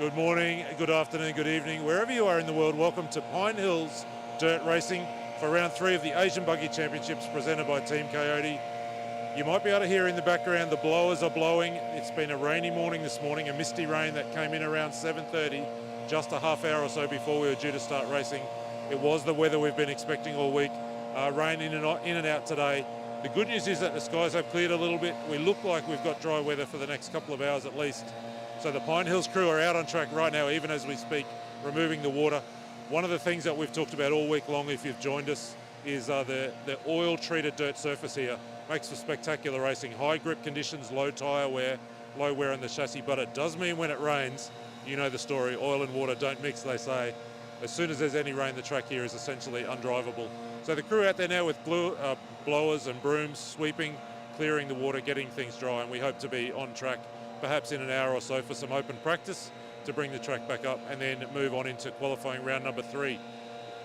Good morning, good afternoon, good evening. Wherever you are in the world, welcome to Pine Hills Dirt Racing for round 3 of the Asian Buggy Championships presented by Team Coyote. You might be able to hear in the background the blowers are blowing. It's been a rainy morning this morning, a misty rain that came in around 7:30, just a half hour or so before we were due to start racing. It was the weather we've been expecting all week. Rain in and out today. The good news is that the skies have cleared a little bit. We look like we've got dry weather for the next couple of hours at least. So the Pine Hills crew are out on track right now, even as we speak, removing the water. One of the things that we've talked about all week long, if you've joined us, is the oil-treated dirt surface here. Makes for spectacular racing. High grip conditions, low tyre wear, low wear on the chassis, but it does mean when it rains, you know the story, oil and water don't mix, they say. As soon as there's any rain, the track here is essentially undrivable. So the crew out there now with blowers and brooms, sweeping, clearing the water, getting things dry, and we hope to be on track perhaps in an hour or so for some open practice to bring the track back up and then move on into qualifying round number 3.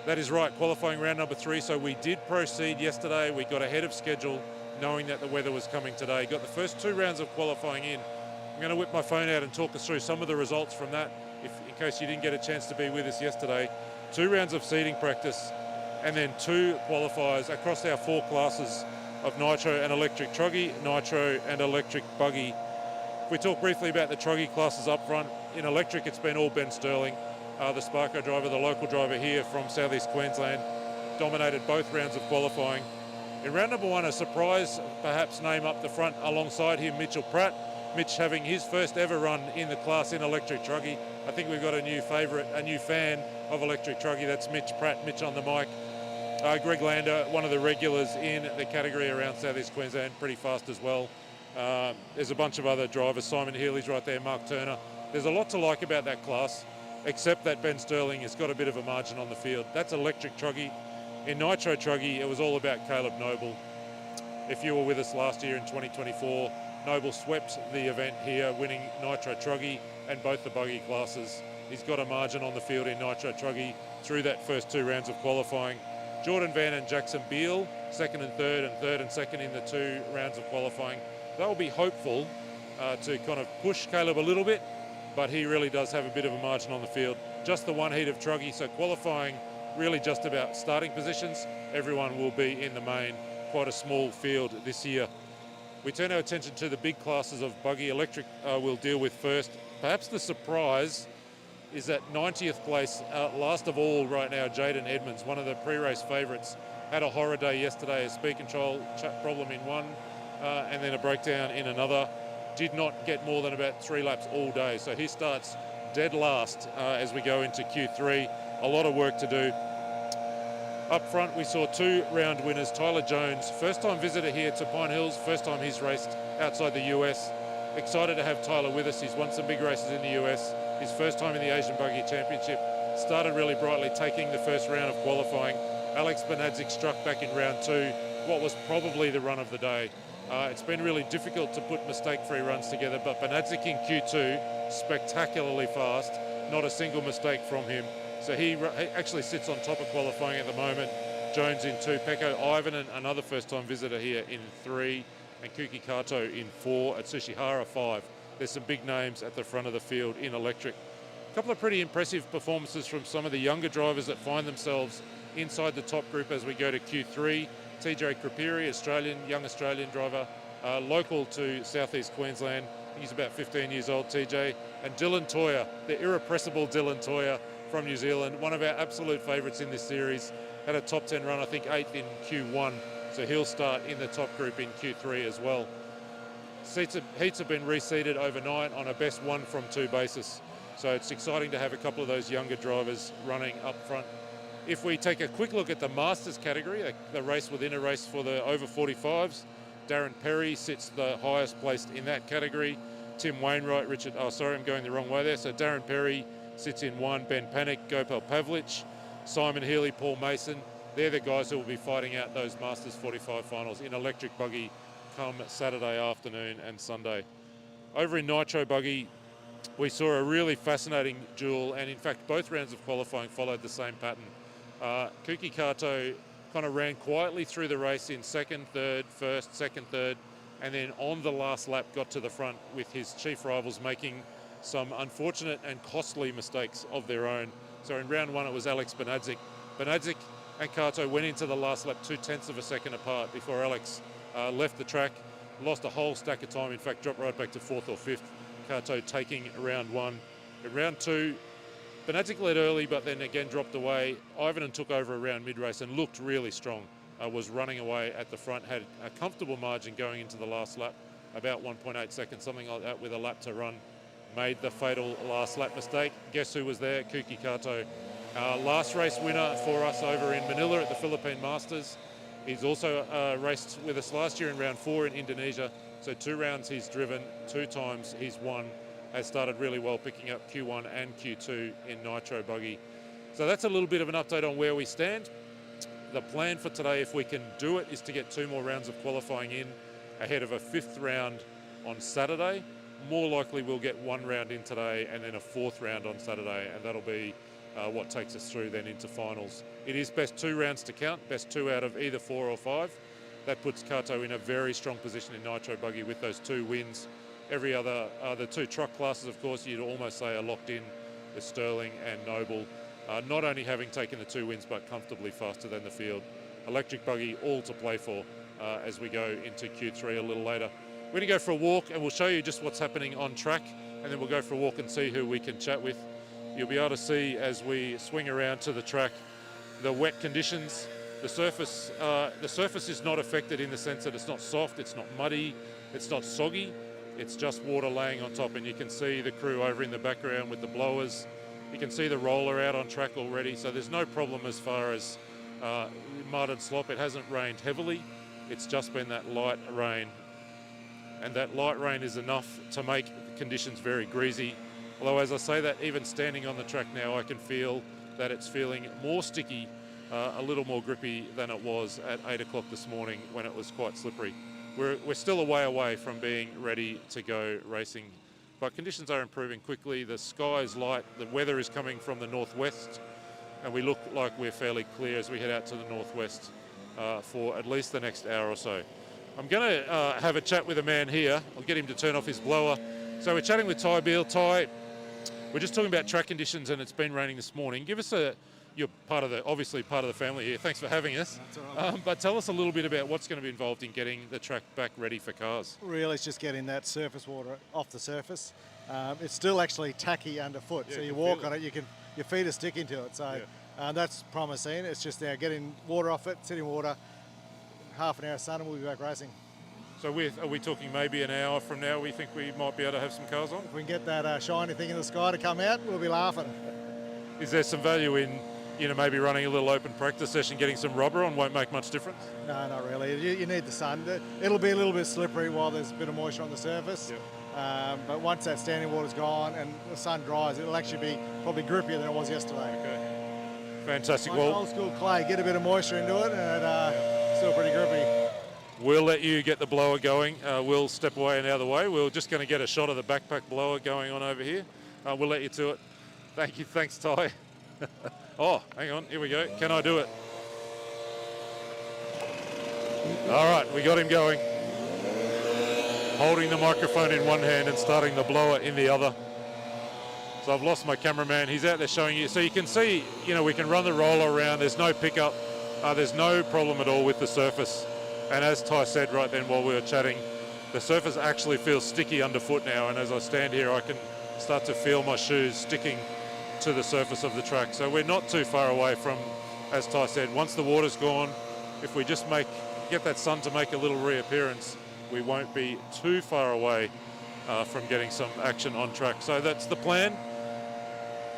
That is right, qualifying round number 3. So we did proceed yesterday. We got ahead of schedule knowing that the weather was coming today. Got the first 2 rounds of qualifying in. I'm going to whip my phone out and talk us through some of the results from that, in case you didn't get a chance to be with us yesterday. 2 rounds of seeding practice and then 2 qualifiers across our 4 classes of Nitro and electric truggy, Nitro and electric buggy. If we talk briefly about the truggy classes up front, in electric it's been all Ben Sterling, the Sparko driver, the local driver here from southeast Queensland, dominated both rounds of qualifying. In round number 1, a surprise perhaps name up the front alongside him, Mitchell Pratt. Mitch having his first ever run in the class in electric truggy. I think we've got a new favourite, a new fan of electric truggy. That's Mitch Pratt, Mitch on the mic. Greg Lander, one of the regulars in the category around southeast Queensland, pretty fast as well. There's a bunch of other drivers. Simon Healy's right there, Mark Turner. There's a lot to like about that class, except that Ben Sterling has got a bit of a margin on the field. That's electric truggy. In Nitro truggy, it was all about Caleb Noble. If you were with us last year in 2024, Noble swept the event here, winning Nitro truggy and both the buggy classes. He's got a margin on the field in Nitro truggy through that first 2 rounds of qualifying. Jordan Van and Jackson Beale, 2nd and 3rd, and 3rd and 2nd in the 2 rounds of qualifying. That will be hopeful to kind of push Caleb a little bit, but he really does have a bit of a margin on the field. Just the 1 heat of truggy, so qualifying really just about starting positions. Everyone will be in the main. Quite a small field this year. We turn our attention to the big classes of buggy. Electric we'll deal with first. Perhaps the surprise is that 90th place, last of all right now, Jaden Edmonds, one of the pre-race favourites, had a horror day yesterday, a speed control problem in one and then a breakdown in another. Did not get more than about 3 laps all day, so he starts dead last as we go into Q3. A lot of work to do. Up front, we saw 2 round winners. Tyler Jones, first-time visitor here to Pine Hills, first time he's raced outside the US. Excited to have Tyler with us. He's won some big races in the US. His first time in the Asian Buggy Championship. Started really brightly, taking the first round of qualifying. Alex Bernadzik struck back in round 2, what was probably the run of the day. It's been really difficult to put mistake-free runs together, but Bernadzik in Q2, spectacularly fast. Not a single mistake from him. So he actually sits on top of qualifying at the moment. Jones in 2, Pekco Ivan, another first-time visitor here in 3, and Kuki Kato in 4, Atsushi Hara 5. There's some big names at the front of the field in electric. A couple of pretty impressive performances from some of the younger drivers that find themselves inside the top group as we go to Q3. TJ Kripiri, young Australian driver, local to southeast Queensland. He's about 15 years old, TJ. And Dylan Toya, the irrepressible Dylan Toya from New Zealand, one of our absolute favourites in this series. Had a top 10 run, I think 8th in Q1. So he'll start in the top group in Q3 as well. Heats have been reseeded overnight on a best 1 from 2 basis. So it's exciting to have a couple of those younger drivers running up front. If we take a quick look at the Masters category, the race within a race for the over 45s, Darren Perry sits the highest placed in that category. Tim Wainwright, I'm going the wrong way there. So Darren Perry sits in 1, Ben Panic, Gopal Pavlich, Simon Healy, Paul Mason. They're the guys who will be fighting out those Masters 45 finals in electric buggy come Saturday afternoon and Sunday. Over in Nitro buggy, we saw a really fascinating duel, and in fact both rounds of qualifying followed the same pattern. Kuki Kato kind of ran quietly through the race in 2nd, 3rd, 1st, 2nd, 3rd, and then on the last lap got to the front with his chief rivals making some unfortunate and costly mistakes of their own. So in round 1 it was Alex Bernadzik. Bernadzik and Kato went into the last lap 0.2 of a second apart before Alex left the track, lost a whole stack of time, in fact dropped right back to 4th or 5th, Kato taking round 1. In round 2, Bernadzik led early but then again dropped away. Ivanen took over around mid-race and looked really strong, was running away at the front, had a comfortable margin going into the last lap, about 1.8 seconds, something like that, with a lap to run. Made the fatal last lap mistake. Guess who was there? Kuki Kato. Last race winner for us over in Manila at the Philippine Masters. He's also raced with us last year in round 4 in Indonesia. So 2 rounds he's driven, 2 times he's won. Has started really well, picking up Q1 and Q2 in Nitro Buggy. So that's a little bit of an update on where we stand. The plan for today, if we can do it, is to get 2 more rounds of qualifying in ahead of a 5th round on Saturday. More likely we'll get 1 round in today and then a 4th round on Saturday, and that'll be what takes us through then into finals. It is best 2 rounds to count, best 2 out of either 4 or 5. That puts Kato in a very strong position in Nitro Buggy with those 2 wins. Every other, the 2 truck classes, of course, you'd almost say are locked in with Sterling and Noble, not only having taken the 2 wins, but comfortably faster than the field. Electric Buggy all to play for as we go into Q3 a little later. We're going to go for a walk and we'll show you just what's happening on track, and then we'll go for a walk and see who we can chat with. You'll be able to see as we swing around to the track the wet conditions. The surface is not affected in the sense that it's not soft, it's not muddy, it's not soggy. It's just water laying on top, and you can see the crew over in the background with the blowers. You can see the roller out on track already, so there's no problem as far as mud and slop. It hasn't rained heavily. It's just been that light rain. And that light rain is enough to make the conditions very greasy. Although as I say that, even standing on the track now, I can feel that it's feeling more sticky, a little more grippy than it was at 8 o'clock this morning when it was quite slippery. We're still a way away from being ready to go racing, but conditions are improving quickly. The sky is light, the weather is coming from the northwest, and we look like we're fairly clear as we head out to the northwest for at least the next hour or so. I'm going to have a chat with a man here. I'll get him to turn off his blower. So we're chatting with Ty Beale. Ty, we're just talking about track conditions, and it's been raining this morning. Give us you're obviously part of the family here. Thanks for having us. That's all right. But tell us a little bit about what's going to be involved in getting the track back ready for cars. Really, it's just getting that surface water off the surface. It's still actually tacky underfoot, so you walk on it, your feet are sticking to it. So that's promising. It's just getting water off it, sitting water. Half an hour sun and we'll be back racing. So are we talking maybe an hour from now we think we might be able to have some cars on? If we can get that shiny thing in the sky to come out, we'll be laughing. Is there some value in maybe running a little open practice session, getting some rubber on won't make much difference? No, not really. You need the sun. It'll be a little bit slippery while there's a bit of moisture on the surface. Yep. But once that standing water's gone and the sun dries, it'll actually be probably grippier than it was yesterday. Okay. Fantastic. Like old school clay, get a bit of moisture into it and still pretty grippy. We'll let you get the blower going. We'll step away and out of the way. We're just going to get a shot of the backpack blower going on over here. We'll let you to it. Thank you. Thanks, Ty. Oh, hang on. Here we go. Can I do it? All right, we got him going. Holding the microphone in one hand and starting the blower in the other. So I've lost my cameraman. He's out there showing you. So you can see, we can run the roller around. There's no pickup. There's no problem at all with the surface. And as Ty said right then while we were chatting, the surface actually feels sticky underfoot now. And as I stand here, I can start to feel my shoes sticking to the surface of the track. So we're not too far away from, as Ty said, once the water's gone, if we just get that sun to make a little reappearance, we won't be too far away from getting some action on track. So that's the plan.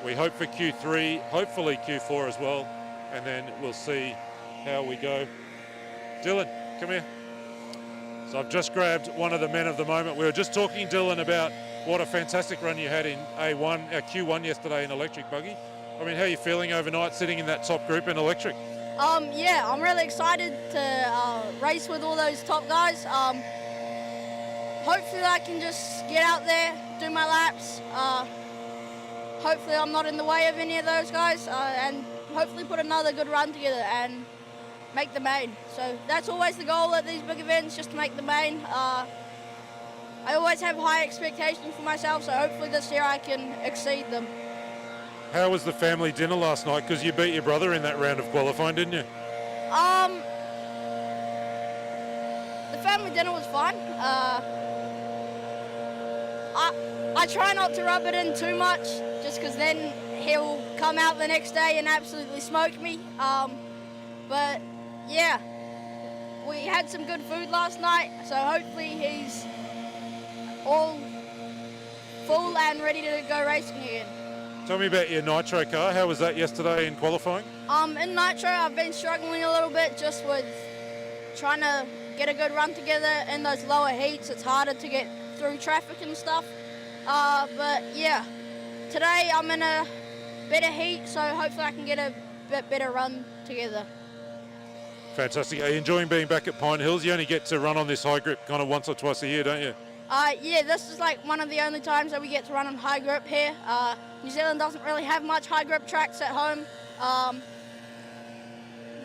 We hope for Q3, hopefully Q4 as well, and then we'll see how we go. Dylan, come here. So I've just grabbed one of the men of the moment. We were just talking, Dylan, about what a fantastic run you had in Q1 yesterday in electric buggy. I mean, how are you feeling overnight sitting in that top group in electric? Yeah, I'm really excited to race with all those top guys. Hopefully I can just get out there, do my laps. Hopefully I'm not in the way of any of those guys, and hopefully put another good run together and make the main. So that's always the goal at these big events, just to make the main. I always have high expectations for myself, so hopefully this year I can exceed them. How was the family dinner last night? Because you beat your brother in that round of qualifying, didn't you? The family dinner was fun. I try not to rub it in too much, just because then he'll come out the next day and absolutely smoke me. But yeah, we had some good food last night, so hopefully he's all full and ready to go racing again. Tell me about your Nitro car. How was that yesterday in qualifying? In Nitro, I've been struggling a little bit just with trying to get a good run together in those lower heats. It's harder to get through traffic and stuff. But yeah, today I'm in a better heat, so hopefully I can get a bit better run together. Fantastic. Are you enjoying being back at Pine Hills? You only get to run on this high grip kind of once or twice a year, don't you? Yeah, this is like one of the only times that we get to run on high grip here. New Zealand doesn't really have much high grip tracks at home.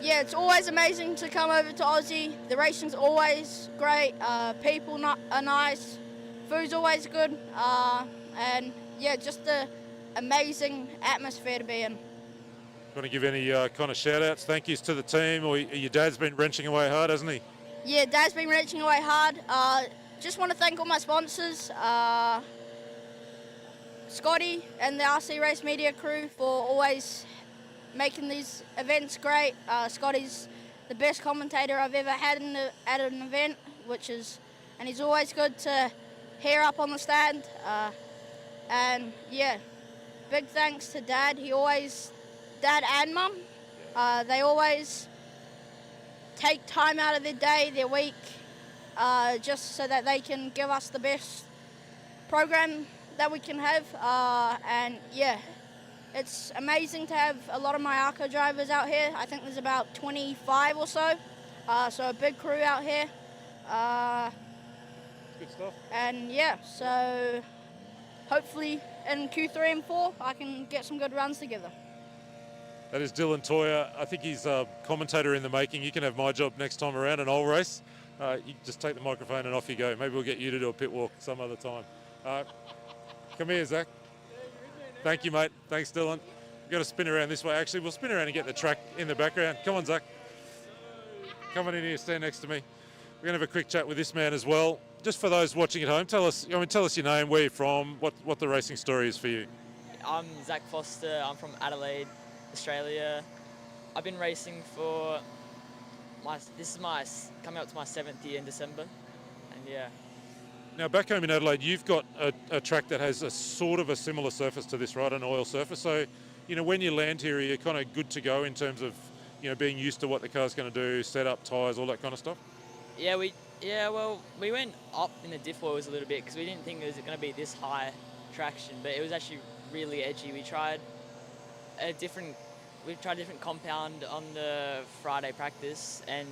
Yeah, it's always amazing to come over to Aussie. The racing's always great. People are nice. Food's always good. And yeah, just an amazing atmosphere to be in. Want to give any kind of shout outs, thank yous to the team, or your dad's been wrenching away hard, hasn't he? Yeah, Dad's been wrenching away hard. Just want to thank all my sponsors, Scotty and the RC Race Media crew for always making these events great. Scotty's the best commentator I've ever had at an event, and he's always good to hear up on the stand. And yeah, big thanks to Dad. Dad and Mum, they always take time out of their day, their week, just so that they can give us the best program that we can have. And yeah, it's amazing to have a lot of my ARCO drivers out here. I think there's about 25 or so, so a big crew out here. Good stuff. And yeah, so hopefully in Q3 and 4 I can get some good runs together. That is Dylan Toya. I think he's a commentator in the making. You can have my job next time around, and I'll race. You just take the microphone and off you go. Maybe we'll get you to do a pit walk some other time. Come here, Zach. Thank you, mate. Thanks, Dylan. We've got to spin around this way. Actually, we'll spin around and get the track in the background. Come on, Zach. Come on in here, stand next to me. We're going to have a quick chat with this man as well. Just for those watching at home, tell us your name, where you're from, what the racing story is for you. I'm Zach Foster. I'm from Adelaide, Australia. I've been racing for coming up to my 7th year in December, and yeah. Now back home in Adelaide, you've got a track that has a sort of a similar surface to this, right? An oil surface. So, when you land here, you're kind of good to go in terms of, being used to what the car's going to do, set up, tyres, all that kind of stuff. Yeah, we went up in the diff oils a little bit because we didn't think it was going to be this high traction, but it was actually really edgy. We tried a different compound on the Friday practice and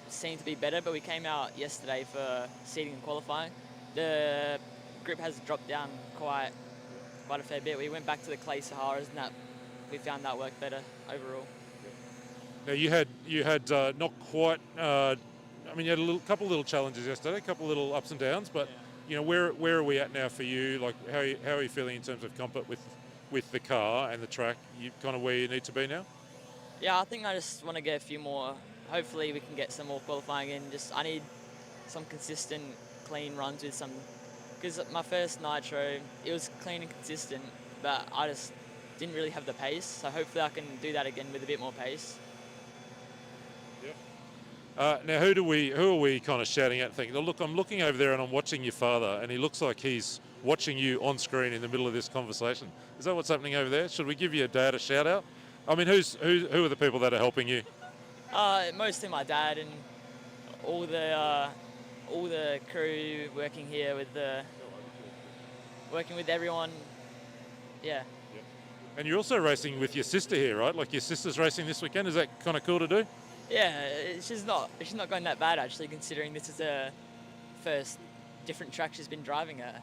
it seemed to be better, but we came out yesterday for seeding and qualifying. The grip has dropped down quite a fair bit. We went back to the clay Saharas and we found that worked better overall. Now you had not quite. You had a couple little challenges yesterday, a couple little ups and downs, but where are we at now for you? Like how are you feeling in terms of comfort with the car and the track? You kind of where you need to be now? Yeah, I think I just want to get a few more. Hopefully we can get some more qualifying in. I need some consistent, clean runs with some, because my first Nitro, it was clean and consistent, but I just didn't really have the pace. So hopefully I can do that again with a bit more pace. Now, who are we kind of shouting at? Thinking, look, I'm looking over there and I'm watching your father, and he looks like he's watching you on screen in the middle of this conversation. Is that what's happening over there? Should we give your dad a shout out? I mean, who are the people that are helping you? Mostly my dad and all the crew working here working with everyone. Yeah. And you're also racing with your sister here, right? Like your sister's racing this weekend. Is that kind of cool to do? Yeah, she's not going that bad actually, considering this is the first different track she's been driving at.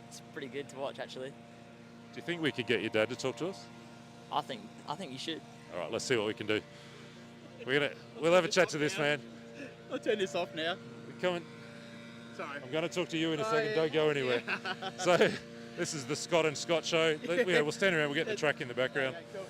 It's pretty good to watch actually. Do you think we could get your dad to talk to us? I think you should. All right, let's see what we can do. We'll have a chat to this man. I'll turn this off now. Come and Sorry. I'm going to talk to you in a second. Don't go anywhere. So this is the Scott and Scott show. Yeah, we'll stand around. We'll get the track in the background. Okay, cool.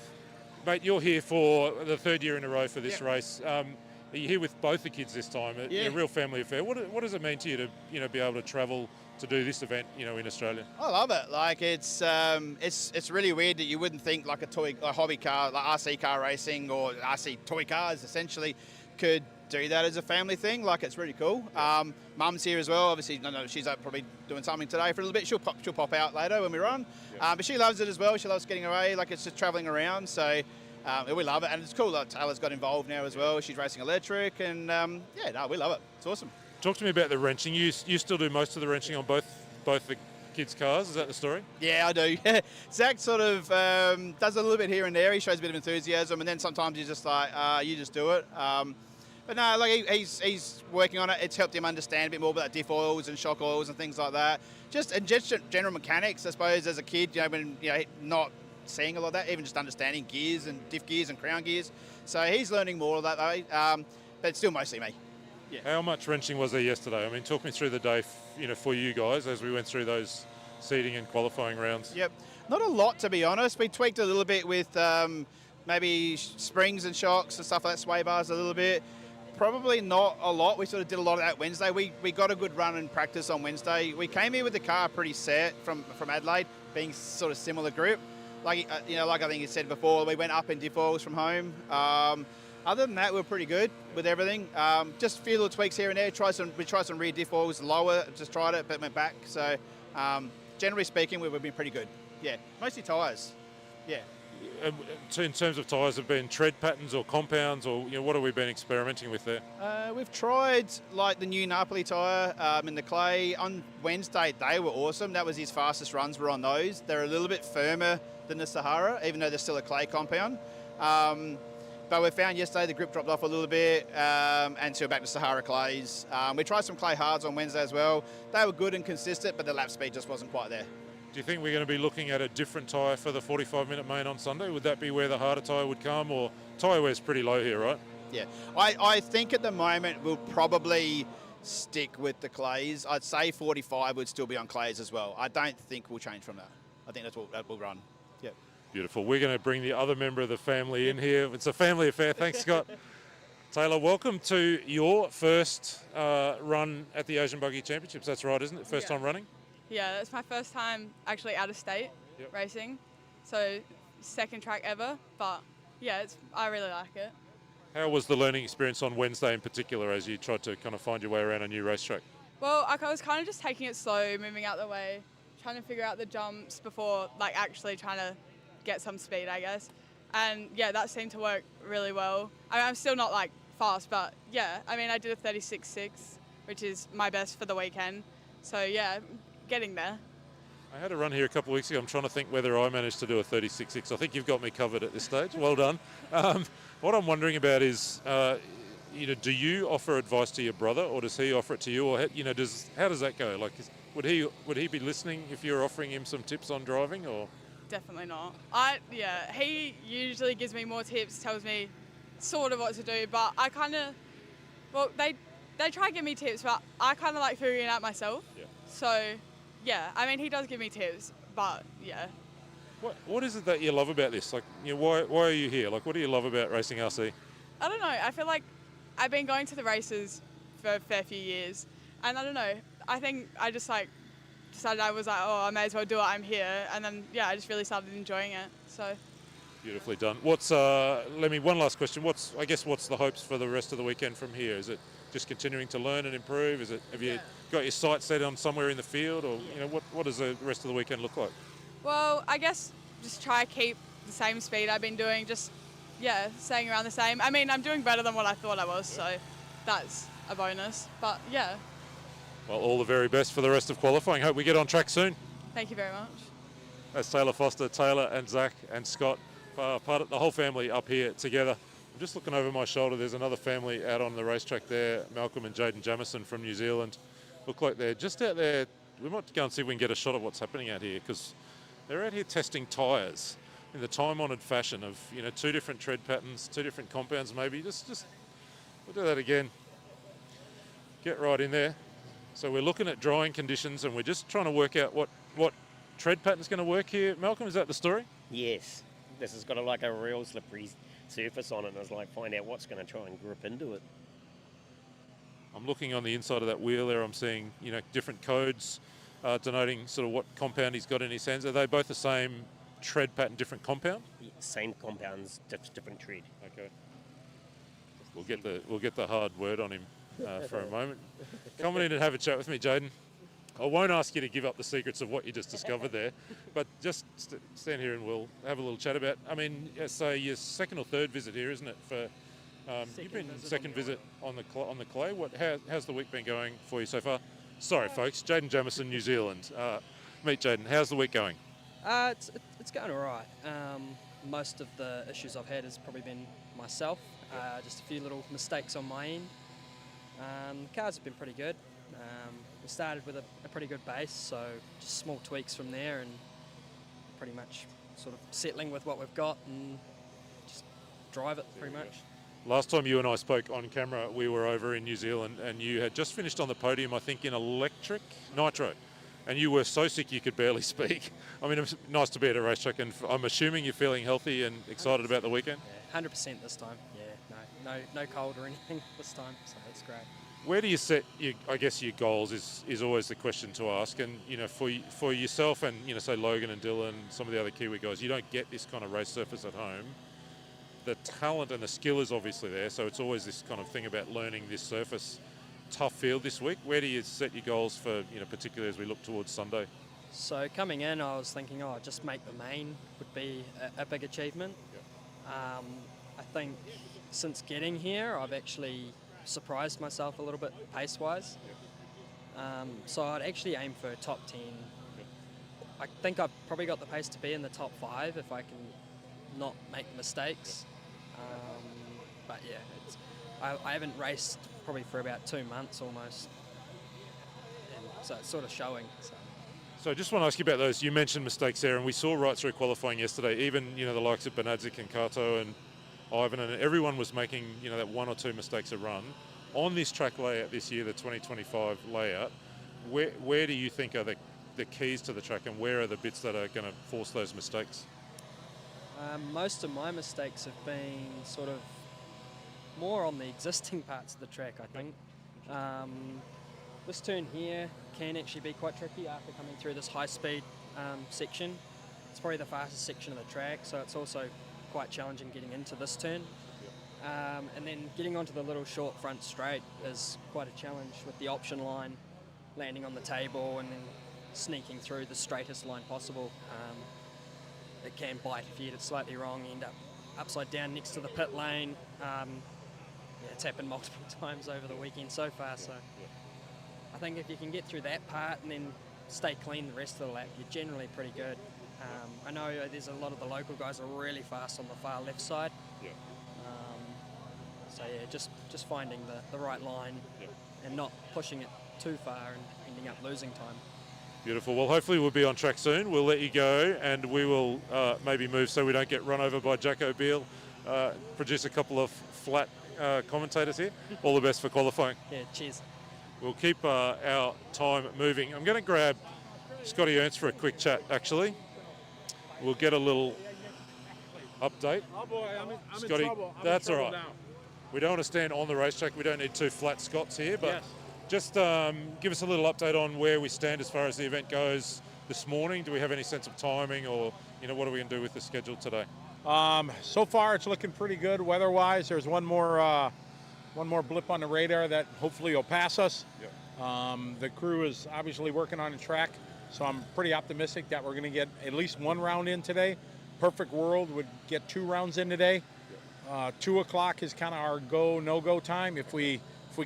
Mate, you're here for the third year in a row for this race. Are you here with both the kids this time? A real family affair. What does it mean to you to be able to travel to do this event in Australia? I love it. Like it's really weird that you wouldn't think like a hobby car, like RC car racing or RC toy cars essentially could do that as a family thing. Like it's really cool. Mum's here as well. Obviously, no, she's probably doing something today for a little bit. She'll pop out later when we run. But she loves it as well. She loves getting away. Like it's just travelling around. So we love it, and it's cool that Taylor's got involved now as well. She's racing electric, and we love it. It's awesome. Talk to me about the wrenching. You still do most of the wrenching on both the kids' cars. Is that the story? Yeah, I do. Zach sort of does a little bit here and there. He shows a bit of enthusiasm, and then sometimes he's just like, you just do it. But no, like he's working on it. It's helped him understand a bit more about diff oils and shock oils and things like that. Just general mechanics, I suppose, as a kid, when not seeing a lot of that, even just understanding gears and diff gears and crown gears. So he's learning more of that though. But it's still mostly me. Yeah. How much wrenching was there yesterday? I mean, talk me through the day, for you guys as we went through those seeding and qualifying rounds. Yep, not a lot to be honest. We tweaked a little bit with maybe springs and shocks and stuff like that, sway bars a little bit. Probably not a lot. We sort of did a lot of that Wednesday. We got a good run and practice on Wednesday. We came here with the car pretty set from Adelaide, being sort of similar group. Like like I think you said before, we went up in diff oils from home. Other than that, we were pretty good with everything. Just a few little tweaks here and there. We tried some rear diff oils lower, just tried it, but went back. So generally speaking, we've been pretty good. Yeah, mostly tyres. Yeah. In terms of tyres, have been tread patterns or compounds, or what have we been experimenting with there? We've tried like the new Napoli tyre in the clay. On Wednesday, they were awesome. That was his fastest runs were on those. They're a little bit firmer than the Sahara, even though they're still a clay compound. But we found yesterday the grip dropped off a little bit, and so we're back to Sahara clays. We tried some clay hards on Wednesday as well. They were good and consistent, but the lap speed just wasn't quite there. Do you think we're going to be looking at a different tyre for the 45-minute main on Sunday? Would that be where the harder tyre would come, or tyre wear's pretty low here, right? Yeah, I think at the moment we'll probably stick with the clays. I'd say 45 would still be on clays as well. I don't think we'll change from that. I think that will run. Yeah. Beautiful. We're going to bring the other member of the family in here. It's a family affair. Thanks, Scott. Taylor, welcome to your first run at the Asian Buggy Championships. That's right, isn't it? First time running? Yeah, it's my first time actually out of state racing. So second track ever, but yeah, I really like it. How was the learning experience on Wednesday in particular as you tried to kind of find your way around a new racetrack? Well, I was kind of just taking it slow, moving out the way, trying to figure out the jumps before actually trying to get some speed, I guess. And yeah, that seemed to work really well. I'm still not fast, but yeah, I did a 36.6, which is my best for the weekend. So yeah, getting there. I had a run here a couple of weeks ago. I'm trying to think whether I managed to do a 36.6. I think you've got me covered at this stage. Well done. What I'm wondering about is, do you offer advice to your brother, or does he offer it to you, or how does that go? Would he be listening if you're offering him some tips on driving, or? Definitely not. He usually gives me more tips, tells me sort of what to do, but I kind of, they try to give me tips, but I kind of like figuring it out myself. Yeah. So, yeah, he does give me tips, but yeah. What is it that you love about this? Why are you here? What do you love about racing RC? I don't know. I feel like I've been going to the races for a fair few years, and I don't know. I think I just decided I was I may as well do it. I'm here, and then I just really started enjoying it. So. Beautifully done. One last question. What's the hopes for the rest of the weekend from here? Is it just continuing to learn and improve? Have you got your sights set on somewhere in the field, or what does the rest of the weekend look like? Well, I guess just try to keep the same speed I've been doing. Just staying around the same. I'm doing better than what I thought I was, so that's a bonus. But yeah. Well, all the very best for the rest of qualifying. Hope we get on track soon. Thank you very much. That's Taylor Foster, Taylor and Zach and Scott, part of the whole family up here together. I'm just looking over my shoulder. There's another family out on the racetrack there, Malcolm and Jaden Jameson from New Zealand. Look like they're just out there. We might go and see if we can get a shot of what's happening out here, because they're out here testing tyres in the time-honoured fashion of, 2 different tread patterns, 2 different compounds maybe. Just we'll do that again. Get right in there. So we're looking at drying conditions, and we're just trying to work out what tread pattern's going to work here. Malcolm, is that the story? Yes. This has got like a real slippery surface on it, and it's like find out what's going to try and grip into it. I'm looking on the inside of that wheel there. I'm seeing, different codes denoting sort of what compound he's got in his hands. Are they both the same tread pattern, different compound? Yeah, same compounds, different tread. Okay. We'll get the hard word on him for a moment. Come on in and have a chat with me, Jaden. I won't ask you to give up the secrets of what you just discovered there, but just stand here and we'll have a little chat about. I mean, so your second or third visit here, isn't it? For you've been second visit on the clay. How's the week been going for you so far? Sorry, folks. Jaden Jameson, New Zealand. Meet Jaden. How's the week going? It's going all right. Most of the issues I've had has probably been myself. Just a few little mistakes on my end. The cars have been pretty good. We started with a pretty good base, so just small tweaks from there and pretty much sort of settling with what we've got and just drive it pretty much. Last time you and I spoke on camera, we were over in New Zealand and you had just finished on the podium, I think, in electric Nitro. And you were so sick you could barely speak. I mean, it's nice to be at a racetrack, and I'm assuming you're feeling healthy and excited about the weekend? Yeah, 100% this time. Yeah, no cold or anything this time, so that's great. Where do you set, I guess, your goals is always the question to ask. And, for yourself and, say Logan and Dylan, some of the other Kiwi guys, you don't get this kind of race surface at home. The talent and the skill is obviously there, so it's always this kind of thing about learning this surface. Tough field this week. Where do you set your goals for, particularly as we look towards Sunday? So coming in, I was thinking, just make the main would be a big achievement. Yep. I think since getting here, I've actually surprised myself a little bit pace-wise. Yep. So I'd actually aim for top 10. Yep. I think I've probably got the pace to be in the top 5 if I can not make mistakes. Yep. But yeah, I haven't raced probably for about 2 months almost, and so it's sort of showing. So I just want to ask you about those. You mentioned mistakes there, and we saw right through qualifying yesterday, even the likes of Bernadzik and Kato and Ivan, and everyone was making that 1 or 2 mistakes a run. On this track layout this year, the 2025 layout, where do you think are the keys to the track, and where are the bits that are going to force those mistakes? Most of my mistakes have been sort of more on the existing parts of the track, I think. This turn here can actually be quite tricky after coming through this high-speed section. It's probably the fastest section of the track, so it's also quite challenging getting into this turn. And then getting onto the little short front straight is quite a challenge with the option line, landing on the table and then sneaking through the straightest line possible. It can bite if you hit it slightly wrong, you end up upside down next to the pit lane. It's happened multiple times over the weekend so far, so I think if you can get through that part and then stay clean the rest of the lap, you're generally pretty good. I know there's a lot of the local guys are really fast on the far left side. So yeah, just finding the right line and not pushing it too far and ending up losing time. Beautiful. Well, hopefully we'll be on track soon. We'll let you go, and we will maybe move so we don't get run over by Jack O'Beal. Produce a couple of flat commentators here. All the best for qualifying. Yeah, cheers. We'll keep our time moving. I'm going to grab Scotty Ernst for a quick chat, actually. We'll get a little update. Oh boy, I'm Scotty, in trouble. that's all right. Now. We don't want to stand on the racetrack. We don't need 2 flat Scots here, but just give us a little update on where we stand as far as the event goes this morning. Do we have any sense of timing, or what are we going to do with the schedule today? So far, it's looking pretty good weather-wise. There's one more blip on the radar that hopefully will pass us. Yep. The crew is obviously working on the track, so I'm pretty optimistic that we're going to get at least 1 round in today. Perfect world would get 2 rounds in today. 2 o'clock is kind of our go, no-go time. If we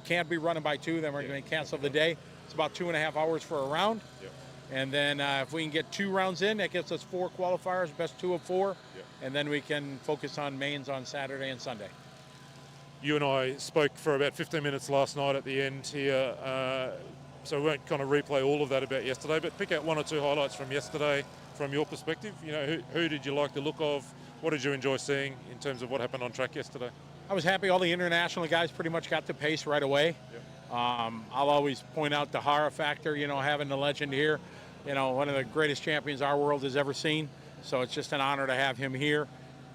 can't be running by 2, then we're going to cancel the day. It's about 2.5 hours for a round. Yep. And then if we can get 2 rounds in, that gets us 4 qualifiers, best 2 of 4. Yep. And then we can focus on mains on Saturday and Sunday. You and I spoke for about 15 minutes last night at the end here, so we won't kind of replay all of that about yesterday, but pick out 1 or 2 highlights from yesterday from your perspective. Who did you like the look of? What did you enjoy seeing in terms of what happened on track yesterday? I was happy all the international guys pretty much got the pace right away. I'll always point out the Hara factor, having the legend here, one of the greatest champions our world has ever seen. So it's just an honor to have him here,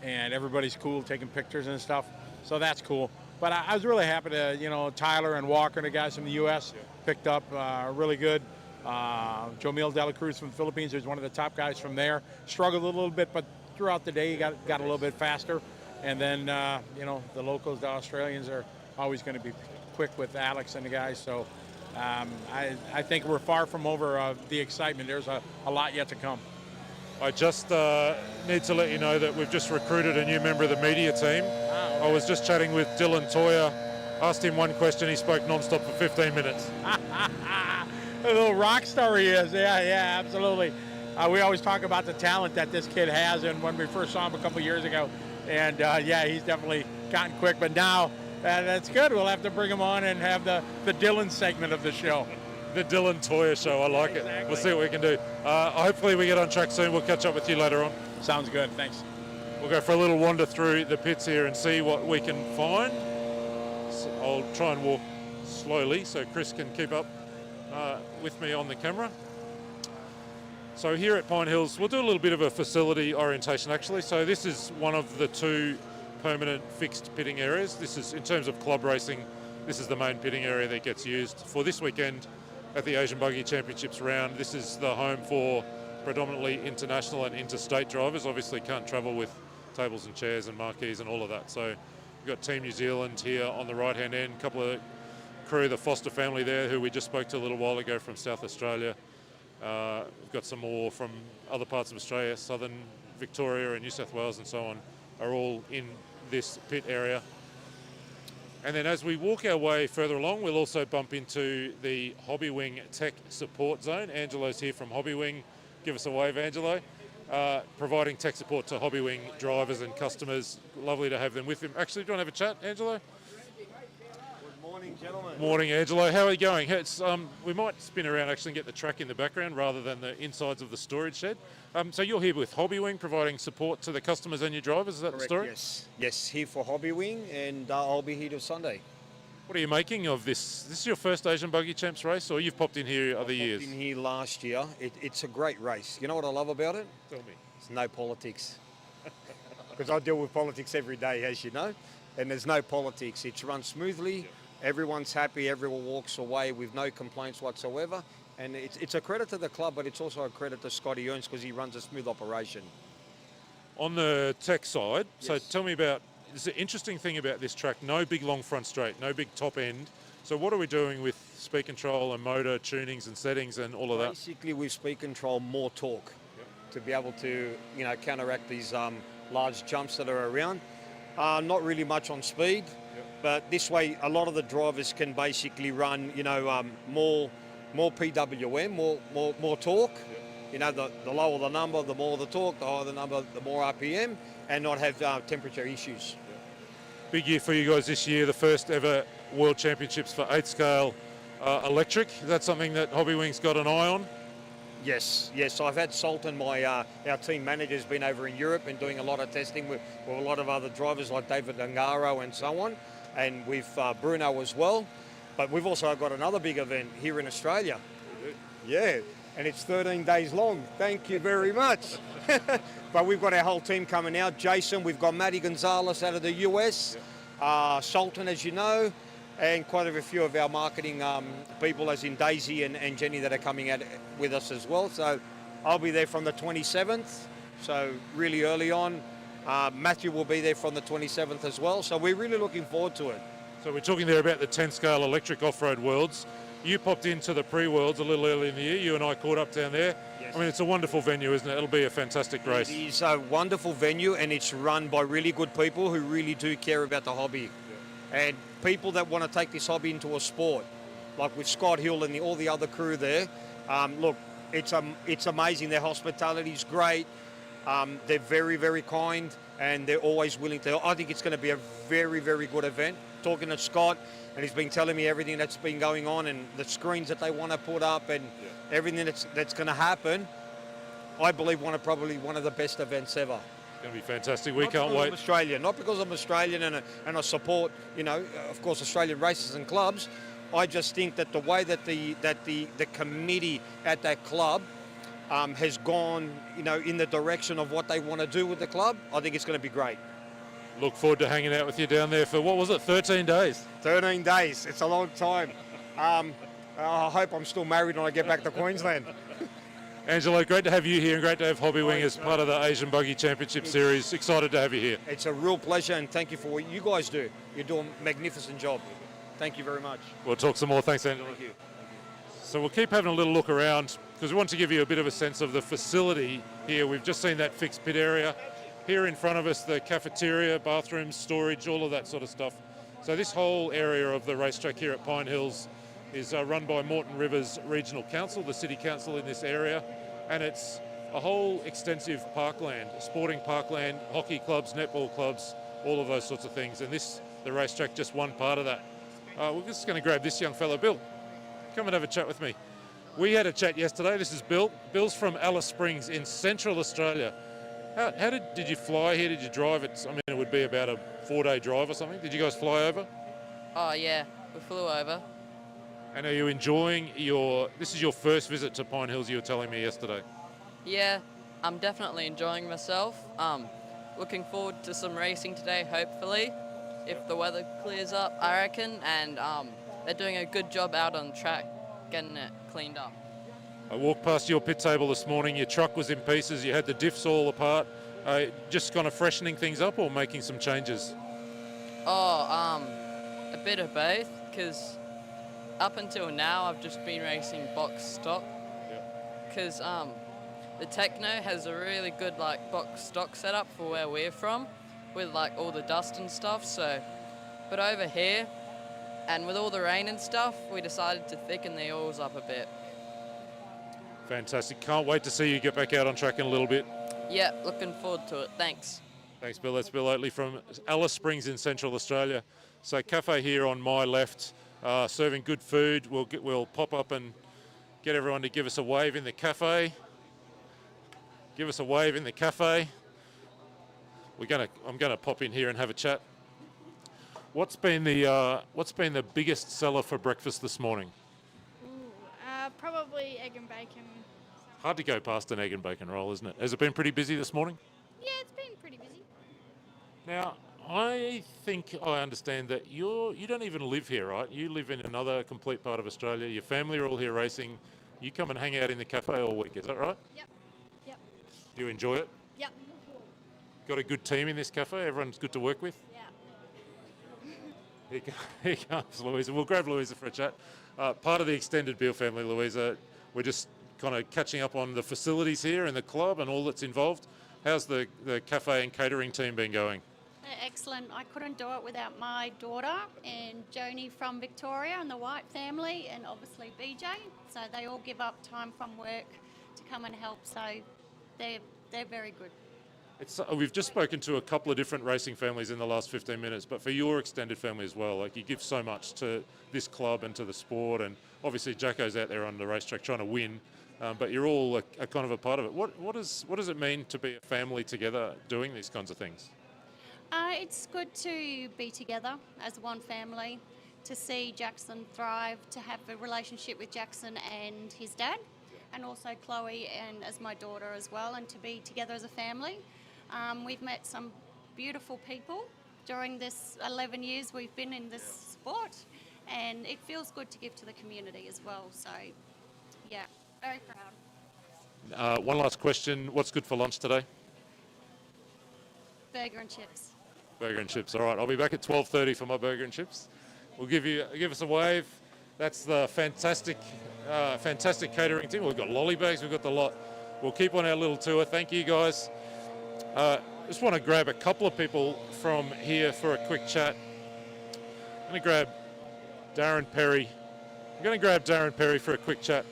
and everybody's cool taking pictures and stuff. So that's cool. But I was really happy to, Tyler and Walker, the guys from the U.S. picked up really good. Jomil De La Cruz from the Philippines, who's one of the top guys from there, struggled a little bit, but throughout the day he got a little bit faster. And then, the locals, the Australians, are always going to be quick with Alex and the guys. So I think we're far from over the excitement. There's a lot yet to come. I just need to let you know that we've just recruited a new member of the media team. Okay. I was just chatting with Dylan Toya, asked him one question, he spoke non-stop for 15 minutes. A little rock star he is. Yeah, absolutely. We always talk about the talent that this kid has, and when we first saw him a couple years ago, and he's definitely gotten quick, but now that's good. We'll have to bring him on and have the Dylan segment of the show. The Dylan Toya show, I like it. We'll see what we can do. Hopefully we get on track soon. We'll catch up with you later on. Sounds good, thanks. We'll go for a little wander through the pits here and see what we can find. So I'll try and walk slowly so Chris can keep up with me on the camera. So here at Pine Hills, we'll do a little bit of a facility orientation actually. So this is one of the two permanent fixed pitting areas. This is, in terms of club racing, this is the main pitting area that gets used for this weekend at the Asian Buggy Championships round. This is the home for predominantly international and interstate drivers. Obviously can't travel with tables and chairs and marquees and all of that. So we've got Team New Zealand here on the right-hand end, a couple of crew, the Foster family there, who we just spoke to a little while ago from South Australia. We've got some more from other parts of Australia, southern Victoria and New South Wales and so on, are all in this pit area. And then as we walk our way further along, we'll also bump into the Hobbywing Tech Support Zone. Angelo's here from Hobbywing. Give us a wave, Angelo. Providing tech support to Hobbywing drivers and customers. Lovely to have them with him. Actually, do you want to have a chat, Angelo? Good morning, gentlemen. Morning, Angelo. How are you going? It's, we might spin around actually and get the track in the background rather than the insides of the storage shed. So you're here with Hobbywing, providing support to the customers and your drivers. Is that Correct, the story? Yes, here for Hobbywing, and I'll be here till Sunday. What are you making of this? This is your first Asian Buggy Champs race, or you've popped in here other years? I popped in here last year. It's a great race. You know what I love about it? Tell me. It's no politics. Because I deal with politics every day, as you know, and there's no politics. It's run smoothly. Yep. Everyone's happy. Everyone walks away with no complaints whatsoever. And it's a credit to the club, but it's also a credit to Scotty Ernst because he runs a smooth operation. On the tech side, Yes. So tell me about, there's an interesting thing about this track, no big long front straight, no big top end. So what are we doing with speed control and motor tunings and settings and all of that? Basically, with speed control, more torque to be able to, counteract these large jumps that are around. Not really much on speed, but this way, a lot of the drivers can basically run, more PWM, more torque. The lower the number, the more the torque, the higher the number, the more RPM, and not have temperature issues. Big year for you guys this year, the first ever World Championships for 8 scale electric. Is that something that Hobbywing's got an eye on? Yes. I've had Sultan, our team manager, has been over in Europe and doing a lot of testing with a lot of other drivers like David Angelo and so on, and with Bruno as well. But we've also got another big event here in Australia. We do. Yeah, and it's 13 days long. Thank you very much. But we've got our whole team coming out. Jason, we've got Matty Gonzalez out of the US, Sultan, as you know, and quite a few of our marketing people, as in Daisy and Jenny, that are coming out with us as well. So I'll be there from the 27th, so really early on. Matthew will be there from the 27th as well. So we're really looking forward to it. So we're talking there about the 10 scale electric off-road worlds. You popped into the pre-worlds a little early in the year. You and I caught up down there. Yes. I mean, it's a wonderful venue, isn't it? It'll be a fantastic race. It is a wonderful venue, and it's run by really good people who really do care about the hobby. Yeah. And people that want to take this hobby into a sport, like with Scott Hill and all the other crew there. Look, it's amazing. Their hospitality is great. They're very, very kind, and they're always willing to help. I think it's going to be a very, very good event. Talking to Scott, and he's been telling me everything that's been going on and the screens that they want to put up and everything that's going to happen. I believe probably one of the best events ever. It's going to be fantastic. We not can't wait. I'm Australian, not because I'm Australian and I support, of course, Australian races and clubs, I just think that the way that the committee at that club has gone, in the direction of what they want to do with the club, I think it's going to be great. Look forward to hanging out with you down there for, what was it, 13 days? 13 days. It's a long time. I hope I'm still married when I get back to Queensland. Angelo, great to have you here and great to have Hobbywing as part of the Asian Buggy Championship Series. Excited to have you here. It's a real pleasure, and thank you for what you guys do. You're doing a magnificent job. Thank you very much. We'll talk some more. Thanks, Angelo. Thank you. So we'll keep having a little look around because we want to give you a bit of a sense of the facility here. We've just seen that fixed pit area. Here in front of us, the cafeteria, bathrooms, storage, all of that sort of stuff. So this whole area of the racetrack here at Pine Hills is run by Moreton Rivers Regional Council, the city council in this area, and it's a whole extensive parkland, sporting parkland, hockey clubs, netball clubs, all of those sorts of things. And the racetrack, just one part of that. We're just going to grab this young fella, Bill. Come and have a chat with me. We had a chat yesterday. This is Bill. Bill's from Alice Springs in Central Australia. How did you fly here? Did you drive? It would be about a 4-day drive or something. Did you guys fly over? Oh yeah, we flew over. And are you enjoying this is your first visit to Pine Hills, you were telling me yesterday? Yeah, I'm definitely enjoying myself. Looking forward to some racing today, hopefully, if the weather clears up, I reckon. And they're doing a good job out on track, getting it cleaned up. I walked past your pit table this morning. Your truck was in pieces. You had the diffs all apart. Just kind of freshening things up or making some changes? A bit of both, because up until now I've just been racing box stock. Because the Techno has a really good box stock setup for where we're from, with all the dust and stuff. So, but over here, and with all the rain and stuff, we decided to thicken the oils up a bit. Fantastic. Can't wait to see you get back out on track in a little bit. Yeah, looking forward to it. Thanks. Thanks, Bill. That's Bill Oatley from Alice Springs in Central Australia. So cafe here on my left, serving good food. We'll pop up and get everyone to give us a wave in the cafe. Give us a wave in the cafe. I'm gonna pop in here and have a chat. What's been the biggest seller for breakfast this morning? Probably egg and bacon. Hard to go past an egg and bacon roll, isn't it? Has it been pretty busy this morning? Yeah, it's been pretty busy. Now, I think I understand that you don't even live here, right? You live in another complete part of Australia. Your family are all here racing. You come and hang out in the cafe all week, is that right? Yep. Do you enjoy it? Yep. Got a good team in this cafe? Everyone's good to work with? Yeah. Here comes Louisa. We'll grab Louisa for a chat. Part of the extended Beale family, Louisa. We're just kind of catching up on the facilities here and the club and all that's involved. How's the cafe and catering team been going? Excellent. I couldn't do it without my daughter and Joni from Victoria and the White family, and obviously BJ. So they all give up time from work to come and help. So they're very good. We've just spoken to a couple of different racing families in the last 15 minutes, but for your extended family as well, you give so much to this club and to the sport, and obviously Jacko's out there on the racetrack trying to win, but you're all a kind of a part of it. What does it mean to be a family together doing these kinds of things? It's good to be together as one family, to see Jackson thrive, to have a relationship with Jackson and his dad, and also Chloe and as my daughter as well, and to be together as a family. We've met some beautiful people during this 11 years we've been in this sport, and it feels good to give to the community as well. So, yeah, very proud. One last question. What's good for lunch today? Burger and chips. Burger and chips. All right, I'll be back at 12:30 for my burger and chips. Give us a wave. That's the fantastic catering team. We've got lolly bags. We've got the lot. We'll keep on our little tour. Thank you, guys. Just want to grab a couple of people from here for a quick chat. I'm going to grab Darren Perry. For a quick chat.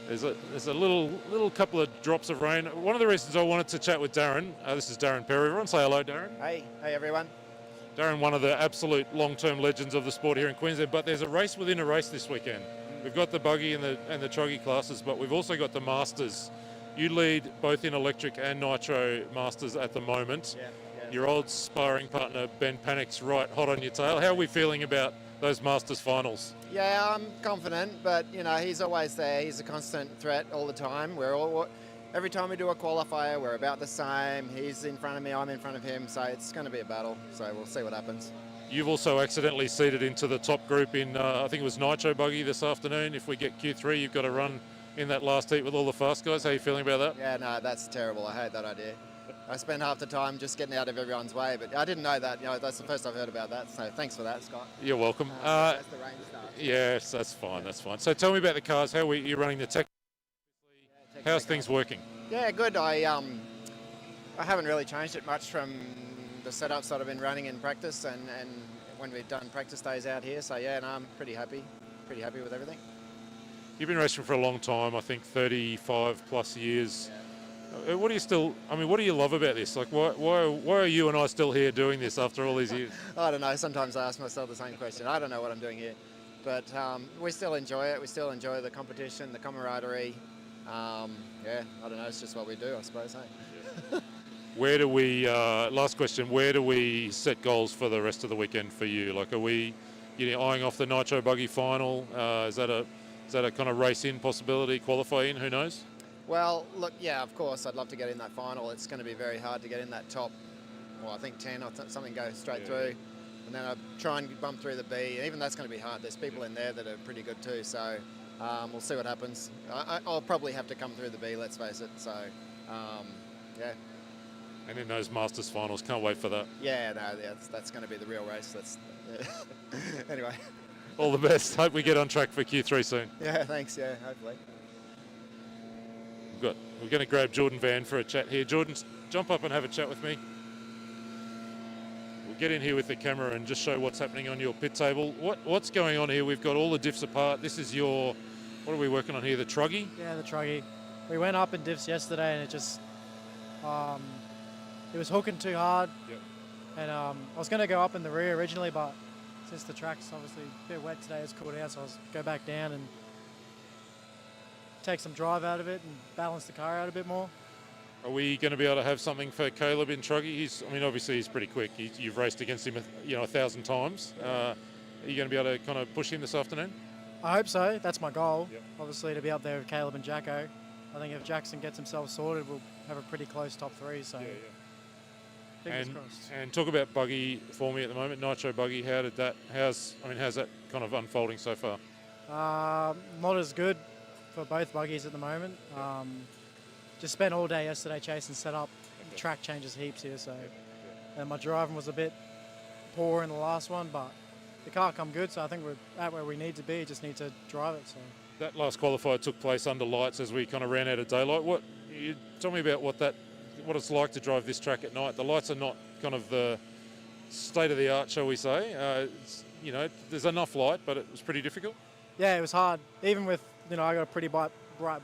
There's a little couple of drops of rain. One of the reasons I wanted to chat with Darren, this is Darren Perry. Everyone say hello, Darren. Hey everyone. Darren, one of the absolute long-term legends of the sport here in Queensland, but there's a race within a race this weekend. We've got the buggy and the truggy classes, but we've also got the masters. You lead both in electric and nitro masters at the moment. Yeah. Your old sparring partner Ben Panick's right hot on your tail. How are we feeling about those Masters finals? Yeah, I'm confident, but you know, he's always there. He's a constant threat all the time. Every time we do a qualifier, we're about the same. He's in front of me, I'm in front of him, so it's going to be a battle. So we'll see what happens. You've also accidentally seeded into the top group in, I think it was Nitro Buggy this afternoon. If we get Q3, you've got to run in that last heat with all the fast guys. How are you feeling about that? Yeah, no, that's terrible. I hate that idea. I spend half the time just getting out of everyone's way, but I didn't know that. You know, that's the first I've heard about that. So thanks for that, Scott. You're welcome. As the rain starts. Yes, that's fine. That's fine. So tell me about the cars. How are you running the tech? How's things working? Yeah, good. I haven't really changed it much from the setups that I've been running in practice and when we've done practice days out here. So yeah, no, I'm pretty happy with everything. You've been racing for a long time. I think 35 plus years. Yeah. What do you love about this? Like, why are you and I still here doing this after all these years? I don't know. Sometimes I ask myself the same question. I don't know what I'm doing here, but we still enjoy it. We still enjoy the competition, the camaraderie. Yeah, I don't know. It's just what we do, I suppose. Hey? Where do we? Last question. Where do we set goals for the rest of the weekend for you? Like, are we, eyeing off the Nitro Buggy final? Is that a kind of race in possibility? Qualify in? Who knows? Well, look, yeah, of course, I'd love to get in that final. It's going to be very hard to get in that top. Well, I think 10 or something go straight through, and then I try and bump through the B. And even that's going to be hard. There's people in there that are pretty good too. So. We'll see what happens. I'll probably have to come through the B, let's face it. So, yeah. And in those Masters finals, can't wait for that. Yeah, no, that's going to be the real race. Anyway. All the best. Hope we get on track for Q3 soon. Yeah, thanks. Yeah, hopefully. We're going to grab Jordan Van for a chat here. Jordan, jump up and have a chat with me. We'll get in here with the camera and just show what's happening on your pit table. What's going on here? We've got all the diffs apart. This is your, what are we working on here? The truggy? Yeah, the truggy. We went up in diffs yesterday and it just, it was hooking too hard. Yep. And I was going to go up in the rear originally, but since the track's obviously a bit wet today, it's cooled out, so I was go back down and take some drive out of it and balance the car out a bit more. Are we going to be able to have something for Caleb in truggy? Obviously he's pretty quick. You've raced against him, 1,000 times. Are you going to be able to kind of push him this afternoon? I hope so. That's my goal. Yep. Obviously, to be up there with Caleb and Jacko. I think if Jackson gets himself sorted, we'll have a pretty close top three. So, fingers crossed. And talk about Buggy for me at the moment. Nitro Buggy. How's that kind of unfolding so far? Not as good for both buggies at the moment. Just spent all day yesterday chasing setup. The track changes heaps here, so and my driving was a bit poor in the last one, but the car come good, so I think we're at where we need to be. Just need to drive it. So that last qualifier took place under lights as we kind of ran out of daylight. Tell me about what it's like to drive this track at night. The lights are not kind of the state of the art, shall we say? There's enough light, but it was pretty difficult. Yeah, it was hard. Even with I got a pretty bright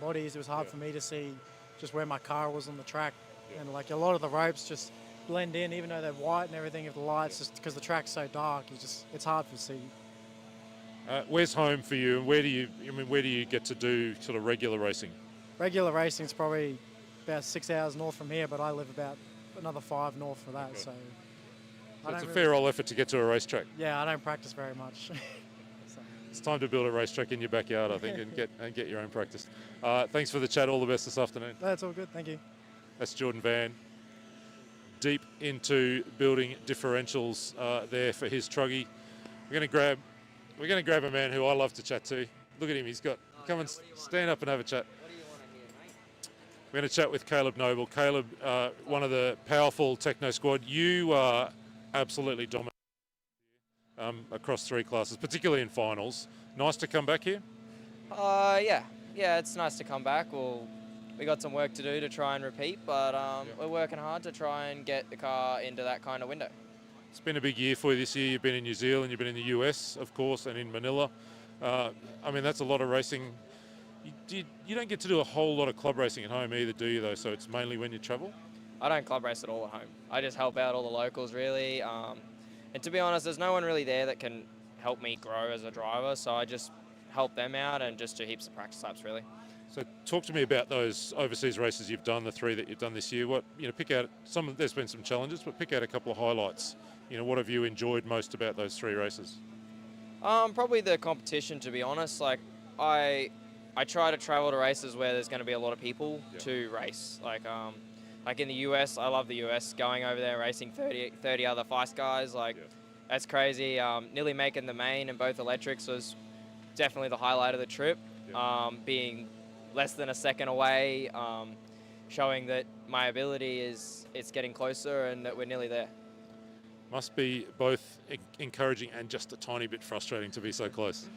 bodies. It was hard for me to see just where my car was on the track, and like a lot of the ropes just blend in, even though they're white and everything. If the lights, just because the track's so dark, it's hard to see. Where's home for you, and where do you get to do sort of regular racing? Regular racing's probably about 6 hours north from here, but I live about another 5 north for that. Okay. So it's a fair old effort to get to a racetrack. Yeah, I don't practice very much. It's time to build a racetrack in your backyard, I think, and get your own practice. Thanks for the chat. All the best this afternoon. That's all good. Thank you. That's Jordan Van. Deep into building differentials there for his truggy. We're going to grab a man who I love to chat to. Look at him. Come and stand up and have a chat. What do you want to hear, mate? We're going to chat with Caleb Noble. Caleb, one of the powerful techno squad. You are absolutely dominant. Across 3 classes, particularly in finals. Nice to come back here? Yeah, it's nice to come back. We got some work to do to try and repeat, but we're working hard to try and get the car into that kind of window. It's been a big year for you this year. You've been in New Zealand, you've been in the US, of course, and in Manila. That's a lot of racing. You don't get to do a whole lot of club racing at home either, do you, though? So it's mainly when you travel? I don't club race at all at home. I just help out all the locals, really. And to be honest, there's no one really there that can help me grow as a driver, so I just help them out and just do heaps of practice laps, really. So talk to me about those overseas races you've done, the 3 that you've done this year. Pick out there's been some challenges, but pick out a couple of highlights. What have you enjoyed most about those 3 races? Probably the competition, to be honest. Like, I try to travel to races where there's going to be a lot of people to race. Like in the US, I love the US. Going over there racing 30 other Feist guys, like that's crazy. Nearly making the main in both electrics was definitely the highlight of the trip. Being less than a second away, showing that my ability it's getting closer and that we're nearly there. Must be both encouraging and just a tiny bit frustrating to be so close.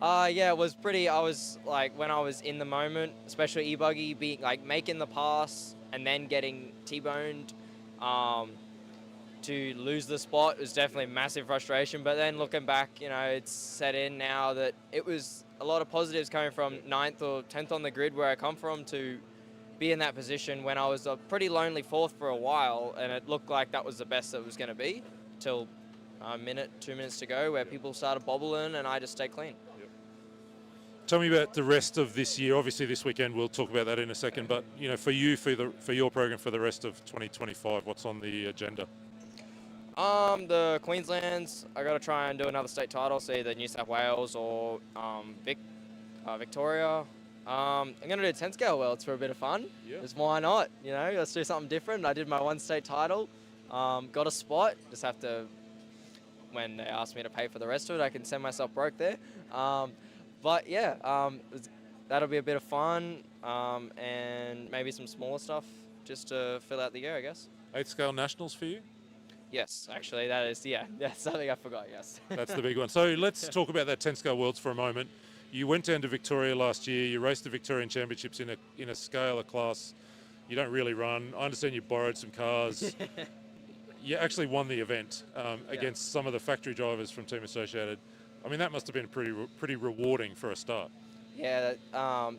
Yeah, it was pretty. I was like, when I was in the moment, especially e-buggy, being like making the pass and then getting T-boned, to lose the spot was definitely massive frustration. But then looking back, you know, it's set in now that it was a lot of positives coming from 9th or 10th on the grid where I come from to be in that position when I was a pretty lonely 4th for a while, and it looked like that was the best that it was going to be till a minute, 2 minutes to go, where people started bobbling and I just stayed clean. Tell me about the rest of this year. Obviously, this weekend we'll talk about that in a second. But you know, for you, for your program for the rest of 2025, what's on the agenda? The Queenslands, I got to try and do another state title, so either New South Wales or Victoria. I'm going to do 10 scale worlds for a bit of fun. Just why not? You know, let's do something different. I did my 1 state title, got a spot. Just have to, when they ask me to pay for the rest of it, I can send myself broke there. But yeah, that'll be a bit of fun, and maybe some smaller stuff just to fill out the year, I guess. 8 scale nationals for you? Yes, actually, that is, yeah, something I forgot, yes. That's the big one. So let's talk about that 10 scale worlds for a moment. You went down to Victoria last year. You raced the Victorian Championships in a scale of class you don't really run. I understand you borrowed some cars. You actually won the event against some of the factory drivers from Team Associated. I mean, that must have been pretty rewarding for a start. Yeah,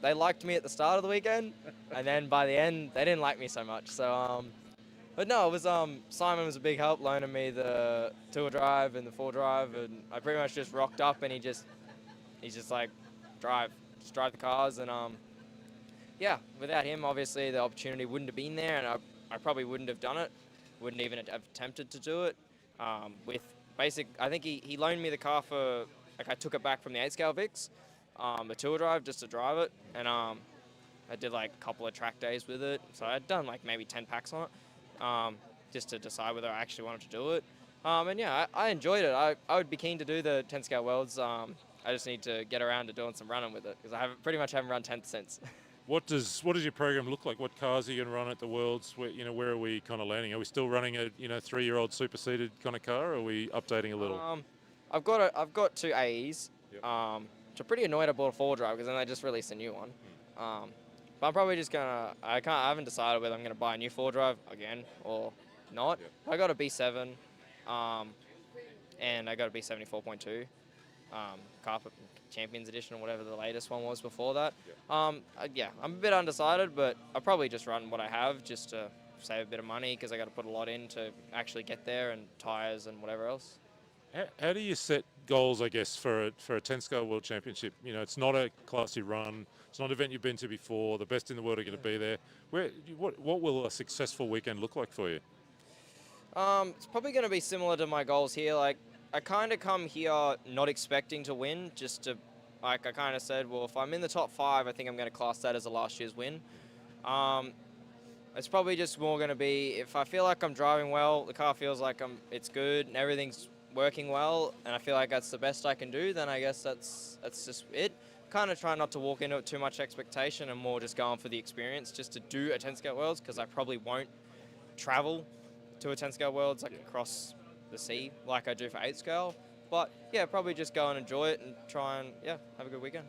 they liked me at the start of the weekend, and then by the end, they didn't like me so much. So, but no, it was Simon was a big help, loaning me the 2-wheel drive and the 4 drive, and I pretty much just rocked up, and he's just like, drive the cars, and yeah, without him, obviously the opportunity wouldn't have been there, and I probably wouldn't have done it, wouldn't even have attempted to do it. With I think he loaned me the car for, like, I took it back from the 8 scale Vics, the 2-wheel drive just to drive it, and I did like a couple of track days with it, so I'd done like maybe 10 packs on it, just to decide whether I actually wanted to do it. And yeah, I enjoyed it. I would be keen to do the 10 scale worlds. I just need to get around to doing some running with it, because I pretty much haven't run 10th since. What does your program look like? What cars are you going to run at the Worlds? Where are we kind of landing? Are we still running a 3-year-old superseded kind of car, or are we updating a little? I've got 2 AEs, which I'm pretty annoyed I bought a 4 drive because then they just released a new one. But I'm probably just gonna. I haven't decided whether I'm gonna buy a new 4 drive again or not. I got a B7, and I got a B74.2, Carpet Champions Edition or whatever the latest one was before that. Yeah, I'm a bit undecided, but I'll probably just run what I have just to save a bit of money, because I got to put a lot in to actually get there, and tyres and whatever else. How do you set goals, I guess, for a 10 scale World Championship? You know, it's not a class you run. It's not an event you've been to before. The best in the world are going to be there. What will a successful weekend look like for you? It's probably going to be similar to my goals here. Like, I kind of come here not expecting to win, just to, like, I kind of said, well, if I'm in the top 5, I think I'm going to class that as a last year's win. It's probably just more going to be, if I feel like I'm driving well, the car feels like it's good and everything's working well, and I feel like that's the best I can do, then I guess that's just it. Kind of try not to walk into it too much expectation, and more just going for the experience, just to do a 10 scale Worlds, because I probably won't travel to a 10 scale Worlds, like across the sea like I do for 8 scale. But yeah, probably just go and enjoy it and try and have a good weekend.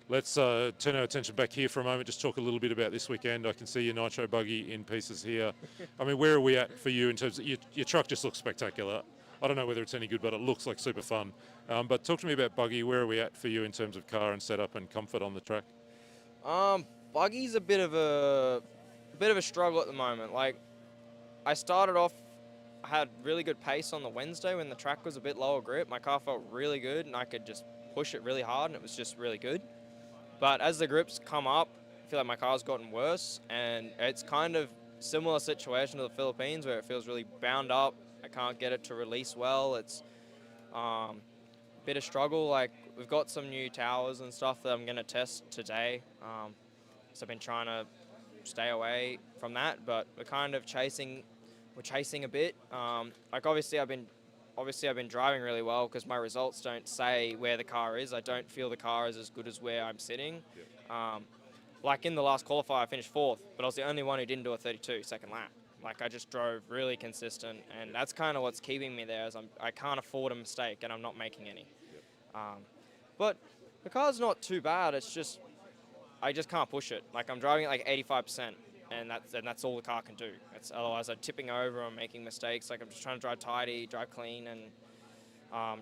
Let's turn our attention back here for a moment, just talk a little bit about this weekend. I can see your Nitro buggy in pieces here. I mean, where are we at for you in terms of your truck? Just looks spectacular. I don't know whether it's any good, but it looks like super fun. But talk to me about Buggy. Where are we at for you in terms of car and setup and comfort on the track? Buggy's a bit of a struggle at the moment. Like, I started off, I had really good pace on the Wednesday when the track was a bit lower grip. My car felt really good, and I could just push it really hard, and it was just really good. But as the grips come up, I feel like my car's gotten worse, and it's kind of similar situation to the Philippines, where it feels really bound up. I can't get it to release well. It's bit of struggle. Like, we've got some new towers and stuff that I'm going to test today. So I've been trying to stay away from that, but we're kind of chasing a bit. Like, obviously I've been driving really well because my results don't say where the car is. I don't feel the car is as good as where I'm sitting. Like, in the last qualifier, I finished 4th, but I was the only one who didn't do a 32 second lap. Like, I just drove really consistent, and that's kind of what's keeping me there. Is I can't afford a mistake, and I'm not making any. But the car's not too bad. It's just I just can't push it. Like, I'm driving at like 85%, and that's all the car can do. Otherwise, I'm tipping over, I'm making mistakes. Like, I'm just trying to drive tidy, drive clean, and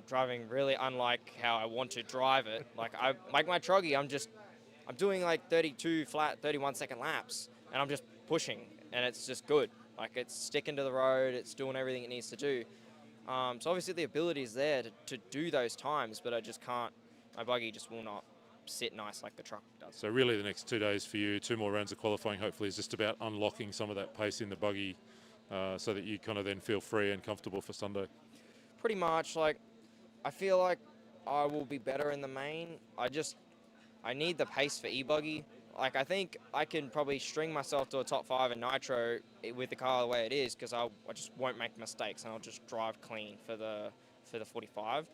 driving really unlike how I want to drive it. Like my truggy, I'm doing like 32 flat, 31 second laps, and I'm just pushing, and it's just good. Like, it's sticking to the road, it's doing everything it needs to do. So obviously the ability is there to do those times, but I just can't. My buggy just will not sit nice like the truck does. So really the next 2 days for you, 2 more rounds of qualifying hopefully, is just about unlocking some of that pace in the buggy so that you kind of then feel free and comfortable for Sunday. Pretty much. Like, I feel like I will be better in the main. I need the pace for e-buggy. Like, I think I can probably string myself to a top 5 in Nitro with the car the way it is, because I just won't make mistakes and I'll just drive clean for the 45,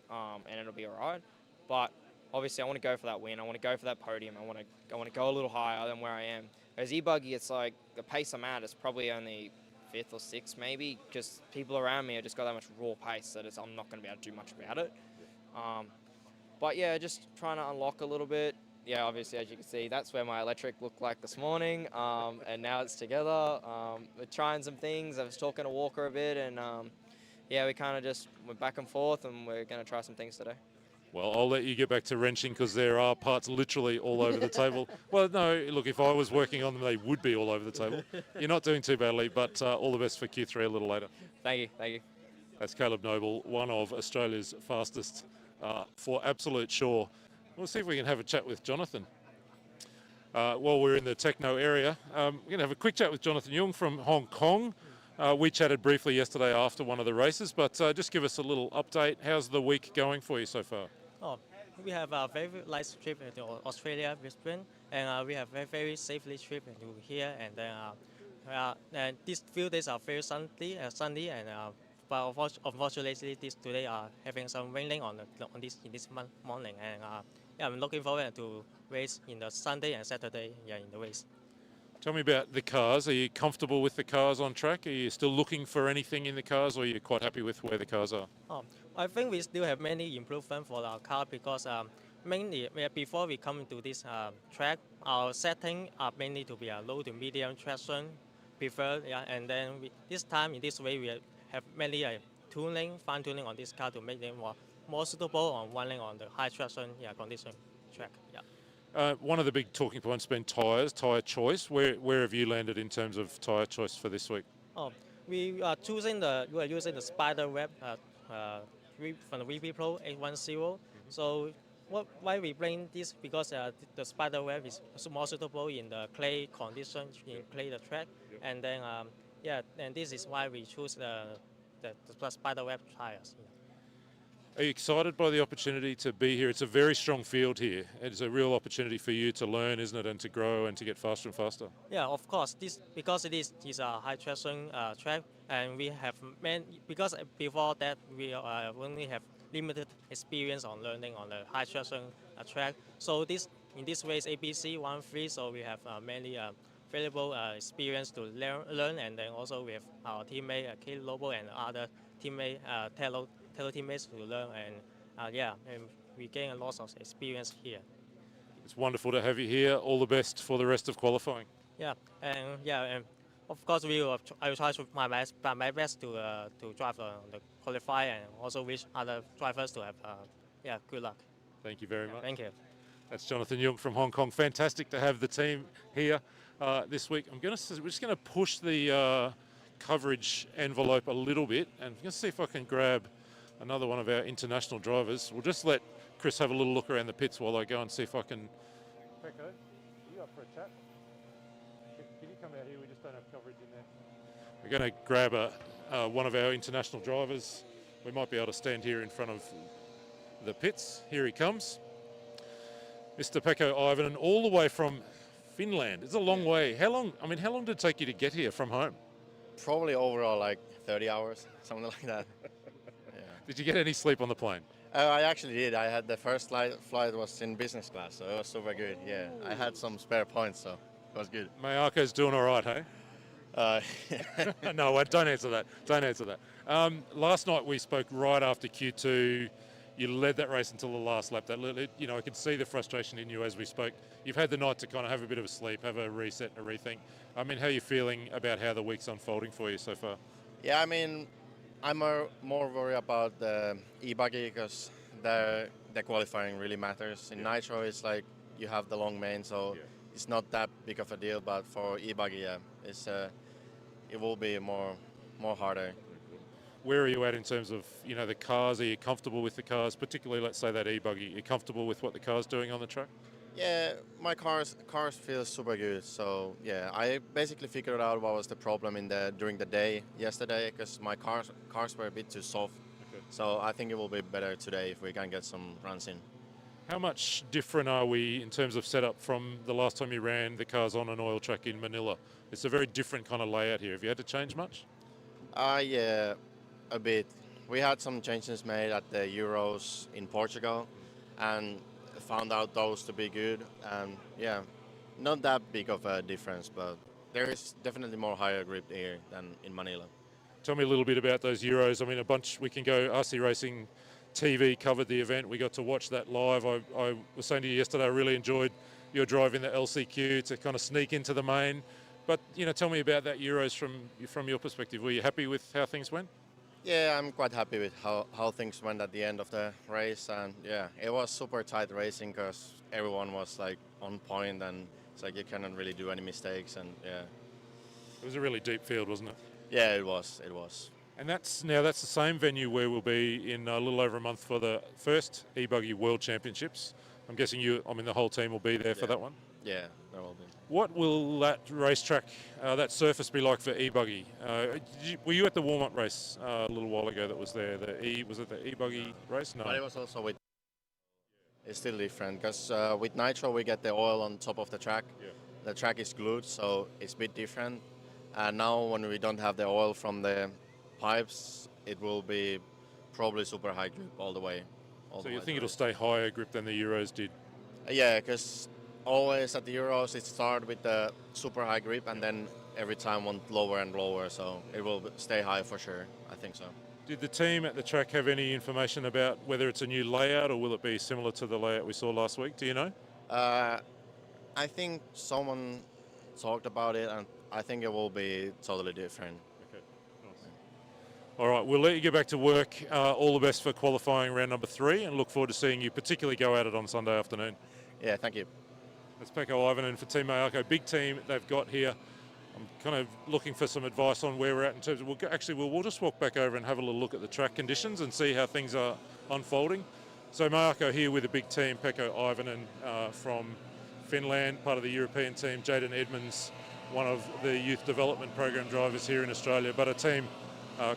and it'll be all right. But obviously, I want to go for that win. I want to go for that podium. I want to go a little higher than where I am. As e-buggy, it's like the pace I'm at is probably only 5th or 6th maybe, because people around me have just got that much raw pace that I'm not going to be able to do much about it. But yeah, just trying to unlock a little bit. Yeah, obviously, as you can see, that's where my electric looked like this morning, and now it's together. We're trying some things. I was talking to Walker a bit, and yeah, we kind of just went back and forth, and we're going to try some things today. Well, I'll let you get back to wrenching because there are parts literally all over the table. Well, no, look, if I was working on them, they would be all over the table. You're not doing too badly, but all the best for Q3 a little later. Thank you, thank you. That's Caleb Noble, one of Australia's fastest for absolute sure. We'll see if we can have a chat with Jonathan. While we're in the techno area, we're going to have a quick chat with Jonathan Jung from Hong Kong. We chatted briefly yesterday after one of the races, but just give us a little update. How's the week going for you so far? Oh, we have a very nice trip to Australia, Brisbane, and we have very safely trip to here. And then these few days are very sunny, but unfortunately, today are having some raining in this morning. And yeah, I'm looking forward to race in the Sunday and Saturday. Yeah, in the race. Tell me about the cars. Are you comfortable with the cars on track? Are you still looking for anything in the cars, or are you quite happy with where the cars are? I think we still have many improvements for our car because mainly before we come to this track, our setting are mainly to be a low to medium traction preferred. Yeah, and then this time in this way we have many fine tuning on this car to make them more suitable on running on the high traction condition track. Yeah. One of the big talking points has been tyres, tyre choice. Where have you landed in terms of tyre choice for this week? We are using the Spider Web from the VP Pro 810. So why we bring this? Because the Spider Web is more suitable in the clay condition, in clay the track, and then and this is why we choose the Spider Web tires. Are you excited by the opportunity to be here? It's a very strong field here. It's a real opportunity for you to learn, isn't it, and to grow and to get faster and faster. Yeah, of course. Because it is a high traction track, and we have because before that we only have limited experience on learning on the high traction track. So in this way is ABC 1-3. So we have many valuable experience to learn, and then also we have our teammate Kate Lobo and other teammate Tello teammates to learn, and and we gain a lot of experience here. It's wonderful to have you here. All the best for the rest of qualifying. And of course I will try my best to drive the qualify, and also wish other drivers to have good luck. Thank you very much. Thank you. That's Jonathan Jung from Hong Kong. Fantastic to have the team here this week. We're just going to push the coverage envelope a little bit, and I'm going to see if I can grab another one of our international drivers. We'll just let Chris have a little look around the pits while I go and see if I can. Pekco, are you up for a chat? Can you come out here? We just don't have coverage in there. We're going to grab one of our international drivers. We might be able to stand here in front of the pits. Here he comes. Mr. Pekco Ivanen, all the way from Finland. It's a long way. How long did it take you to get here from home? Probably overall like 30 hours, something like that. Yeah. Did you get any sleep on the plane? I actually did. I had the first flight was in business class, so it was super good. Yeah, I had some spare points, so it was good. Mayako's doing all right, hey? No, don't answer that. Don't answer that. Last night we spoke right after Q2. You led that race until the last lap. I could see the frustration in you as we spoke. You've had the night to kind of have a bit of a sleep, have a reset and a rethink. I mean, how are you feeling about how the week's unfolding for you so far? Yeah, I mean, I'm more worried about the e-buggy because the qualifying really matters. In Nitro, it's like you have the long main, so it's not that big of a deal. But for e-buggy, yeah, it will be more harder. Where are you at in terms of, the cars? Are you comfortable with the cars, particularly, let's say, that e-buggy? Are you comfortable with what the car's doing on the track? Yeah, my cars feel super good. So yeah, I basically figured out what was the problem during the day yesterday because my cars were a bit too soft. Okay. So I think it will be better today if we can get some runs in. How much different are we in terms of setup from the last time you ran the cars on an oil track in Manila? It's a very different kind of layout here. Have you had to change much? Yeah, a bit. We had some changes made at the Euros in Portugal and found out those to be good. And yeah, not that big of a difference, but there is definitely more higher grip here than in Manila. Tell me a little bit about those Euros. I mean, we can go, RC Racing TV covered the event. We got to watch that live. I was saying to you yesterday, I really enjoyed your drive in the LCQ to kind of sneak into the main. But, tell me about that Euros from your perspective. Were you happy with how things went? Yeah, I'm quite happy with how things went at the end of the race. And yeah, it was super tight racing because everyone was like on point and it's like you cannot really do any mistakes. And yeah. It was a really deep field, wasn't it? Yeah, it was. And that's the same venue where we'll be in a little over a month for the first e-buggy World Championships. I'm guessing the whole team will be there for that one? Yeah, there will be. What will that racetrack, that surface be like for e-buggy? Were you at the warm-up race a little while ago that was there? Was it the e-buggy race? No. But it was also with... It's still different because with Nitro we get the oil on top of the track. Yeah. The track is glued, so it's a bit different. And now when we don't have the oil from the pipes, it will be probably super high grip all the way. So you think it'll stay higher grip than the Euros did? Yeah, because always at the Euros it started with the super high grip and then every time went lower and lower, so it will stay high for sure. I think so. Did the team at the track have any information about whether it's a new layout or will it be similar to the layout we saw last week? Do you know? I think someone talked about it and I think it will be totally different. Okay, nice. All right, we'll let you get back to work. All the best for qualifying round number 3 and look forward to seeing you particularly go at it on Sunday afternoon. Yeah, thank you. That's Pekco Ivanen for Team Mayako. Big team they've got here. I'm kind of looking for some advice on where we're at in terms of... We'll just walk back over and have a little look at the track conditions and see how things are unfolding. So Mayako here with a big team, Pekco Ivanen from Finland, part of the European team, Jaden Edmonds, one of the youth development program drivers here in Australia, but a team,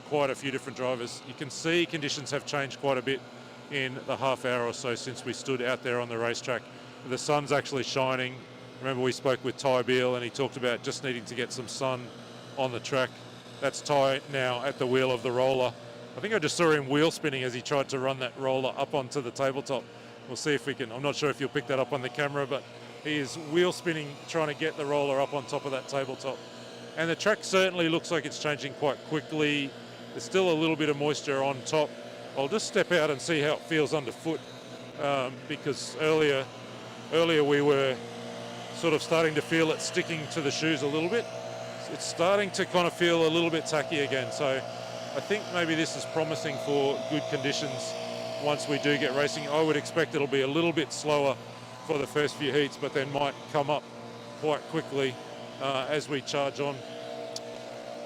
quite a few different drivers. You can see conditions have changed quite a bit in the half hour or so since we stood out there on the racetrack. The sun's actually shining. Remember we spoke with Ty Beale and he talked about just needing to get some sun on the track. That's Ty now at the wheel of the roller. I think I just saw him wheel spinning as he tried to run that roller up onto the tabletop. We'll see if we can, I'm not sure if you'll pick that up on the camera, but he is wheel spinning, trying to get the roller up on top of that tabletop. And the track certainly looks like it's changing quite quickly. There's still a little bit of moisture on top. I'll just step out and see how it feels underfoot because earlier we were sort of starting to feel it sticking to the shoes a little bit. It's starting to kind of feel a little bit tacky again. So I think maybe this is promising for good conditions once we do get racing. I would expect it'll be a little bit slower for the first few heats, but then might come up quite quickly as we charge on.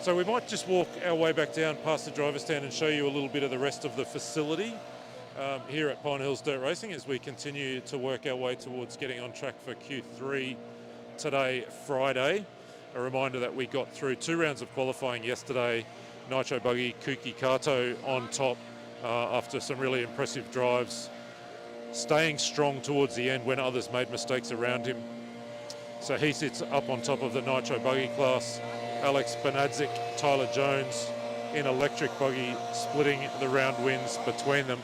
So we might just walk our way back down past the driver's stand and show you a little bit of the rest of the facility here at Pine Hills Dirt Racing as we continue to work our way towards getting on track for Q3 today, Friday. A reminder that we got through 2 rounds of qualifying yesterday. Nitro Buggy, Kuki Kato on top after some really impressive drives staying strong towards the end when others made mistakes around him. So he sits up on top of the Nitro buggy class. Alex Bernadzik, Tyler Jones in electric buggy, splitting the round wins between them.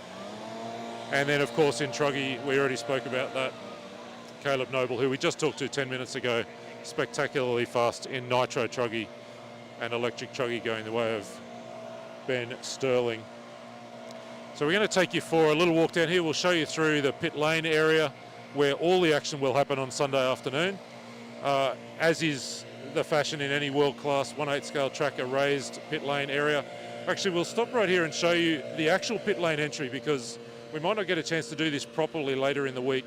And then, of course, in truggy, we already spoke about that. Caleb Noble, who we just talked to 10 minutes ago, spectacularly fast in Nitro truggy and electric truggy going the way of Ben Sterling. So we're going to take you for a little walk down here. We'll show you through the pit lane area where all the action will happen on Sunday afternoon. As is the fashion in any world-class 1/8 scale track, a raised pit lane area. Actually, we'll stop right here and show you the actual pit lane entry, because we might not get a chance to do this properly later in the week.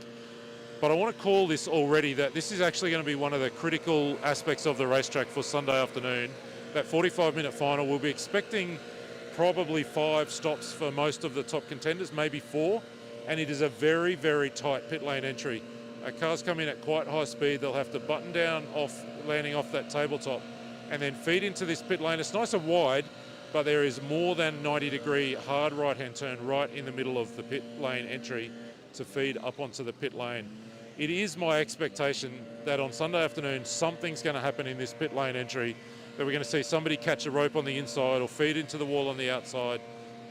But I want to call this already that this is actually going to be one of the critical aspects of the racetrack for Sunday afternoon. That 45-minute final, we'll be expecting probably 5 stops for most of the top contenders, maybe 4. And it is a very, very tight pit lane entry. Cars come in at quite high speed. They'll have to button down off, landing off that tabletop, and then feed into this pit lane. It's nice and wide, but there is more than 90-degree hard right-hand turn right in the middle of the pit lane entry to feed up onto the pit lane. It is my expectation that on Sunday afternoon, something's going to happen in this pit lane entry, that we're going to see somebody catch a rope on the inside or feed into the wall on the outside.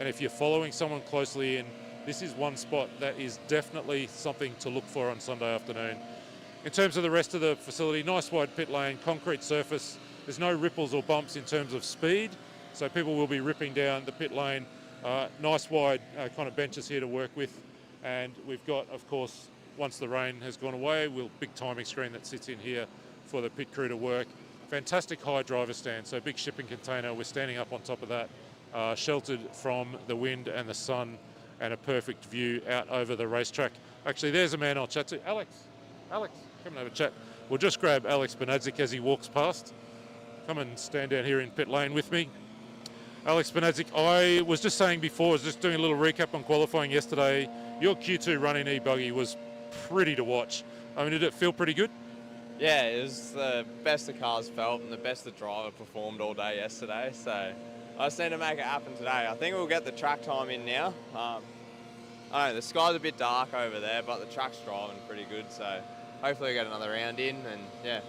And if you're following someone closely in, this is one spot that is definitely something to look for on Sunday afternoon. In terms of the rest of the facility, nice wide pit lane, concrete surface. There's no ripples or bumps in terms of speed, so people will be ripping down the pit lane. Nice wide kind of benches here to work with. And we've got, of course, once the rain has gone away, big timing screen that sits in here for the pit crew to work. Fantastic high driver stand, so big shipping container. We're standing up on top of that, sheltered from the wind and the sun, and a perfect view out over the racetrack. Actually, there's a man I'll chat to. Alex, come and have a chat. We'll just grab Alex Bernadzik as he walks past. Come and stand down here in pit lane with me. Alex Bernadzik, I was just saying before, I was just doing a little recap on qualifying yesterday. Your Q2 run in e-buggy was pretty to watch. I mean, did it feel pretty good? Yeah, it was the best the cars felt and the best the driver performed all day yesterday. So I just need to make it happen today. I think we'll get the track time in now. I don't know, the sky's a bit dark over there, but the track's driving pretty good. So hopefully we get another round in and yeah,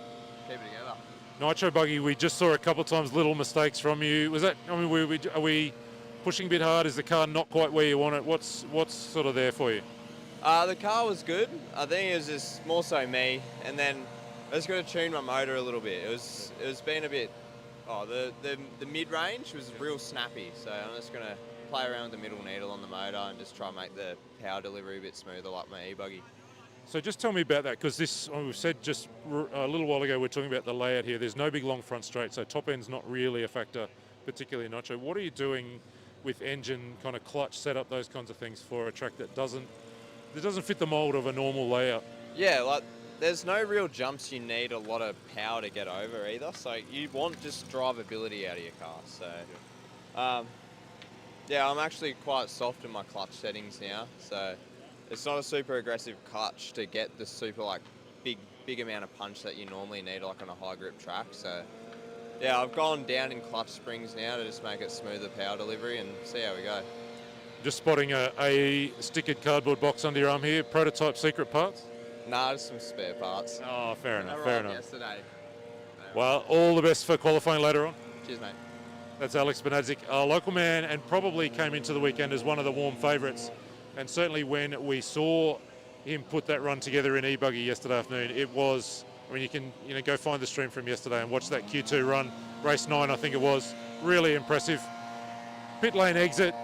keep it together. Nitro buggy, we just saw a couple of times little mistakes from you. Was that, I mean, are we pushing a bit hard? Is the car not quite where you want it? What's sort of there for you? The car was good. I think it was just more so me, and then I just got to tune my motor a little bit. It was being a bit, the mid-range was real snappy, so I'm just going to play around with the middle needle on the motor and just try and make the power delivery a bit smoother like my e-buggy. So just tell me about that, because this, we've said just a little while ago, we're talking about the layout here. There's no big long front straight, so top end's not really a factor, particularly in Nitro. What are you doing with engine, kind of clutch setup, those kinds of things for a track that doesn't fit the mold of a normal layout? Yeah, like there's no real jumps you need a lot of power to get over either, so you want just drivability out of your car. So yeah, I'm actually quite soft in my clutch settings now, so it's not a super aggressive clutch to get the super like big amount of punch that you normally need like on a high grip track. So yeah, I've gone down in clutch springs now to just make it smoother power delivery and see how we go. Just spotting a stickered cardboard box under your arm here. Prototype secret parts? Nah, just some spare parts. Oh, fair enough, I fair arrived enough. yesterday. Well, all the best for qualifying later on. Cheers, mate. That's Alex Bernadzik, a local man, and probably came into the weekend as one of the warm favourites. And certainly when we saw him put that run together in e-buggy yesterday afternoon, it was, I mean, you can go find the stream from yesterday and watch that Q2 run, race 9 I think it was, really impressive. Pit lane exit,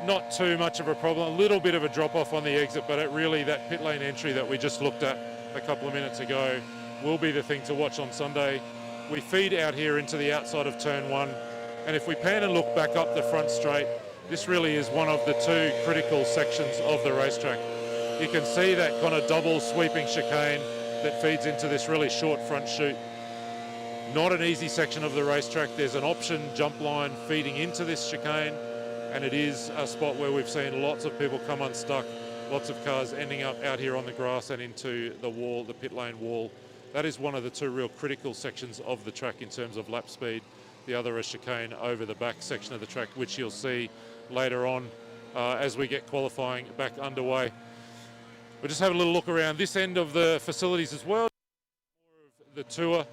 not too much of a problem, a little bit of a drop off on the exit, but that pit lane entry that we just looked at a couple of minutes ago will be the thing to watch on Sunday. We feed out here into the outside of turn 1, and if we pan and look back up the front straight, this really is one of the 2 critical sections of the racetrack. You can see that kind of double sweeping chicane that feeds into this really short front chute. Not an easy section of the racetrack. There's an option jump line feeding into this chicane, and it is a spot where we've seen lots of people come unstuck, lots of cars ending up out here on the grass and into the wall, the pit lane wall. That is one of the 2 real critical sections of the track in terms of lap speed. The other is chicane over the back section of the track, which you'll see later on as we get qualifying back underway. We'll just have a little look around this end of the facilities as well. More of the tour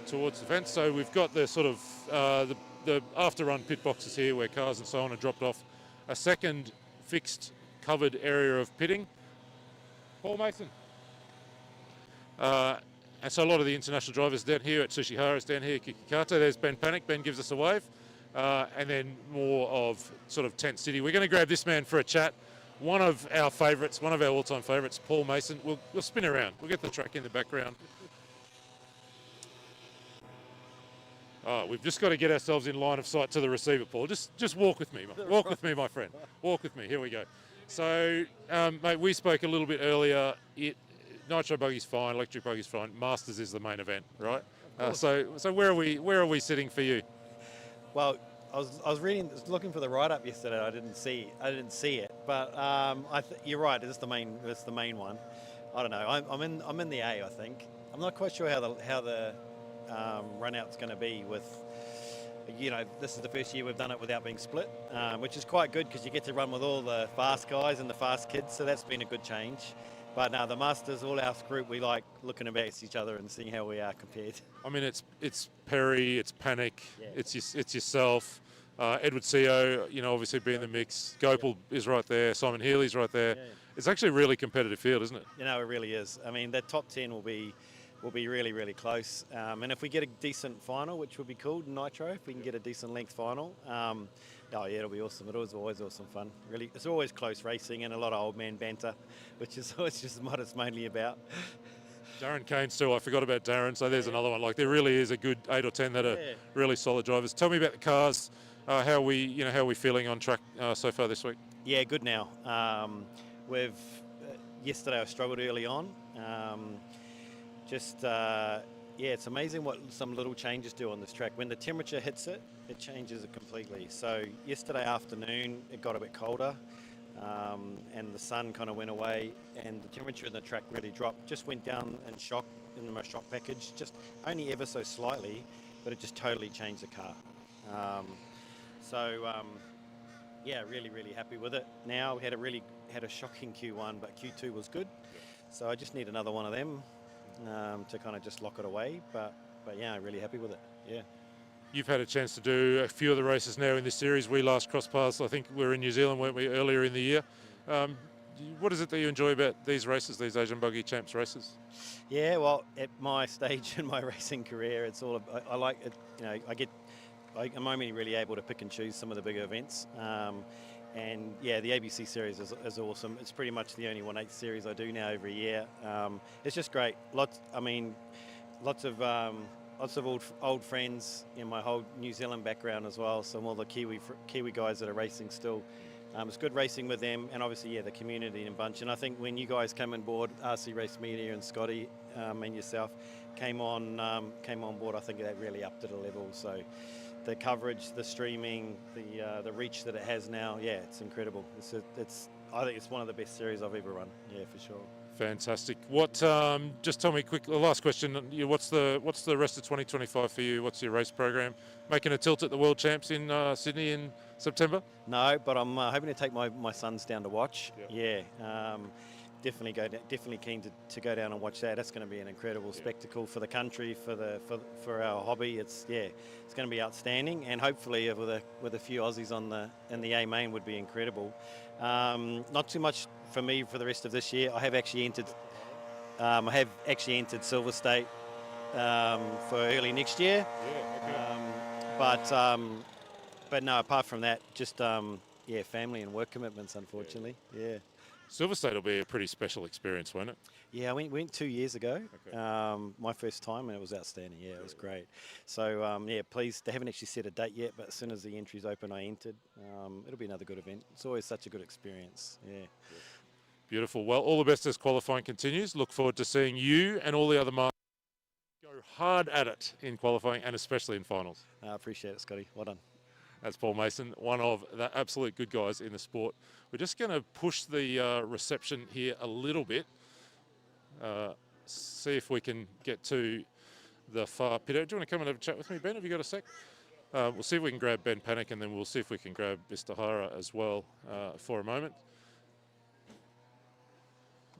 towards the fence. So we've got the sort of the after-run pit boxes here where cars and so on are dropped off. A second fixed covered area of pitting. Paul Mason. And so a lot of the international drivers down here. Atsushi Hara is down here. Kikikata. There's Ben Panic. Ben gives us a wave. And then more of sort of Tent City. We're going to grab this man for a chat. One of our favourites, one of our all-time favourites, Paul Mason. We'll spin around. We'll get the track in the background. We've just got to get ourselves in line of sight to the receiver, Paul. Just walk with me. Walk with me, my friend. Walk with me. Here we go. So, mate, we spoke a little bit earlier. Nitro Buggy's fine, Electric Buggy's fine. Masters is the main event, right? So where are we sitting for you? Well, I was looking for the write-up yesterday. I didn't see it, but you're right. It's the main one. I don't know. I'm in the A. I think. I'm not quite sure how the run out's going to be with. This is the first year we've done it without being split, which is quite good because you get to run with all the fast guys and the fast kids. So that's been a good change. But no, the Masters, all our group, we like looking against each other and seeing how we are compared. I mean, it's Perry, it's Panic, yeah. it's yourself, Edward CO, obviously being in the mix. Gopal is right there, Simon Healy's right there. Yeah. It's actually a really competitive field, isn't it? It really is. I mean, the top 10 will be really, really close. And if we get a decent final, which would be cool, Nitro, if we can get a decent length final, it'll be awesome. It was always awesome fun. Really, it's always close racing and a lot of old man banter, which is just what it's mainly about. Darren Kane's too. I forgot about Darren. So there's another one. Like there really is a good 8 or 10 that are really solid drivers. Tell me about the cars. How are we feeling on track so far this week? Yeah, good now. Yesterday I struggled early on. It's amazing what some little changes do on this track. When the temperature hits it, it changes it completely. So yesterday afternoon, it got a bit colder and the sun kind of went away and the temperature in the track really dropped. Just went down in my shock package, just only ever so slightly, but it just totally changed the car. Really, really happy with it. Now we had a shocking Q1, but Q2 was good. So I just need another one of them. To kind of just lock it away, but yeah, really happy with it. Yeah. You've had a chance to do a few of the races now in this series. We last crossed paths, I think we were in New Zealand, weren't we, earlier in the year? What is it that you enjoy about these races, these Asian Buggy Champs races? Yeah, well, at my stage in my racing career, it's all I like it. I'm only really able to pick and choose some of the bigger events. And yeah, the ABC series is awesome. It's pretty much the only 1/8 series I do now every year. It's just great. Lots of old friends in my whole New Zealand background as well. Some all the Kiwi guys that are racing still. It's good racing with them, and obviously the community and bunch. And I think when you guys came on board, RC Race Media and Scotty and yourself came on board, I think that really upped it a level. So. The coverage, the streaming, the reach that it has now, yeah, it's incredible. I think it's one of the best series I've ever run. Yeah, for sure. Fantastic. What? Just tell me quick. Last question. What's the rest of 2025 for you? What's your race program? Making a tilt at the World Champs in Sydney in September? No, but I'm hoping to take my sons down to watch. Yeah. Definitely keen to go down and watch that. That's going to be an incredible spectacle for the country, for our hobby. It's going to be outstanding, and hopefully with a few Aussies in the A main would be incredible. Not too much for me for the rest of this year. I have actually entered Silver State for early next year. But no, apart from that, just family and work commitments, unfortunately. Yeah. Silver State will be a pretty special experience, won't it? Yeah, we went 2 years ago, my first time, and it was outstanding. Yeah, it was great. So, pleased. They haven't actually set a date yet, but as soon as the entries open, I entered. It'll be another good event. It's always such a good experience. Yeah. Beautiful. Well, all the best as qualifying continues. Look forward to seeing you and all the other marks go hard at it in qualifying and especially in finals. I appreciate it, Scotty. Well done. That's Paul Mason, one of the absolute good guys in the sport. We're just going to push the reception here a little bit. See if we can get to the far pit. Do you want to come and have a chat with me, Ben? Have you got a sec? We'll see if we can grab Ben Panic, and then we'll see if we can grab Mr. Hara as well for a moment.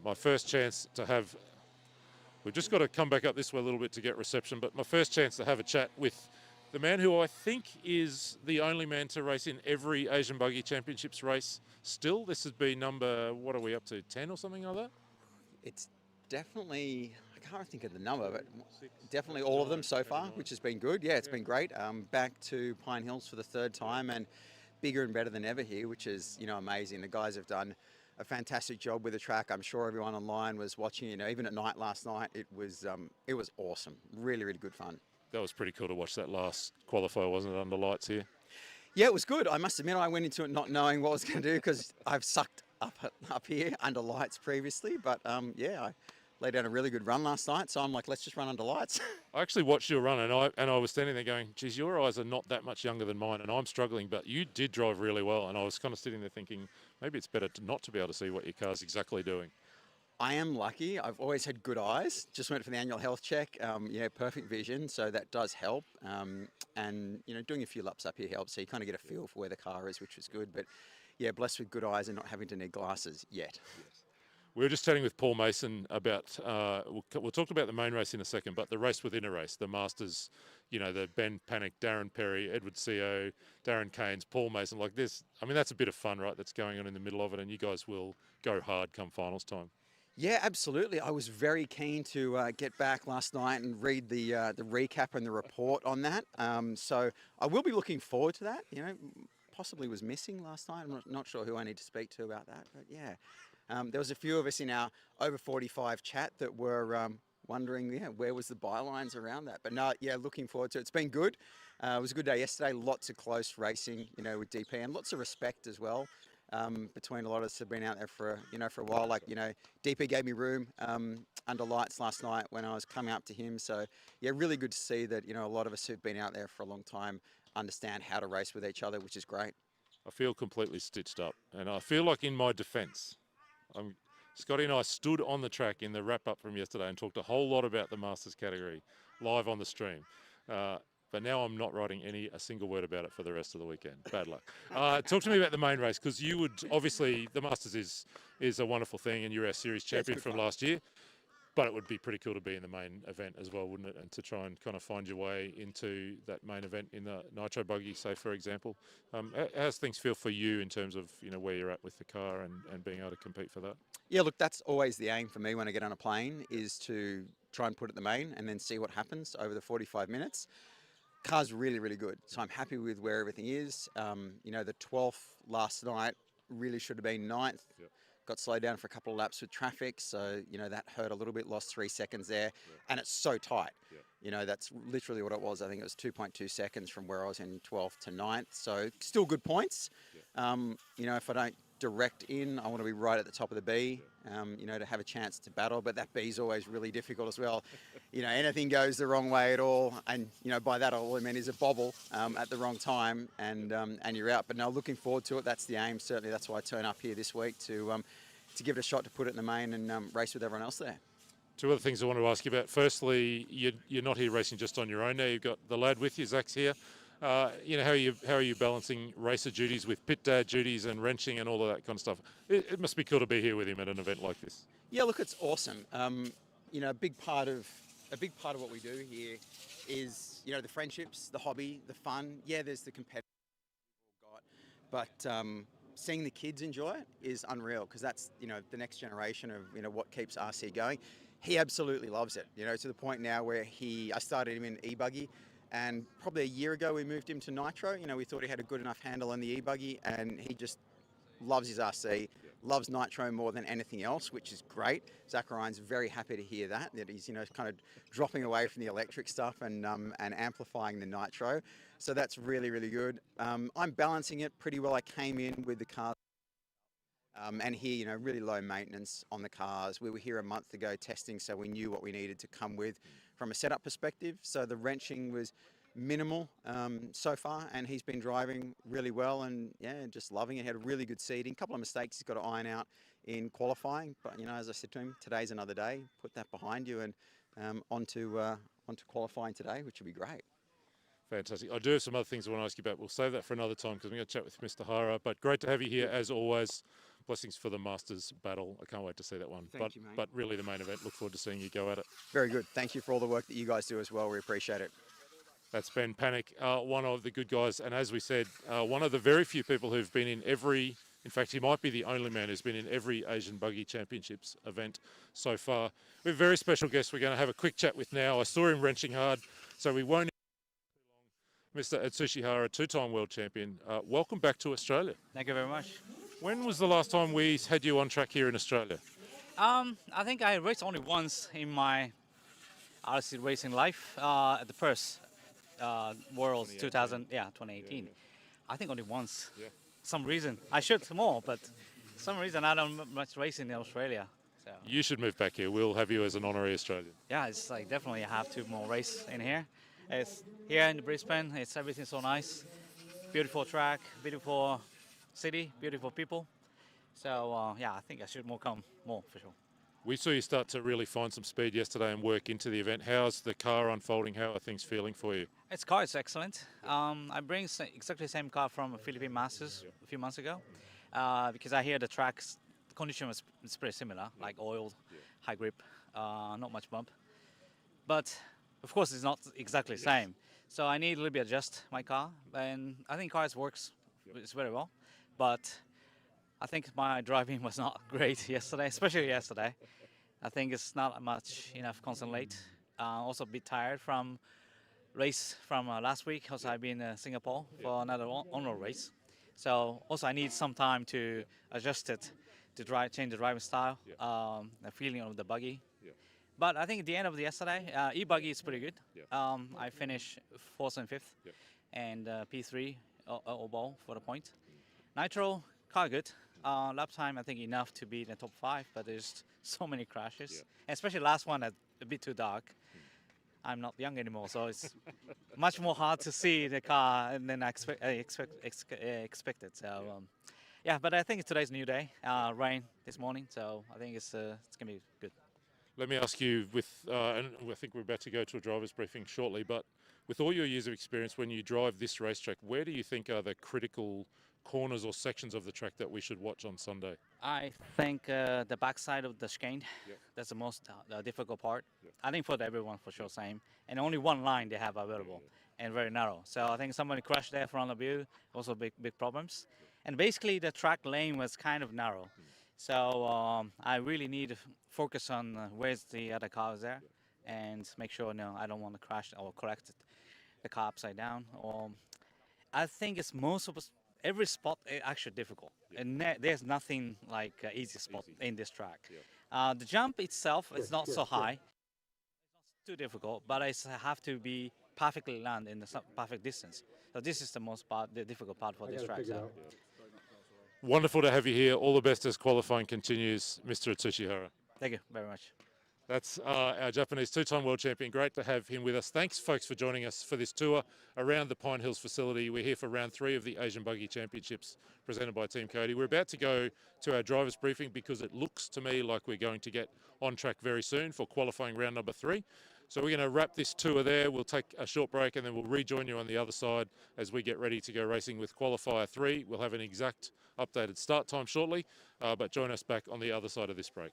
My first chance to have, we've just got to come back up this way a little bit to get reception, but my first chance to have a chat with the man who I think is the only man to race in every Asian Buggy Championships race still. This has been number, what are we up to, 10 or something like that? It's definitely, I can't think of the number, but definitely all of them so far, which has been good. Yeah, it's been great. Back to Pine Hills for the third time and bigger and better than ever here, which is, amazing. The guys have done a fantastic job with the track. I'm sure everyone online was watching, even at night last night. It was awesome. Really, really good fun. That was pretty cool to watch that last qualifier, wasn't it, under lights here? Yeah, it was good. I must admit, I went into it not knowing what I was going to do because I've sucked up here under lights previously. But yeah, I laid down a really good run last night. So I'm like, let's just run under lights. I actually watched your run, and I was standing there going, geez, your eyes are not that much younger than mine, and I'm struggling, but you did drive really well. And I was kind of sitting there thinking, maybe it's better not to be able to see what your car's exactly doing. I am lucky. I've always had good eyes. Just went for the annual health check. Perfect vision, so that does help. And doing a few laps up here helps. So you kind of get a feel for where the car is, which was good. But yeah, blessed with good eyes and not having to need glasses yet. Yes. We were just chatting with Paul Mason about, we'll talk about the main race in a second, but the race within a race, the Masters, the Ben Panic, Darren Perry, Edward Co, Darren Keynes, Paul Mason, like this. I mean, that's a bit of fun, right, that's going on in the middle of it, and you guys will go hard come finals time. Yeah, absolutely. I was very keen to get back last night and read the recap and the report on that. So I will be looking forward to that. Possibly was missing last night. I'm not sure who I need to speak to about that, but yeah. There was a few of us in our over 45 chat that were wondering, where was the bylines around that? But no, yeah, looking forward to it. It's been good. It was a good day yesterday. Lots of close racing, with DP, and lots of respect as well. Between a lot of us have been out there for a while. Like, DP gave me room under lights last night when I was coming up to him. So yeah, really good to see that, a lot of us who've been out there for a long time understand how to race with each other, which is great. I feel completely stitched up, and I feel like in my defence, Scotty and I stood on the track in the wrap-up from yesterday and talked a whole lot about the Masters category live on the stream. But now I'm not writing a single word about it for the rest of the weekend. Bad luck. Talk to me about the main race, because you would, obviously, the Masters is a wonderful thing, and you're our series champion from last year. But it would be pretty cool to be in the main event as well, wouldn't it? And to try and kind of find your way into that main event in the Nitro Buggy, say, for example. How's things feel for you in terms of, where you're at with the car and being able to compete for that? Yeah, look, that's always the aim for me when I get on a plane, is to try and put it in the main and then see what happens over the 45 minutes. Car's really, really good. So I'm happy with where everything is. The 12th last night really should have been 9th. Yep. Got slowed down for a couple of laps with traffic. So, that hurt a little bit, lost 3 seconds there. Yep. And it's so tight. Yep. That's literally what it was. I think it was 2.2 seconds from where I was in 12th to 9th. So still good points. Yep. If I don't direct in, I want to be right at the top of the B, to have a chance to battle, but that B is always really difficult as well. Anything goes the wrong way at all, and by that all I mean is a bobble at the wrong time, and you're out. But no, looking forward to it. That's the aim. Certainly, that's why I turn up here this week to give it a shot, to put it in the main and race with everyone else there. Two other things I want to ask you about. Firstly, you're not here racing just on your own now. You've got the lad with you, Zach's here. How are you balancing racer duties with pit dad duties and wrenching and all of that kind of stuff? It must be cool to be here with him at an event like this. Yeah, look, it's awesome. A big part of what we do here is the friendships, the hobby, the fun. Yeah, there's the competitive we've all got, but seeing the kids enjoy it is unreal, because that's the next generation of what keeps RC going. He absolutely loves it. To the point now where I started him in e-buggy. And probably a year ago, we moved him to Nitro. We thought he had a good enough handle on the e-buggy, and he just loves his RC, loves Nitro more than anything else, which is great. Zach Ryan's very happy to hear that he's, kind of dropping away from the electric stuff and amplifying the Nitro. So that's really, really good. I'm balancing it pretty well. I came in with the car. And here, really low maintenance on the cars. We were here a month ago testing, so we knew what we needed to come with from a setup perspective. So the wrenching was minimal so far, and he's been driving really well, and yeah, just loving it. Had a really good seating. A couple of mistakes he's got to iron out in qualifying, but as I said to him, today's another day. Put that behind you and onto qualifying today, which will be great. Fantastic. I do have some other things I want to ask you about. We'll save that for another time because I'm going to chat with Mr. Hara. But great to have you here as always. Blessings for the Masters battle. I can't wait to see that one. Thank you, mate. But really the main event. Look forward to seeing you go at it. Very good. Thank you for all the work that you guys do as well. We appreciate it. That's Ben Panic, one of the good guys. And as we said, one of the very few people who've been in every, in fact, he might be the only man who's been in every Asian Buggy Championships event so far. We have a very special guest we're going to have a quick chat with now. I saw him wrenching hard, so we won't Mr. Atsushi Hara, two-time world champion. Welcome back to Australia. Thank you very much. When was the last time we had you on track here in Australia? I think I raced only once in my RC racing life at the first Worlds 2018. I think only once. Yeah. Some reason I should more, but some reason I don't much racing in Australia. So You should move back here. We'll have you as an honorary Australian. yeah, it's like definitely I have to more race in here. It's here in Brisbane. It's everything so nice, beautiful track, beautiful city, beautiful people. So yeah, I think I should come more for sure. We saw you start to really find some speed yesterday and work into the event. How's the car unfolding? How are things feeling for you? Its car is excellent. I bring exactly the same car from Philippine Masters a few months ago because I hear the track's condition was pretty similar, like oil, high grip, not much bump. But of course, it's not exactly the same. So I need a little bit adjust my car, and I think cars works it's very well. But I think my driving was not great yesterday, especially yesterday. I think it's not much enough concentrate. Also a bit tired from race from last week because I've been in Singapore for another on-road race. So also I need some time to adjust it, to change the driving style, the feeling of the buggy. But I think at the end of yesterday, e-buggy is pretty good. I finished 4th and 5th, and P3 overall for the point. Nitro, car good. Lap time, I think enough to be in the top 5, but there's so many crashes. Especially last one, a bit too dark. I'm not young anymore, so it's much more hard to see the car than I expected. So yeah, but I think today's a new day. Rain this morning, so I think it's gonna be good. Let me ask you, and I think we're about to go to a driver's briefing shortly, but with all your years of experience, when you drive this racetrack, where do you think are the critical corners or sections of the track that we should watch on Sunday? I think the backside of the chicane, that's the most difficult part. I think for everyone, for sure, same. And only one line they have available, and very narrow. So I think somebody crashed there front of you, also big problems. And basically the track lane was kind of narrow. So I really need to focus on where's the other cars there and make sure I don't want to crash or correct the car upside down. I think it's every spot is actually difficult, and there's nothing like easy spot in this track. The jump itself is not so high, it's not too difficult, but I have to be perfectly land in the perfect distance. So this is the difficult part for this track. So. Wonderful to have you here. All the best as qualifying continues, Mr. Atsushi Hara. Thank you very much. That's our Japanese two-time world champion. Great to have him with us. Thanks, folks, for joining us for this tour around the Pine Hills facility. We're here for round 3 of the Asian Buggy Championships presented by Team Cody. We're about to go to our driver's briefing because it looks to me like we're going to get on track very soon for qualifying round number 3. So we're going to wrap this tour there. We'll take a short break and then we'll rejoin you on the other side as we get ready to go racing with qualifier 3. We'll have an exact updated start time shortly, but join us back on the other side of this break.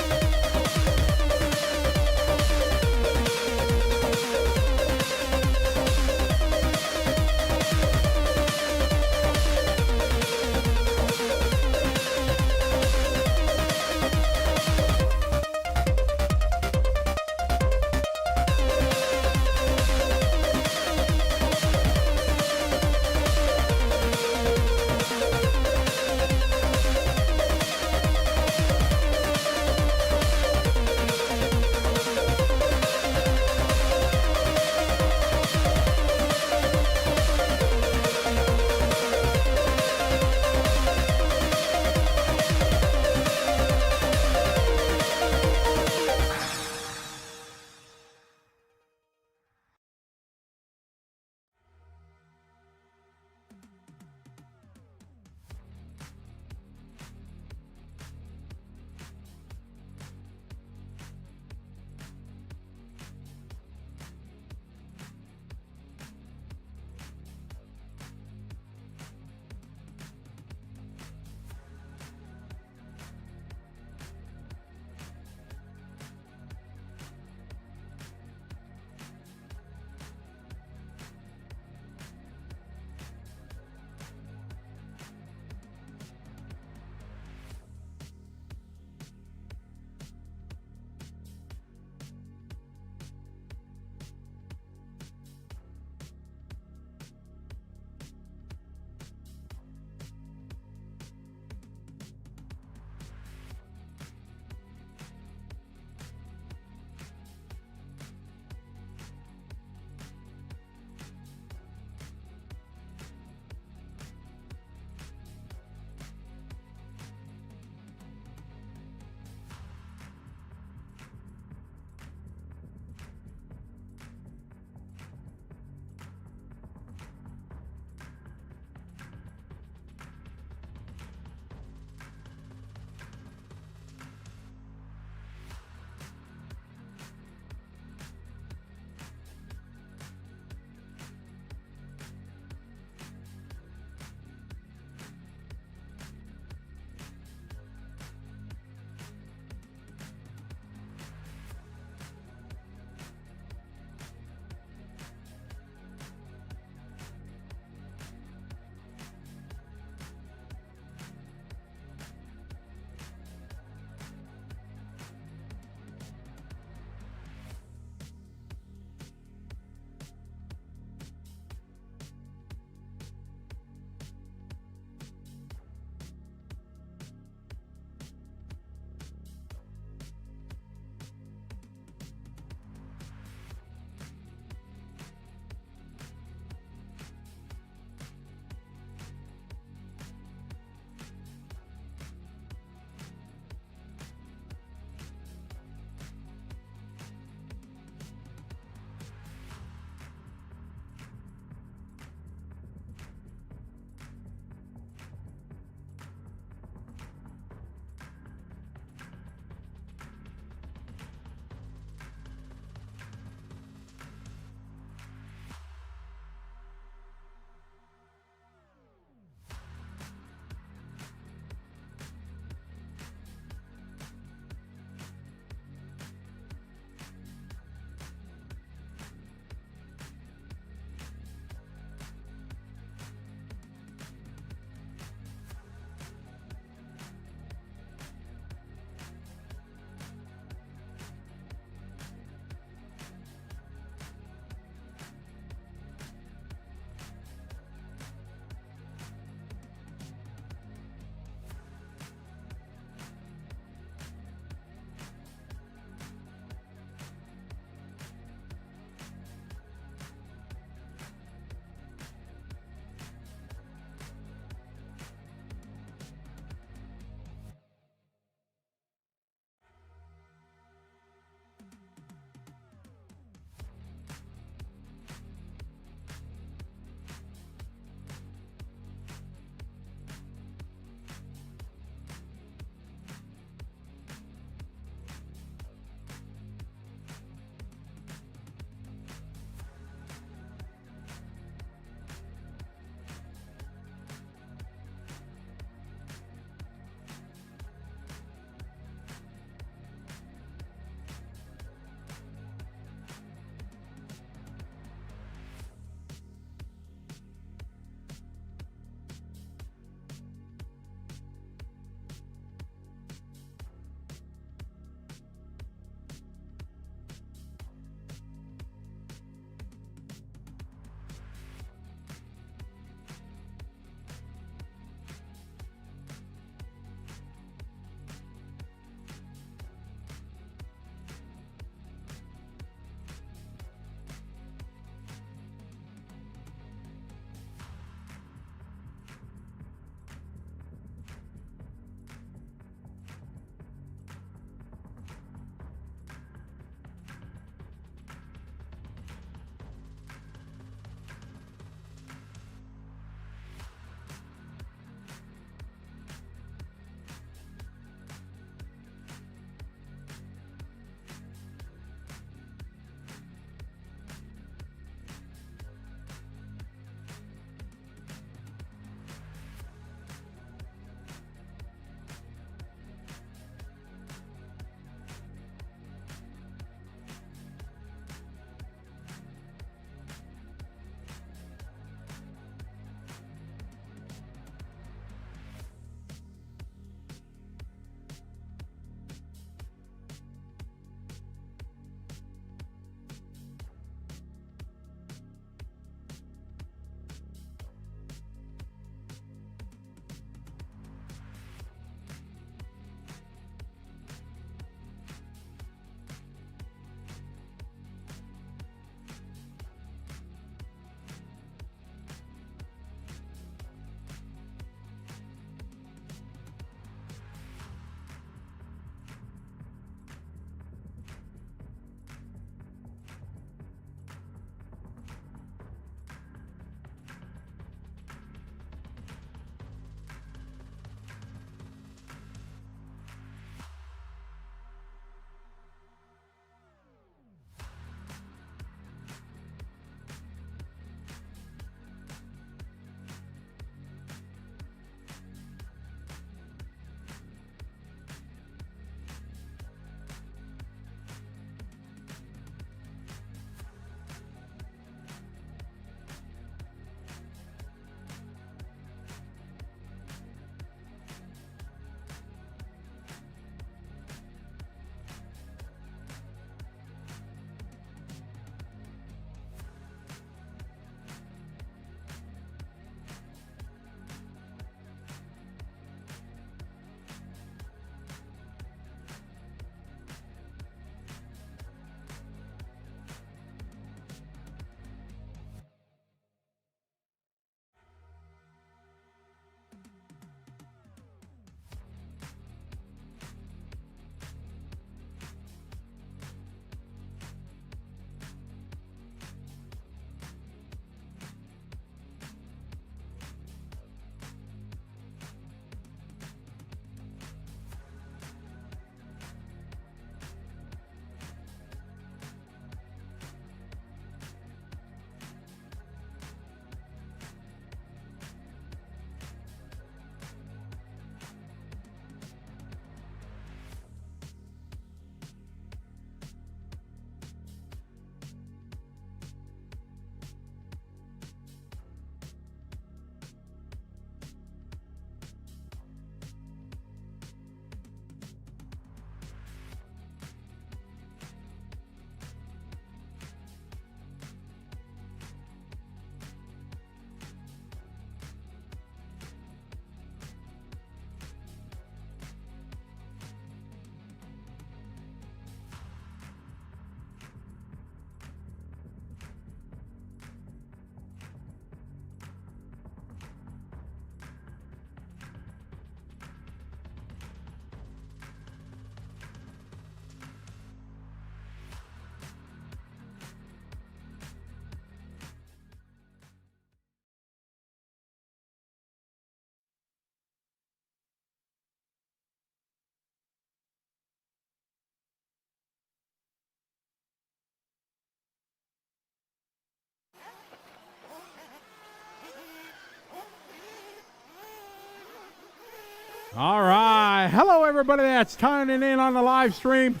All right. Hello, everybody that's tuning in on the live stream.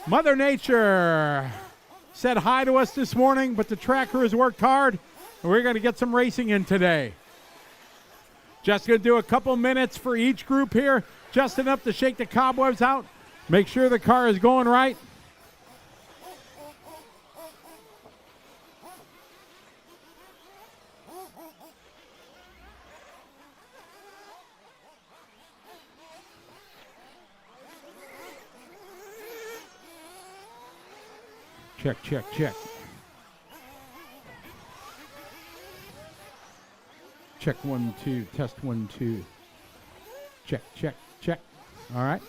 Mother Nature said hi to us this morning, but the track crew has worked hard, and we're going to get some racing in today. Just going to do a couple minutes for each group here, just enough to shake the cobwebs out, make sure the car is going right. Check, check, check. Check 1, 2, test 1, 2. Check, check, check. All right.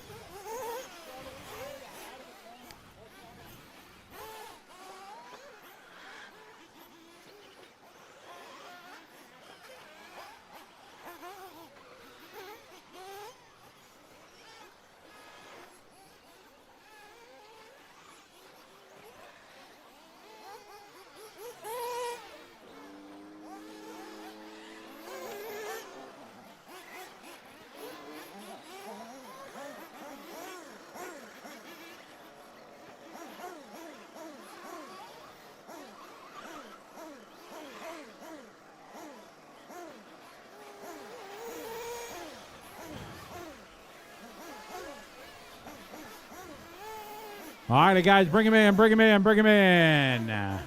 All right, guys, bring him in, bring him in, bring him in.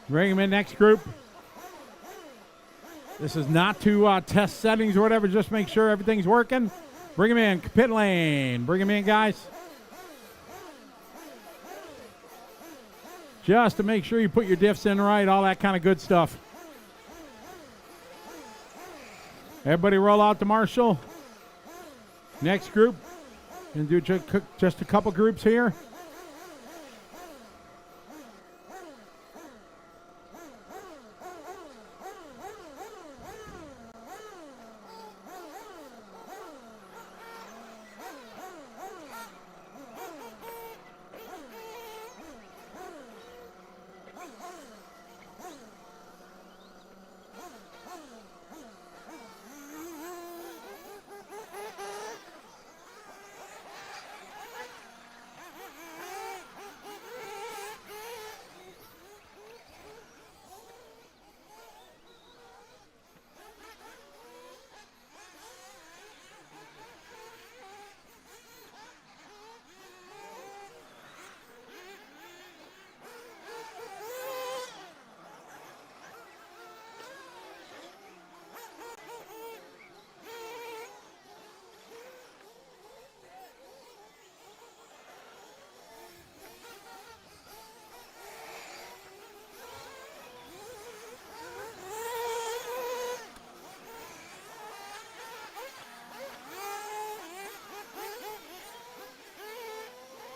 Bring him in, next group. This is not to test settings or whatever, just make sure everything's working. Bring him in, pit lane. Bring him in, guys. Just to make sure you put your diffs in right, all that kind of good stuff. Everybody roll out to Marshall. Next group. Gonna do just a couple groups here.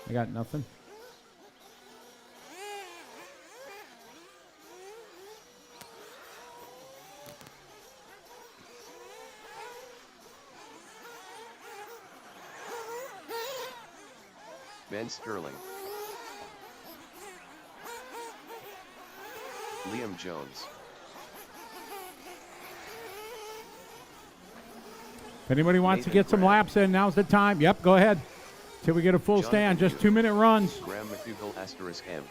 I got nothing. Ben Sterling. Liam Jones. If anybody wants to get some laps in, now's the time. Yep, go ahead. Till we get a full stand, just 2-minute runs. Graham McDougall * M.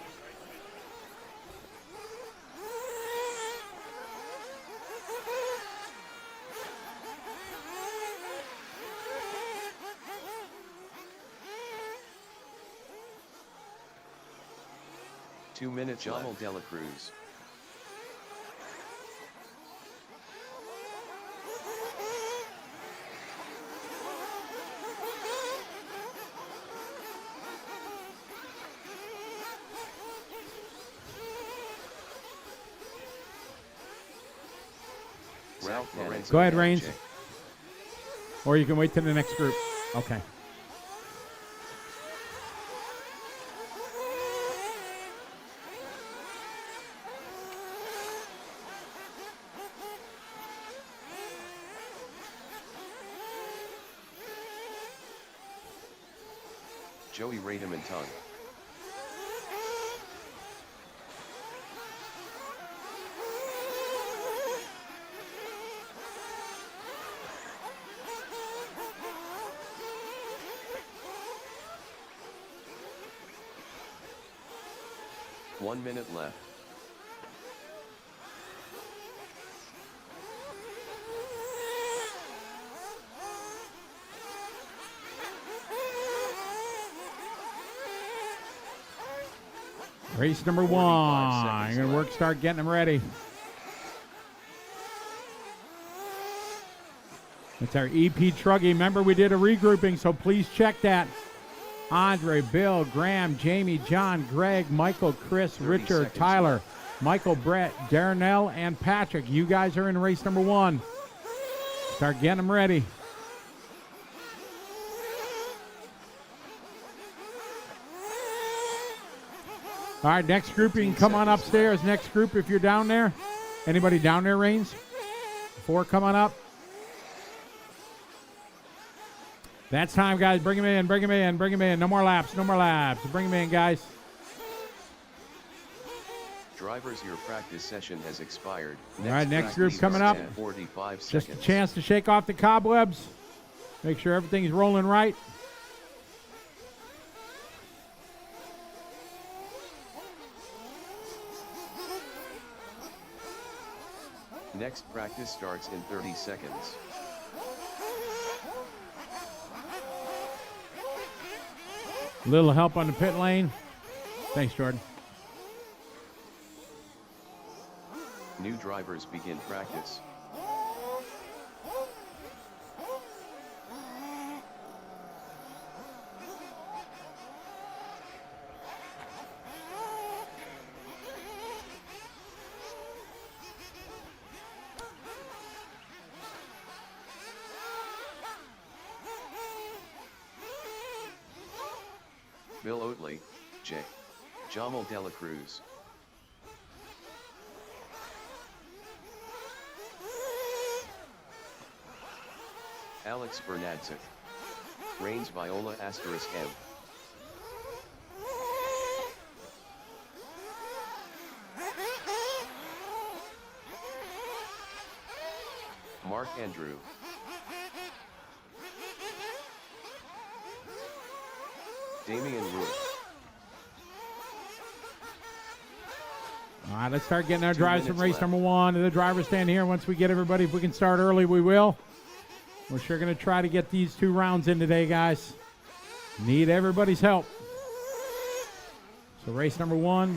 John Dela Cruz. Go ahead, Reigns. Or you can wait till the next group. Okay. Joey Radham and Tongue. 1 minute left. Race number 1. I'm going to start getting them ready. It's our EP Truggy. Remember, we did a regrouping, so please check that. Andre, Bill, Graham, Jamie, John, Greg, Michael, Chris, Richard, Tyler, Michael, Brett, Darnell, and Patrick. You guys are in race number 1. Start getting them ready. All right, next group, you can come on upstairs. Next group, if you're down there. Anybody down there, Reigns? 4 coming up. That's time, guys. Bring him in, bring him in, bring him in. No more laps, no more laps. Bring him in, guys. Drivers, your practice session has expired. All right, next group coming up. 45 seconds. Just a chance to shake off the cobwebs. Make sure everything's rolling right. Next practice starts in 30 seconds. Little help on the pit lane. Thanks, Jordan. New drivers begin practice. Bill Oley, J. Jamal Dela Cruz. Alex Bernadzik. Reigns Viola *M. Mark Andrew. Damian Ruiz. All right, let's start getting our drives from race number 1 to the driver's stand here. Once we get everybody, if we can start early, we will. We're sure going to try to get these 2 rounds in today, guys. Need everybody's help. So race number 1,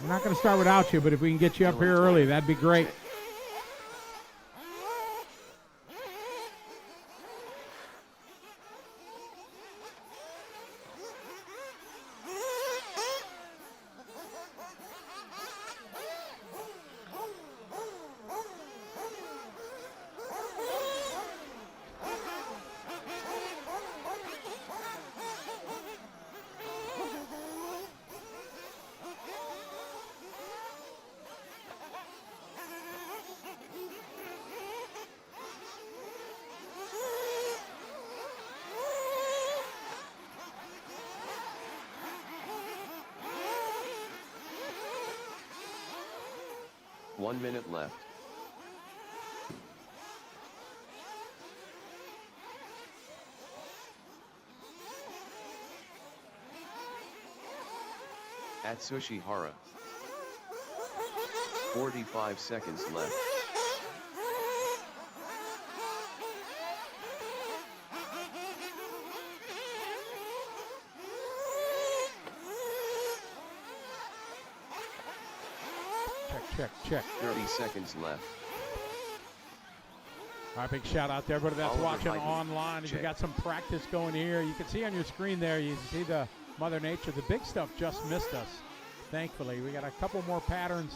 we're not going to start without you, but if we can get you up here early, that'd be great. One minute left. Atsushi Hara. 45 seconds left. Check. 30 seconds left. All right, big shout out to everybody that's Oliver watching Heiden. online. If you Check. got some practice going here, you can see on your screen there, you see the Mother Nature. The big stuff just missed us, thankfully. We got a couple more patterns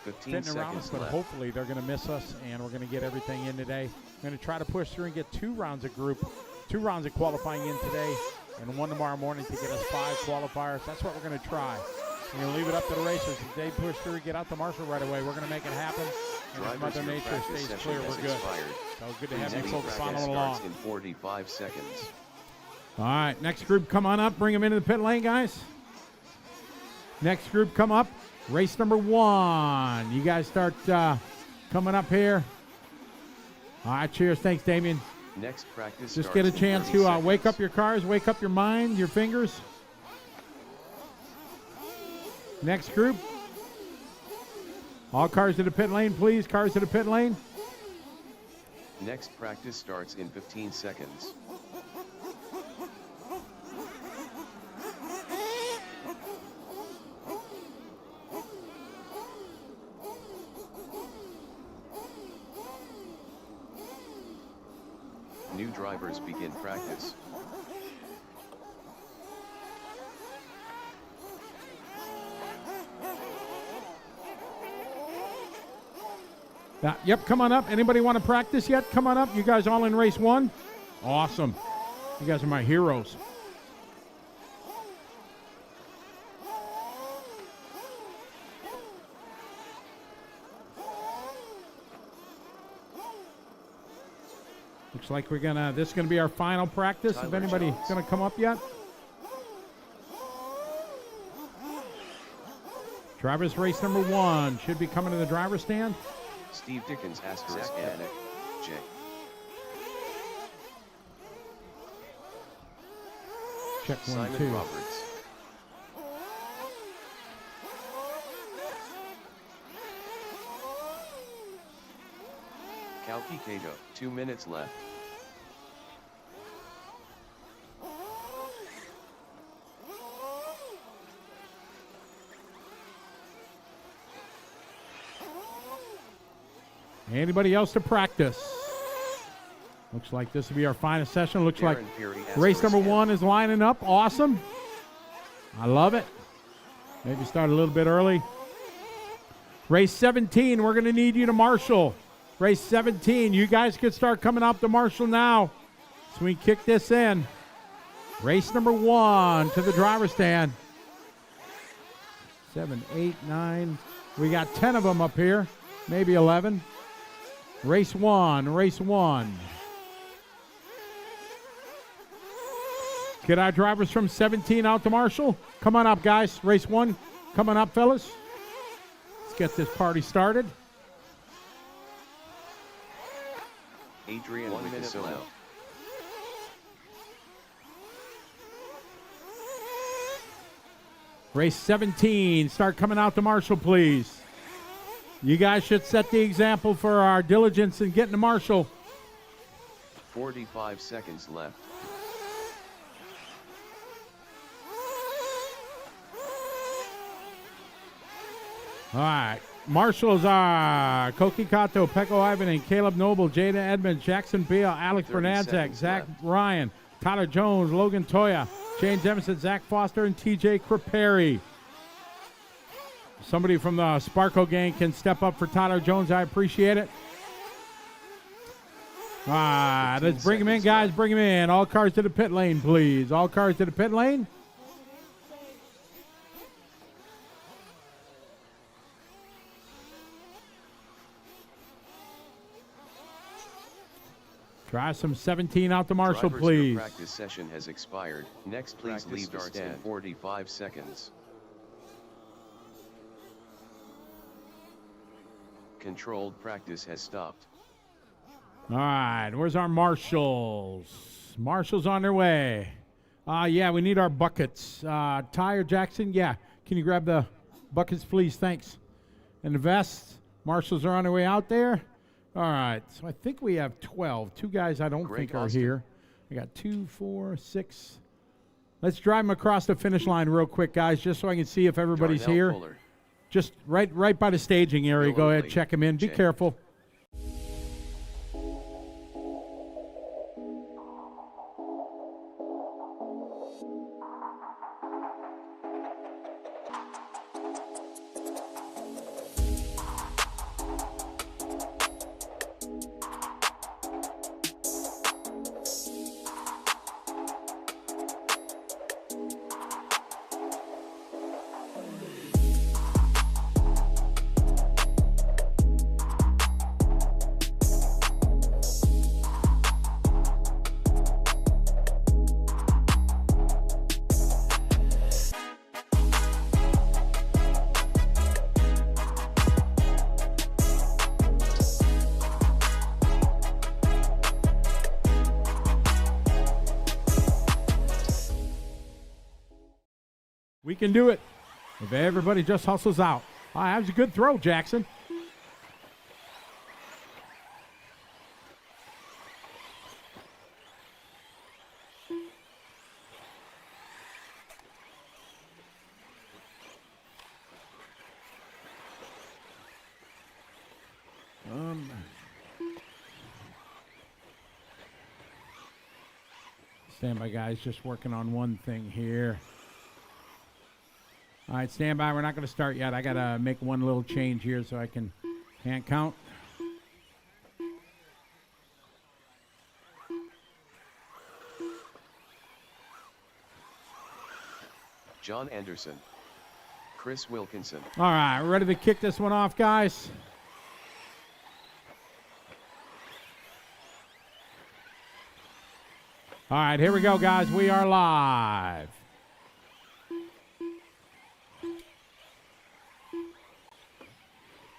15 fitting around us, seconds but left. hopefully they're going to miss us, and we're going to get everything in today. We're going to try to push through and get 2 rounds of group, 2 rounds of qualifying in today, and 1 tomorrow morning to get us 5 qualifiers. That's what we're going to try. We're going to leave it up to the racers. If they push through, get out the marshal right away. We're going to make it happen. And if Drivers, Mother your Nature practice stays session clear, has we're good. expired. So good to have you Please folks leave. following Practice along. starts in 45 seconds. All right, next group come on up. Bring them into the pit lane, guys. Next group come up. Race number 1. You guys start coming up here. All right, cheers. Thanks, Damien. Next practice Just starts get a in chance 30 to seconds. wake up your cars, wake up your mind, your fingers. Next group. All cars to the pit lane, please. Cars to the pit lane. Next practice starts in 15 seconds. New drivers begin practice. Yep, come on up. Anybody want to practice yet? Come on up. You guys all in race 1? Awesome. You guys are my heroes. Looks like this is gonna be our final practice. If anybody gonna come up yet? Drivers race number 1 should be coming to the driver's stand. Steve Dickens, asterisk N, J. Check 1, Simon 2. Roberts. Kalki Kato, 2 minutes left. Anybody else to practice? Looks like this will be our final session. Looks like race number 1 is lining up. Awesome. I love it. Maybe start a little bit early. Race 17, we're going to need you to marshal. Race 17, you guys could start coming up to marshal now. So we kick this in. Race number 1 to the driver's stand. 7, 8, 9. We got 10 of them up here, maybe 11. Race 1, race 1. Get our drivers from 17 out to marshal. Come on up, guys. Race 1, come on up, fellas. Let's get this party started. Adrian 1 minute left. Race 17, start coming out to marshal, please. You guys should set the example for our diligence in getting to marshal. 45 seconds left. All right. Marshals are Koki Kato, Pekco Ivan, and Caleb Noble, Jaden Edmonds, Jackson Beal, Alex Bernadzik, Zach Ryan, Tyler Jones, Logan Toya, Shane Jameson, Zach Foster, and TJ Creperi. Somebody from the Sparko gang can step up for Tyler Jones. I appreciate it. All right, let's bring him in, guys. Bring him in. All cars to the pit lane, please. All cars to the pit lane. Try some 17 out to marshal, Drivers, please. your practice session has expired. Next, please leave the stand. In 45 seconds. Controlled practice has stopped. All right, where's our marshals? Marshals on their way. Yeah, we need our buckets. Ty or Jackson, yeah. Can you grab the buckets, please? Thanks. And the vests. Marshals are on their way out there. All right, so I think we have 12. 2 guys I don't think are here. I got 2, 4, 6. Let's drive them across the finish line real quick, guys, just so I can see if everybody's Darnell here. Fuller. Just right by the staging area. Go ahead, check them in. Be careful. We can do it. if everybody just hustles out. All right, that was a good throw, Jackson. Stand by, guys. Just working on one thing here. All right, stand by. We're not going to start yet. I got to make one little change here so I can hand count. John Anderson. Chris Wilkinson. All right, we're ready to kick this one off, guys. All right, here we go, guys. We are live.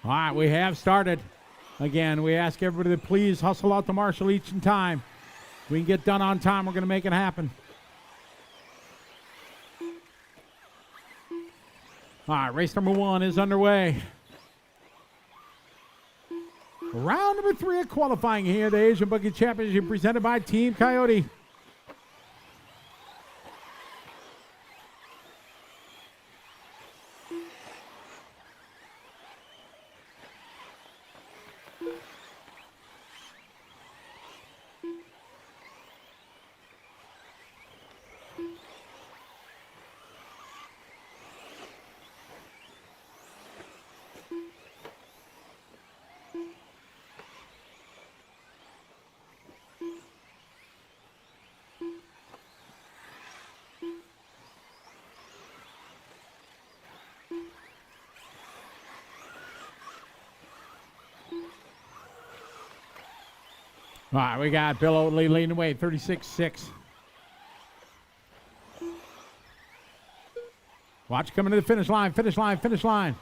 All right, we have started. Again, we ask everybody to please hustle out the marshal each time. If we can get done on time, we're going to make it happen. All right, race number 1 is underway. Round number 3 of qualifying here, the Asian Buggy Championship presented by Team Coyote. All right, we got Bill Oley leading the way, 36-6. Watch coming to the finish line, finish line, finish line.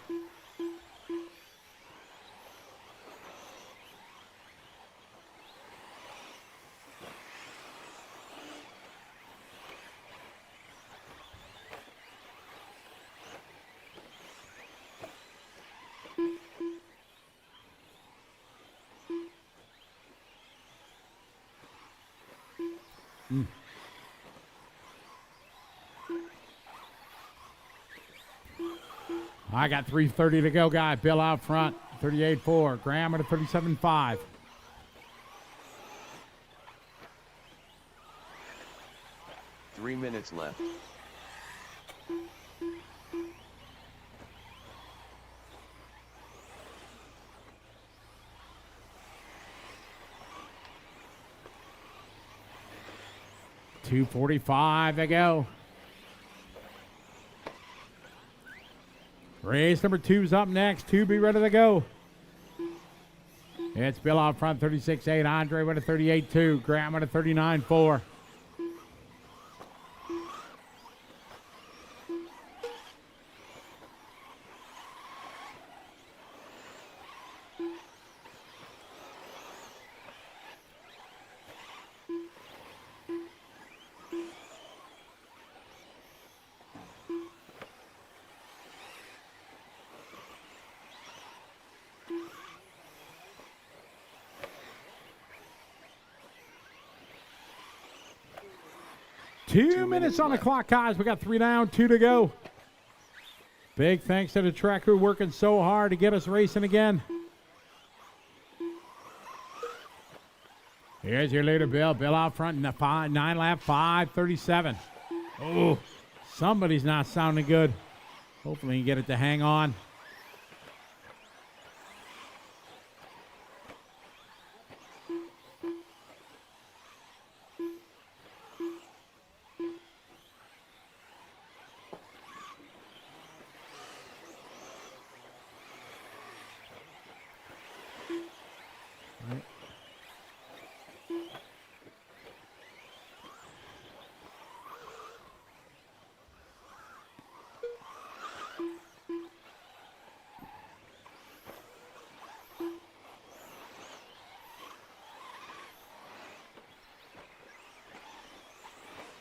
I got 3:30 to go, guy. Bill out front, 38-4. Graham at a 37-5. Three minutes left. $2:45 to go. Race number 2's up next. 2 be ready to go. It's Bill out front, 36-8. Andre with a 38-2. Graham with a 39-4. Two minutes on the clock, guys. We got 3 down, 2 to go. Big thanks to the track crew working so hard to get us racing again. Here's your leader, Bill. Bill out front in the 9-lap, 5:37. Oh, somebody's not sounding good. Hopefully you get it to hang on.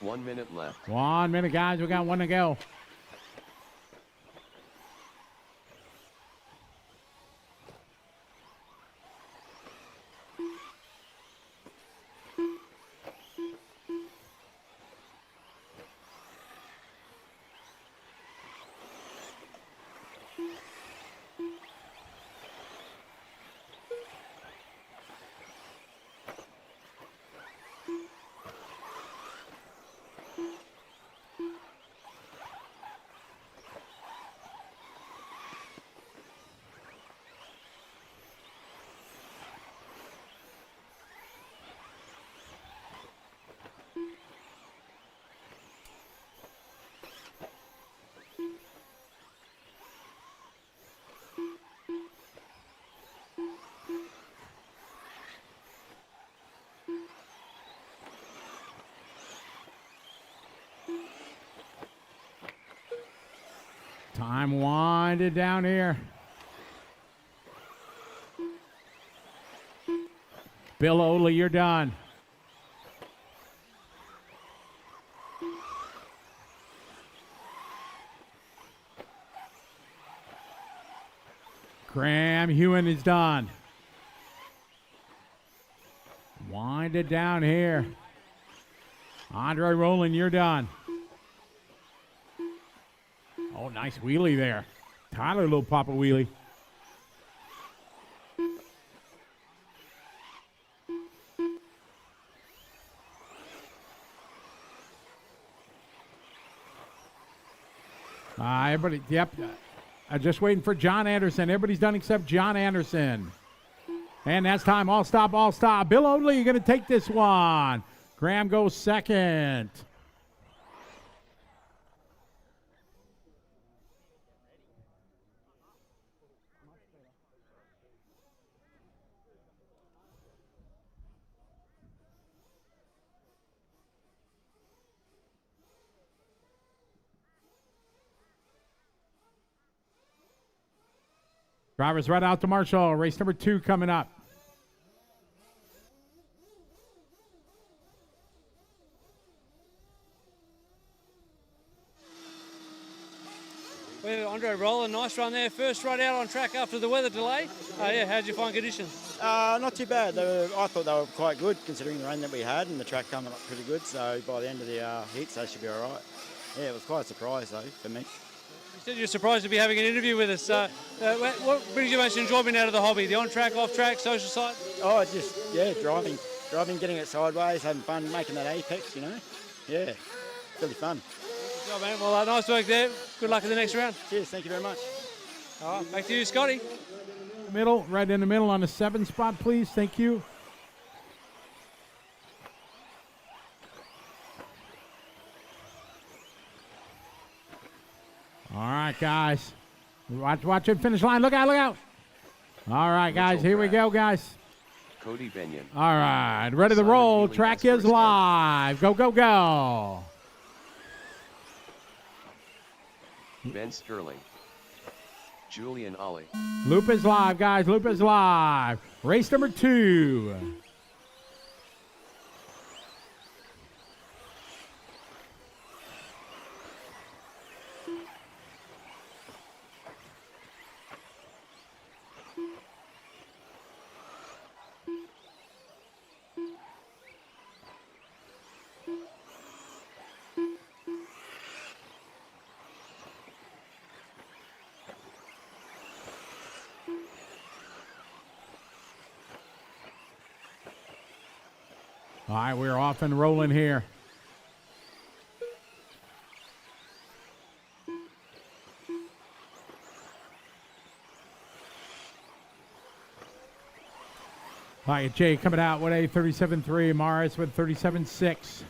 One minute left. 1 minute, guys. We got 1 to go. Time winded down here. Bill Oley, you're done. Graham Hewen is done. Wind it down here. Andre Rowland, you're done. Oh, nice wheelie there. Tyler, little pop a wheelie. Everybody, yep. Just waiting for John Anderson. Everybody's done except John Anderson. And that's time. All stop, all stop. Bill Oley, you're going to take this one. Graham goes second. Drivers right out to Marshall. Race number 2 coming up. Well, Andre Rowland, nice run there. First run out on track after the weather delay. Yeah, how'd you find conditions? Not too bad. I thought they were quite good considering the rain that we had and the track coming up pretty good. So by the end of the heats, they should be all right. Yeah, it was quite a surprise though for me. You said you're surprised to be having an interview with us. What brings you most enjoyment out of the hobby? The on-track, off-track, social side? Oh, just, yeah, driving, getting it sideways, having fun, making that apex, you know. Yeah, really fun. Good job, man. Well, nice work there. Good luck in the next round. Cheers, thank you very much. All right, back to you, Scotty. Middle, right in the middle on the 7 spot, please. Thank you. All right, guys. Watch it, finish line. Look out, look out. All right, guys, here we go, guys. Cody Benyon. All right, ready to roll. Track is live. Go, go, go. Ben Sterling. Julian Oley. Loop is live, guys. Loop is live. Race number 2. All right, we're off and rolling here. All right, Jay coming out with a 37.3, Morris with 37.6.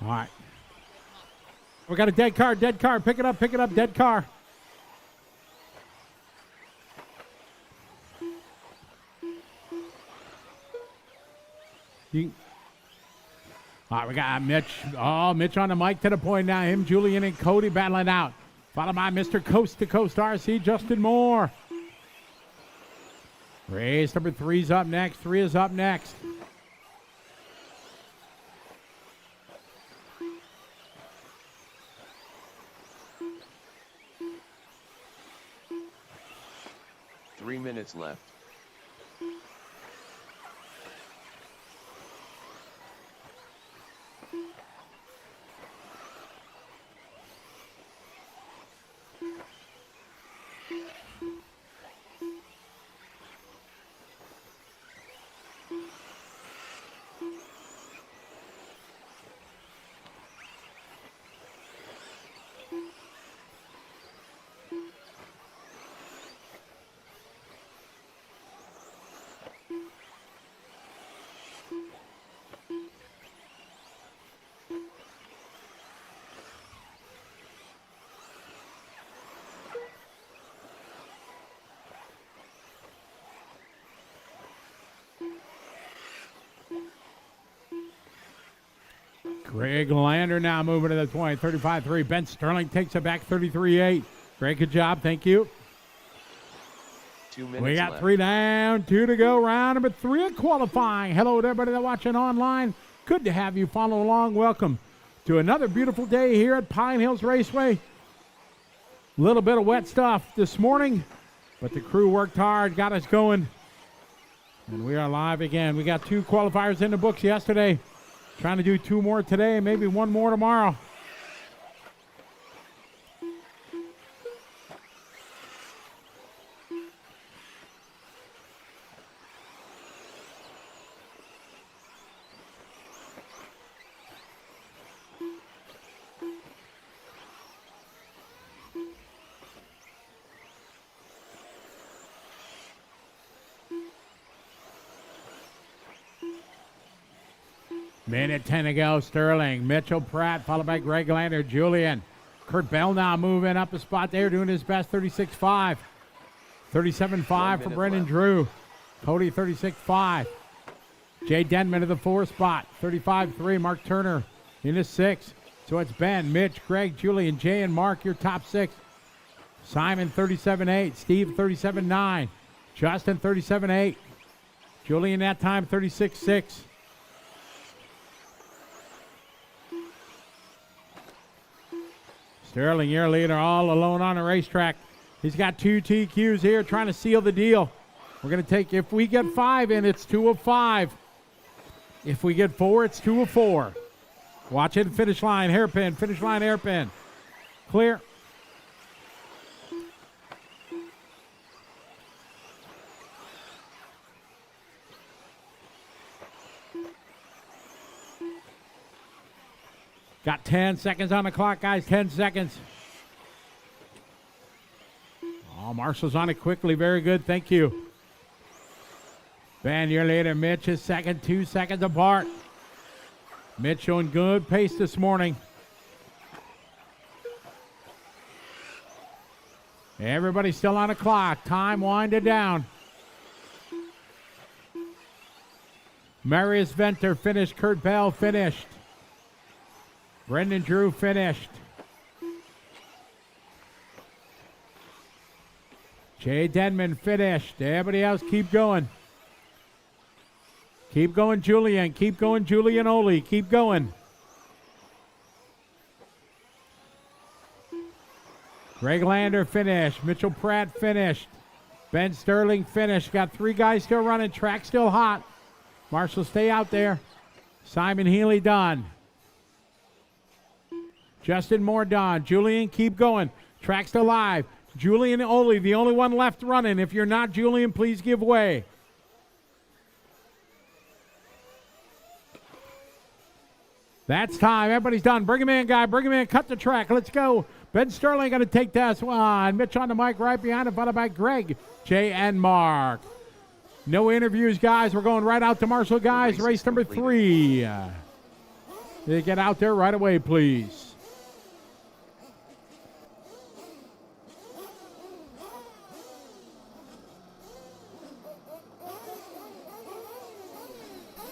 All right. We got a dead car, dead car. Pick it up, dead car. All right, we got Mitch. Oh, Mitch on the mic to the point now. Him, Julian, and Cody battling out. Followed by Mr. Coast to Coast RC, Justin Moore. Race number 3's up next. 3 is up next. Minutes left. Greg Lander now moving to the 20, 35-3. Ben Sterling takes it back 33-8. Greg, good job. Thank you. 2 minutes We got left. 3 down, 2 to go. Round number 3 of qualifying. Hello to everybody that's watching online. Good to have you follow along. Welcome to another beautiful day here at Pine Hills Raceway. A little bit of wet stuff this morning, but the crew worked hard, got us going. And we are live again. We got 2 qualifiers in the books yesterday. Trying to do 2 more today, maybe 1 more tomorrow. Minute 10 to go. Sterling, Mitchell Pratt, followed by Greg Lander, Julian. Kurt Bell now moving up a spot there, doing his best, 36.5. 37.5 for Brendan left. Drew. Cody, 36.5. Jay Denman to the 4 spot, 35.3. Mark Turner in the 6. So it's Ben, Mitch, Greg, Julian, Jay, and Mark, your top 6. Simon, 37.8. Steve, 37.9. Justin, 37.8. Julian, that time, 36.6. Sterling, your leader, all alone on the racetrack. He's got 2 TQs here, trying to seal the deal. We're going to take, if we get 5 in, it's 2 of 5. If we get 4, it's 2 of 4. Watch it, finish line, hairpin, finish line, hairpin. Clear. Got 10 seconds on the clock, guys. 10 seconds. Oh, Marshall's on it quickly. Very good. Thank you. Ben, your leader. Mitch is second. 2 seconds apart. Mitch showing good pace this morning. Everybody's still on the clock. Time winded down. Marius Venter finished. Kurt Bell finished. Brendan Drew finished. Jay Denman finished. Everybody else keep going. Keep going, Julian. Keep going, Julian Oley. Keep going. Greg Lander finished. Mitchell Pratt finished. Ben Sterling finished. Got 3 guys still running. Track still hot. Marshall, stay out there. Simon Healy done. Justin Moore done. Julian, keep going. Track's still live. Julian Oley, the only one left running. If you're not Julian, please give way. That's time. Everybody's done. Bring him in, guy. Bring him in. Cut the track. Let's go. Ben Sterling going to take this one. Mitch on the mic right behind him, followed by Greg, Jay, and Mark. No interviews, guys. We're going right out to Marshall, guys. Race number 3. They get out there right away, please.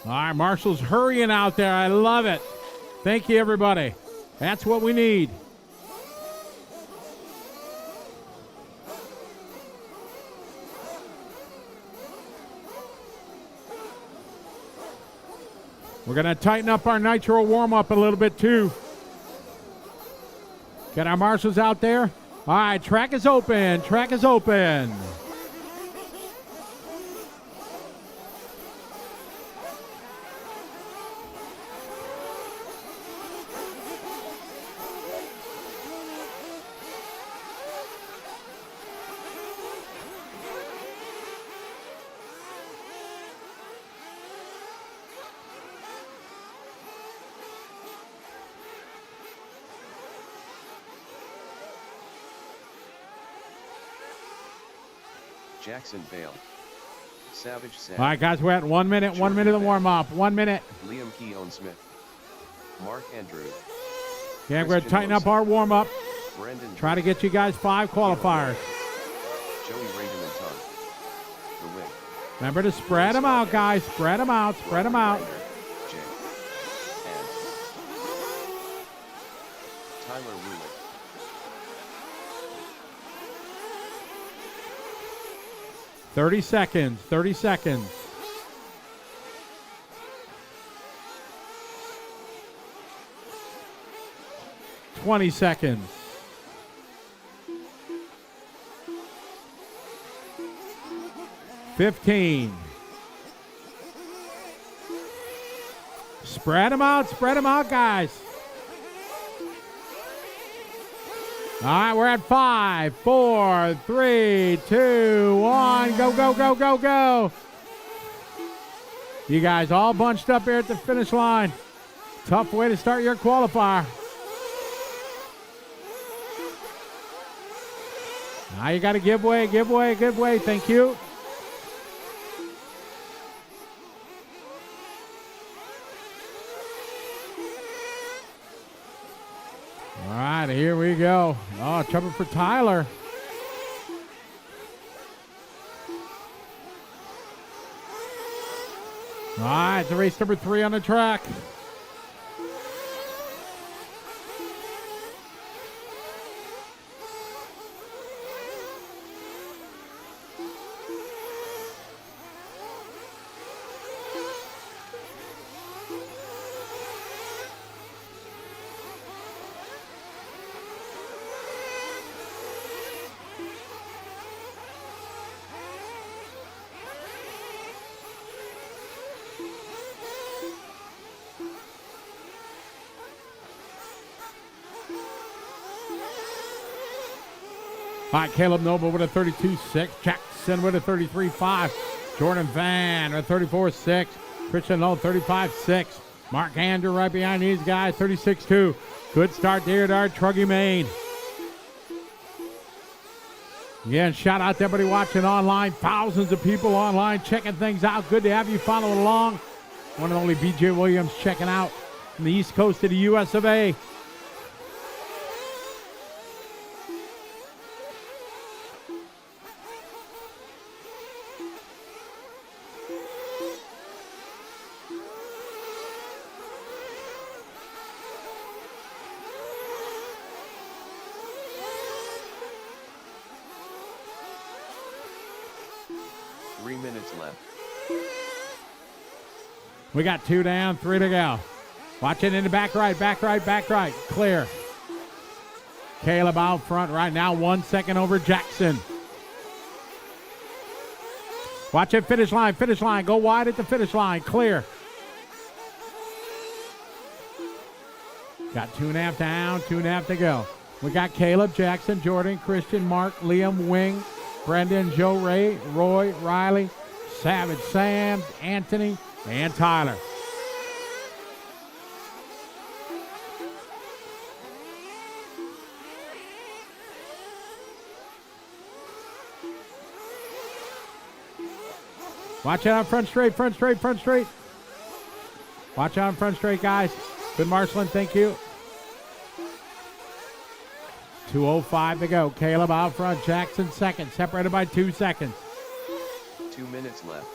All right, Marshall's hurrying out there. I love it. Thank you, everybody. That's what we need. We're going to tighten up our Nitro warm-up a little bit, too. Get our marshals out there. All right, track is open. Track is open. Jackson Bale. Savage Sam. All right, guys, we're at 1 minute. 1 minute of warm-up. 1 minute. Liam Keown Smith. Mark Andrew. Yeah, we're going to tighten up our warm-up. Brendan. Try to get you guys 5 qualifiers. Joey Raven and Tom. The win. Remember to spread them out, guys. Spread them out. Spread them out. 30 seconds, 30 seconds. $20 seconds. 15. Spread them out, guys. All right, we're at 5, 4, 3, 2, 1. Go, go, go, go, go. You guys all bunched up here at the finish line. Tough way to start your qualifier. Now you got to give way, give way, give way. Thank you. All right, here we go. Oh, trouble for Tyler. All right, the race number 3 on the track. All right, Caleb Noble with a 32.6. Jackson with a 33.5. Jordan Van with a 34.6. Christian Lowe, 35.6. Mark Andrew right behind these guys, 36.2. Good start there to our Truggy Main. Again, shout out to everybody watching online. Thousands of people online checking things out. Good to have you following along. One and only BJ Williams checking out from the east coast of the US of A. We got 2 down, 3 to go. Watch it in the back right, back right, back right. Clear. Caleb out front right now, 1 second over Jackson. Watch it, finish line, finish line. Go wide at the finish line, clear. Got 2.5 down, 2.5 to go. We got Caleb, Jackson, Jordan, Christian, Mark, Liam, Wing, Brendan, Joe Ray, Roy, Riley, Savage, Sam, Anthony, and Tyler. Watch out front straight, front straight, front straight. Watch out front straight, guys. Good marshalling, thank you. 2:05 to go. Caleb out front, Jackson second, separated by 2 seconds. 2 minutes left.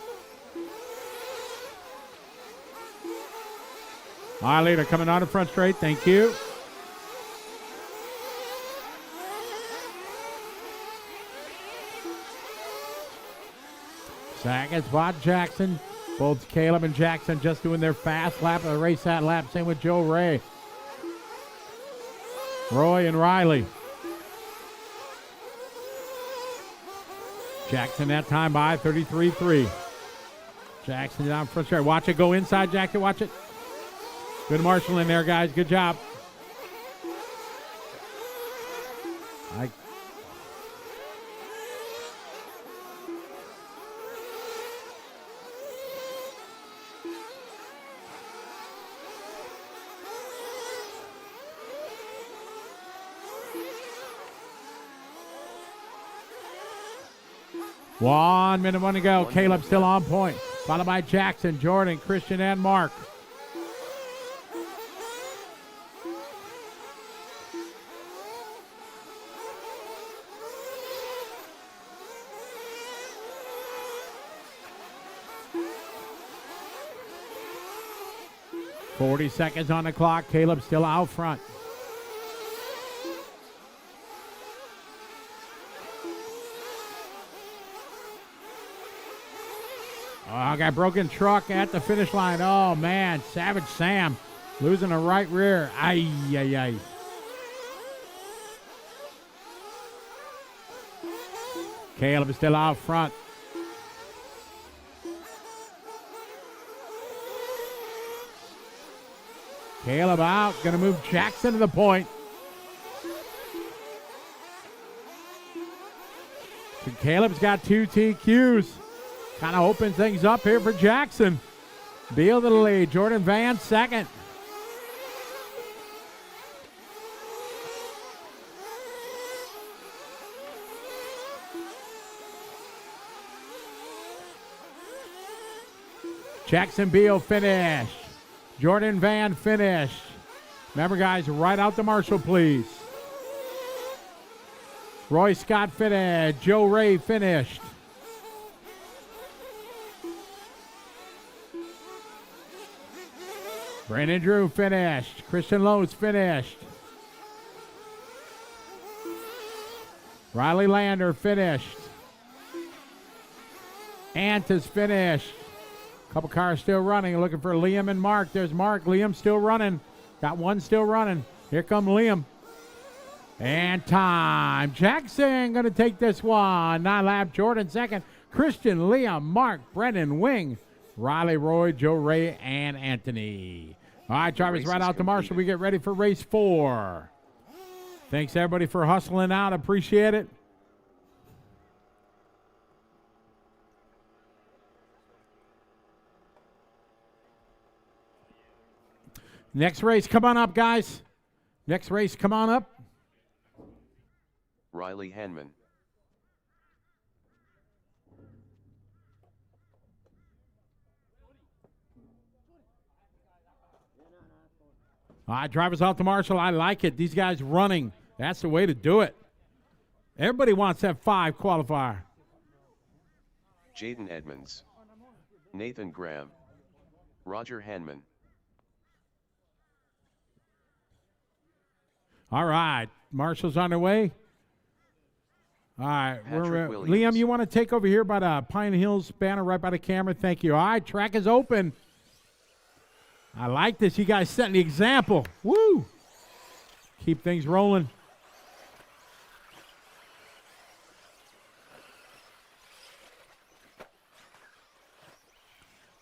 All right, leader coming out of front straight. Thank you. Second spot, Jackson. Both Caleb and Jackson just doing their fast lap of the race that lap. Same with Joe Ray. Roy and Riley. Jackson that time by 33.3. Jackson down front straight. Watch it go inside, Jackson. Watch it. Good marshalling there, guys. Good job. One minute to go. Caleb still on point. Followed by Jackson, Jordan, Christian, and Mark. .40 seconds on the clock. Caleb still out front. Oh, got broken truck at the finish line. Oh, man. Savage Sam losing a right rear. Ay, ay, ay. Caleb is still out front. Caleb out. Going to move Jackson to the point. So Caleb's got 2 TQs. Kind of opens things up here for Jackson. Beal to the lead. Jordan Van second. Jackson Beal finished. Jordan Van finished. Remember, guys, right out to Marshall, please. Roy Scott finished. Joe Ray finished. Brandon Drew finished. Christian Lowe's finished. Riley Lander finished. Ant is finished. Couple cars still running. Looking for Liam and Mark. There's Mark. Liam still running. Got one still running. Here come Liam. And time. Jackson going to take this one. 9 lap. Jordan second. Christian, Liam, Mark, Brendan, Wing, Riley, Roy, Joe Ray, and Anthony. All right, drivers, right out to Marshall. We get ready for race 4. Thanks, everybody, for hustling out. Appreciate it. Next race, come on up, guys. Next race, come on up. Riley Hanman. All right, drivers out to Marshall. I like it. These guys running. That's the way to do it. Everybody wants that 5 qualifier. Jaden Edmonds. Nathan Graham. Roger Hanman. All right, Marshall's on their way. All right, Liam, you want to take over here by the Pine Hills banner right by the camera? Thank you. All right, track is open. I like this. You guys setting the example. Woo! Keep things rolling.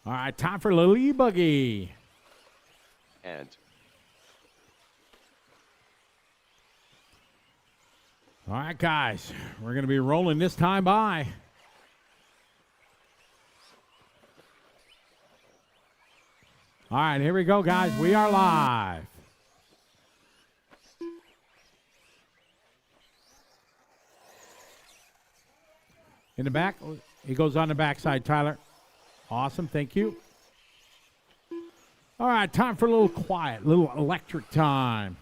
All right, time for Lily Buggy. And all right, guys, we're going to be rolling this time by. All right, here we go, guys. We are live. In the back, he goes on the backside, Tyler. Awesome, thank you. All right, time for a little quiet, little electric time.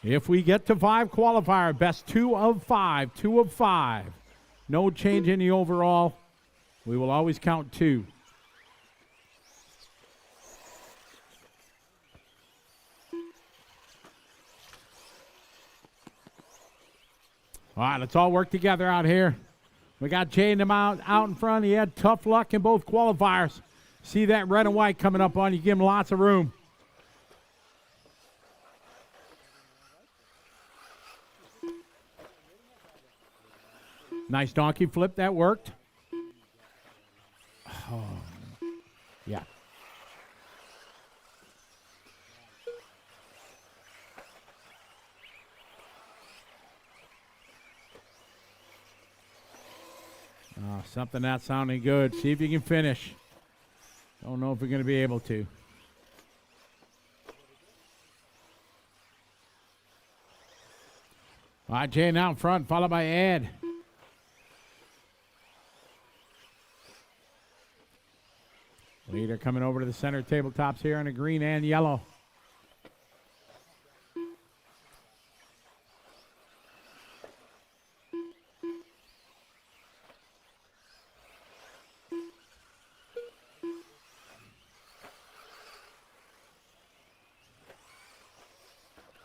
If we get to 5 qualifier, best 2 of 5, 2 of 5. No change in the overall. We will always count 2. All right, let's all work together out here. We got Jaden out in front. He had tough luck in both qualifiers. See that red and white coming up on you. Give him lots of room. Nice donkey flip. That worked. Oh, yeah. Oh, something not sounding good. See if you can finish. Don't know if we're going to be able to. All right, Jay out in front, followed by Ed. Leader coming over to the center tabletops here in the green and yellow.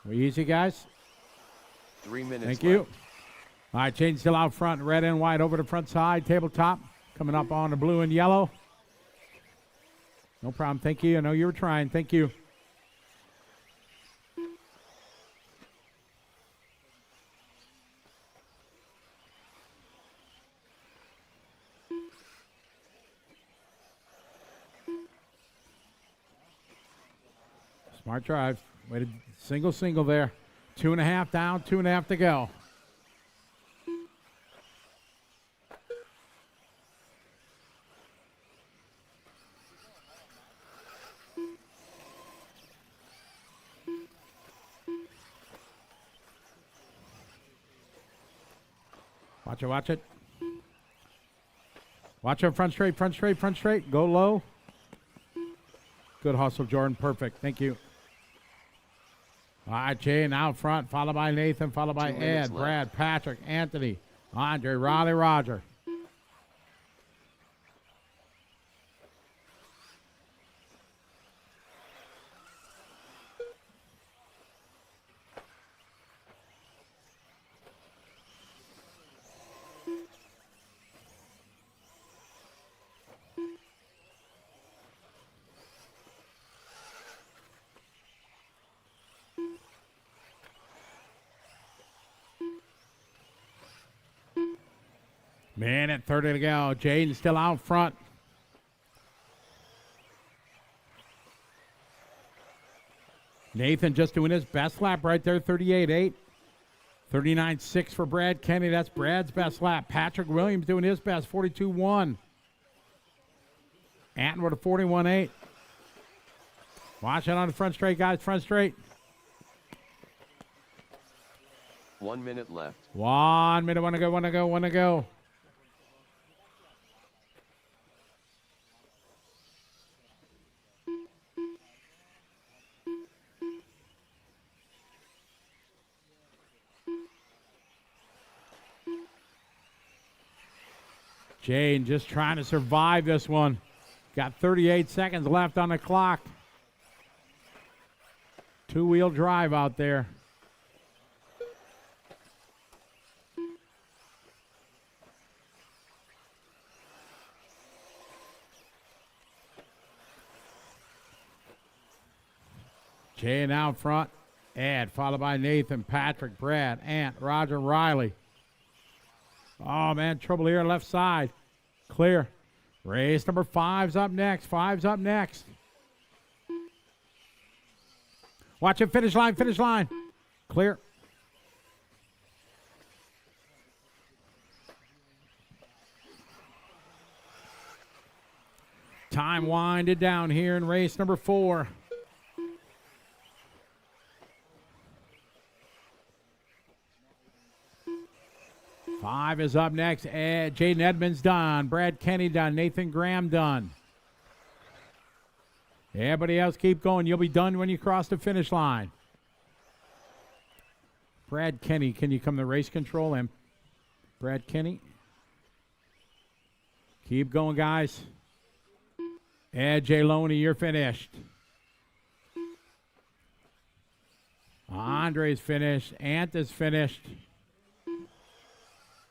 We easy, guys? 3 minutes Thank left. you. All right, Jaden still out front. Red and white over the front side. Tabletop coming up on the blue and yellow. No problem. Thank you. I know you were trying. Thank you. Smart drive. Way to single there. 2.5 down, 2.5 to go. Watch it, watch it. Watch it, front straight, front straight, front straight. Go low. Good hustle, Jordan. Perfect. Thank you. All right, Jaden out front, followed by Nathan, followed by Ed, Brad, Patrick, Anthony, Andre, Riley, Roger. Minute 30 to go. Jaden still out front. Nathan just doing his best lap right there, 38.8. 39.6 for Brad Kenny. That's Brad's best lap. Patrick Williams doing his best, 42.1. Anton with a 41.8. Watch it on the front straight, guys. Front straight. 1 minute left. 1 minute. Want to go, want to go, want to go. Jaden just trying to survive this one. Got 38 seconds left on the clock. Two-wheel drive out there. Jaden out front. Ed, followed by Nathan, Patrick, Brad, Ant, Roger, Riley. Oh, man, trouble here, left side. Clear. Race number 5's up next. 5's up next. Watch it, finish line, finish line. Clear. Time winded down here in race number 4. Five is up next. Jaden Edmonds done. Brad Kenny done. Nathan Graham done. Everybody else keep going. You'll be done when you cross the finish line. Brad Kenny, can you come to race control? And Brad Kenny. Keep going, guys. Ed J. Loney, you're finished. Andre's finished. Ant is finished.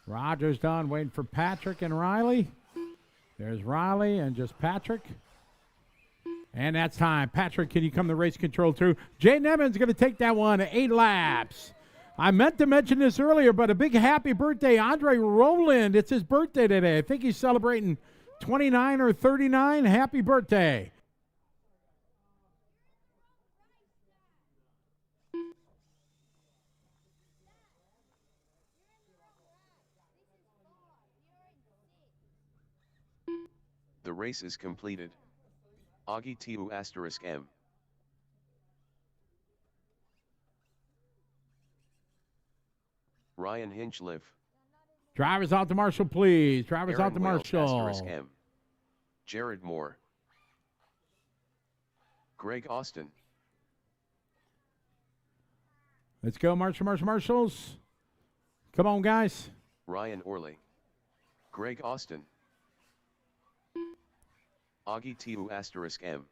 Roger's done, waiting for Patrick and Riley. There's Riley and just Patrick. And that's time. Patrick, can you come to race control through? Jaden Evans going to take that one 8 laps. I meant to mention this earlier, but a big happy birthday, Andre Rowland. It's his birthday today. I think he's celebrating 29 or 39. Happy birthday. The race is completed. Augie Tu *M. Ryan Hinchliff. Drivers out to Marshall, please. Drivers Aaron out to Welch Marshall. *M. Jared Moore. Greg Austin. Let's go, Marshals. Come on, guys. Ryan Orley. Greg Austin. Augie Tu *M.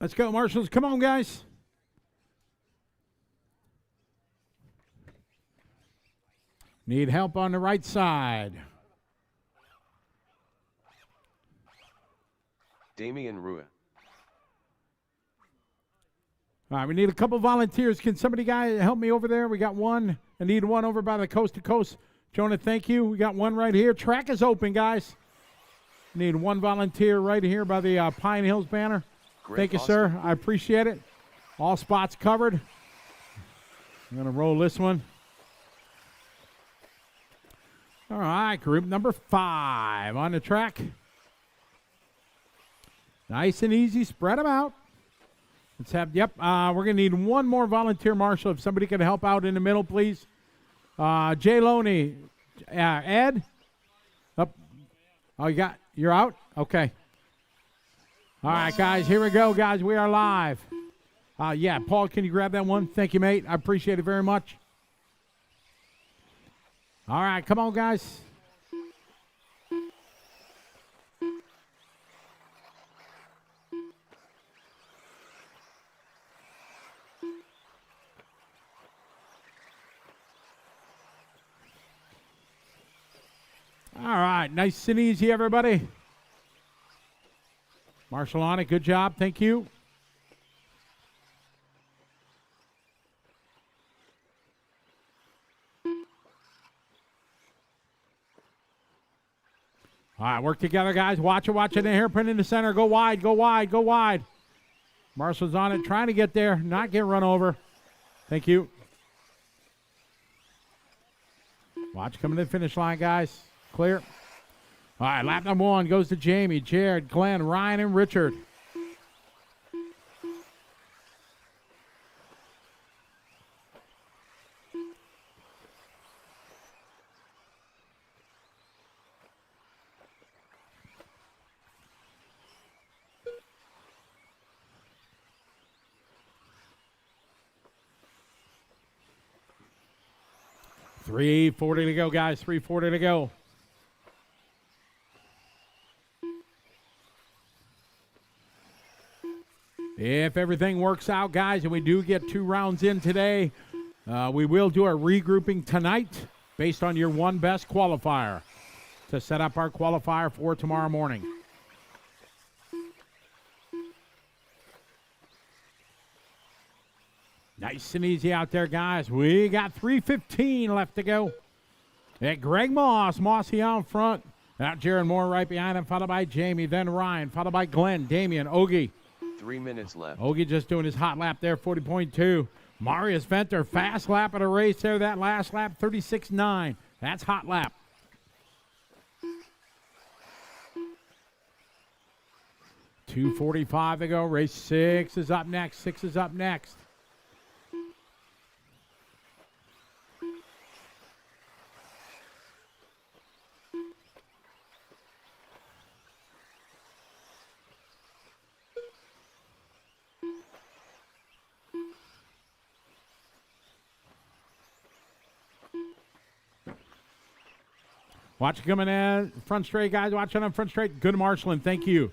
Let's go, marshals. Come on, guys. Need help on the right side. Damian Rua. All right, we need a couple volunteers. Can somebody help me over there? We got one. I need one over by the coast to coast. Jonah, thank you. We got one right here. Track is open, guys. Need one volunteer right here by the Pine Hills banner. Thank you, sir. I appreciate it. All spots covered. I'm going to roll this one. All right, group number 5 on the track. Nice and easy. Spread them out. Let's have, we're going to need one more volunteer marshal. If somebody could help out in the middle, please. Jay Loney. Ed? Up. Oh, you're out? Okay. All right, guys, here we go, guys. We are live. Paul, can you grab that one? Thank you, mate. I appreciate it very much. All right, come on, guys. All right, nice and easy, everybody. Marshall on it, good job, thank you. All right, work together, guys. Watch it, the hairpin in the center. Go wide, go wide, go wide. Marshall's on it, trying to get there, not get run over. Thank you. Watch coming to the finish line, guys. Clear. All right, lap number 1 goes to Jamie, Jared, Glenn, Ryan, and Richard. $3:40 to go, guys. $3:40 to go. If everything works out, guys, and we do get 2 rounds in today, we will do a regrouping tonight based on your 1 best qualifier to set up our qualifier for tomorrow morning. Nice and easy out there, guys. We got 3:15 left to go. At Greg Mossy out front. Now Jared Moore right behind him, followed by Jamie, then Ryan, followed by Glenn, Damian, Ogie. 3 minutes left. Ogie just doing his hot lap there, 40.2. Marius Venter, fast lap of the race there, that last lap, 36.9. That's hot lap. $2:45 to go. Race 6 is up next. 6 is up next. Watch it coming in. Front straight, guys. Watch it on front straight. Good marshalling. Thank you.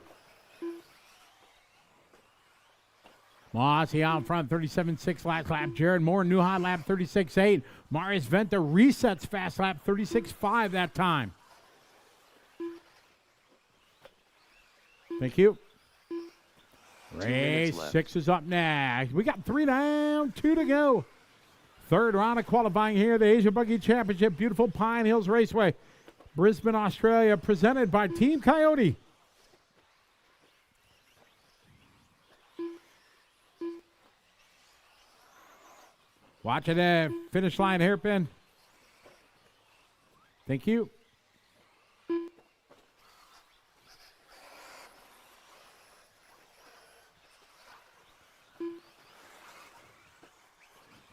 Mossy out in front, 37.6 last lap. Jared Moore, new hot lap, 36.8. Marius Venter resets fast lap, 36.5 that time. Thank you. Race 6 is up next. We got 3 down, 2 to go. 3rd round of qualifying here, the Asia Buggy Championship, beautiful Pine Hills Raceway, Brisbane, Australia, presented by Team Coyote. Watch it, finish line hairpin. Thank you.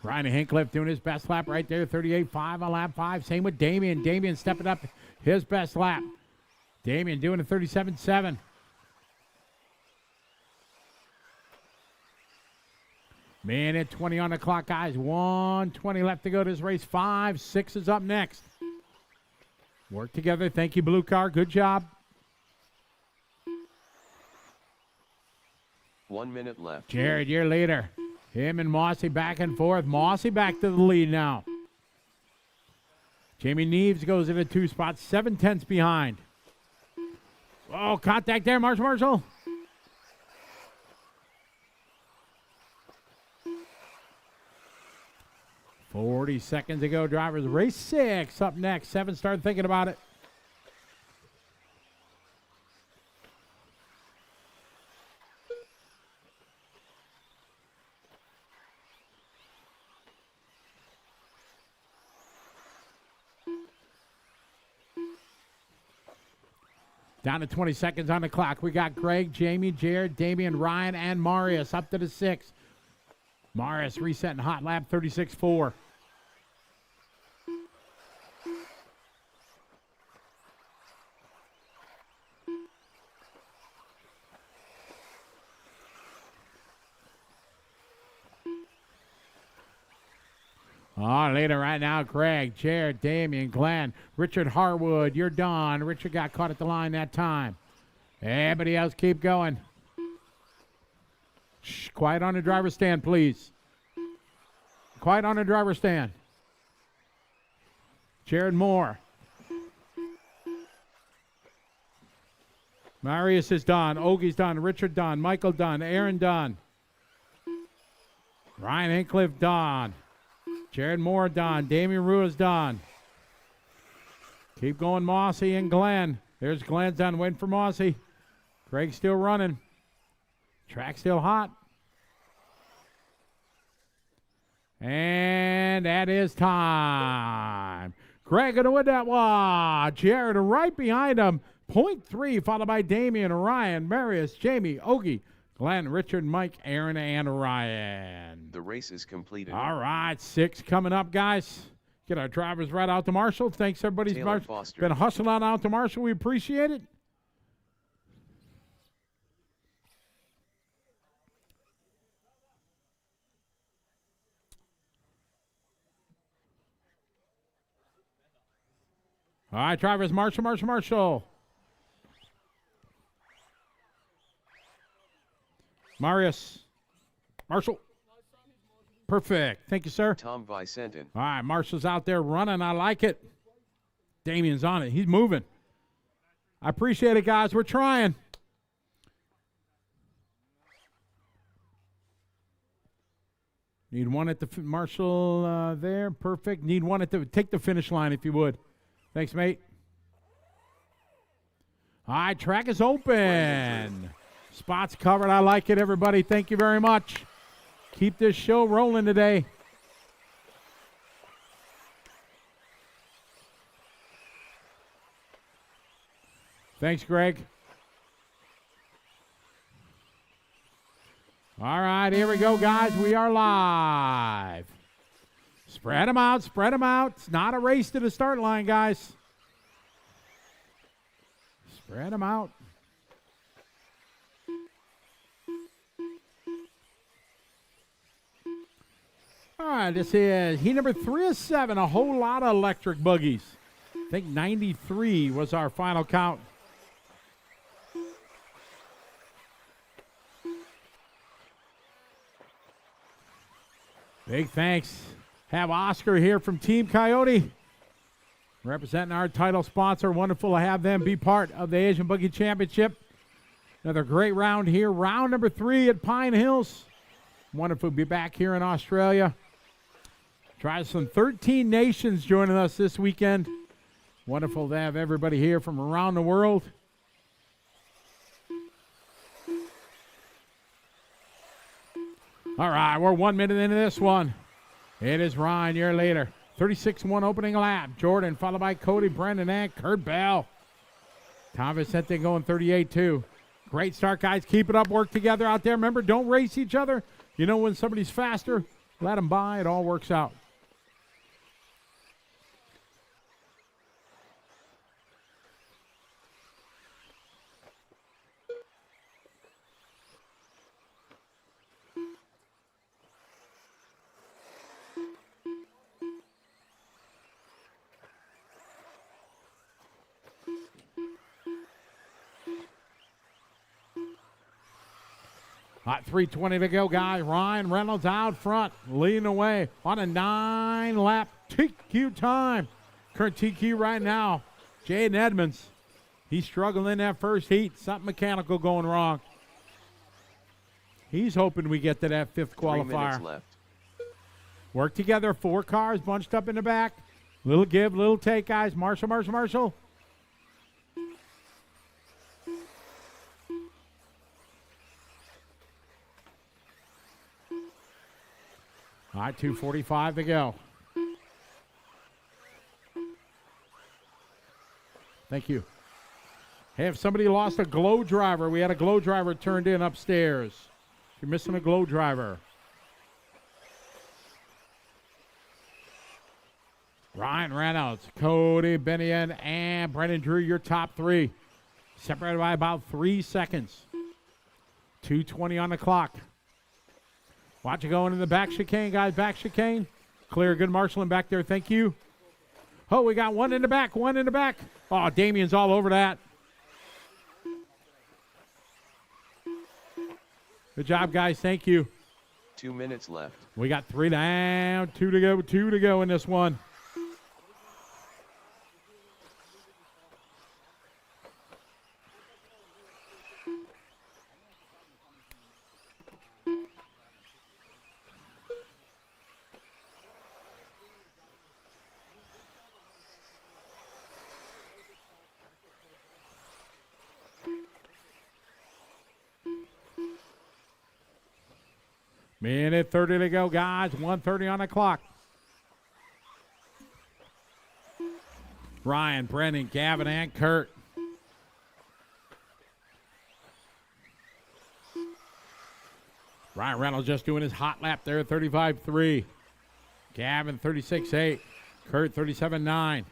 Ryan Hincliffe doing his best lap right there, 38.5 on lap 5. Same with Damian. Damian stepping up his best lap. Damian doing a 37.7. Minute 20 on the clock, guys. 1:20 left to go to this race. 5, 6 is up next. Work together. Thank you, Blue Car. Good job. 1 minute left. Jared, your leader. Him and Mossy back and forth. Mossy back to the lead now. Jamie Neves goes into 2 spots, 7/10 behind. Oh, contact there, Marshall. 40 seconds to go, drivers. Race 6 up next. 7 start thinking about it. Down to 20 seconds on the clock. We got Greg, Jamie, Jared, Damian, Ryan, and Marius up to the 6. Marius resetting hot lap 36.4. Later right now, Greg, Jared, Damian, Glenn, Richard Harwood, you're done. Richard got caught at the line that time. Everybody else keep going. Shh, quiet on the driver's stand, please. Quiet on the driver's stand. Jared Moore. Marius is done. Ogie's done. Richard done. Michael done. Aaron done. Ryan Hincliffe done. Jared Moore done. Damian Ruiz done. Keep going, Mossy and Glenn. There's Glenn's done. Waiting for Mossy. Greg's still running. Track still hot. And that is time. Greg going to win that one. Jared right behind him. 0.3 followed by Damian, Ryan, Marius, Jamie, Ogie, Glenn, Richard, Mike, Aaron, and Ryan. The race is completed. All right, 6 coming up, guys. Get our drivers right out to Marshall. Thanks, everybody. Been hustling on out to Marshall. We appreciate it. All right, drivers, Marshall. Marius. Marshall. Perfect. Thank you, sir. Tom Vicentin. All right, Marshall's out there running. I like it. Damian's on it. He's moving. I appreciate it, guys. We're trying. Need one at the Marshall there. Perfect. Need one at the take the finish line if you would. Thanks, mate. All right, track is open. Spots covered. I like it, everybody. Thank you very much. Keep this show rolling today. Thanks, Greg. All right, here we go, guys. We are live. Spread them out, spread them out. It's not a race to the start line, guys. Spread them out. All right, this is heat number 3 of 7, a whole lot of electric buggies. I think 93 was our final count. Big thanks. Have Oscar here from Team Coyote, representing our title sponsor. Wonderful to have them be part of the Asian Buggy Championship. Another great round here. Round number 3 at Pine Hills. Wonderful to be back here in Australia. Try some 13 nations joining us this weekend. Wonderful to have everybody here from around the world. All right, we're 1 minute into this one. It is Ryan, your leader. 36-1 opening lap. Jordan, followed by Cody, Brendan, and Kurt Bell. Tom Vicente going 38-2. Great start, guys. Keep it up. Work together out there. Remember, don't race each other. You know when somebody's faster, let them by. It all works out. Hot 3:20 to go, guys. Ryan Reynolds out front, leading away on a 9-lap TQ time. Current TQ right now, Jaden Edmonds. He's struggling in that first heat. Something mechanical going wrong. He's hoping we get to that 5th 3 minutes qualifier. left. Work together, 4 cars bunched up in the back. Little give, little take, guys. Marshall. All right, 2:45 to go. Thank you. Hey, if somebody lost a glow driver, we had a glow driver turned in upstairs. If you're missing a glow driver. Ryan Reynolds, Cody Benion, and Brendan Drew, your top 3. Separated by about 3 seconds. 2:20 on the clock. Watch it going in the back chicane, guys. Back chicane. Clear. Good marshalling back there. Thank you. Oh, we got one in the back. Oh, Damien's all over that. Good job, guys. Thank you. 2 minutes left. We got 3 down, 2 to go in this one. Minute 30 to go, guys. 1:30 on the clock. Ryan, Brendan, Gavin, and Kurt. Ryan Reynolds just doing his hot lap there, 35.3. Gavin, 36.8. Kurt, 37.9.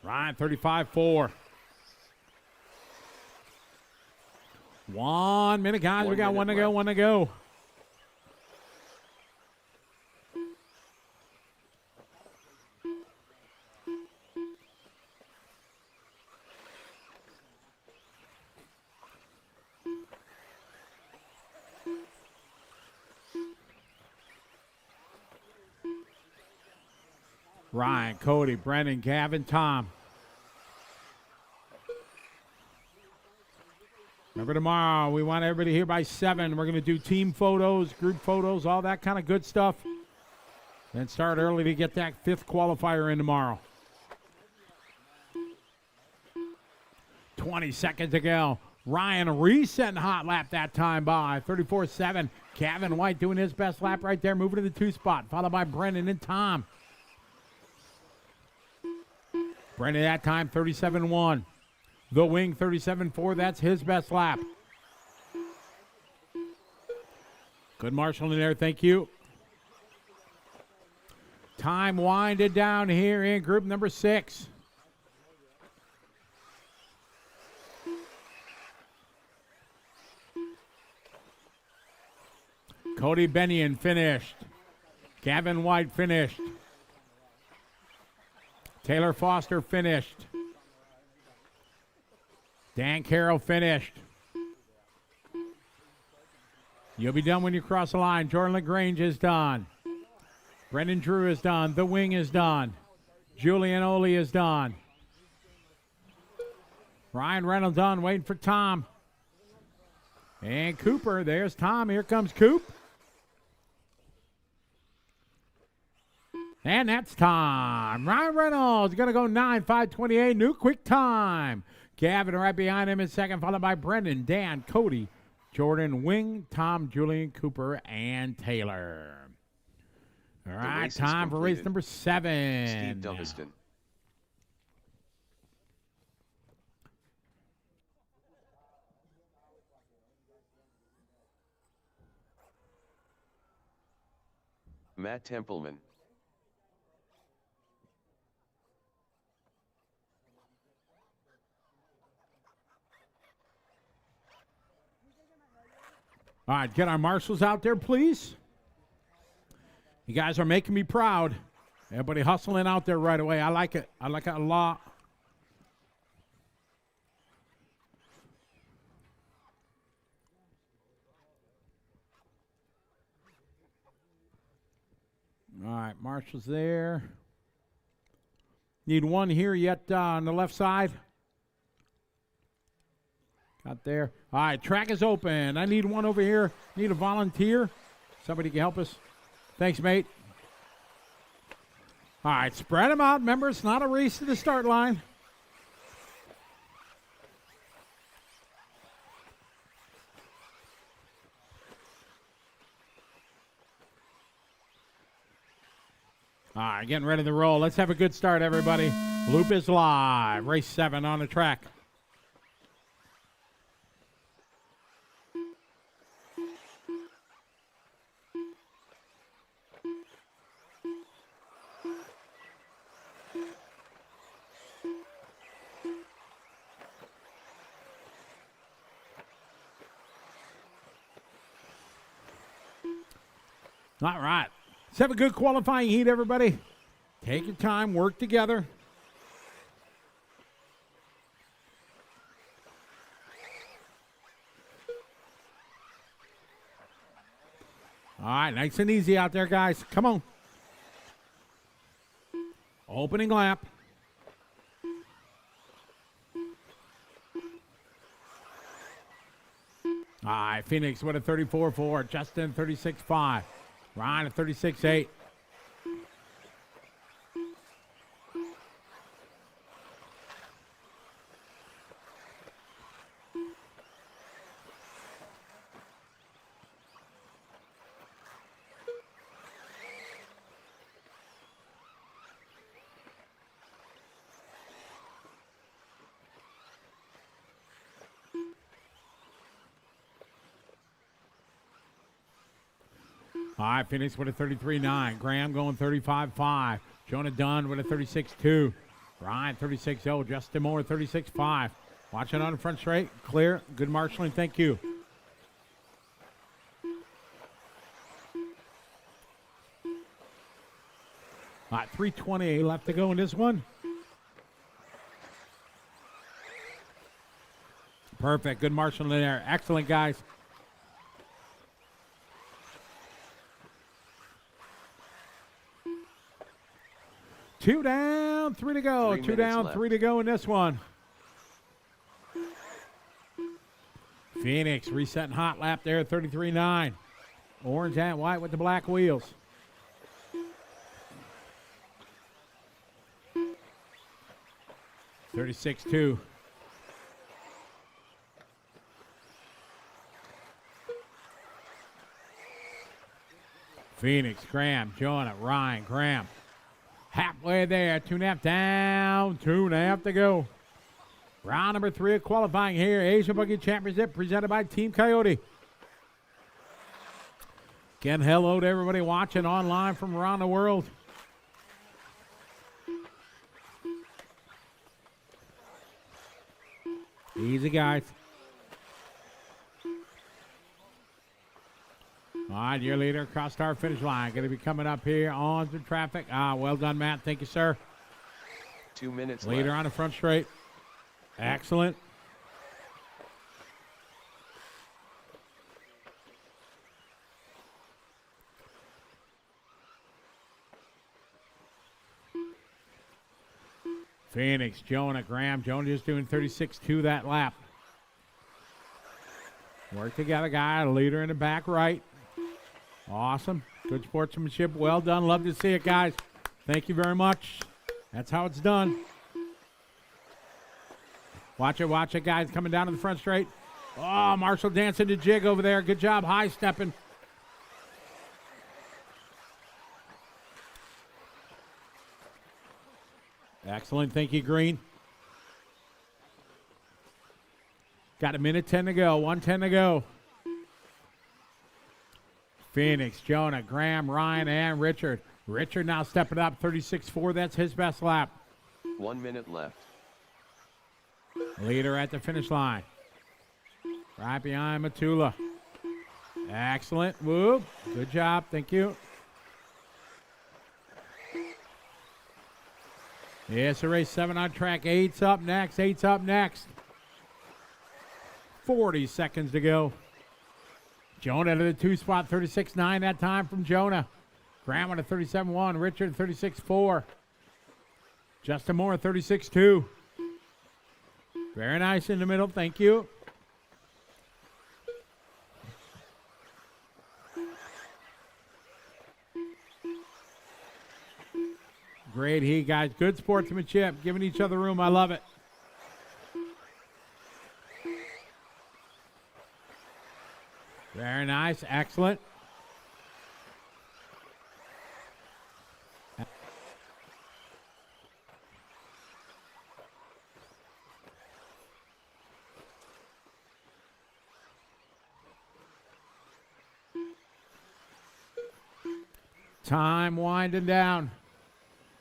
Ryan, 35.4. 1 minute, guys. We got one to go. Ryan, Cody, Brendan, Gavin, Tom. Remember, tomorrow, we want everybody here by 7. We're going to do team photos, group photos, all that kind of good stuff. Then start early to get that 5th qualifier in tomorrow. 20 seconds to go. Ryan resetting hot lap that time by 34.7. Kevin White doing his best lap right there, moving to the 2 spot, followed by Brendan and Tom. Brendan that time, 37.1. The Wing, 37.4. That's his best lap. Good marshalling there. Thank you. Time winded down here in group number 6. Cody Benion finished. Gavin White finished. Taylor Foster finished. Dan Carroll finished. You'll be done when you cross the line. Jordan LaGrange is done. Brendan Drew is done. The Wing is done. Julian Oley is done. Ryan Reynolds on, waiting for Tom. And Cooper, there's Tom. Here comes Coop. And that's time. Ryan Reynolds going to go 9:5:28. New quick time. Gavin right behind him in second, followed by Brendan, Dan, Cody, Jordan, Wing, Tom, Julian, Cooper, and Taylor. All right, time for race number 7. Steve Dummiston. Matt Templeman. All right, get our marshals out there, please. You guys are making me proud. Everybody hustling out there right away. I like it. I like it a lot. All right, Marshall's there. Need one here yet on the left side. Got there. All right, track is open. I need one over here. Need a volunteer. Somebody can help us. Thanks, mate. All right, spread them out. Remember, it's not a race to the start line. All right, getting ready to roll. Let's have a good start, everybody. Loop is live. Race 7 on the track. All right. Let's have a good qualifying heat, everybody. Take your time, work together. All right, nice and easy out there, guys. Come on. Opening lap. All right, Phoenix with a 34.4. Justin, 36.5. Ryan at 36.8. All right, Phoenix with a 33.9. Graham going 35.5. Jonah Dunn with a 36.2. Ryan 36.0. Justin Moore 36.5. Watch it on the front straight. Clear. Good marshalling. Thank you. All right, 3:28 left to go in this one. Perfect. Good marshalling there. Excellent, guys. Two down, 3 to go. 2 down, left. 3 to go in this one. Phoenix resetting hot lap there, 33.9. Orange and white with the black wheels. $36.2. Phoenix, Graham, Jonah, Ryan, Graham. Halfway there, 2.5 down, 2.5 to go. Round number 3 of qualifying here. Asian Buggy Championship presented by Team Coyote. Again, hello to everybody watching online from around the world. Easy, guys. All right, your leader across our finish line. Going to be coming up here on the traffic. Well done, Matt. Thank you, sir. 2 minutes Leader left. on the front straight. Excellent. Phoenix, Jonah, Graham. Jonah just doing 36.2 that lap. Work together, guy. Leader in the back right. Awesome. Good sportsmanship. Well done. Love to see it, guys. Thank you very much. That's how it's done. Watch it, guys. Coming down to the front straight. Oh, Marshall dancing the jig over there. Good job high stepping. Excellent. Thank you, Green. Got a minute 10 to go. 1:10 to go. Phoenix, Jonah, Graham, Ryan, and Richard. Richard now stepping up, 36.4. That's his best lap. 1 minute left. Leader at the finish line. Right behind Matula. Excellent. Whoop. Good job. Thank you. Yes, race 7 on track. 8's up next. 8's up next. 40 seconds to go. Jonah to the 2 spot, 36.9 that time from Jonah. Graham on a 37-1. Richard 36-4. Justin Moore 36-2. Very nice in the middle. Thank you. Great heat, guys. Good sportsmanship. Giving each other room. I love it. Very nice. Excellent. Time winding down.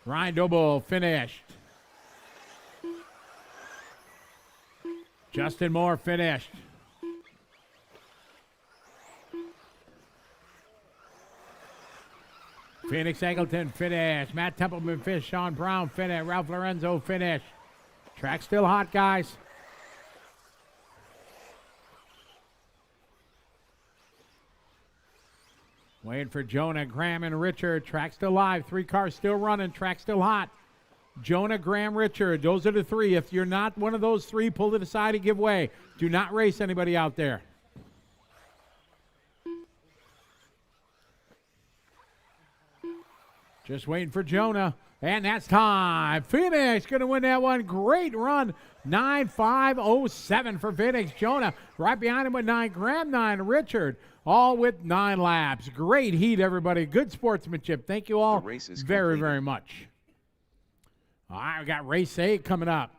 Ryan Doble finished. Justin Moore finished. Phoenix Angleton finished. Matt Templeman finished. Sean Brown finished. Ralph Lorenzo finished. Track still hot, guys. Waiting for Jonah, Graham, and Richard. Track still live. 3 cars still running. Track still hot. Jonah, Graham, Richard. Those are the 3. If you're not one of those 3, pull to the side and give way. Do not race anybody out there. Just waiting for Jonah. And that's time. Phoenix going to win that one. Great run. 9.507 for Phoenix. Jonah right behind him with 9. Graham 9. Richard all with 9 laps. Great heat, everybody. Good sportsmanship. Thank you all very, very much. All right, we got race 8 coming up.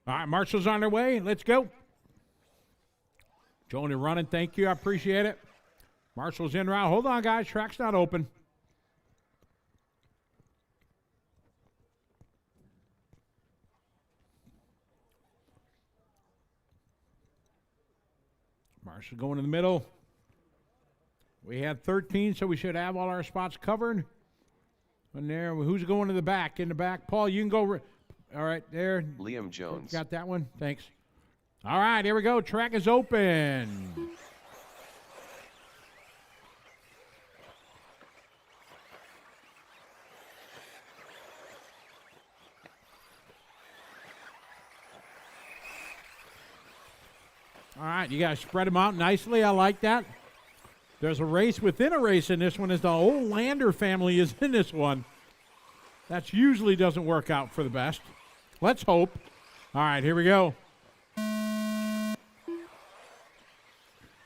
All right, Marshall's on their way. Let's go. Joni running. Thank you. I appreciate it. Marshall's en route. Hold on, guys. Track's not open. Marshall going in the middle. We had 13, so we should have all our spots covered. And there, who's going to the back? In the back. Paul, you can go. All right, there. Liam Jones. Got that one? Thanks. All right, here we go. Track is open. All right, you guys spread them out nicely. I like that. There's a race within a race in this one as the whole Lander family is in this one. That usually doesn't work out for the best. Let's hope. All right, here we go. All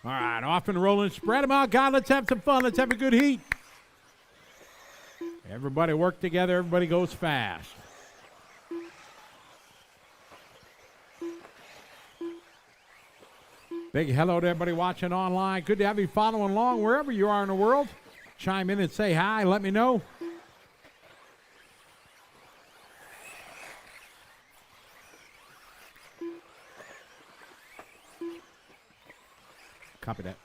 right, off and rolling. Spread them out. God, let's have some fun. Let's have a good heat. Everybody work together. Everybody goes fast. Big hello to everybody watching online. Good to have you following along wherever you are in the world. Chime in and say hi. Let me know. Copy that.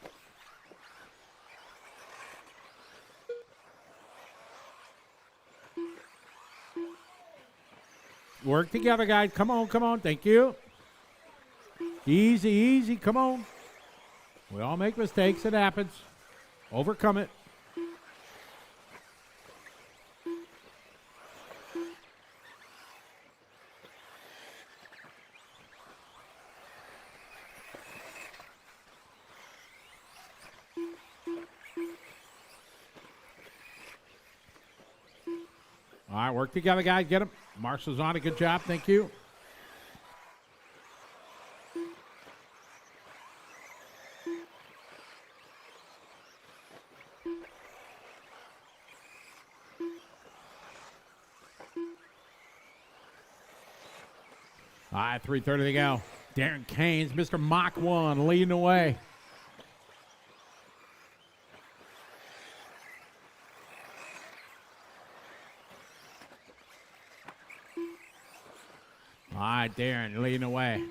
Work together, guys. Come on, come on. Thank you. Easy, easy. Come on. We all make mistakes. It happens. Overcome it. All right, work together, guys. Get him. Marshall's on it. Good job. Thank you. All right, 3:30 to go. Darren Keynes, Mr. Mach 1, leading the way. All right, Darren leading away.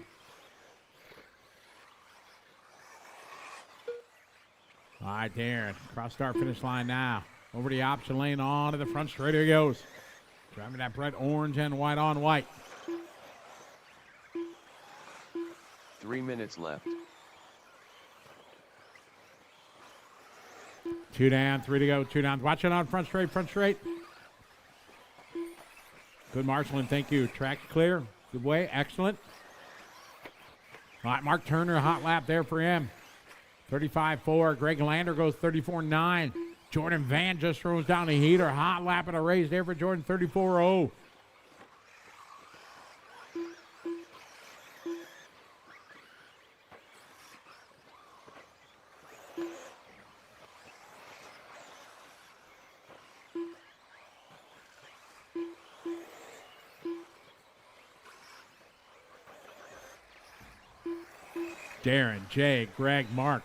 All right, Darren, cross start finish line now. Over the option lane, on to the front straight. Here he goes. Driving that bright orange and white on white. 3 minutes left. 2 down, 3 to go, 2 down. Watch it on front straight, front straight. Good marshalling, thank you. Track clear, good way, excellent. All right, Mark Turner, a hot lap there for him. 35-4, Greg Lander goes 34-9. Jordan Van just throws down a heater. Hot lap at a race there for Jordan, 34-0. Darren, Jay, Greg, Mark.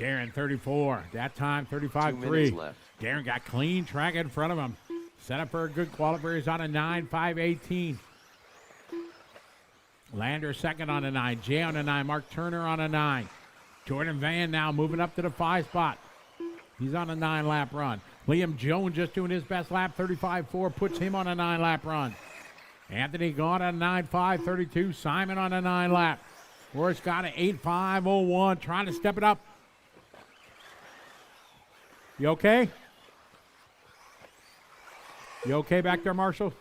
Darren, 34. That time, 35-3. Darren got clean track in front of him. Set up for a good qualifier. He's on a 9-5-18. Lander second on a 9. Jay on a 9. Mark Turner on a 9. Jordan Van now moving up to the 5 spot. He's on a 9-lap run. Liam Jones just doing his best lap, 35-4, puts him on a 9-lap run. Anthony Gaunt on a 9-5-32. Simon on a 9-lap. Roy Scott at 8-5-01, trying to step it up. You okay? You okay back there, Marshall?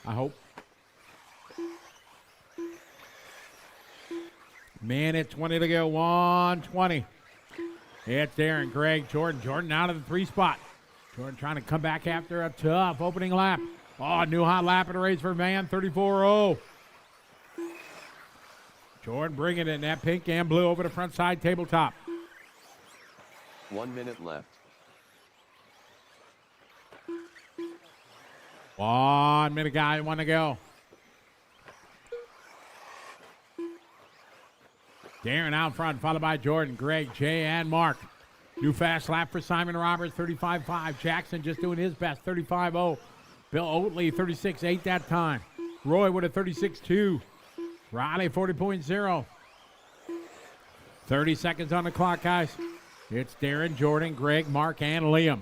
I hope. Minute 20 to go, 120. It's Darren, Greg, Jordan. Jordan out of the 3 spot. Jordan trying to come back after a tough opening lap. Oh, new hot lap in a race for Van, 34-0. Jordan bringing it in that pink and blue over the front side tabletop. 1 minute left. 1 minute, guy, 1 to go. Darren out front, followed by Jordan, Greg, Jay, and Mark. New fast lap for Simon Roberts, 35-5. Jackson just doing his best, 35-0. Bill Oatley, 36-8 that time. Roy with a 36-2. Riley, 40.0. 30 seconds on the clock, guys. It's Darren, Jordan, Greg, Mark, and Liam.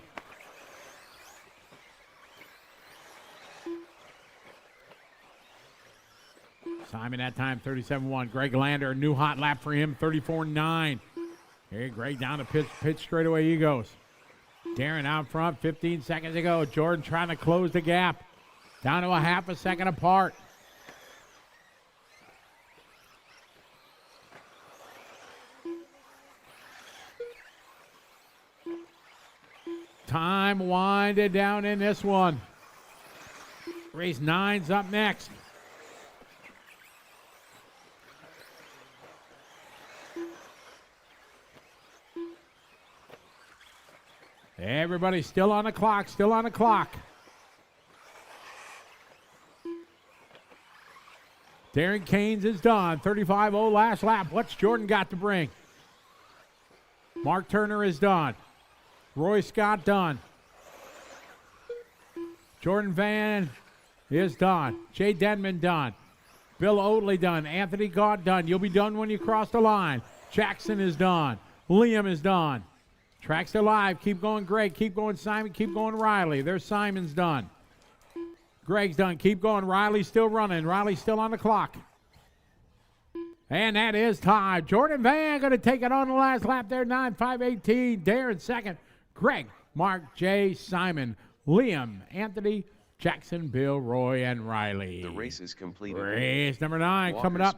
Simon that time, 37-1. Greg Lander, a new hot lap for him, 34-9. Hey, Greg down to pitch straight away he goes. Darren out front, 15 seconds to go. Jordan trying to close the gap. Down to a half a second apart. Time winded down in this one. Race 9's up next. Everybody still on the clock, still on the clock. Darren Canes is done, 35-0 last lap. What's Jordan got to bring? Mark Turner is done. Roy Scott done. Jordan Van is done. Jay Denman done. Bill Oatley done. Anthony Gaunt done. You'll be done when you cross the line. Jackson is done. Liam is done. Track's alive. Keep going, Greg. Keep going, Simon. Keep going, Riley. There's Simon's done. Greg's done. Keep going. Riley's still running. Riley's still on the clock. And that is time. Jordan Van going to take it on the last lap there. 9-5-18. Darren second. Greg, Mark, Jay, Simon, Liam, Anthony, Jackson, Bill, Roy, and Riley. The race is completed. Race number 9 coming up.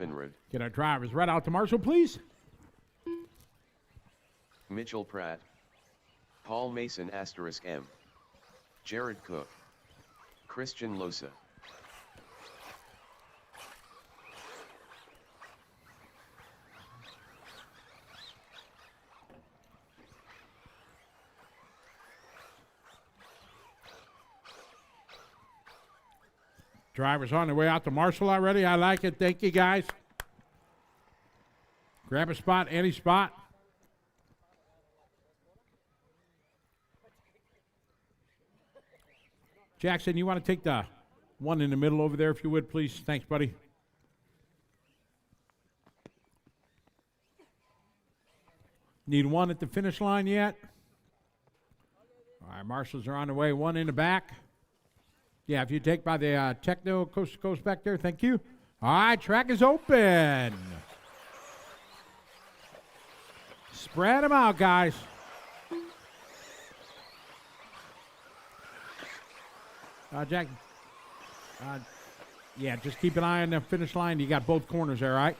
Get our drivers right out to Marshall, please. Mitchell Pratt. Paul Mason *M. Jared Cook. Christian Losa. Drivers on their way out to Marshall already. I like it. Thank you, guys. Grab a spot, any spot. Jackson, you want to take the one in the middle over there, if you would, please? Thanks, buddy. Need one at the finish line yet? All right, marshals are on the way. One in the back. Yeah, if you take by the techno coast to coast back there, thank you. All right, track is open. Spread them out, guys. Jack, yeah, just keep an eye on the finish line. You got both corners there, right?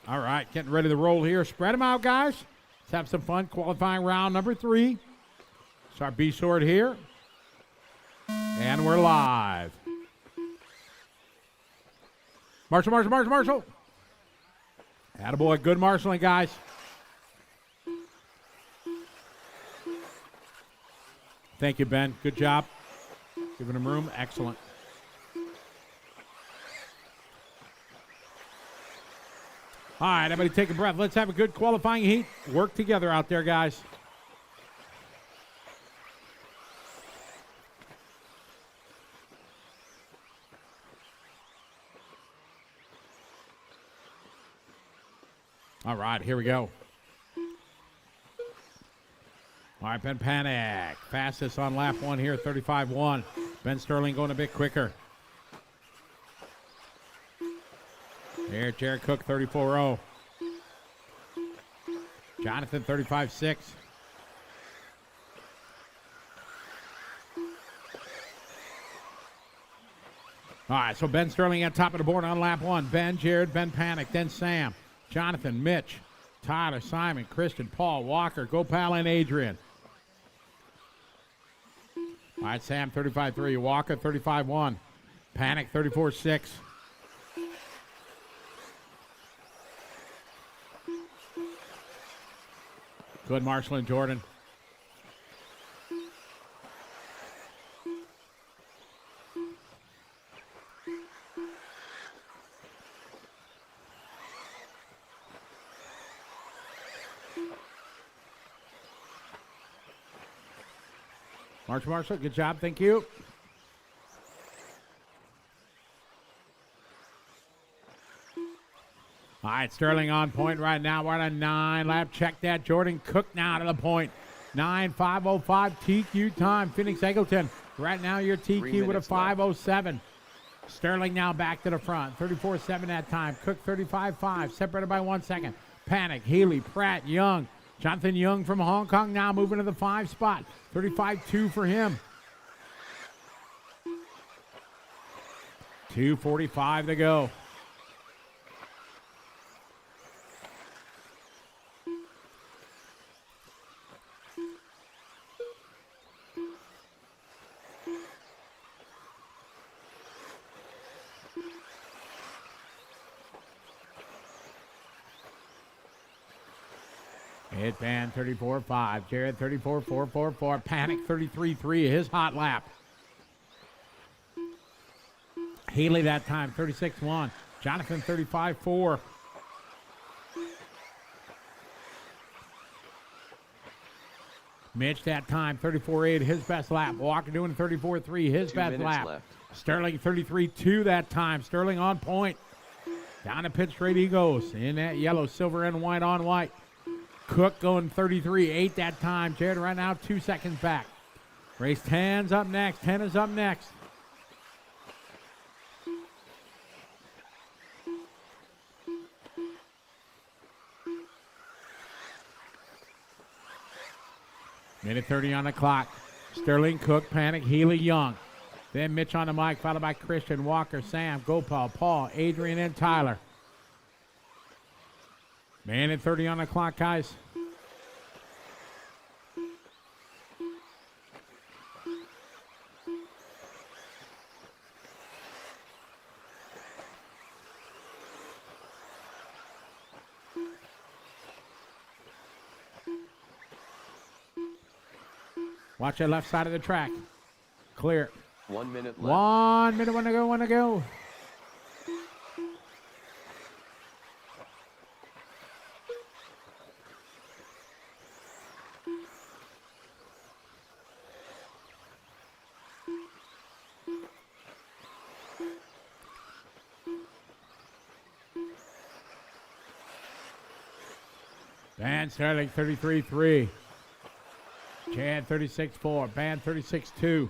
All right, getting ready to roll here. Spread them out, guys. Let's have some fun. Qualifying round number 3. It's our B-sword here. And we're live. Marshal. Attaboy, good marshaling, guys. Thank you, Ben. Good job. Giving him room. Excellent. All right, everybody take a breath. Let's have a good qualifying heat. Work together out there, guys. All right, here we go. All right, Ben Panic. Fastest on lap 1 here, 35-1. Ben Sterling going a bit quicker. Here, Jared Cook, 34-0. Jonathan, 35-6. All right, so Ben Sterling at top of the board on lap 1. Ben, Jared, Ben Panic, then Sam, Jonathan, Mitch, Tyler, Simon, Christian, Paul, Walker, Gopal, and Adrian. All right, Sam, 35-3. Walker, 35-1. Panic, 34-6. Good, Marshall and Jordan. Marshall, good job, thank you. All right, Sterling on point right now. We're on a 9-lap. Check that. Jordan Cook now to the point. 9:5:05 TQ time. Phoenix Eggleton. Right now your TQ with a 5:07. Sterling now back to the front. 34.7 that time. Cook 35.5. Separated by 1 second. Panic, Healy, Pratt, Young. Jonathan Young from Hong Kong now moving to the 5 spot. 35.2 for him. 2:45 to go. Hit Van 34.5. Jared 34.444. Panic 33.3. His hot lap. Haley that time 36.1. Jonathan 35.4. Mitch that time 34.8. His best lap. Walker doing 34.3. His best lap. Left. Sterling 33.2 that time. Sterling on point. Down to pit straight he goes. In that yellow, silver, and white on white. Cook going 33.8 that time. Jared right now 2 seconds back. Race 10's up next. 10 is up next. Minute 30 on the clock. Sterling, Cook, Panic, Healy, Young. Then Mitch on the mic, followed by Christian, Walker, Sam, Gopal, Paul, Adrian, and Tyler. Minute 30 on the clock, guys. Watch the left side of the track. Clear. 1 minute left. 1 minute, one to go. Van Sterling 33-3. Chad 36-4. Van 36-2.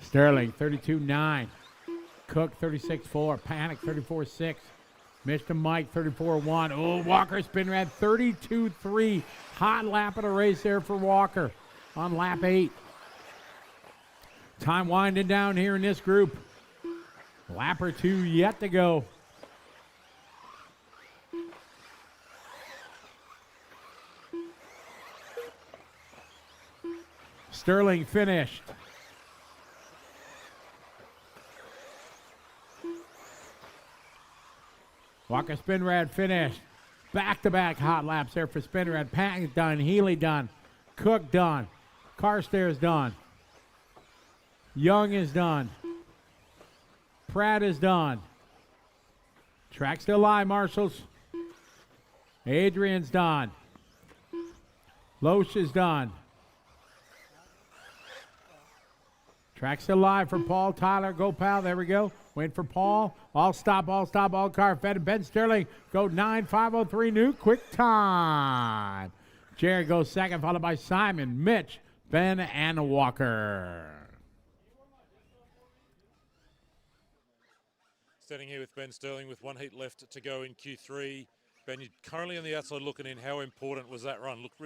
Sterling 32-9. Cook 36-4. Panic 34-6. Mr. Mike 34-1. Oh, Walker spin ran 32-3. Hot lap of the race there for Walker on lap 8. Time winding down here in this group. Lap or two yet to go. Sterling finished. Walker Spinrad finished. Back-to-back hot laps there for Spinrad. Patton done. Healy done. Cook done. Carstairs done. Young is done. Pratt is done. Track still live, Marshals. Adrian's done. Loesch is done. Track still live for Paul Tyler. Go, pal. There we go. Wait for Paul. All stop, all car. Fed. Ben Sterling go 9:5:03 new quick time. Jared goes second, followed by Simon, Mitch, Ben, and Walker. Standing here with Ben Sterling with one heat left to go in Q3. Ben, you're currently on the outside looking in. How important was that run? Looked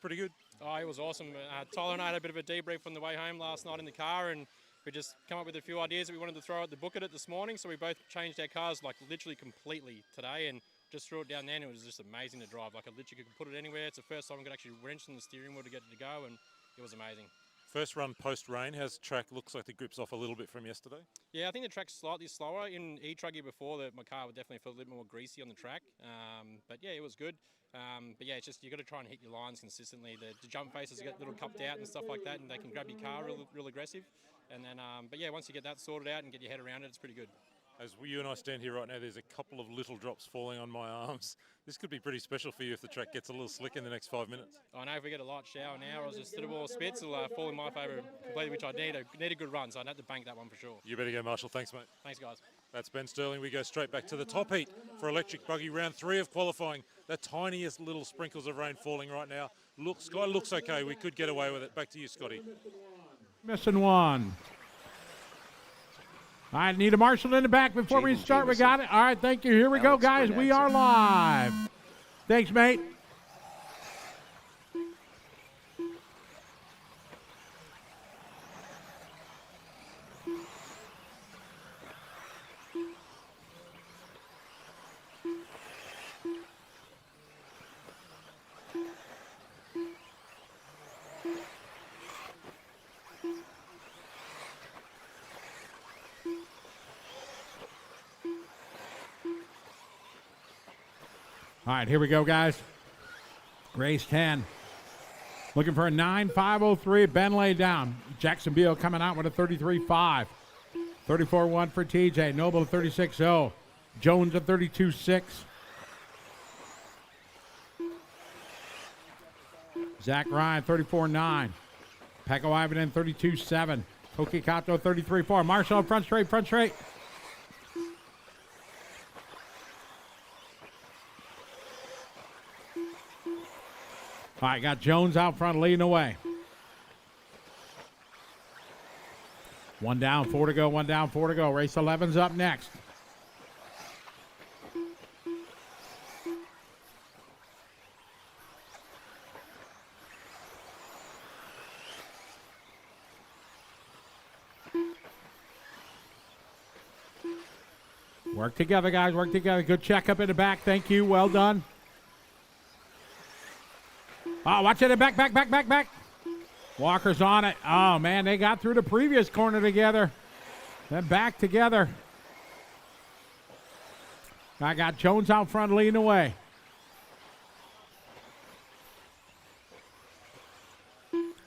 pretty good? Oh, it was awesome. Tyler and I had a bit of a debrief on the way home last night in the car, and we just come up with a few ideas that we wanted to throw at the book at it this morning. So we both changed our cars like literally completely today and just threw it down there, and it was just amazing to drive. Like I literally could put it anywhere. It's the first time I could actually wrench in the steering wheel to get it to go, and it was amazing. First run post-rain, how's the track? Looks like the grip's off a little bit from yesterday. Yeah, I think the track's slightly slower. In e-truggy before, my car would definitely feel a little more greasy on the track. But yeah, it was good. But yeah, it's just you got to try and hit your lines consistently. The jump faces get a little cupped out and stuff like that, and they can grab your car real aggressive. And then, but yeah, once you get that sorted out and get your head around it, it's pretty good. As you and I stand here right now, there's a couple of little drops falling on my arms. This could be pretty special for you if the track gets a little slick in the next 5 minutes. I know if we get a light shower now or just little more spits, it'll fall in my favour completely, which I need a good run, so I'd have to bank that one for sure. You better go, Marshall. Thanks, mate. Thanks, guys. That's Ben Sterling. We go straight back to the top heat for electric buggy. Round 3 of qualifying. The tiniest little sprinkles of rain falling right now. Sky looks okay. We could get away with it. Back to you, Scotty. Missing one. All right, need a Marshall in the back before we start. We got it. All right, thank you. Here we go, guys. We are live. Thanks, mate. All right, here we go, guys. Race 10. Looking for a 9:5:03. Ben laid down. Jacksonville coming out with a 33.5. 34.1 for TJ. Noble 36.0. Jones at 32.6. Zach Ryan 34.9. Pekco Ivanen 32.7. Koki Kato 33.4. Marshall front straight. All right, got Jones out front leading away. 1 down, 4 to go, 1 down, 4 to go. Race 11's up next. Work together, guys, work together. Good checkup in the back. Thank you, well done. Oh, watch it, back. Walker's on it. Oh, man, they got through the previous corner together. Then back together. I got Jones out front leading away.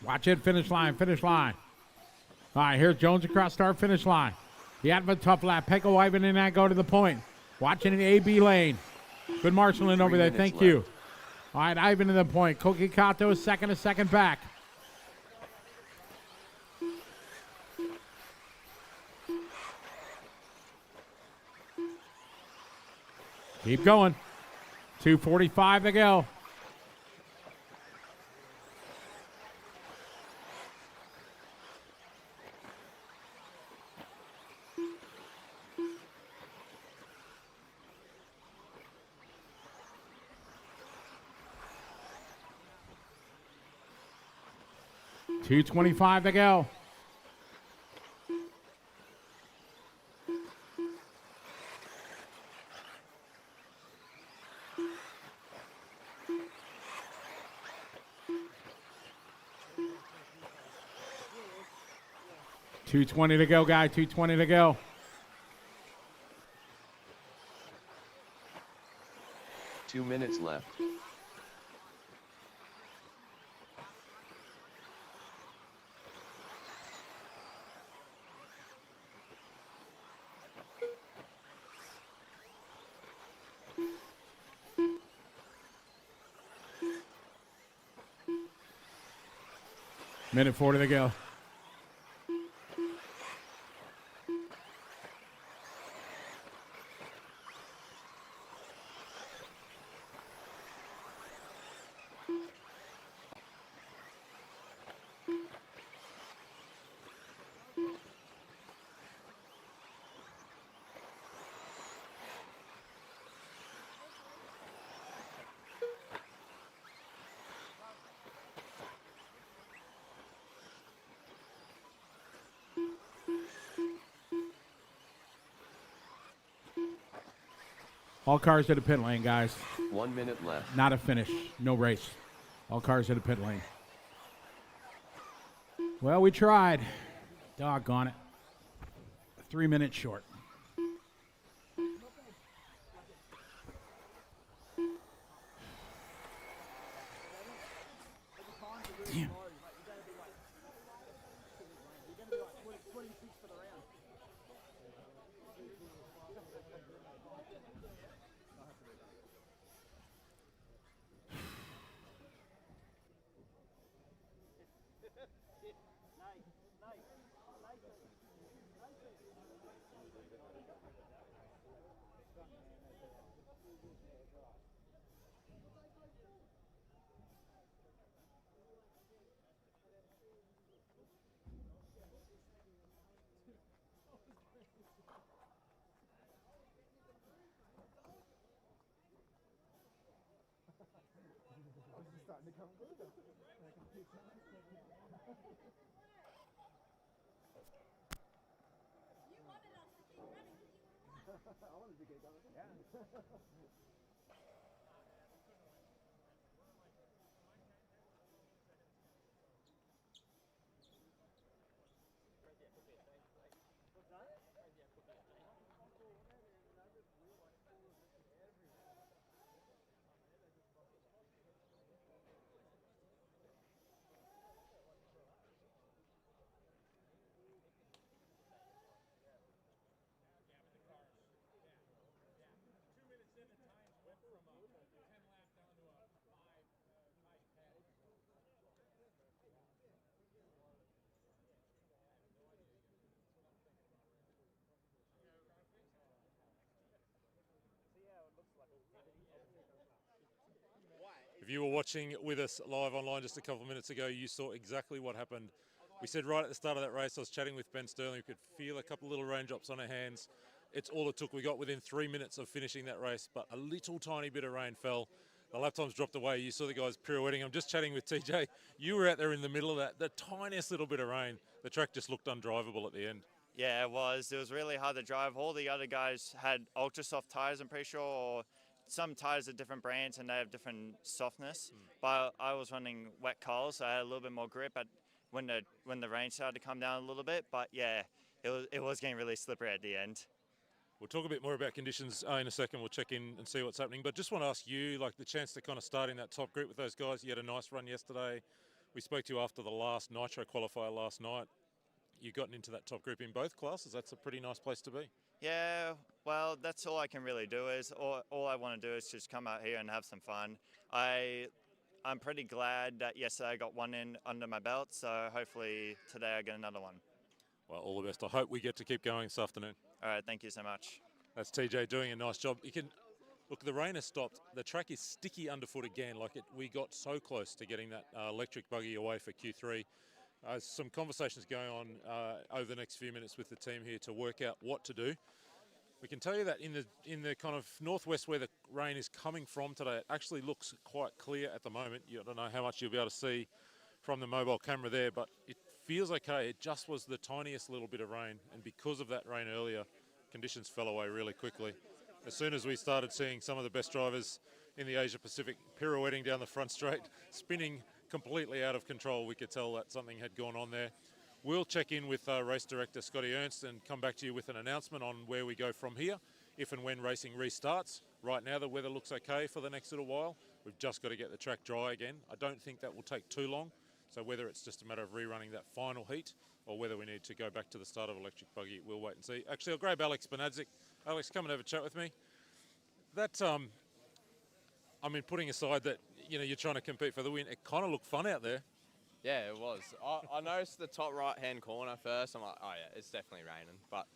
Watch it, finish line. All right, here's Jones across start, finish line. He had a tough lap. Pekko Ivan and that go to the point. Watching an A-B lane. Good marshaling over there. Thank you. All right, Ivan to the point. Koki Kato is second, a second back. Keep going. 2:45 to go. $2:25 to go. $2:20 to go, guy. $2:20 to go. Two minutes left. Minute 40 to go. All cars to the pit lane, guys. 1 minute left. Not a finish. No race. All cars to the pit lane. Well, we tried. Doggone it. 3 minutes short. Damn. If you were watching with us live online just a couple of minutes ago, you saw exactly what happened. We said right at the start of that race, I was chatting with Ben Sterling, we could feel a couple of little raindrops on our hands. It's all it took. We got within 3 minutes of finishing that race, but a little tiny bit of rain fell. The lap times dropped away. You saw the guys pirouetting. I'm just chatting with TJ. You were out there in the middle of that, the tiniest little bit of rain. The track just looked undrivable at the end. Yeah, it was. It was really hard to drive. All the other guys had ultra soft tires, I'm pretty sure, or some tires are different brands and they have different softness. But I was running wet coals, so I had a little bit more grip when the rain started to come down a little bit. But yeah, it was getting really slippery at the end. We'll talk a bit more about conditions in a second. We'll check in and see what's happening. But just want to ask you, like the chance to kind of start in that top group with those guys. You had a nice run yesterday. We spoke to you after the last Nitro qualifier last night. You've gotten into that top group in both classes. That's a pretty nice place to be. Yeah, well, that's all I can really do. Is all I want to do is just come out here and have some fun. I'm pretty glad that yesterday I got one in under my belt, so hopefully today I get another one. Well, all the best. I hope we get to keep going this afternoon. All right, thank you so much. That's TJ doing a nice job. You can look. The rain has stopped. The track is sticky underfoot again. We got so close to getting that electric buggy away for Q3. Some conversations going on over the next few minutes with the team here to work out what to do. We can tell you that in the kind of northwest where the rain is coming from today, it actually looks quite clear at the moment. I don't know how much you'll be able to see from the mobile camera there, but it feels okay. It just was the tiniest little bit of rain, and because of that rain earlier, conditions fell away really quickly. As soon as we started seeing some of the best drivers in the Asia Pacific pirouetting down the front straight, spinning completely out of control, we could tell that something had gone on there. We'll check in with race director Scotty Ernst and come back to you with an announcement on where we go from here, if and when racing restarts. Right now the weather looks okay for the next little while. We've just got to get the track dry again. I don't think that will take too long. So whether it's just a matter of rerunning that final heat or whether we need to go back to the start of electric buggy, we'll wait and see. Actually, I'll grab Alex Bernadzik. Alex, come and have a chat with me. That, I mean, putting aside that, you're trying to compete for the win, it kind of looked fun out there. Yeah, it was. I noticed the top right-hand corner first. I'm like, oh yeah, it's definitely raining. But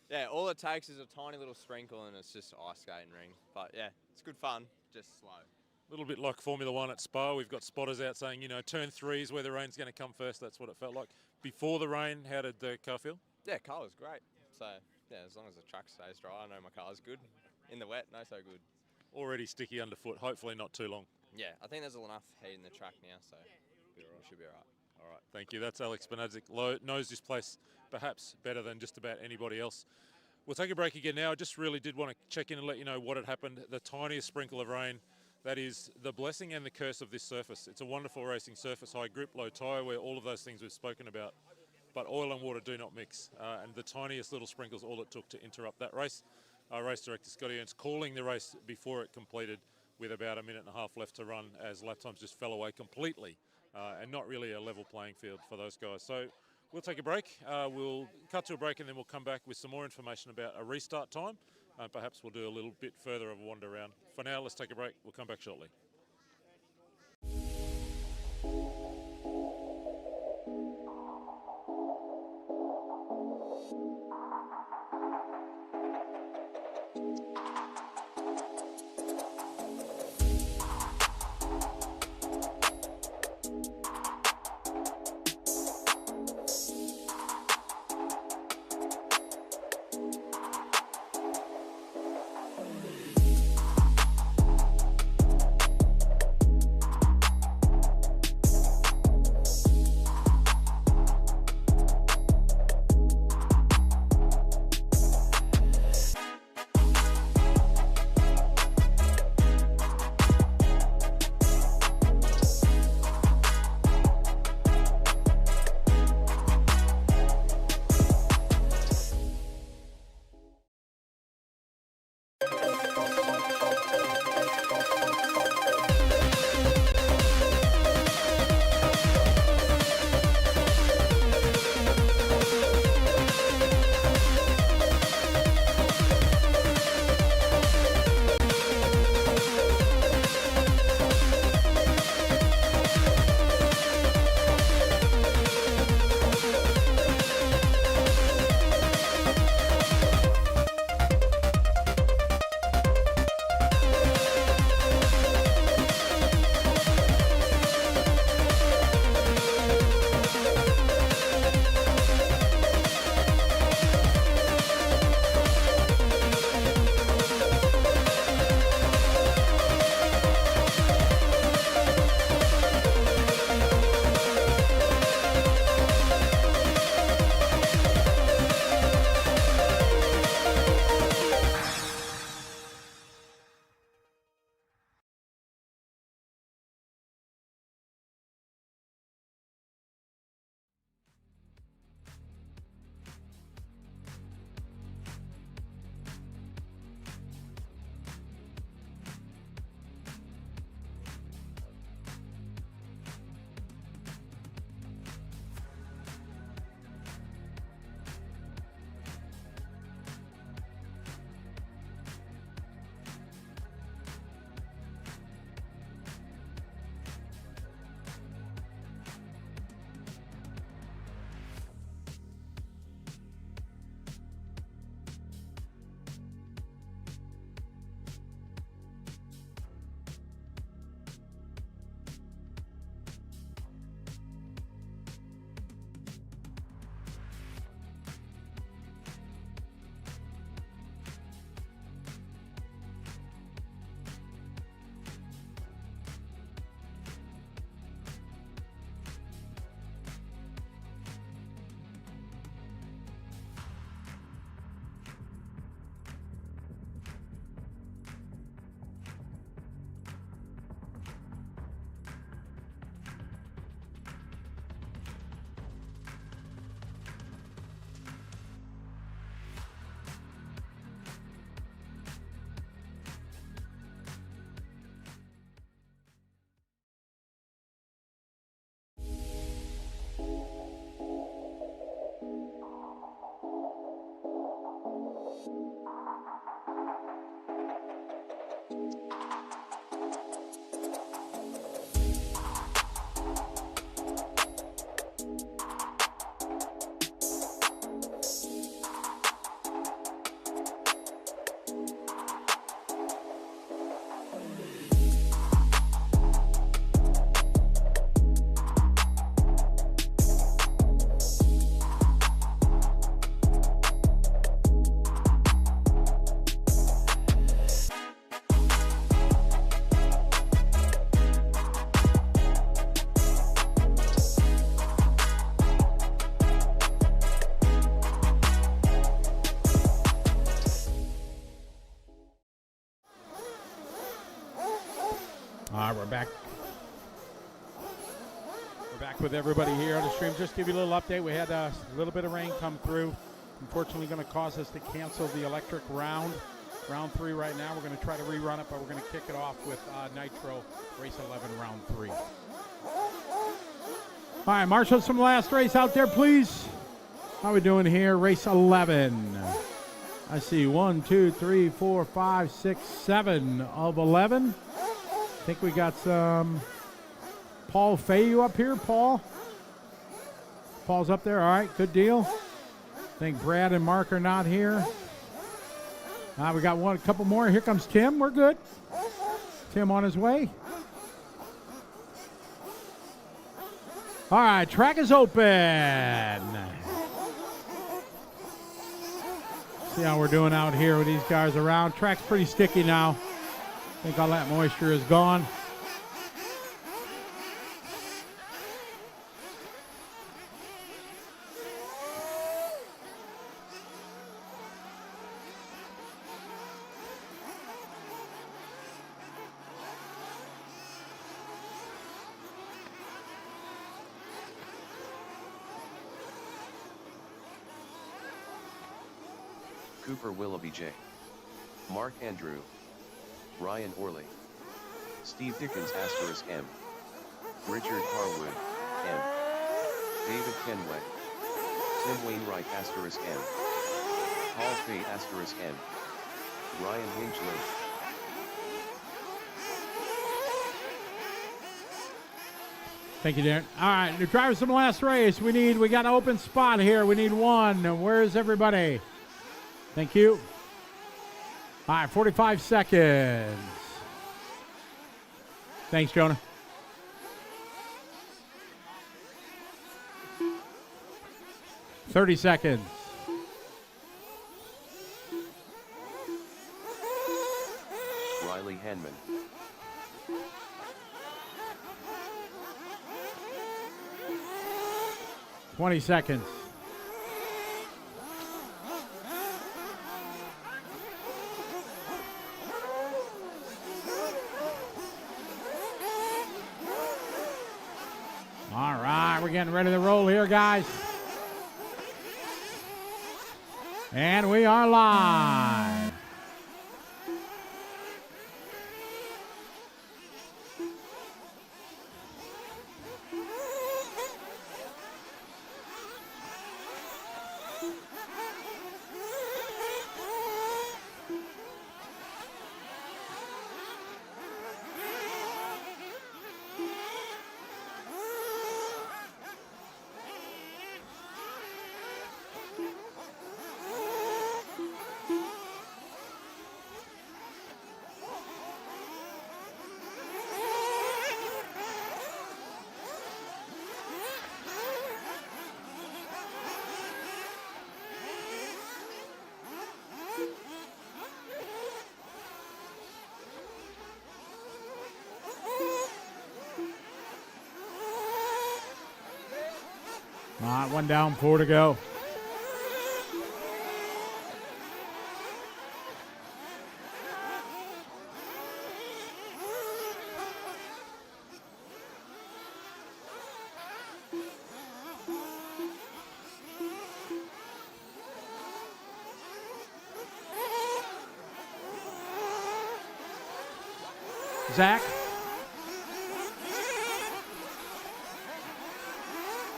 yeah, all it takes is a tiny little sprinkle and it's just ice skating ring. But yeah, it's good fun, just slow. A little bit like Formula One at Spa. We've got spotters out saying, turn 3 is where the rain's going to come first. That's what it felt like. Before the rain, how did the car feel? Yeah, car was great. So yeah, as long as the track stays dry, I know my car's good. In the wet, no so good. Already sticky underfoot, hopefully not too long. Yeah, I think there's enough heat in the track now, so we should be all right. All right, thank you. That's Alex Bernadzik. Knows this place perhaps better than just about anybody else. We'll take a break again now. I just really did want to check in and let you know what had happened. The tiniest sprinkle of rain, that is the blessing and the curse of this surface. It's a wonderful racing surface, high grip, low tyre, where all of those things we've spoken about. But oil and water do not mix. And the tiniest little sprinkles, all it took to interrupt that race. Our race director, Scotty Ernst, calling the race before it completed with about a minute and a half left to run as lap times just fell away completely. And not really a level playing field for those guys. So we'll take a break. We'll cut to a break and then we'll come back with some more information about a restart time. Perhaps we'll do a little bit further of a wander around. For now, let's take a break. We'll come back shortly. All right, we're back. We're back with everybody here on the stream. Just give you a little update. We had a little bit of rain come through. Unfortunately, going to cause us to cancel the electric round. Round 3 right now. We're going to try to rerun it, but we're going to kick it off with Nitro, race 11, round 3. All right, marshal some last race out there, please. How we doing here? Race 11. I see 1, 2, 3, 4, 5, 6, 7 of 11. I think we got some Paul Fayu up here. Paul? Paul's up there. All right, good deal. I think Brad and Mark are not here. We got a couple more. Here comes Tim. We're good. Tim on his way. All right, track is open. See how we're doing out here with these guys around. Track's pretty sticky now. I think all that moisture is gone. Cooper Willoughby J. Mark Andrew. Ryan Orley. Steve Dickens * M. Richard Harwood, M. David Kenway. Tim Wainwright * M. Paul Fay * M. Ryan Hinchley. Thank you, Darren. All right, the drivers from the last race. We got an open spot here. We need one. Where is everybody? Thank you. All right, 45 seconds. Thanks, Jonah. $30 seconds. Riley Hanman. $20 seconds. All right, we're getting ready to roll here, guys. And we are live. All right, one down, 4 to go. Zach.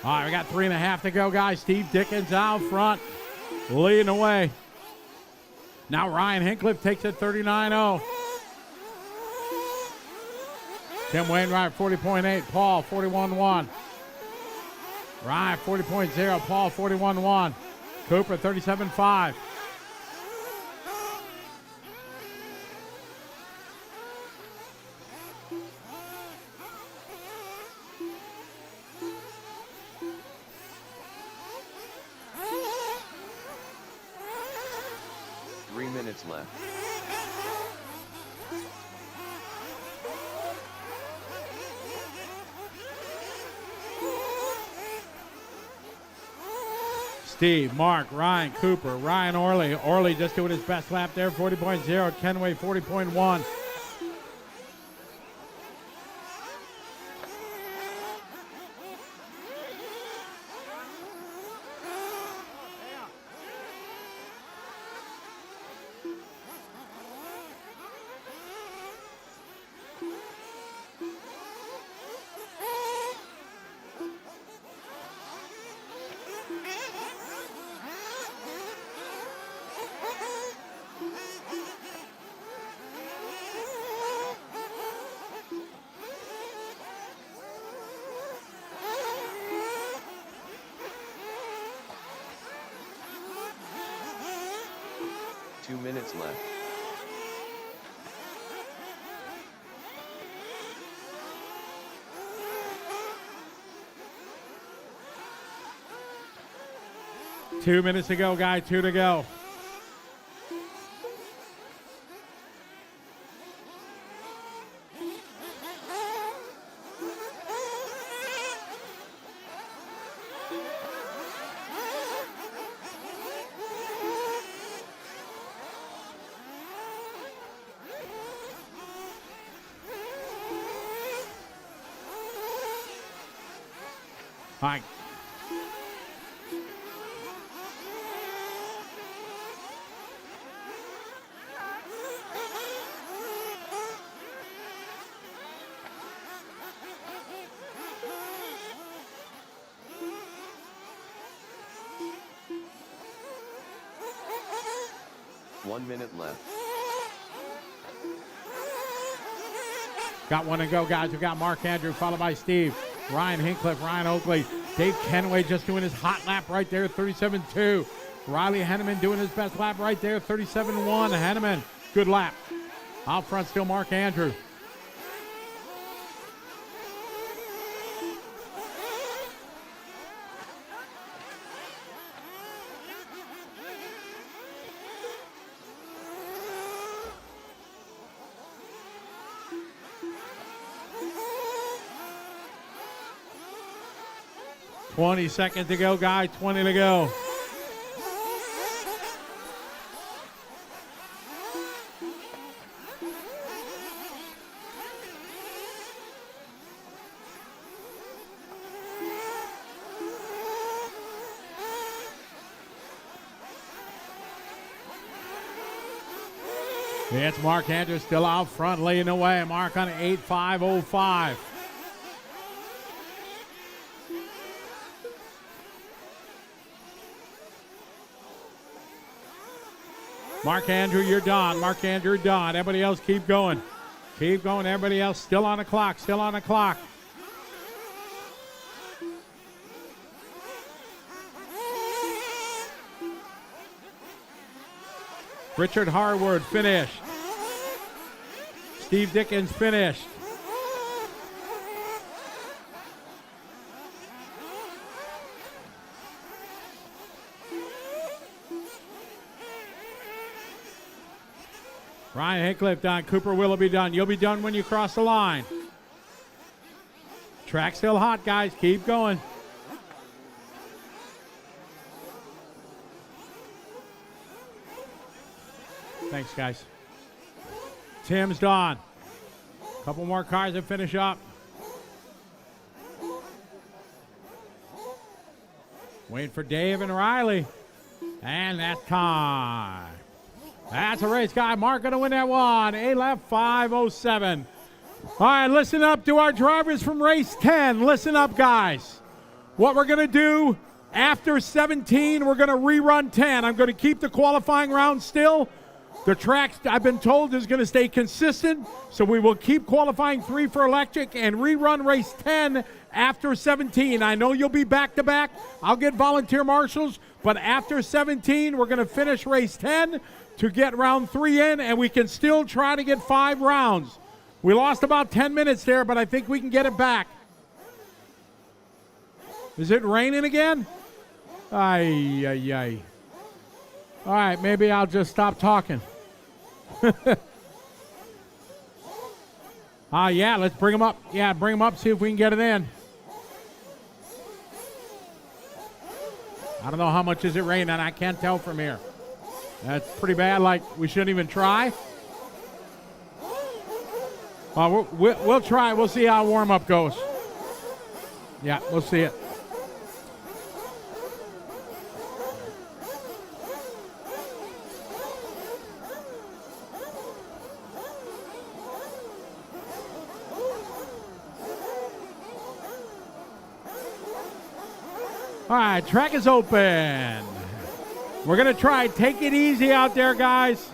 All right, we got 3.5 to go, guys. Steve Dickens out front, leading away. Now Ryan Hincliffe takes it 39-0. Tim Wainwright, 40.8. Paul, 41.1. Ryan, 40.0. Paul, 41.1. Cooper, 37.5. Left. Steve, Mark, Ryan, Cooper, Ryan Orley. Orley just doing his best lap there, 40.0. Kenway, 40.1. 2 minutes left. Two minutes to go, guys. 2 to go. Hi. One minute left. Got one to go, guys. We've got Mark Andrew, followed by Steve, Ryan Hincliffe, Ryan Oakley, Dave Kenway just doing his hot lap right there, 37.2. Riley Henneman doing his best lap right there, 37.1. Henneman, good lap. Out front still Mark Andrew. $20 seconds to go, guys. 20 to go. It's Mark Andrews still out front, leading the way. Mark on 8.5.05. Mark Andrew, you're done. Mark Andrew, done. Everybody else, keep going. Keep going. Everybody else, still on the clock. Still on the clock. Richard Harwood, finished. Steve Dickens, finished. Ryan Hincliffe done. Cooper Willoughby done. You'll be done when you cross the line. Track still hot, guys. Keep going. Thanks, guys. Tim's done. Couple more cars to finish up. Waiting for Dave and Riley. And that's time. That's a race, guy. Mark going to win that one. 8 left, 5:07. All right, listen up to our drivers from race 10. Listen up, guys. What we're going to do after 17, we're going to rerun 10. I'm going to keep the qualifying round still. The track, I've been told, is going to stay consistent, so we will keep qualifying 3 for electric and rerun race 10 after 17. I know you'll be back-to-back. I'll get volunteer marshals, but after 17, we're going to finish race 10 to get round 3 in, and we can still try to get 5 rounds. We lost about 10 minutes there, but I think we can get it back. Is it raining again? Ay, ay, ay. All right, maybe I'll just stop talking. Yeah, let's bring them up. Yeah, bring them up, see if we can get it in. I don't know how much is it raining. I can't tell from here. That's pretty bad, like we shouldn't even try. We'll try. We'll see how warm-up goes. Yeah, we'll see it. All right, track is open. We're going to try. Take it easy out there, guys.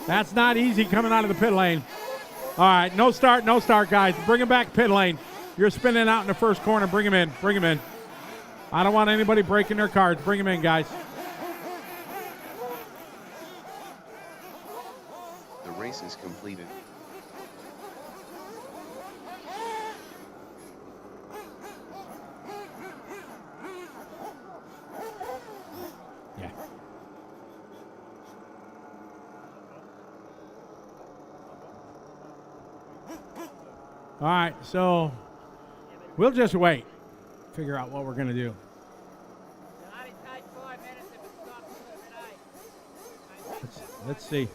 That's not easy coming out of the pit lane. All right, no start, guys. Bring him back pit lane. You're spinning out in the first corner. Bring him in. Bring him in. I don't want anybody breaking their cards. Bring him in, guys. race is completed. Yeah. All right, so we'll just wait, figure out what we're going to do. Let's see.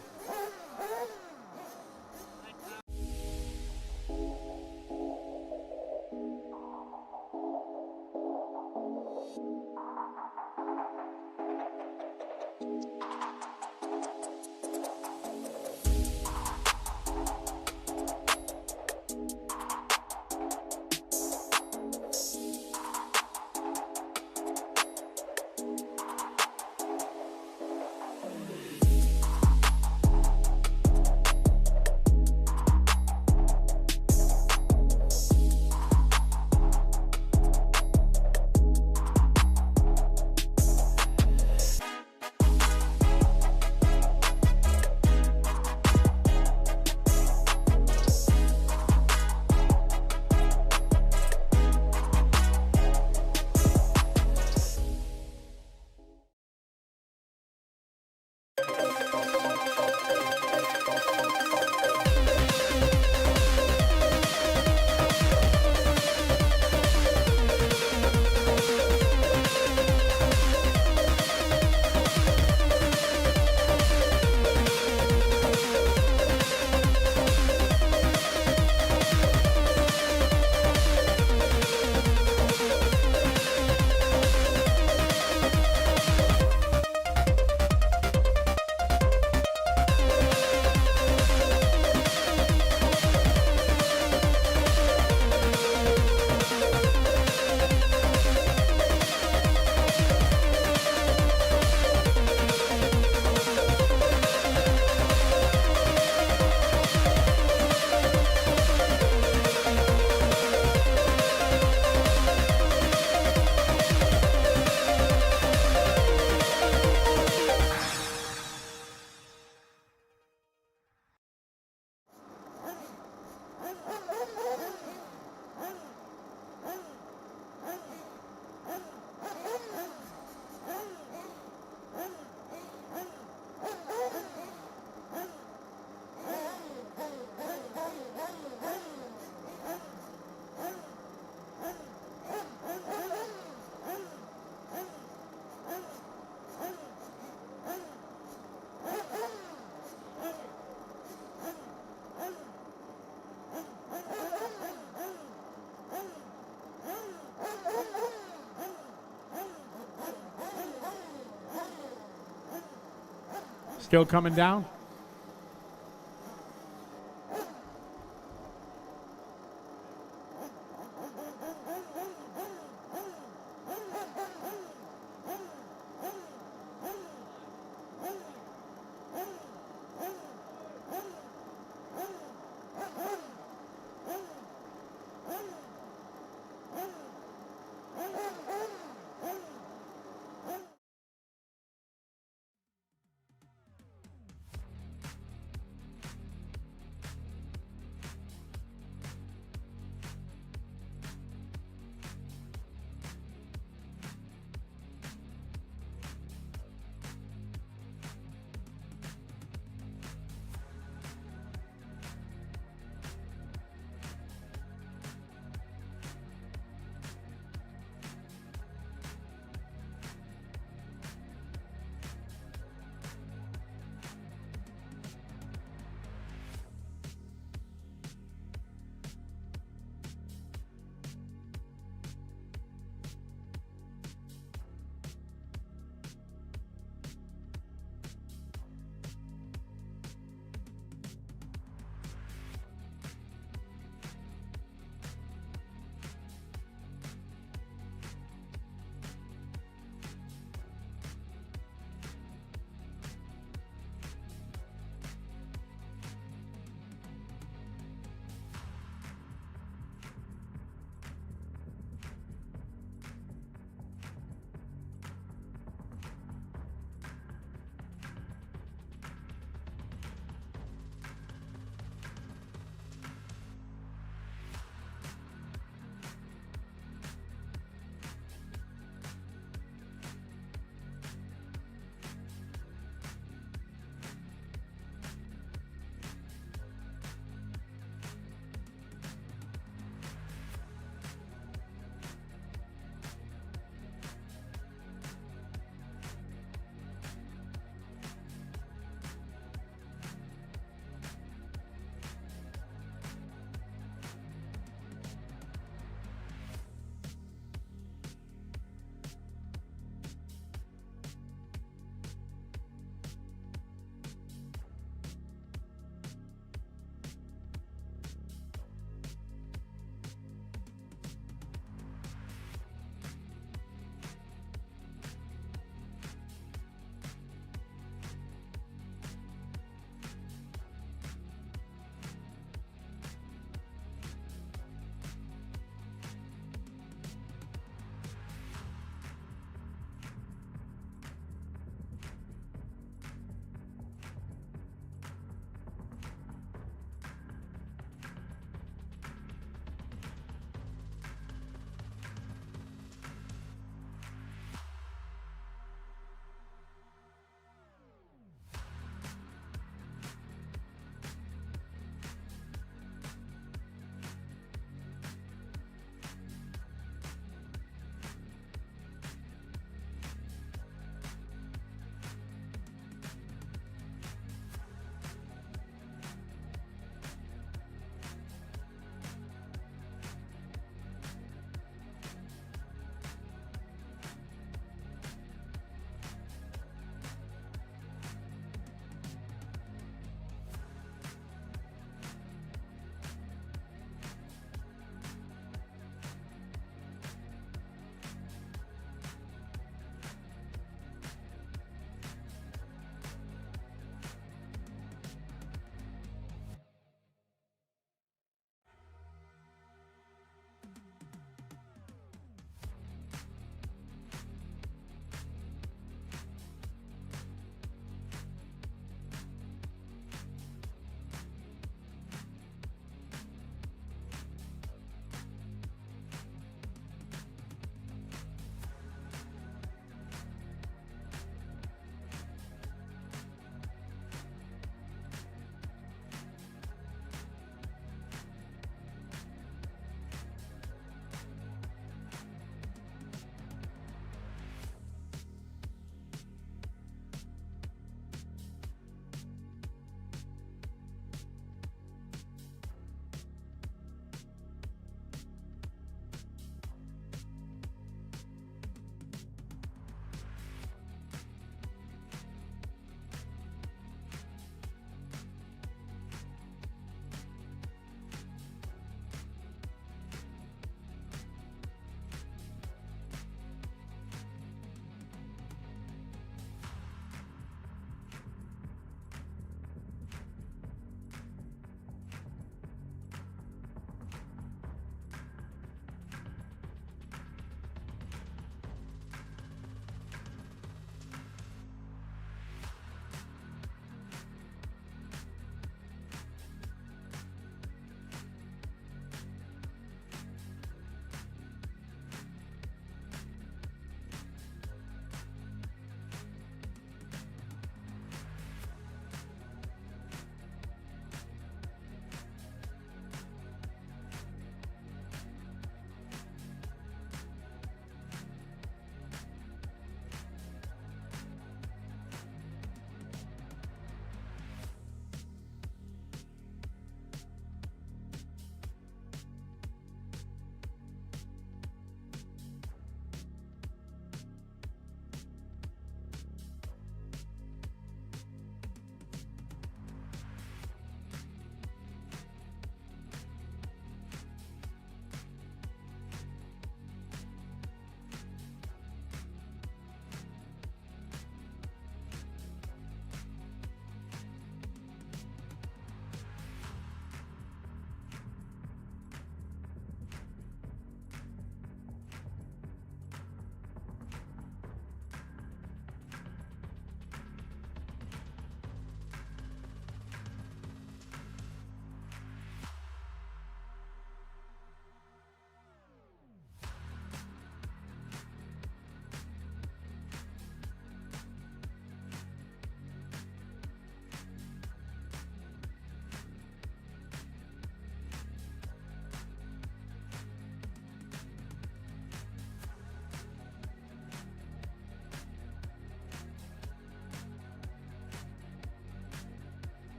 Still coming down.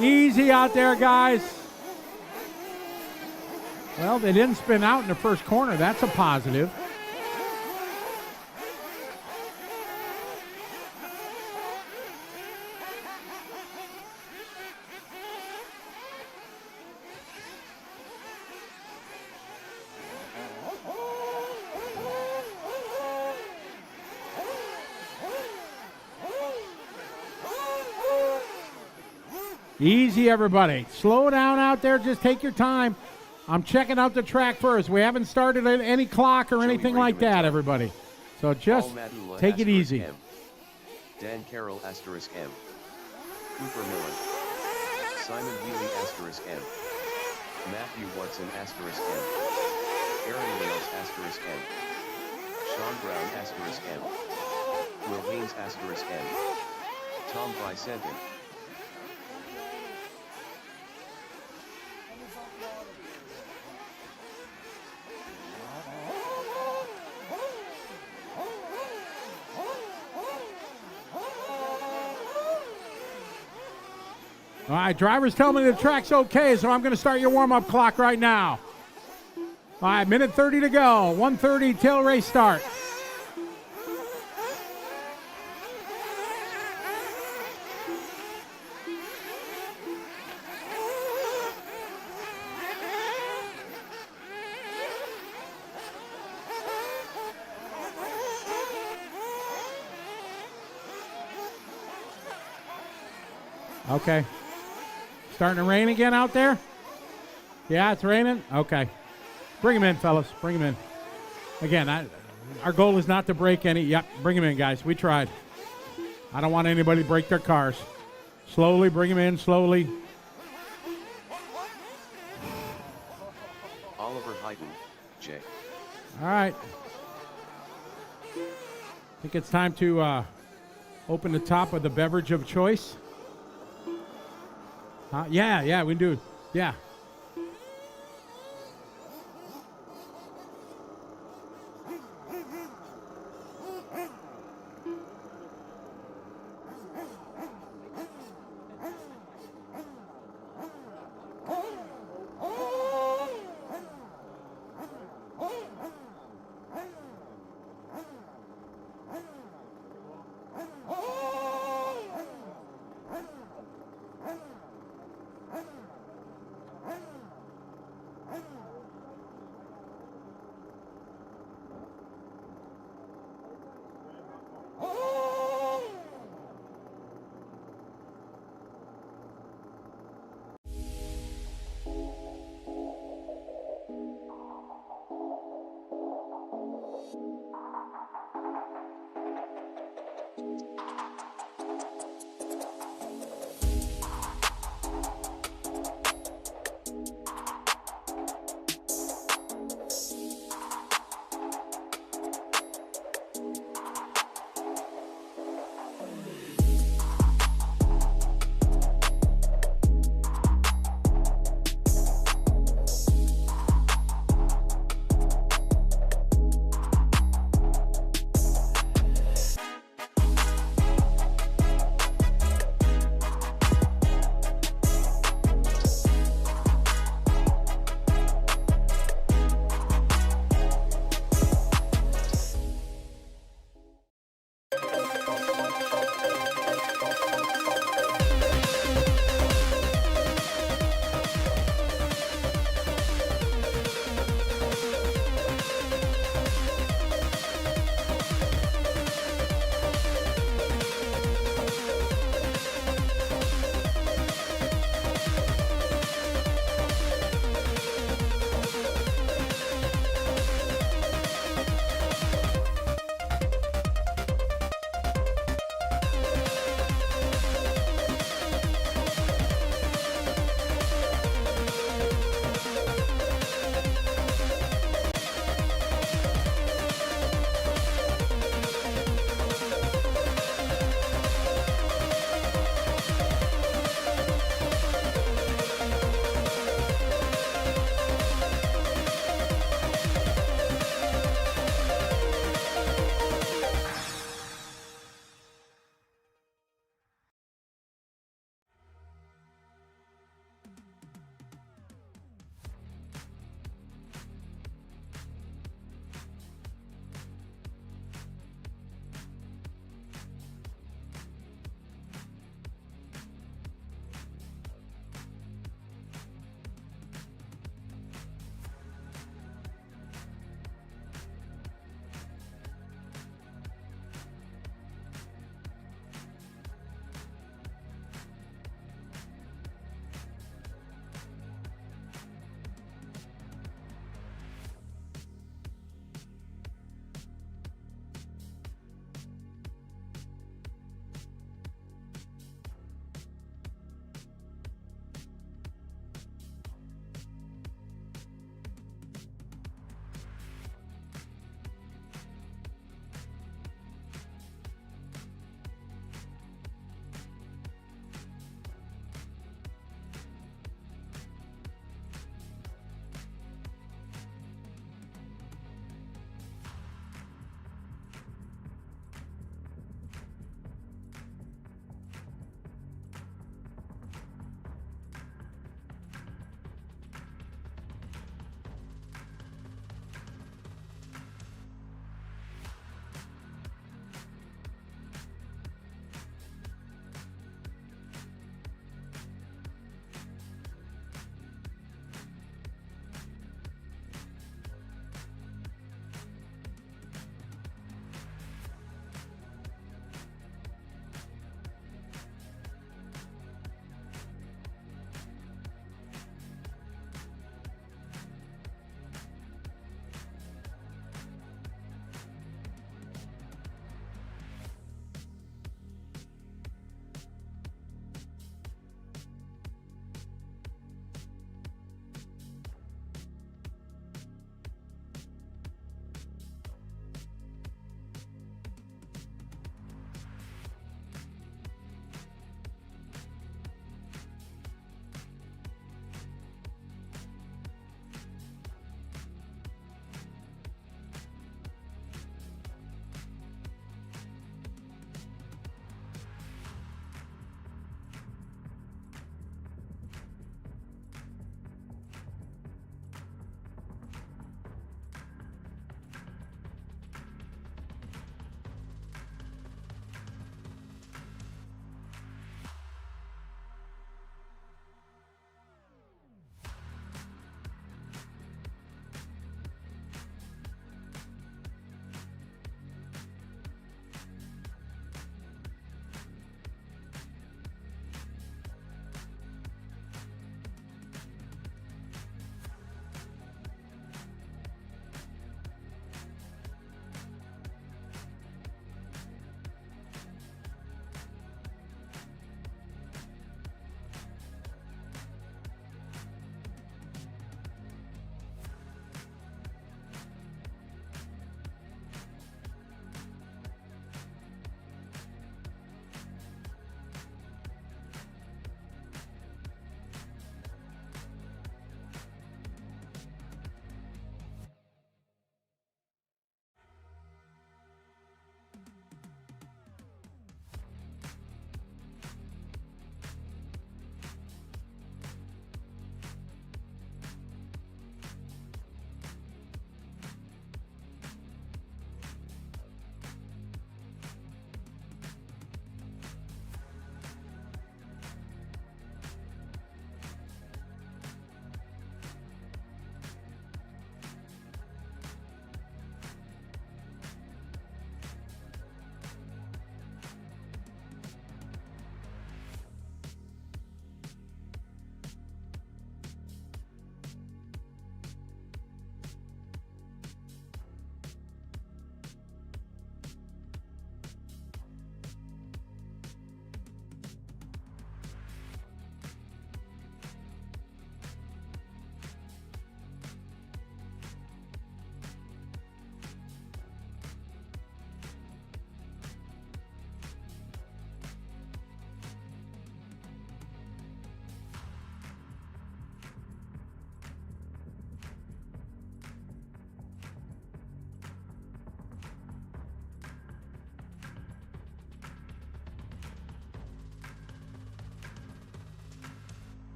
Easy out there, guys. Well, they didn't spin out in the first corner. That's a positive. Easy, everybody. Slow down out there. Just take your time. I'm checking out the track first. We haven't started any clock or anything like that, everybody. So just take it easy. M. Dan Carroll asterisk M. Cooper Millen. Simon Wheely asterisk M. Matthew Watson asterisk M. Aaron Wales asterisk M. Sean Brown asterisk M. Will Haynes asterisk M. Tom Vicente. All right, drivers tell me the track's okay, so I'm going to start your warm-up clock right now. All right, minute 30 to go. 1:30 till race start. Okay. Starting to rain again out there? Yeah, it's raining? Okay. Bring him in, fellas. Bring him in. Again, our goal is not to break any. Yep, bring him in, guys. We tried. I don't want anybody to break their cars. Slowly, bring him in, slowly. Oliver Hyden, J. All right. I think it's time to open the top of the beverage of choice. Yeah, we do. Yeah.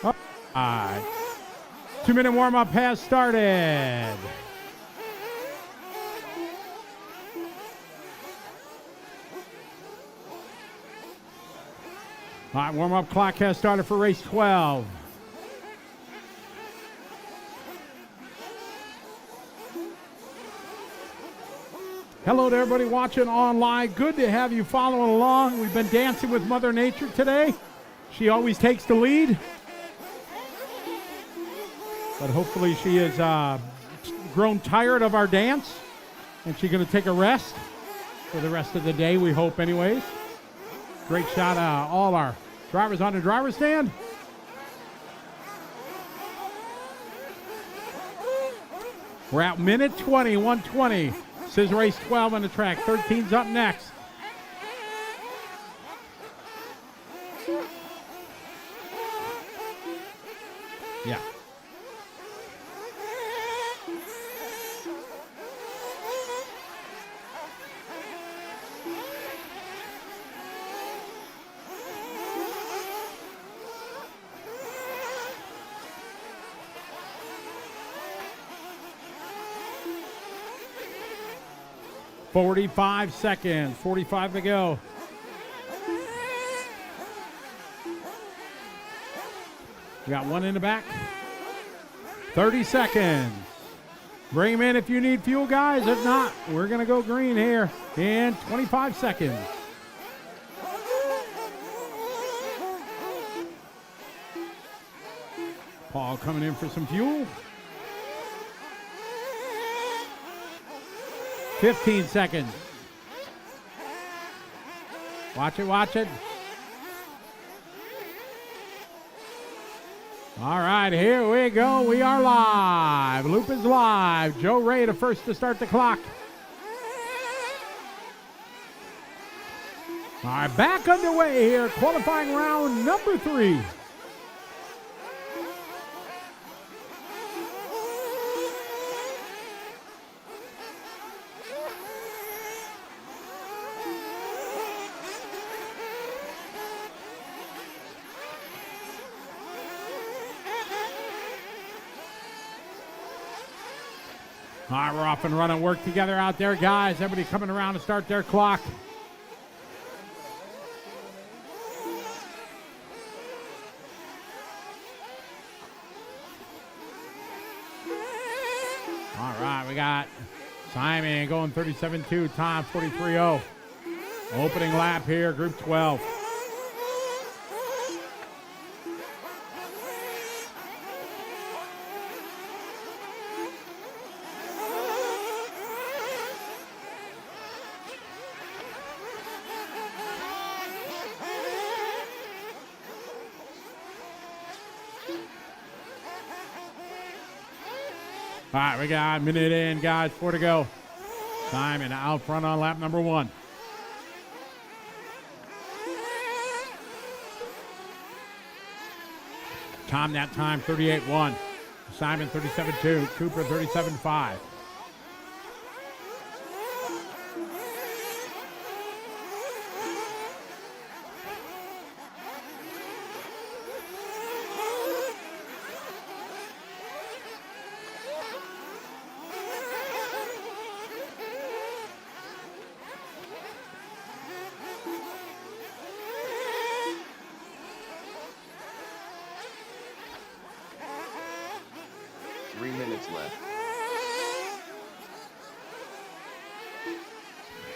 All right. 2-minute warm-up has started. All right, warm-up clock has started for race 12. Hello to everybody watching online. Good to have you following along. We've been dancing with Mother Nature today. She always takes the lead. But hopefully she has grown tired of our dance, and she's going to take a rest for the rest of the day, we hope anyways. Great shot all our drivers on the driver's stand. We're at minute 20, 120. This is race 12 on the track. 13's up next. Yeah. $45 seconds, 45 to go. We got one in the back. 30 seconds. Bring him in if you need fuel, guys. If not, we're going to go green here in 25 seconds. Paul coming in for some fuel. 15 seconds. Watch it, watch it. All right, here we go. We are live. Loop is live. Joe Ray the first to start the clock. All right, back underway here. Qualifying round number 3. All right, we're off and running. Work together out there, guys. Everybody coming around to start their clock. All right, we got Simon going 37.2, time 43.0. Opening lap here, group 12. All right, we got a minute in, guys, 4 to go. Simon out front on lap number 1. Tom that time, 38.1. Simon, 37.2. Cooper, 37.5.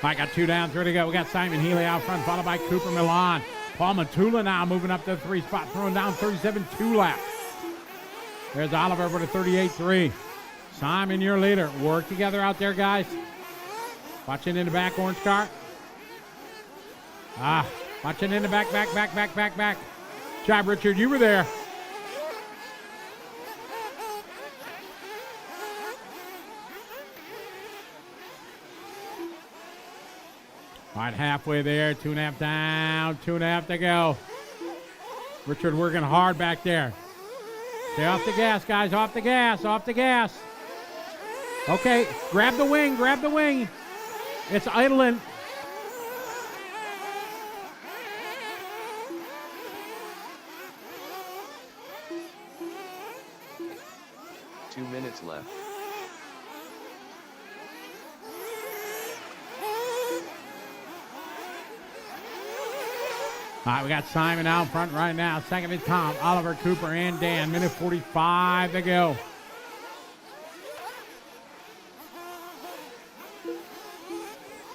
I got 2 down, 3 to go. We got Simon Healy out front, followed by Cooper Milan. Paul Matula now moving up to the 3 spot, throwing down 37.2 laps. There's Oliver with a 38.3. Simon, your leader. Work together out there, guys. Watching in the back, orange car. Watching in the back. Job, Richard, you were there. All right, halfway there, 2.5 down, 2.5 to go. Richard working hard back there. Stay off the gas, guys, off the gas. Okay, grab the wing. It's idling. 2 minutes left. All right, we got Simon out front right now. Second is Tom, Oliver, Cooper, and Dan. Minute 45 to go.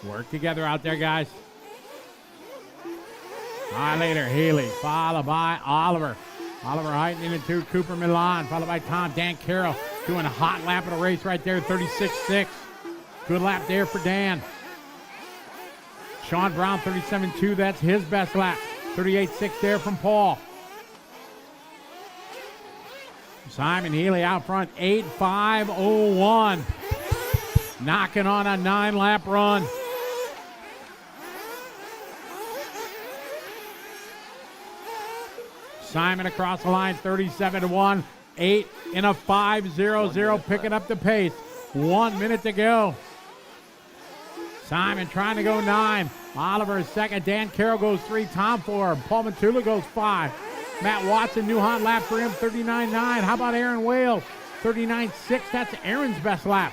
Work together out there, guys. All right, later, Haley, followed by Oliver. Oliver heightening into Cooper Milan, followed by Tom. Dan Carroll doing a hot lap of the race right there, 36.6. Good lap there for Dan. Sean Brown, 37.2. That's his best lap. 38.6 there from Paul. Simon Healy out front, 8.5.01. Knocking on a 9-lap run. Simon across the line, 37-1. 8 in a 5.00, picking up the pace. 1 minute to go. Simon trying to go 9. Oliver is second. Dan Carroll goes 3. Tom 4. Paul Matula goes 5. Matt Watson, new hot lap for him, 39.9. How about Aaron Wales? 39.6. That's Aaron's best lap.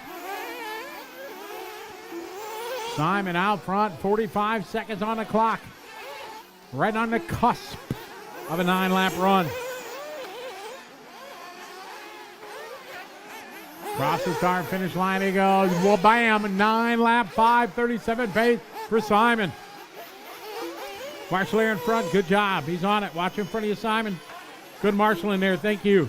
Simon out front, 45 seconds on the clock. Right on the cusp of a 9-lap run. Cross the start finish line he goes. Well, bam, 9-lap, 5:37 pace for Simon. Marshall there in front, good job. He's on it. Watch in front of you, Simon. Good Marshall in there, thank you.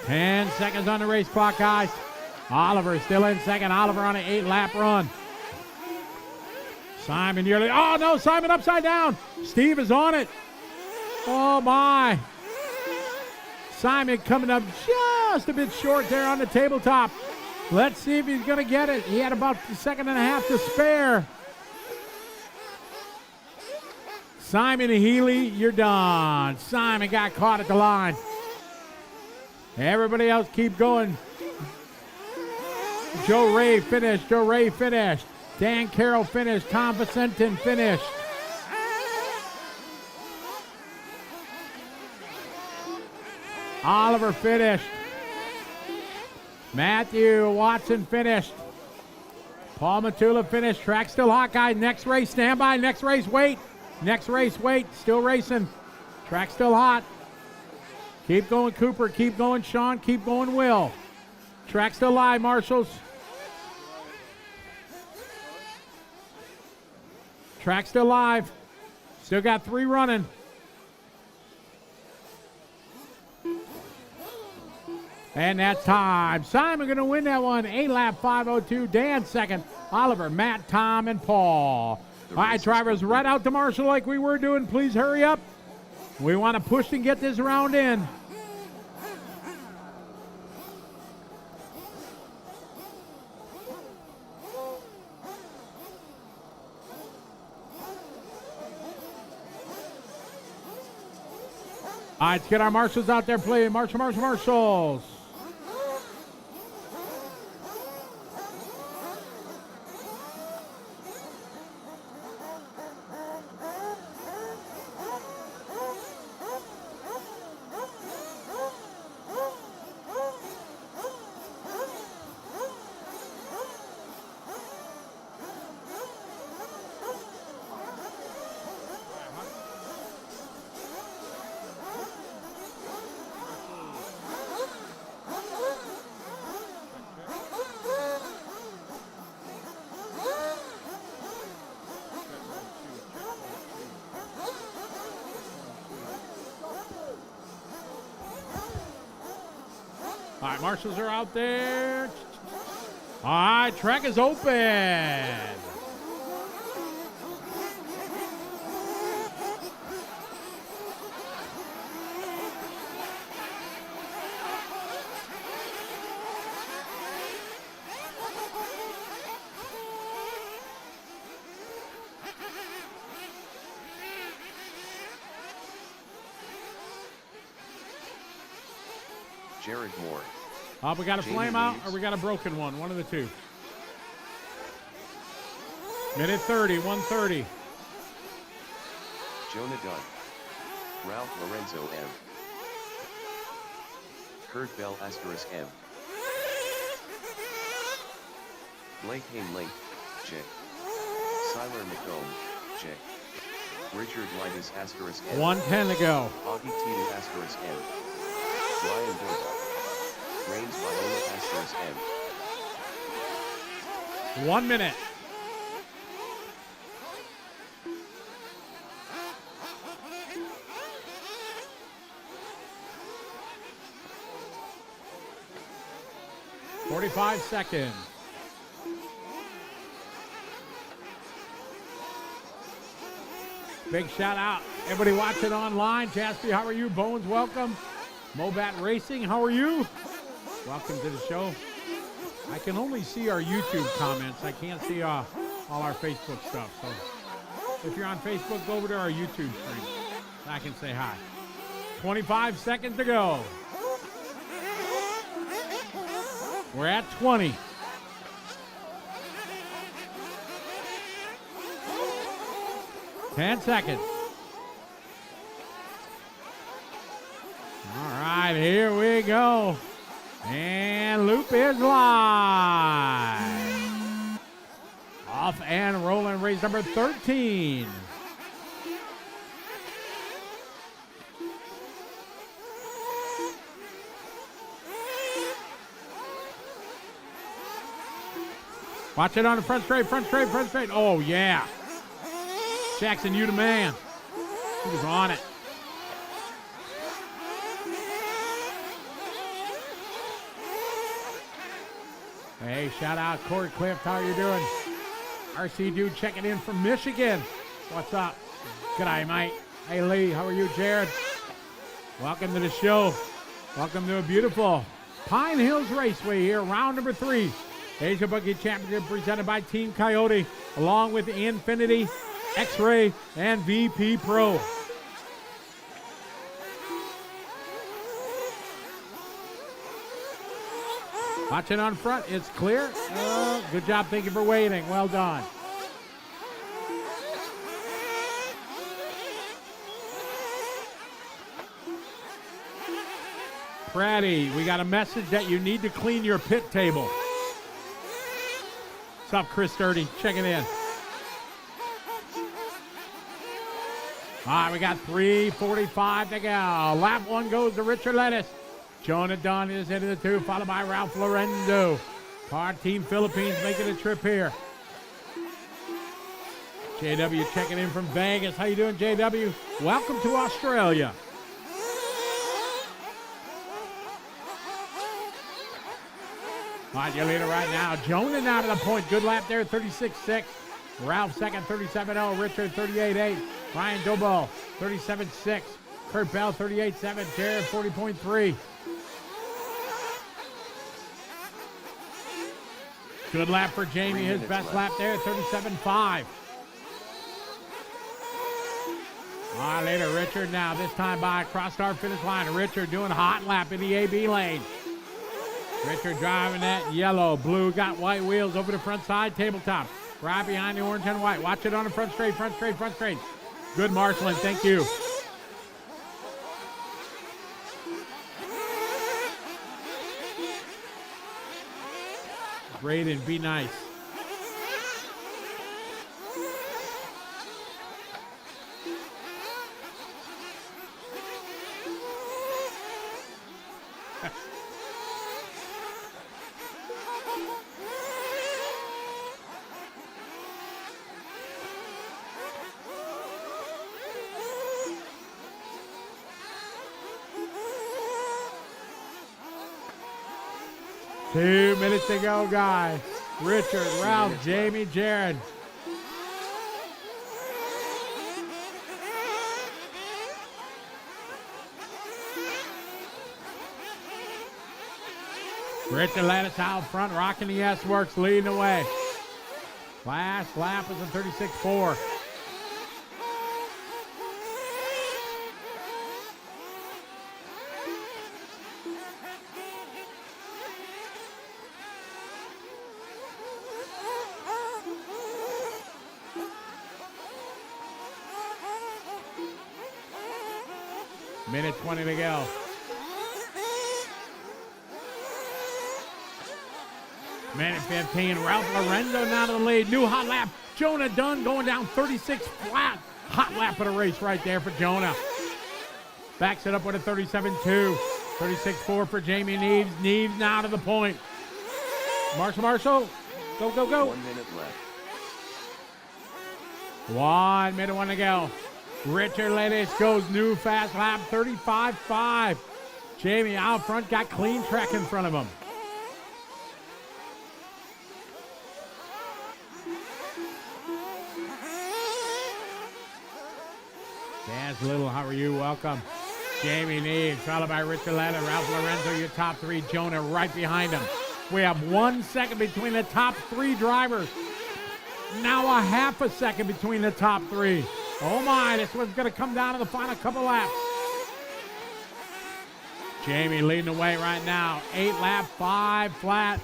Ten seconds on the race clock, guys. Oliver still in second. Oliver on an 8-lap run. Simon nearly, oh no, Simon upside down. Steve is on it. Oh my. Simon coming up just a bit short there on the tabletop. Let's see if he's going to get it. He had about a second and a half to spare. Simon Healy, you're done. Simon got caught at the line. Everybody else keep going. Joe Ray finished. Joe Ray finished. Dan Carroll finished. Tom Vicentin finished. Oliver finished. Matthew Watson finished. Paul Matula finished. Track still hot, guys. Next race, stand by. Next race, wait. Next race, wait. Still racing. Track still hot. Keep going, Cooper. Keep going, Sean. Keep going, Will. Track still live, Marshals. Track still live. Still got 3 running. And that's time. Simon going to win that one. 8-lap, 5:02. Dan second. Oliver, Matt, Tom, and Paul. All right, drivers, right out to Marshall like we were doing. Please hurry up. We want to push and get this round in. All right, let's get our marshals out there playing. Marshals. All right, marshals are out there. All right, track is open. Jared Moore. We got a Jamie flame out Reeves. or we got a broken one of the two. Minute 30, 1:30. Jonah Dunn. Ralph Lorenzo M. Kurt Bell asterisk M. Blake Hain-Link, J. Siler McComb, J. Richard Lightus asterisk M. 1:10 to go. Augie Tina asterisk M. Ryan Dover. Reigns Viola asterisk M. 1 minute. "45 seconds. Big shout out. Everybody watching online. Jasper, how are you? Bones, welcome. Mobat Racing, how are you? Welcome to the show. I can only see our YouTube comments. I can't see all our Facebook stuff. So if you're on Facebook, go over to our YouTube stream. I can say hi. 25 seconds to go. We're at 20. Ten seconds. All right, here we go. And loop is live. Off and rolling, race number 13. Watch it on the front straight, front straight, front straight. Oh, yeah. Jackson, you the man. He was on it. Hey, shout out Corey Clift. How are you doing? RC Dude checking in from Michigan. What's up? G'day, mate. Hey, Lee. How are you, Jared? Welcome to the show. Welcome to a beautiful Pine Hills Raceway here. Round number 3. Asia Buggy Championship presented by Team Coyote, along with Infinity, X-Ray, and VP Pro. Watching on front, it's clear. Good job, thank you for waiting. Well done. Pratty, we got a message that you need to clean your pit table. What's up, Chris Sturdy? Checking in. All right, we got 3:45 to go. Lap 1 goes to Richard Lettuce. Jonah Dunn is into the 2, followed by Ralph Lorenzo. Car Team Philippines making a trip here. JW checking in from Vegas. How you doing, JW? Welcome to Australia. All right, your leader right now. Jonah now to the point. Good lap there, 36.6. Ralph second, 37.0. Richard, 38.8. Ryan Dobal, 37.6. Kurt Bell, 38.7. Jared, 40.3. Good lap for Jamie. His best lap there, 37.5. All right, later, Richard now. This time by across our finish line. Richard doing a hot lap in the AB lane. Richard driving that yellow, blue, got white wheels over the front side, tabletop. Right behind the orange and white. Watch it on the front straight, front straight, front straight. Good marshalling, thank you. Braden, be nice. Two minutes to go, guys. Richard, Ralph, Jamie, Jared. Richard Lattice out front, rocking the S-Works, leading the way. Last lap was a 36.4. Minute 20 to go. Minute 15. Ralph Lorenzo now to the lead. New hot lap. Jonah Dunn going down 36 flat. Hot lap of the race right there for Jonah. Backs it up with a 37.2. 36.4 for Jamie Neves. Neves now to the point. Marshall. Go. 1 minute left. 1 minute, 1 to go. Richard Lettis goes new fast lap, 35.5. Jamie out front, got clean track in front of him. Daz Little, how are you? Welcome. Jamie Neves, followed by Richard Lettis. Ralph Lorenzo, your top three. Jonah right behind him. We have 1 second between the top three drivers. Now a half a second between the top three. Oh my, this one's going to come down to the final couple laps. Jamie leading the way right now. 8 lap, 5 flat.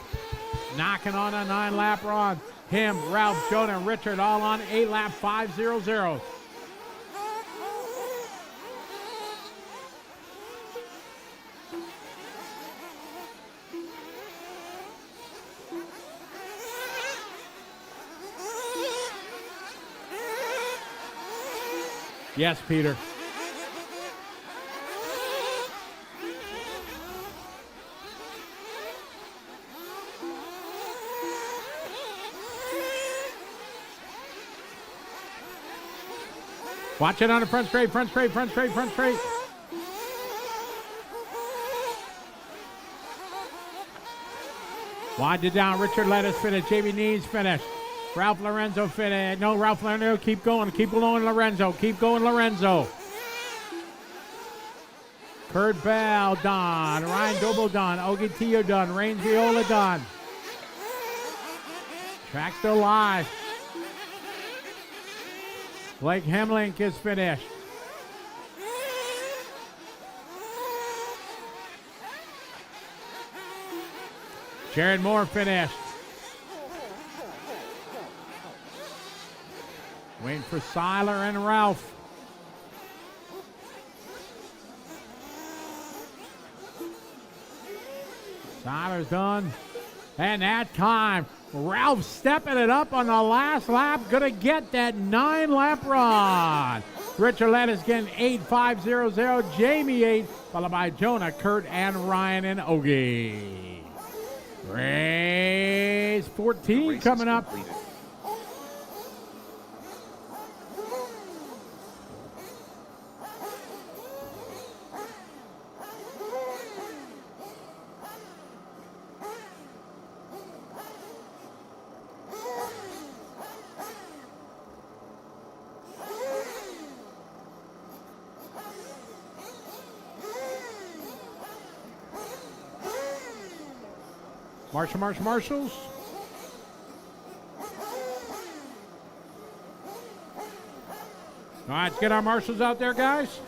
Knocking on a 9 lap run. Him, Ralph, Jonah, and Richard all on 8 lap, 5.00. Yes, Peter. Watch it on the front straight. Wind it down. Richard Lettis finished. Jamie Neves finished. Ralph Lorenzo finished. No, Ralph Lorenzo, keep going. Keep going, Lorenzo. Keep going, Lorenzo. Kurt Bell done. Ryan Doble done. Ogie Tio done. Rain Viola done. Track still live. Blake Hemlink is finished. Jared Moore finished. Waiting for Seiler and Ralph. Seiler's done. And that time, Ralph stepping it up on the last lap. Gonna get that 9 lap run. Richard Lettis getting 8.5.00. Jamie 8, followed by Jonah, Kurt, and Ryan and Ogie. Race 14 coming up. Completed. Marshals. All right, let's get our marshals out there, guys.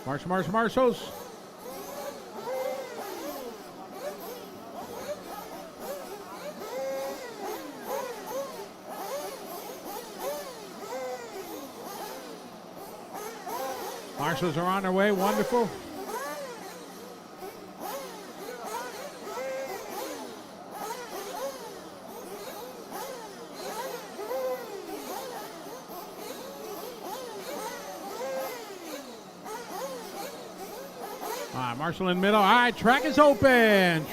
Marshals. Marshals are on their way. Wonderful. All right, Marshall in the middle. All right, track is open.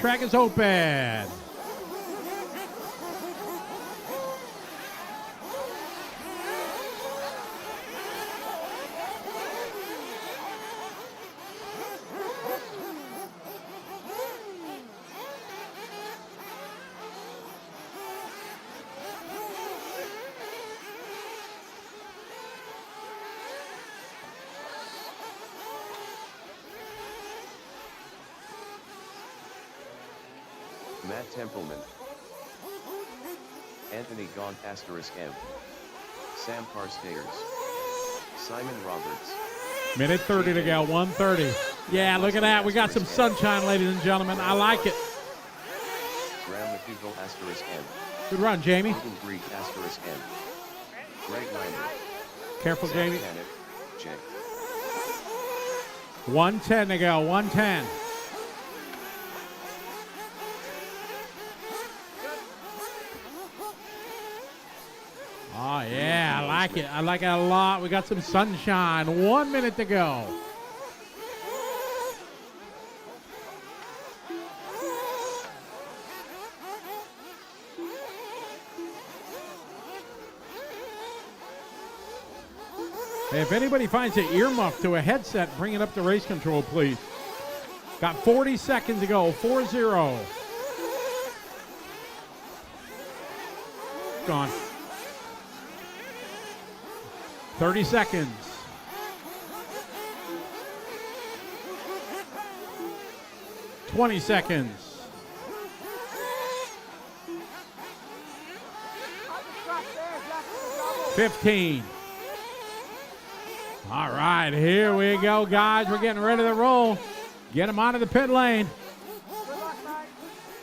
Matt Templeman, Anthony Gaunt *M, Sam Carstairs, Simon Roberts. Minute 30 to go, 1:30. Yeah, look at that. We got some sunshine, ladies and gentlemen. I like it. Graham McDougall asterisk M. Good run, Jamie. Golden Greek asterisk M. Greg Lander. Careful, Zach Jamie. Panic, J. 110 to go, 110. Oh, yeah, I like it. I like it a lot. We got some sunshine. 1 minute to go. Hey, if anybody finds an earmuff to a headset, bring it up to race control, please. Got 40 seconds to go. 4-0. Gone. 30 seconds. $20 seconds. $15. All right, here we go, guys. We're getting ready to roll. Get them out of the pit lane.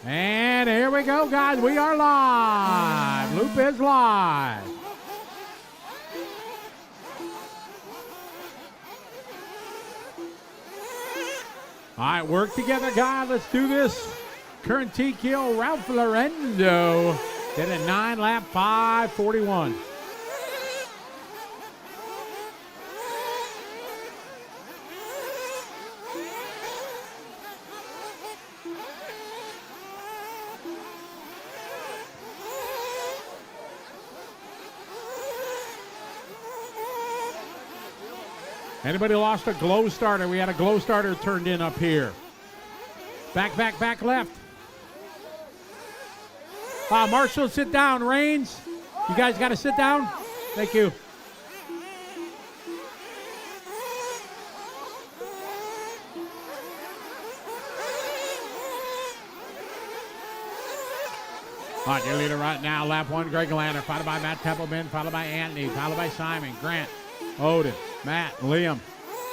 And here we go, guys. We are live. Loop is live. All right, work together, guys. Let's do this. Current TKO, Ralph Lorenzo. Did a 9-lap, 5:41. Anybody lost a glow starter? We had a glow starter turned in up here. Back, back, back left. Marshall, sit down. Reigns, you guys got to sit down. Thank you. All right, your leader right now, lap 1, Greg Lander, followed by Matt Templeman, followed by Anthony, followed by Simon, Grant, Odin, Matt, Liam,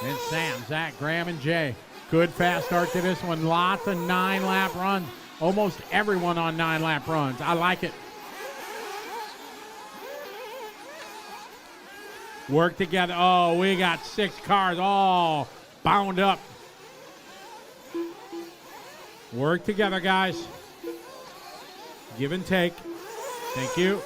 then Sam, Zach, Graham, and Jay. Good fast start to this one. Lots of 9-lap runs. Almost everyone on 9-lap runs. I like it. Work together. Oh, we got 6 cars all bound up. Work together, guys. Give and take. Thank you.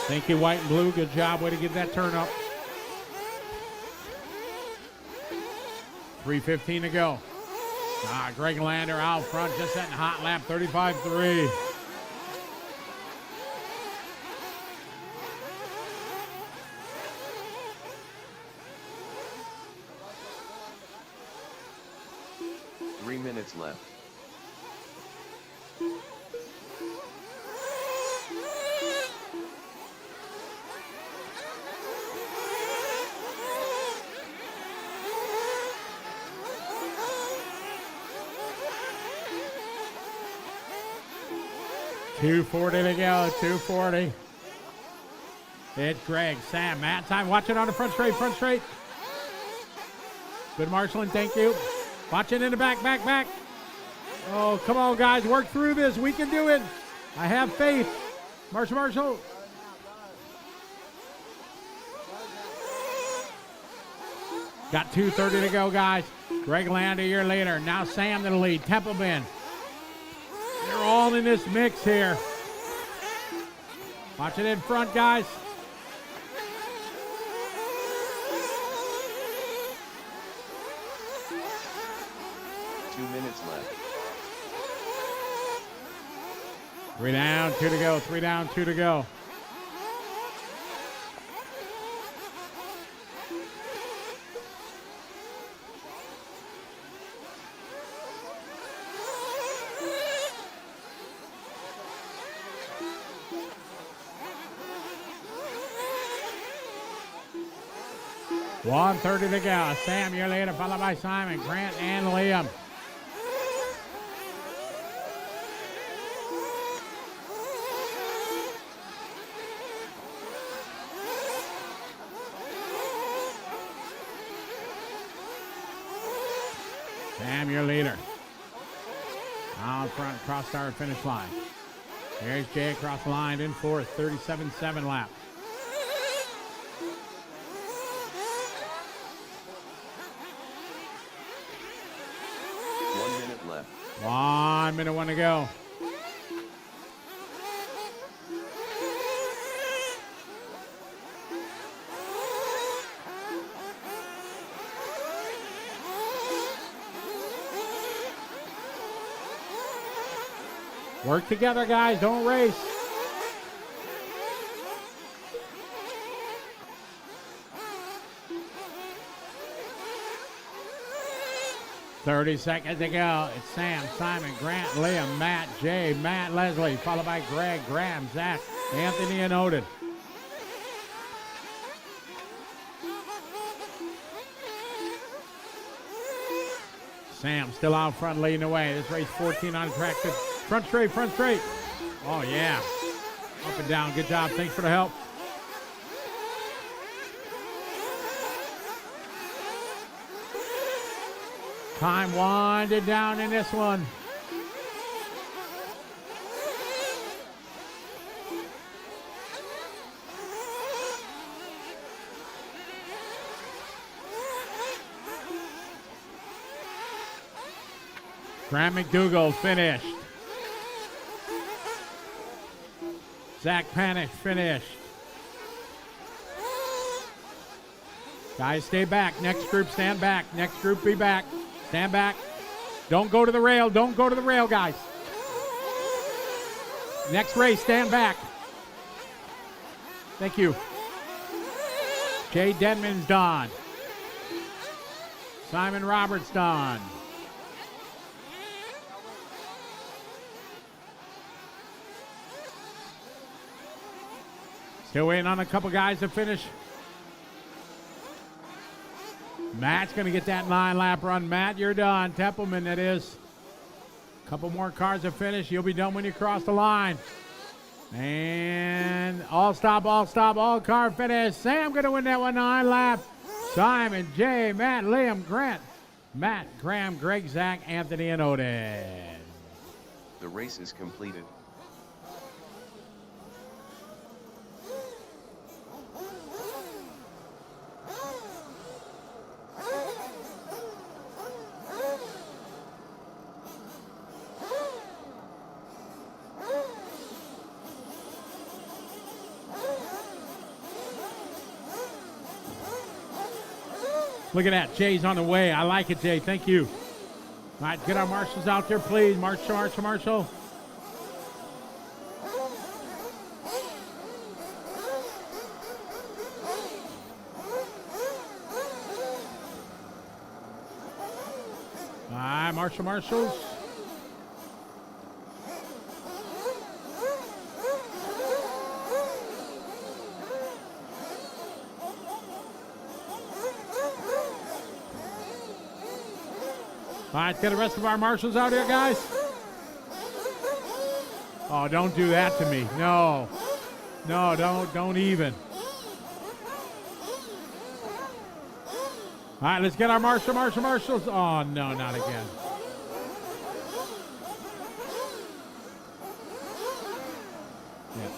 Thank you, white and blue. Good job. Way to get that turn up. 3:15 to go. Greg Lander out front, just setting hot lap, 35.3. Three minutes left. $240 to go, 240. It's Greg, Sam, Matt, time. Watch it on the front straight, front straight. Good marshaling, thank you. Watch it in the back, back, back. Oh, come on, guys, work through this. We can do it. I have faith. Marshall. Got 2:30 to go, guys. Greg Lander, your leader. Now Sam to the lead. Templeman. They're all in this mix here. Watch it in front, guys. Two minutes left. 3 down, 2 to go. 3 down, 2 to go. $130 to go. Sam, your leader, followed by Simon, Grant, and Liam. Sam, your leader. Out front, across start, finish line. Here's Jay across the line in fourth, 37.7 lap. Left. 1 minute, 1 to go. Work together, guys. Don't race. $30 to go. It's Sam, Simon, Grant, Liam, Matt, Jay, Matt, Leslie, followed by Greg, Graham, Zach, Anthony, and Odin. Sam still out front leading the way. This race 14 on track. Front straight, front straight. Oh, yeah. Up and down. Good job. Thanks for the help. Time winded down in this one. Graham McDougall finished. Zach Panic finished. Guys, stay back. Next group, stand back. Next group, be back. Stand back. Don't go to the rail. Don't go to the rail, guys. Next race, stand back. Thank you. Jay Denman's done. Simon Roberts done. Still waiting on a couple guys to finish. Matt's going to get that 9-lap run. Matt, you're done. Templeman, that is. A couple more cars to finish. You'll be done when you cross the line. And all car finish. Sam going to win that one 9-lap. Simon, Jay, Matt, Liam, Grant, Matt, Graham, Greg, Zach, Anthony, and Odin. The race is completed. Look at that. Jay's on the way. I like it, Jay. Thank you. All right, get our marshals out there, please. Marshal. All right, marshals. All right, get the rest of our marshals out here, guys. Oh, don't do that to me. No, don't even. All right, let's get our marshals. Oh, no, not again. Yeah.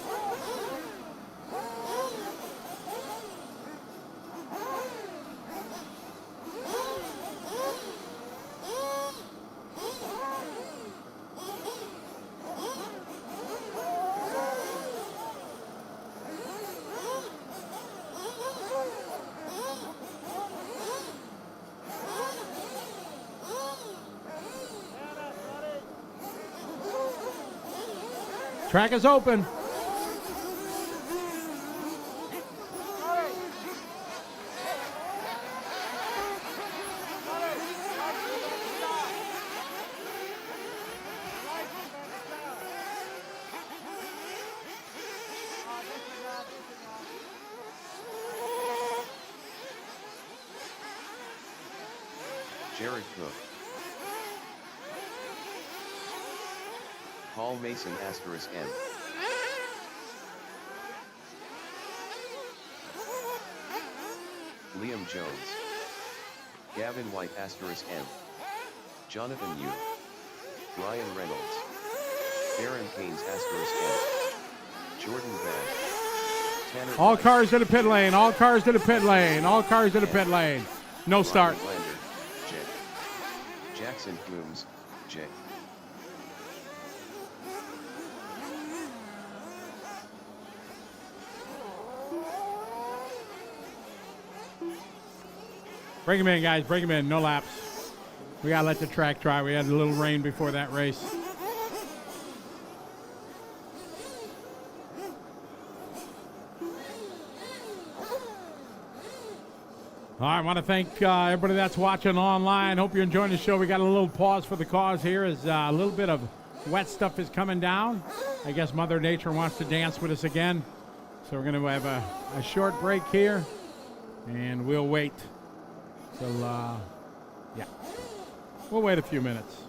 Track is open. Jared Cook. Paul Mason *M. Liam Jones. Gavin White *M. Jonathan Yu, Ryan Reynolds, Aaron Keynes *M, Jordan Van, Tanner All White, cars to the pit lane. All cars to the pit lane. All cars to the pit lane. No start. Ryan Lander, J. Jackson Plumes, J. Bring him in, guys. Bring him in. No laps. We got to let the track dry. We had a little rain before that race. All right, I want to thank everybody that's watching online. Hope you're enjoying the show. We got a little pause for the cause here as a little bit of wet stuff is coming down. I guess Mother Nature wants to dance with us again. So we're going to have a short break here, and we'll wait till, yeah, we'll wait a few minutes.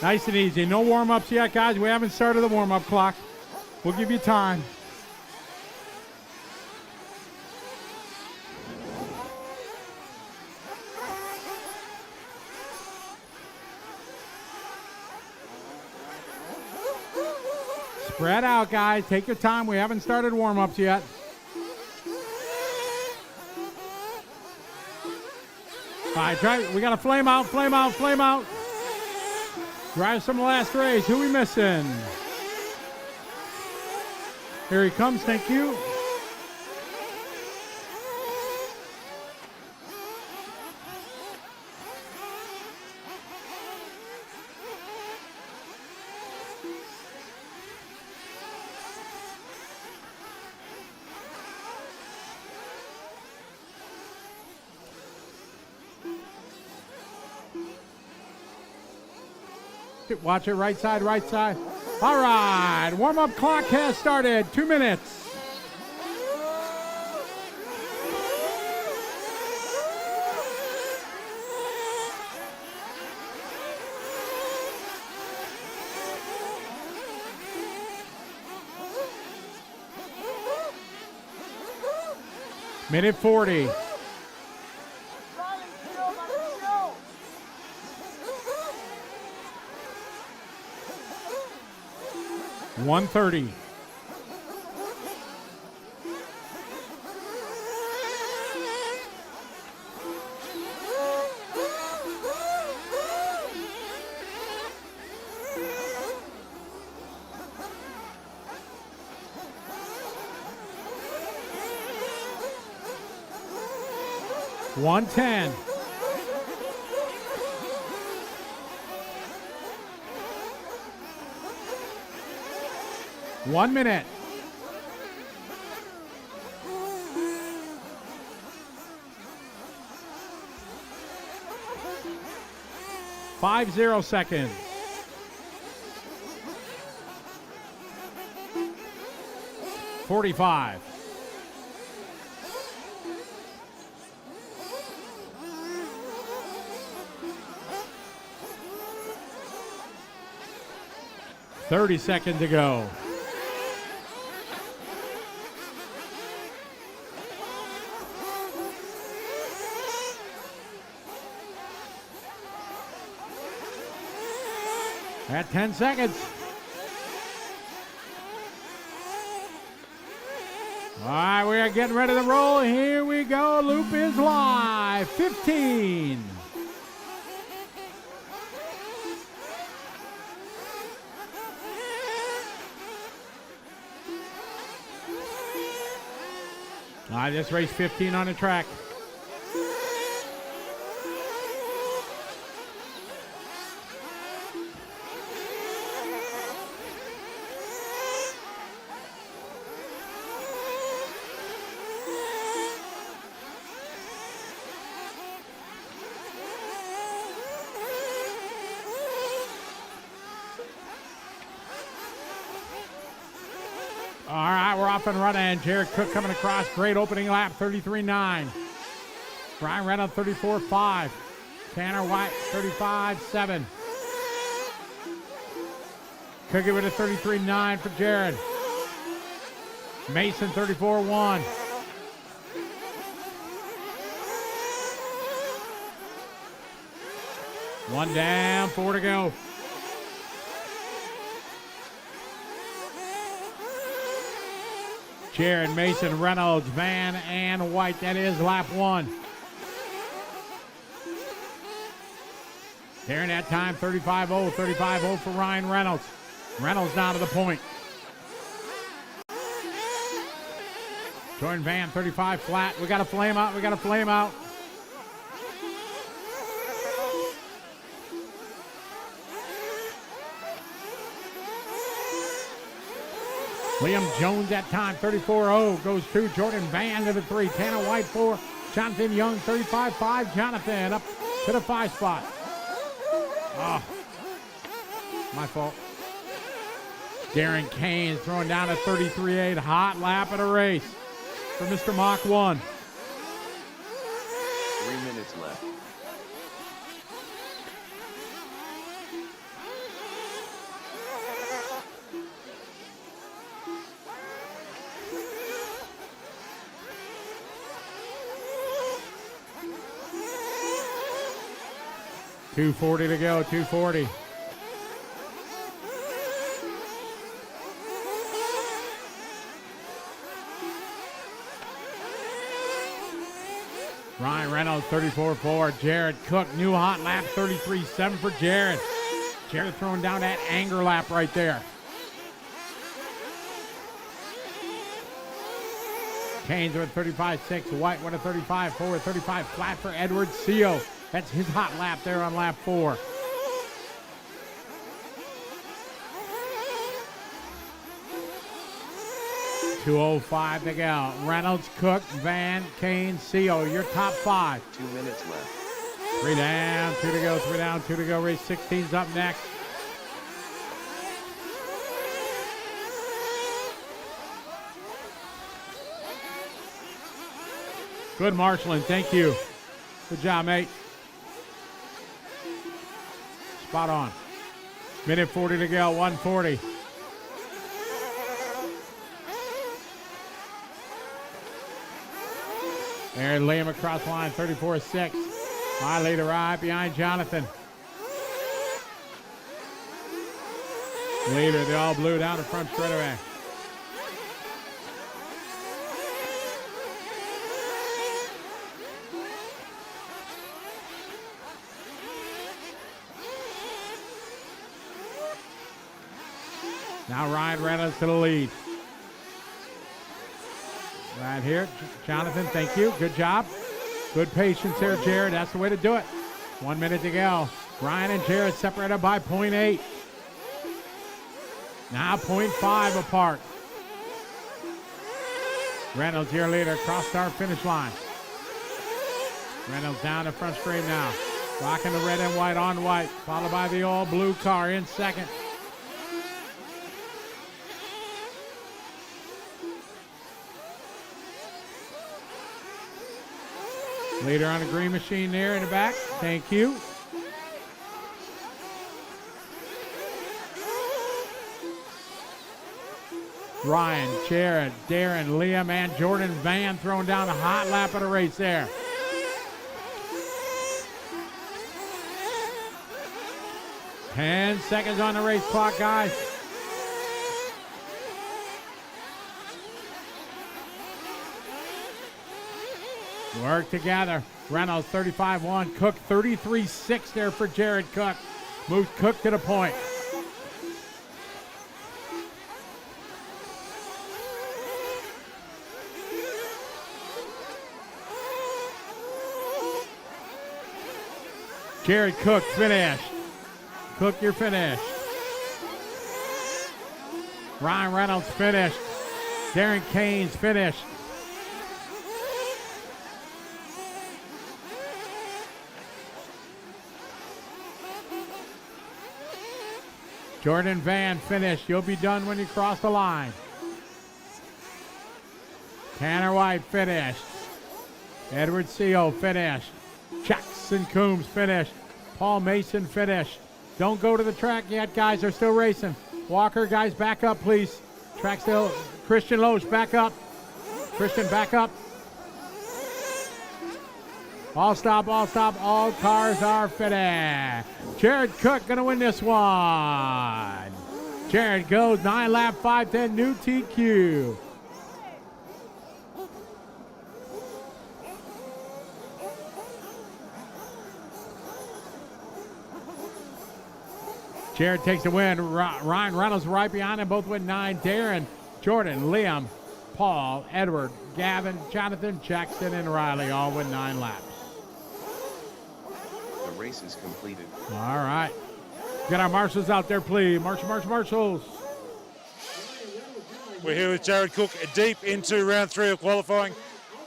Nice and easy. No warm-ups yet, guys. We haven't started the warm-up clock. We'll give you time. Spread out, guys. Take your time. We haven't started warm-ups yet. All right, try. We got to flame out, flame out, flame out. Drive some last race. Who we missing? Here he comes. Thank you. Watch it, right side, right side. All right, warm-up clock has started. 2 minutes. Minute 40. $130. $110. $1 minute. .50 seconds. .45. .30 seconds to go. At 10 seconds. All right, we are getting ready to roll. Here we go. Loop is live. 15. All right, this race 15 on the track. All right, we're off and running. Jared Cook coming across. Great opening lap, 33.9. Brian Reynolds, 34.5. Tanner White, 35.7. Cookie with a 33.9 for Jared. Mason, 34.1. One down, 4 to go. Jared, Mason, Reynolds, Van, and White. That is lap 1. There in that time, 35.0. 35.0 for Ryan Reynolds. Reynolds now to the point. Jordan Van, 35 flat. We got to flame out. We got to flame out. Liam Jones that time, 34.0, goes to Jordan Van to the 3. Tanner White 4. Jonathan Young, 35.5. Jonathan up to the 5 spot. Oh, my fault. Darren Kane throwing down a 33.8. Hot lap of the race for Mr. Mach 1. 3 minutes left. 2:40 to go, 2:40. Ryan Reynolds, 34.4. Jared Cook, new hot lap, 33.7 for Jared. Jared throwing down that anger lap right there. Canes with 35.6. White with a 35.4. 35 flat for Edward Seo. That's his hot lap there on lap 4. .205 to go. Reynolds, Cook, Van, Kane, Seo, your top 5. 2 minutes left. 3 down, 2 to go, 3 down, 2 to go. Race 16's up next. Good marshalling, thank you. Good job, mate. Spot on. Minute 40 to go, 140. There, Liam across the line, 34.6. My leader right behind Jonathan. Leader, the all blue down the front straightaway. Now Ryan Reynolds to the lead. Right here, Jonathan, thank you. Good job. Good patience there, Jared. That's the way to do it. 1 minute to go. Ryan and Jared separated by 0.8. Now 0.5 apart. Reynolds, your leader, across our finish line. Reynolds down the front straight now. Rocking the red and white on white, followed by the all blue car in second. Leader on the green machine there in the back. Thank you. Ryan, Jared, Darren, Liam, and Jordan Van throwing down a hot lap of the race there. Ten seconds on the race clock, guys. Work together. Reynolds 35.1. Cook 33.6 there for Jared Cook. Moves Cook to the point. Jared Cook finished. Cook, you're finished. Ryan Reynolds finished. Darren Kane's finished. Jordan Van finished. You'll be done when you cross the line. Tanner White finished. Edward Seo finished. Jackson Coombs finished. Paul Mason finished. Don't go to the track yet, guys. They're still racing. Walker, guys, back up, please. Track still. Christian Loesch, back up. Christian, back up. All stop, all stop. All cars are finished. Jared Cook going to win this one. Jared goes 9 lap, 5:10, new TQ. Jared takes the win. Ryan Reynolds right behind him, both with 9. Darren, Jordan, Liam, Paul, Edward, Gavin, Jonathan, Jackson, and Riley all with 9 laps. The race is completed. All right. Get our marshals out there, please. Marshals. We're here with Jared Cook deep into round 3 of qualifying.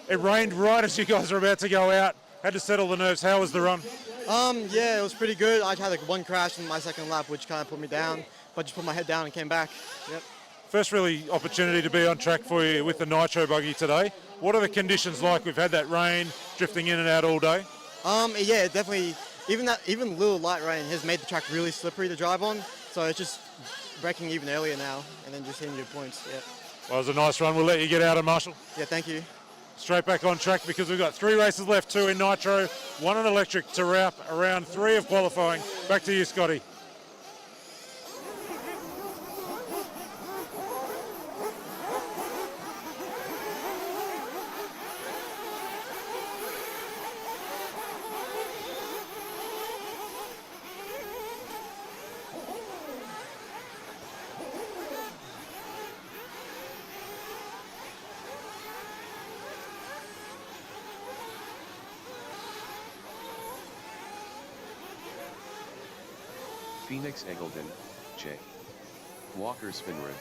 It rained right as you guys were about to go out. Had to settle the nerves. How was the run? Yeah, it was pretty good. I had like one crash in my second lap, which kind of put me down, but just put my head down and came back. Yep. First really opportunity to be on track for you with the Nitro buggy today. What are the conditions like? We've had that rain drifting in and out all day. Yeah, definitely. Even little light rain has made the track really slippery to drive on. So it's just braking even earlier now and then just hitting your points. Yeah. Well, it was a nice run. We'll let you get out and marshal. Yeah, thank you. straight back on track because we've got 3 races left, 2 in Nitro, 1 in electric to wrap around 3 of qualifying. Back to you, Scotty. Phoenix Eggleton, J. Walker Spinrib.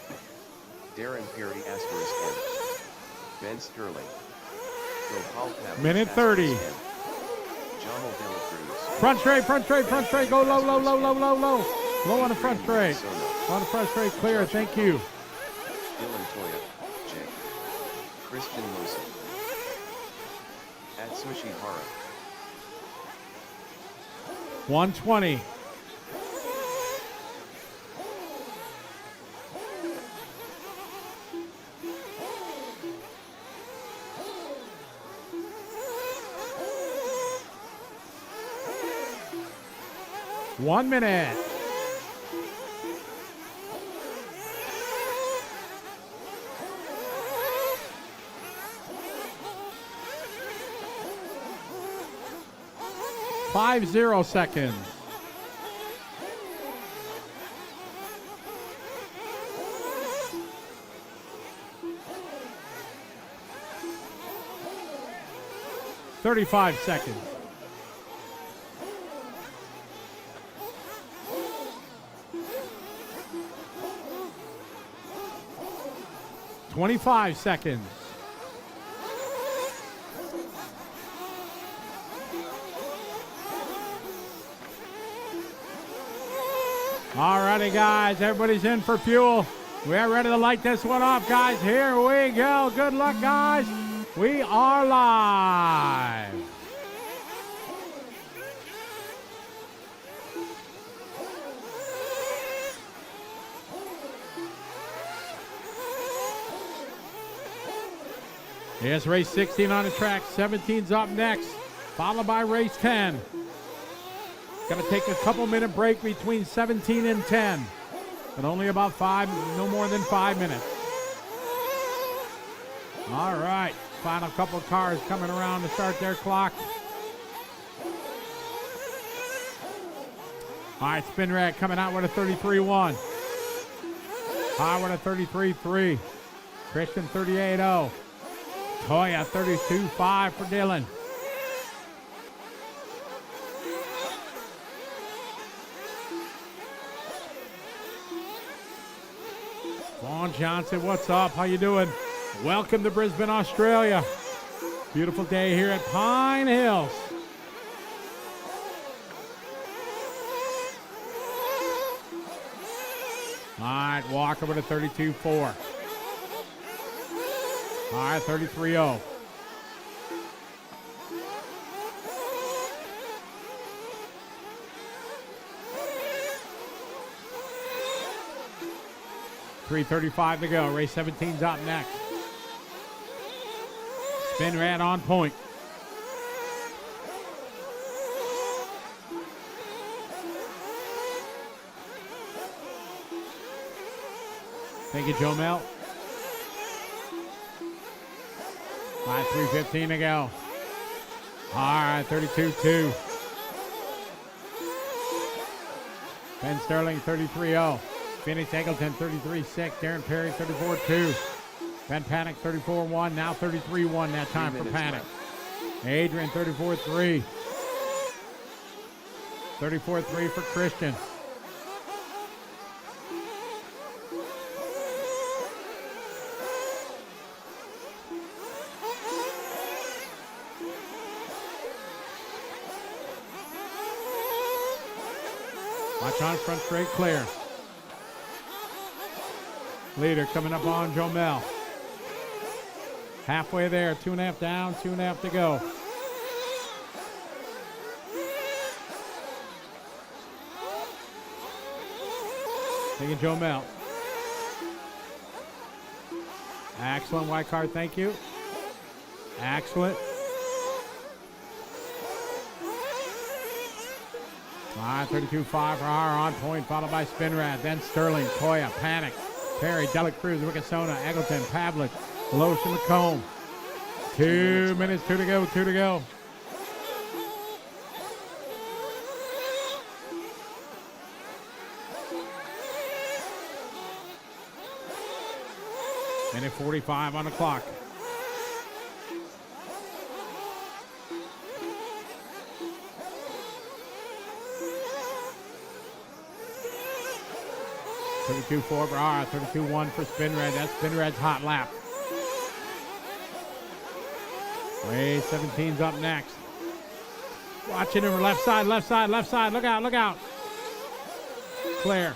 Darren Perry Asterisk M. Ben Sterling. Gopal Pavlik, Minute 30. Jamal Dela Cruz. Front straight, front straight, front straight. Go low, low, low, low, low, low. Low on the front straight. On the front straight, clear. Thank you. Dylan Toya, J. Christian Wilson. Atsushi Hara. 120. One minute. Five 0 seconds. $35 seconds. $25 seconds. All righty, guys. Everybody's in for fuel. We're ready to light this one off, guys. Here we go. Good luck, guys. We are live. Here's race 16 on the track. 17's up next, followed by race 10. Going to take a couple-minute break between 17 and 10, but only about 5, no more than 5 minutes. All right, final couple of cars coming around to start their clock. All right, Spin Rack coming out with a 33-1. High with a 33-3. Christian 38-0. Toya 32-5 for Dylan. Vaughn Johnson, what's up? How you doing? Welcome to Brisbane, Australia. Beautiful day here at Pine Hills. All right, Walker with a 32-4. All right, 33-0. $3:35 to go. Race 17's up next. Spin Rat on point. Thank you, Joe Mel. All right, 3:15 to go. All right, 32-2. Ben Sterling, 33-0. Phoenix Eggleton, 33-6. Darren Perry, 34-2. Ben Panic, 34-1. Now 33-1 that time for Panic. Adrian, 34-3. 34-3 for Christian. Watch on front straight clear. Leader coming up on Jomel. Halfway there, 2.5 down, 2.5 to go. Taking Jomel. Excellent white card, thank you. Excellent. All right, 32.5 for Hara on point, followed by Spinrad. Then Sterling, Toya, Panic, Perry, Dela Cruz, Wickesona, Eggleton, Pavlich, Lotion, McComb. 2 minutes, 2 to go, 2 to go. Minute 45 on the clock. $32.4 for Hara, $32.1 for Spinrad. That's Spinrad's hot lap. Way 17's up next. Watching him left side, left side, left side. Look out, look out. Clear.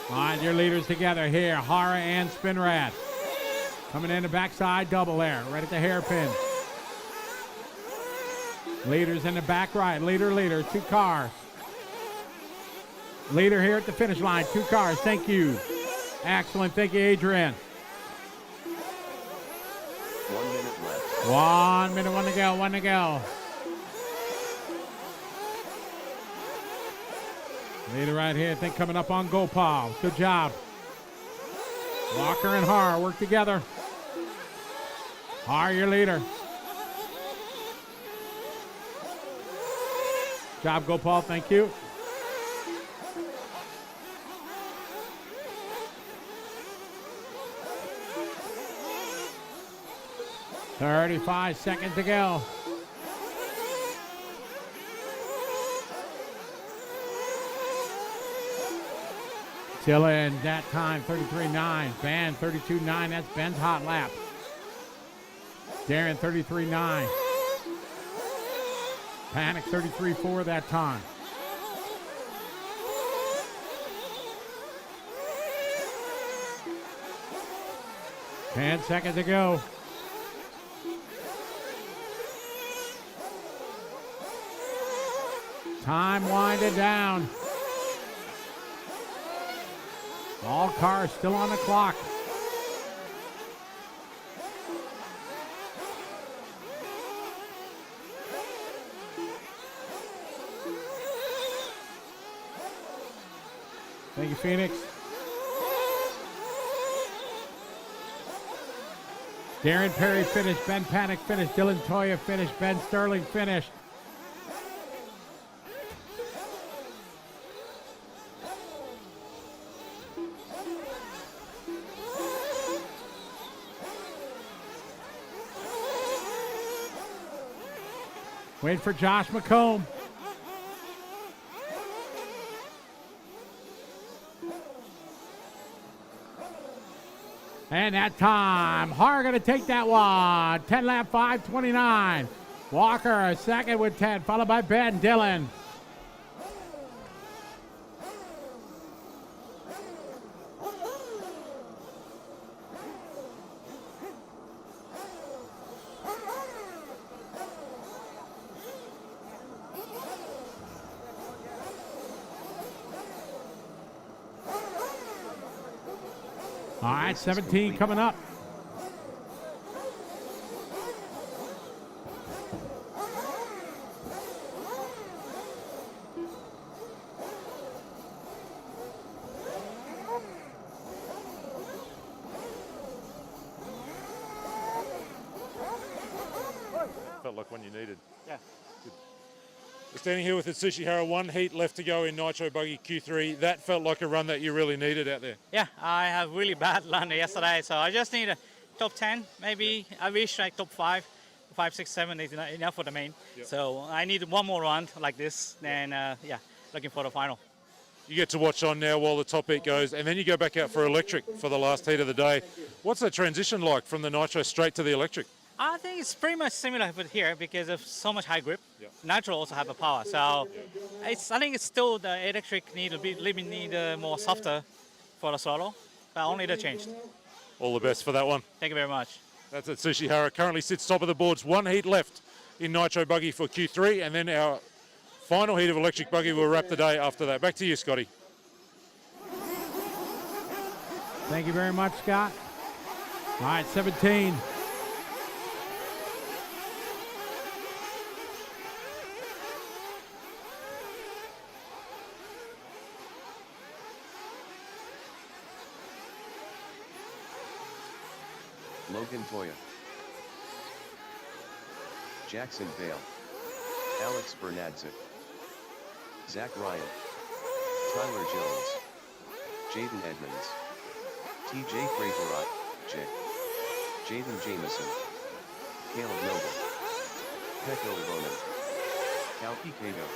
All right, your leaders together here. Hara and Spinrad. Coming in the backside, double there, right at the hairpin. Leaders in the back right. Leader, 2 cars. Leader here at the finish line, 2 cars. Thank you. Excellent. Thank you, Adrian. 1 minute left. 1 minute, 1 to go, 1 to go. Leader right here, I think coming up on Gopal. Good job. Walker and Hara work together. Hara, your leader. Job, Gopal, thank you. $35 seconds to go. Dylan, that time, 33.9. Ben, 32.9. That's Ben's hot lap. Darren, 33.9. Panic, 33.4 that time. Ten seconds to go. Time winding down. All cars still on the clock. Thank you, Phoenix. Darren Perry finished. Ben Panic finished. Dylan Toya finished. Ben Sterling finished. Wait for Josh McComb. And that time, Hara going to take that one. 10 lap 5:29. Walker a second with 10, followed by Ben Dillon. All right, 17 coming up. Felt like one you needed. Yeah. We're standing here with Atsushi Hara, 1 heat left to go in Nitro Buggy Q3. That felt like a run that you really needed out there. Yeah, I have really bad run yesterday, so I just need a top 10, maybe. I wish like top 5, 5, 6, 7 is enough for the main. Yep. So I need one more run like this, then yeah, looking for the final. You get to watch on now while the top heat goes, and then you go back out for electric for the last heat of the day. What's that transition like from the Nitro straight to the electric? I think it's pretty much similar with here because of so much high grip. Yep. Nitro also have a power, so I think it's still the electric need more softer for the solo, but only that changed. All the best for that one. Thank you very much. That's Atsushi Hara. Currently sits top of the boards. 1 heat left in Nitro Buggy for Q3, and then our final heat of electric buggy will wrap the day after that. Back to you, Scotty. Thank you very much, Scott. All right, 17. Logan Toya, Jackson Vale, Alex Bernadzik, Zach Ryan, Tyler Jones, Jaden Edmonds, TJ Fraterot, Jaden Jameson, Caleb Noble, Pekco Ronan, Kalki Kato,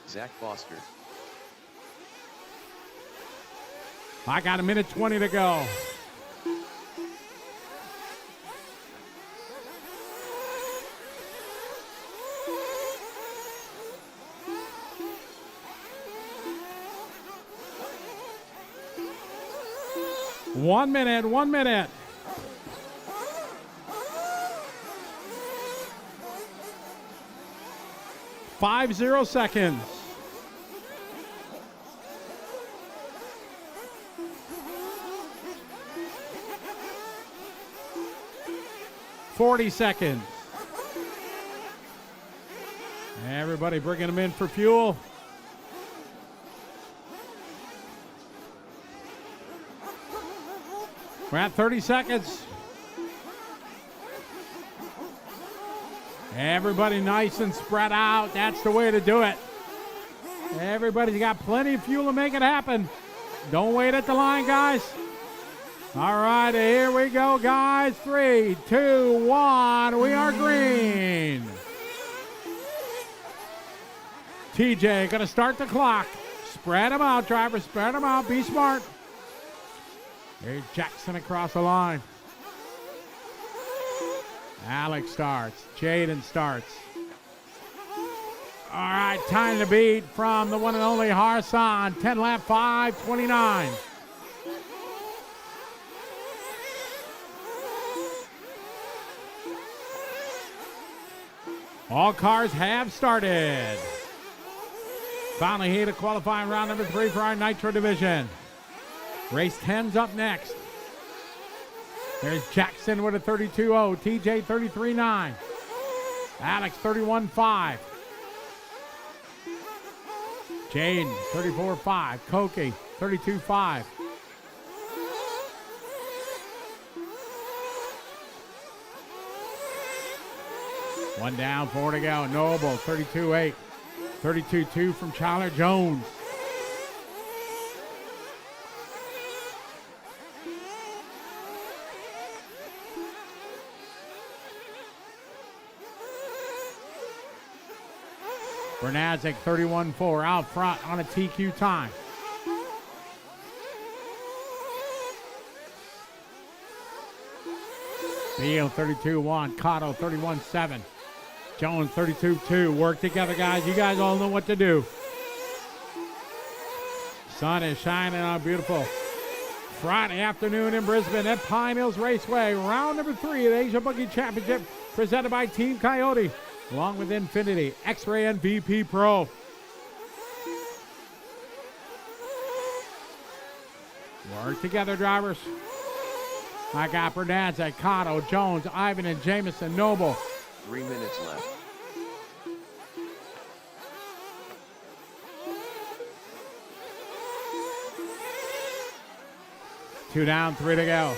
Zach Foster. I got a minute 20 to go. One minute. 50 seconds. Seconds. Everybody bringing them in for fuel. We're at 30 seconds. Everybody nice and spread out. That's the way to do it. Everybody's got plenty of fuel to make it happen. Don't wait at the line, guys. All right, here we go, guys. 3, 2, 1. We are green. TJ going to start the clock. Spread them out, drivers. Spread them out. Be smart. There's Jackson across the line. Alex starts. Jaden starts. All right, time to beat from the one and only Hara. 10 lap 5:29. All cars have started. Finally here to qualifying round number 3 for our Nitro division. Race 10's up next. There's Jackson with a 32.0, TJ 33.9, Alex 31.5, Jaden 34.5, Koki 32.5. One down, 4 to go. Noble, 32.8. 32.2 from Tyler Jones. Bernadzik, 31.4 out front on a TQ time. Beal, 32.1. Cotto, 31.7. Jones, 32.2. Work together, guys. You guys all know what to do. Sun is shining on a beautiful Friday afternoon in Brisbane at Pine Hills Raceway. Round number 3 of the Asia Buggy Championship presented by Team Coyote, along with Infinity, X-Ray, and VP Pro. Work together, drivers. I got Bernadzik, Cotto, Jones, Ivan, and Jameson. Noble. 3 minutes left. Two down, 3 to go.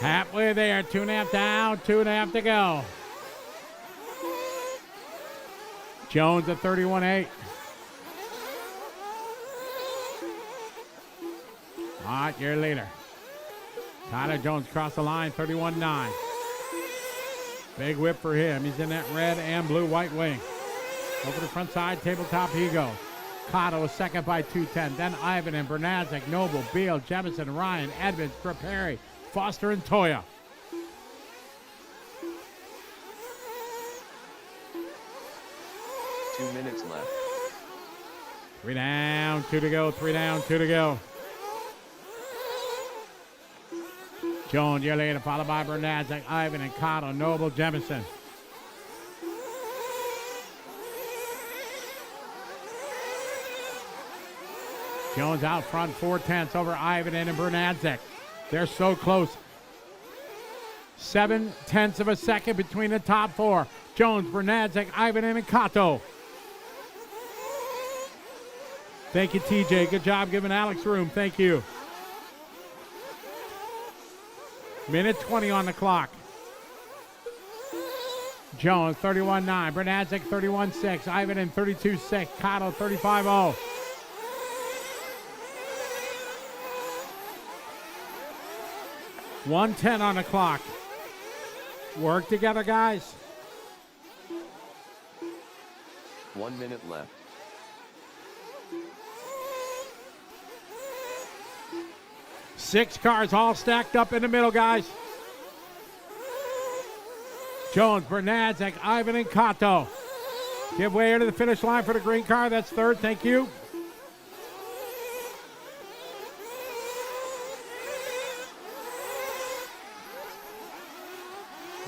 Halfway there, 2.5 down, 2.5 to go. Jones at 31.8. All right, your leader. Tyler Jones crossed the line, 31.9. Big whip for him. He's in that red and blue white wing. Over the front side, tabletop he goes. Cotto is second by 2:10. Then Ivan and Bernadzik, Noble, Beal, Jameson, Ryan, Edmonds, Perry, Foster, and Toya. Two minutes left. 3 down, 2 to go. 3 down, 2 to go. Jones, your leader, followed by Bernadzik, Ivan, and Cotto, Noble, Jameson. Jones out front, 4/10 over Ivanen and Bernadzik. They're so close. 7/10 of a second between the top four. Jones, Bernadzik, Ivanen, and Kato. Thank you, TJ. Good job giving Alex room. Thank you. Minute 20 on the clock. Jones, 31-9. Bernadzik, 31-6. Ivanen, 32-6. Kato, 35-0. $1:10 on the clock. Work together, guys. 1 minute left. Six cars all stacked up in the middle, guys. Jones, Bernadzik, Ivan, and Kato. Give way to the finish line for the green car. That's third. Thank you.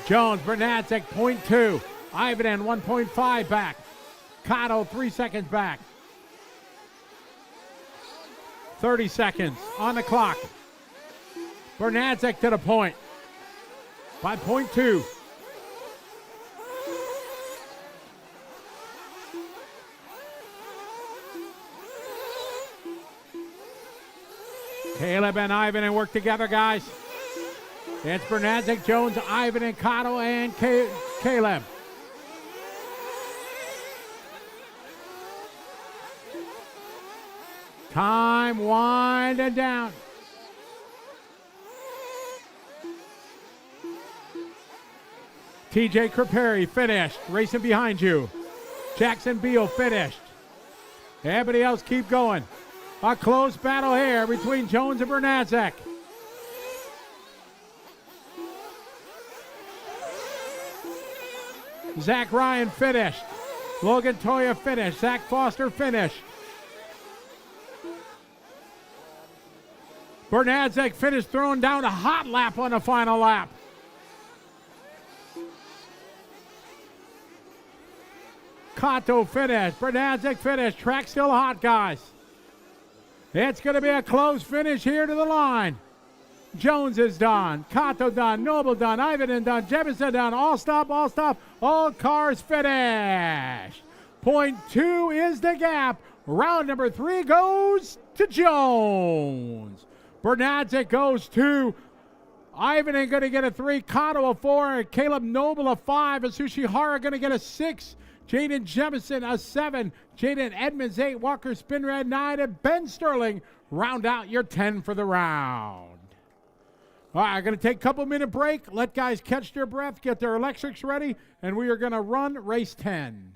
Jones, Bernadzik, 0.2. Ivan, 1.5 back. Kato, 3 seconds back. 30 seconds on the clock. Bernadzik to the point by 0.2. Caleb and Ivan and work together, guys. It's Bernadzik, Jones, Ivan, and Kato, and Caleb. Time winding down. TJ Creperi finished, racing behind you. Jackson Beal finished. Everybody else keep going. A close battle here between Jones and Bernadzik. Zach Ryan finished. Logan Toya finished. Zach Foster finished. Bernadzik finished throwing down a hot lap on the final lap. Kato finished. Bernadzik finished. Track still hot, guys. It's going to be a close finish here to the line. Jones is done. Kato done. Noble done. Ivan done. Jameson done. All stop, all stop. All cars finished. 0.2 is the gap. Round number 3 goes to Jones. Bernadzik goes 2. Ivan ain't going to get a 3. Kato a 4. Caleb Noble a 5. Atsushi Hara going to get a 6. Jaden Jameson a 7. Jaden Edmonds 8. Walker Spinrad 9. And Ben Sterling round out your 10 for the round. All right, I'm going to take a couple-minute break. Let guys catch their breath, get their electrics ready, and we are going to run race 10.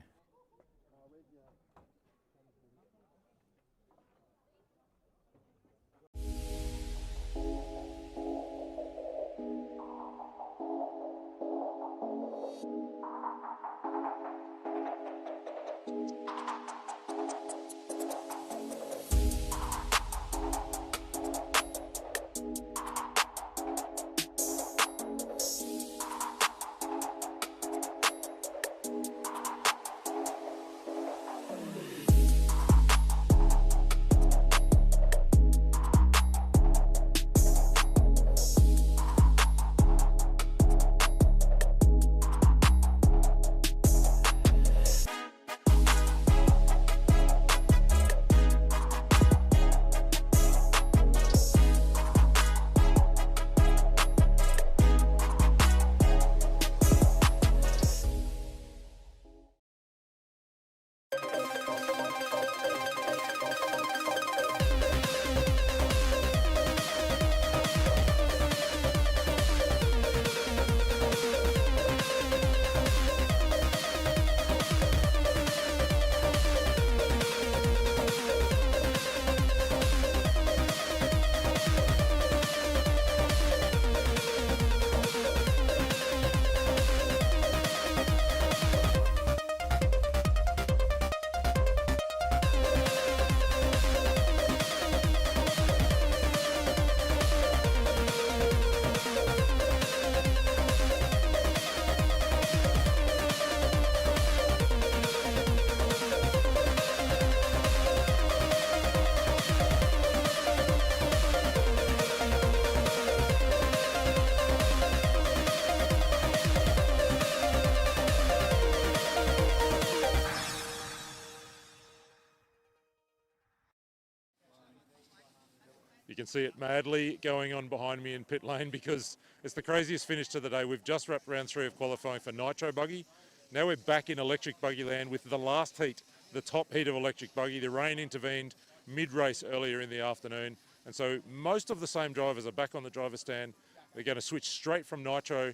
You can see it madly going on behind me in pit lane because it's the craziest finish to the day. We've just wrapped round 3 of qualifying for Nitro Buggy. Now we're back in electric buggy land with the last heat, the top heat of electric buggy. The rain intervened mid-race earlier in the afternoon. And so most of the same drivers are back on the driver's stand. They're going to switch straight from Nitro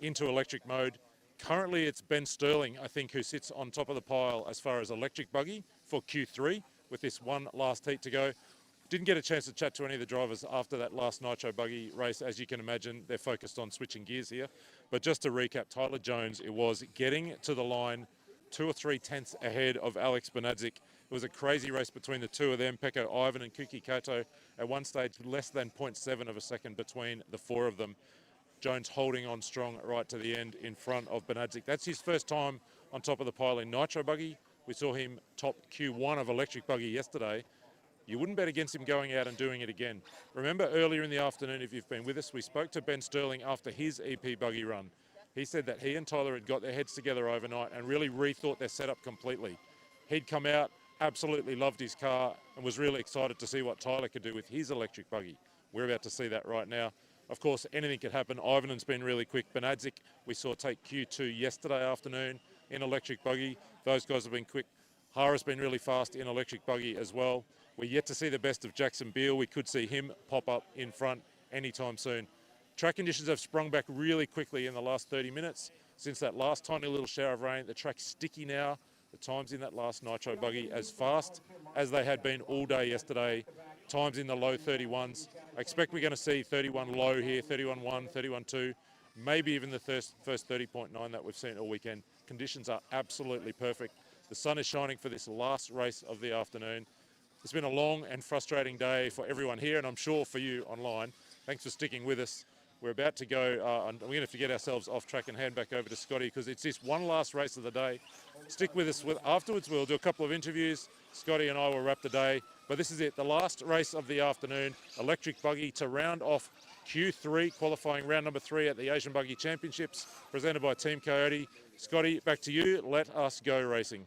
into electric mode. Currently it's Ben Sterling, I think, who sits on top of the pile as far as electric buggy for Q3 with this one last heat to go. Didn't get a chance to chat to any of the drivers after that last Nitro Buggy race. As you can imagine, they're focused on switching gears here. But just to recap, Tyler Jones, it was getting to the line 2 or 3 tenths ahead of Alex Bernadzik. It was a crazy race between the two of them, Pekco, Ivan and Kuki Kato. At one stage, less than 0.7 of a second between the 4 of them. Jones holding on strong right to the end in front of Bernadzik. That's his first time on top of the pile in Nitro Buggy. We saw him top Q1 of electric buggy yesterday. You wouldn't bet against him going out and doing it again. Remember earlier in the afternoon, if you've been with us, we spoke to Ben Sterling after his EP buggy run. He said that he and Tyler had got their heads together overnight and really rethought their setup completely. He'd come out, absolutely loved his car, and was really excited to see what Tyler could do with his electric buggy. We're about to see that right now. Of course, anything could happen. Ivan's been really quick. Bernadzik, we saw take Q2 yesterday afternoon in electric buggy. Those guys have been quick. Hara's been really fast in electric buggy as well. We're yet to see the best of Jackson Beale. We could see him pop up in front anytime soon. Track conditions have sprung back really quickly in the last 30 minutes. Since that last tiny little shower of rain, the track's sticky now. The times in that last Nitro Buggy as fast as they had been all day yesterday. Times in the low 31s. I expect we're going to see 31 low here, 31.1, 31.2, maybe even the first 30.9 that we've seen all weekend. Conditions are absolutely perfect. The sun is shining for this last race of the afternoon. It's been a long and frustrating day for everyone here, and I'm sure for you online. Thanks for sticking with us. We're about to go, and we're going to have to get ourselves off track and hand back over to Scotty because it's this one last race of the day. Stick with us. Afterwards, we'll do a couple of interviews. Scotty and I will wrap the day. But this is it, the last race of the afternoon. Electric buggy to round off Q3, qualifying round number 3 at the Asian Buggy Championships, presented by Team Coyote. Scotty, back to you. Let us go racing.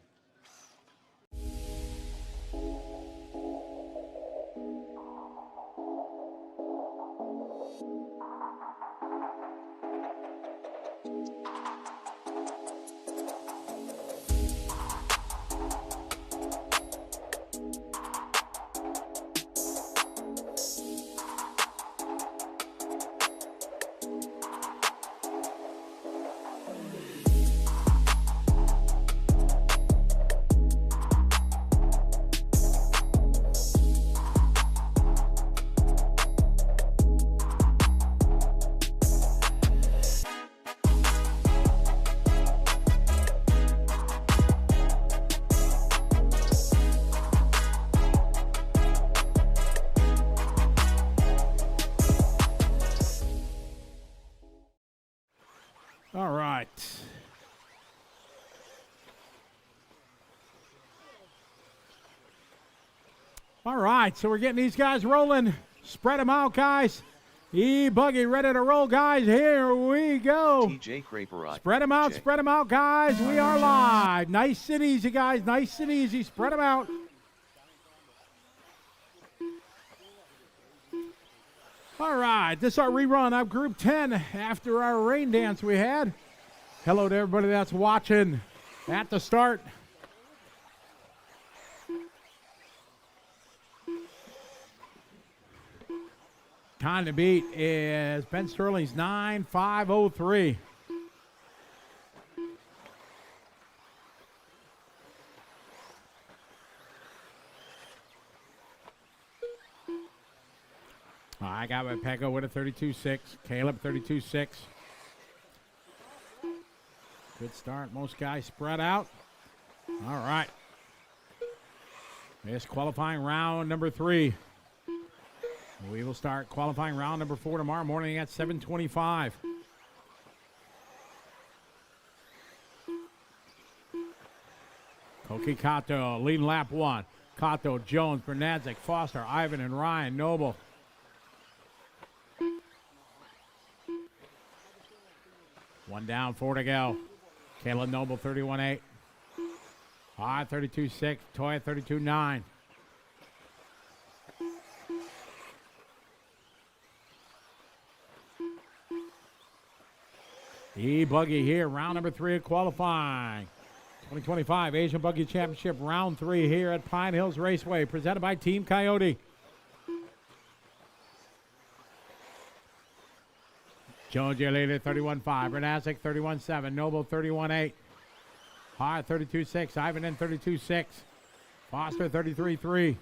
All right. All right, so we're getting these guys rolling. Spread them out, guys. E-Buggy ready to roll, guys. Here we go. Spread them out, guys. We are live. Nice and easy, guys. Nice and easy. Spread them out. All right, this is our rerun of Group 10 after our rain dance we had. Hello to everybody that's watching at the start. Time to beat is Ben Sterling's 9:5:03. I got my Pekco with a 32.6. Caleb 32.6. Good start. Most guys spread out. All right. This qualifying round number 3. We will start qualifying round number 4 tomorrow morning at 7:25. Koki Kato leading lap 1. Kato, Jones, Bernadzik, Foster, Ivan, and Ryan Noble. One down, 4 to go. Caleb Noble, 31.8. Hara, 32.6. Toya, 32.9. Buggy here, round number 3 of qualifying. 2025 Asian Buggy Championship, round 3 here at Pine Hills Raceway, presented by Team Coyote. Jones, your leader, 31.5. Bernadzik, 31.7. Noble, 31.8. Hara, 32.6. Ivanen, 32.6. Foster, 33.3.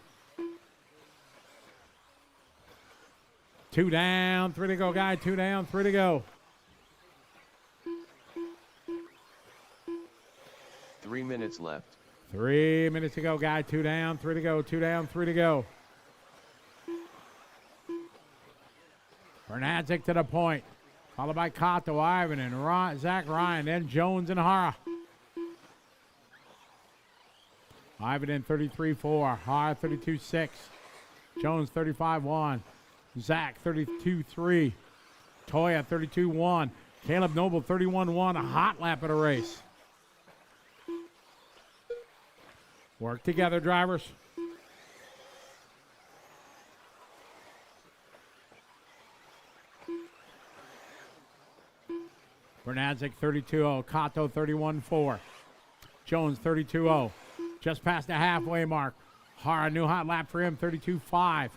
2 down, 3 to go, guy. 2 down, 3 to go. 3 minutes left. 3 minutes to go, guy. 2 down, 3 to go. 2 down, 3 to go. Bernadzik to the point. Followed by Kato, Ivan, and Zach Ryan, then Jones and Hara. Ivan in 33.4, Hara 32.6, Jones 35.1, Zach 32.3, Toya 32.1, Caleb Noble 31.1, a hot lap of the race. Work together, drivers. Bernadzik 32.0, Kato 31.4, Jones 32.0, just past the halfway mark. Hara, new hot lap for him, 32.5.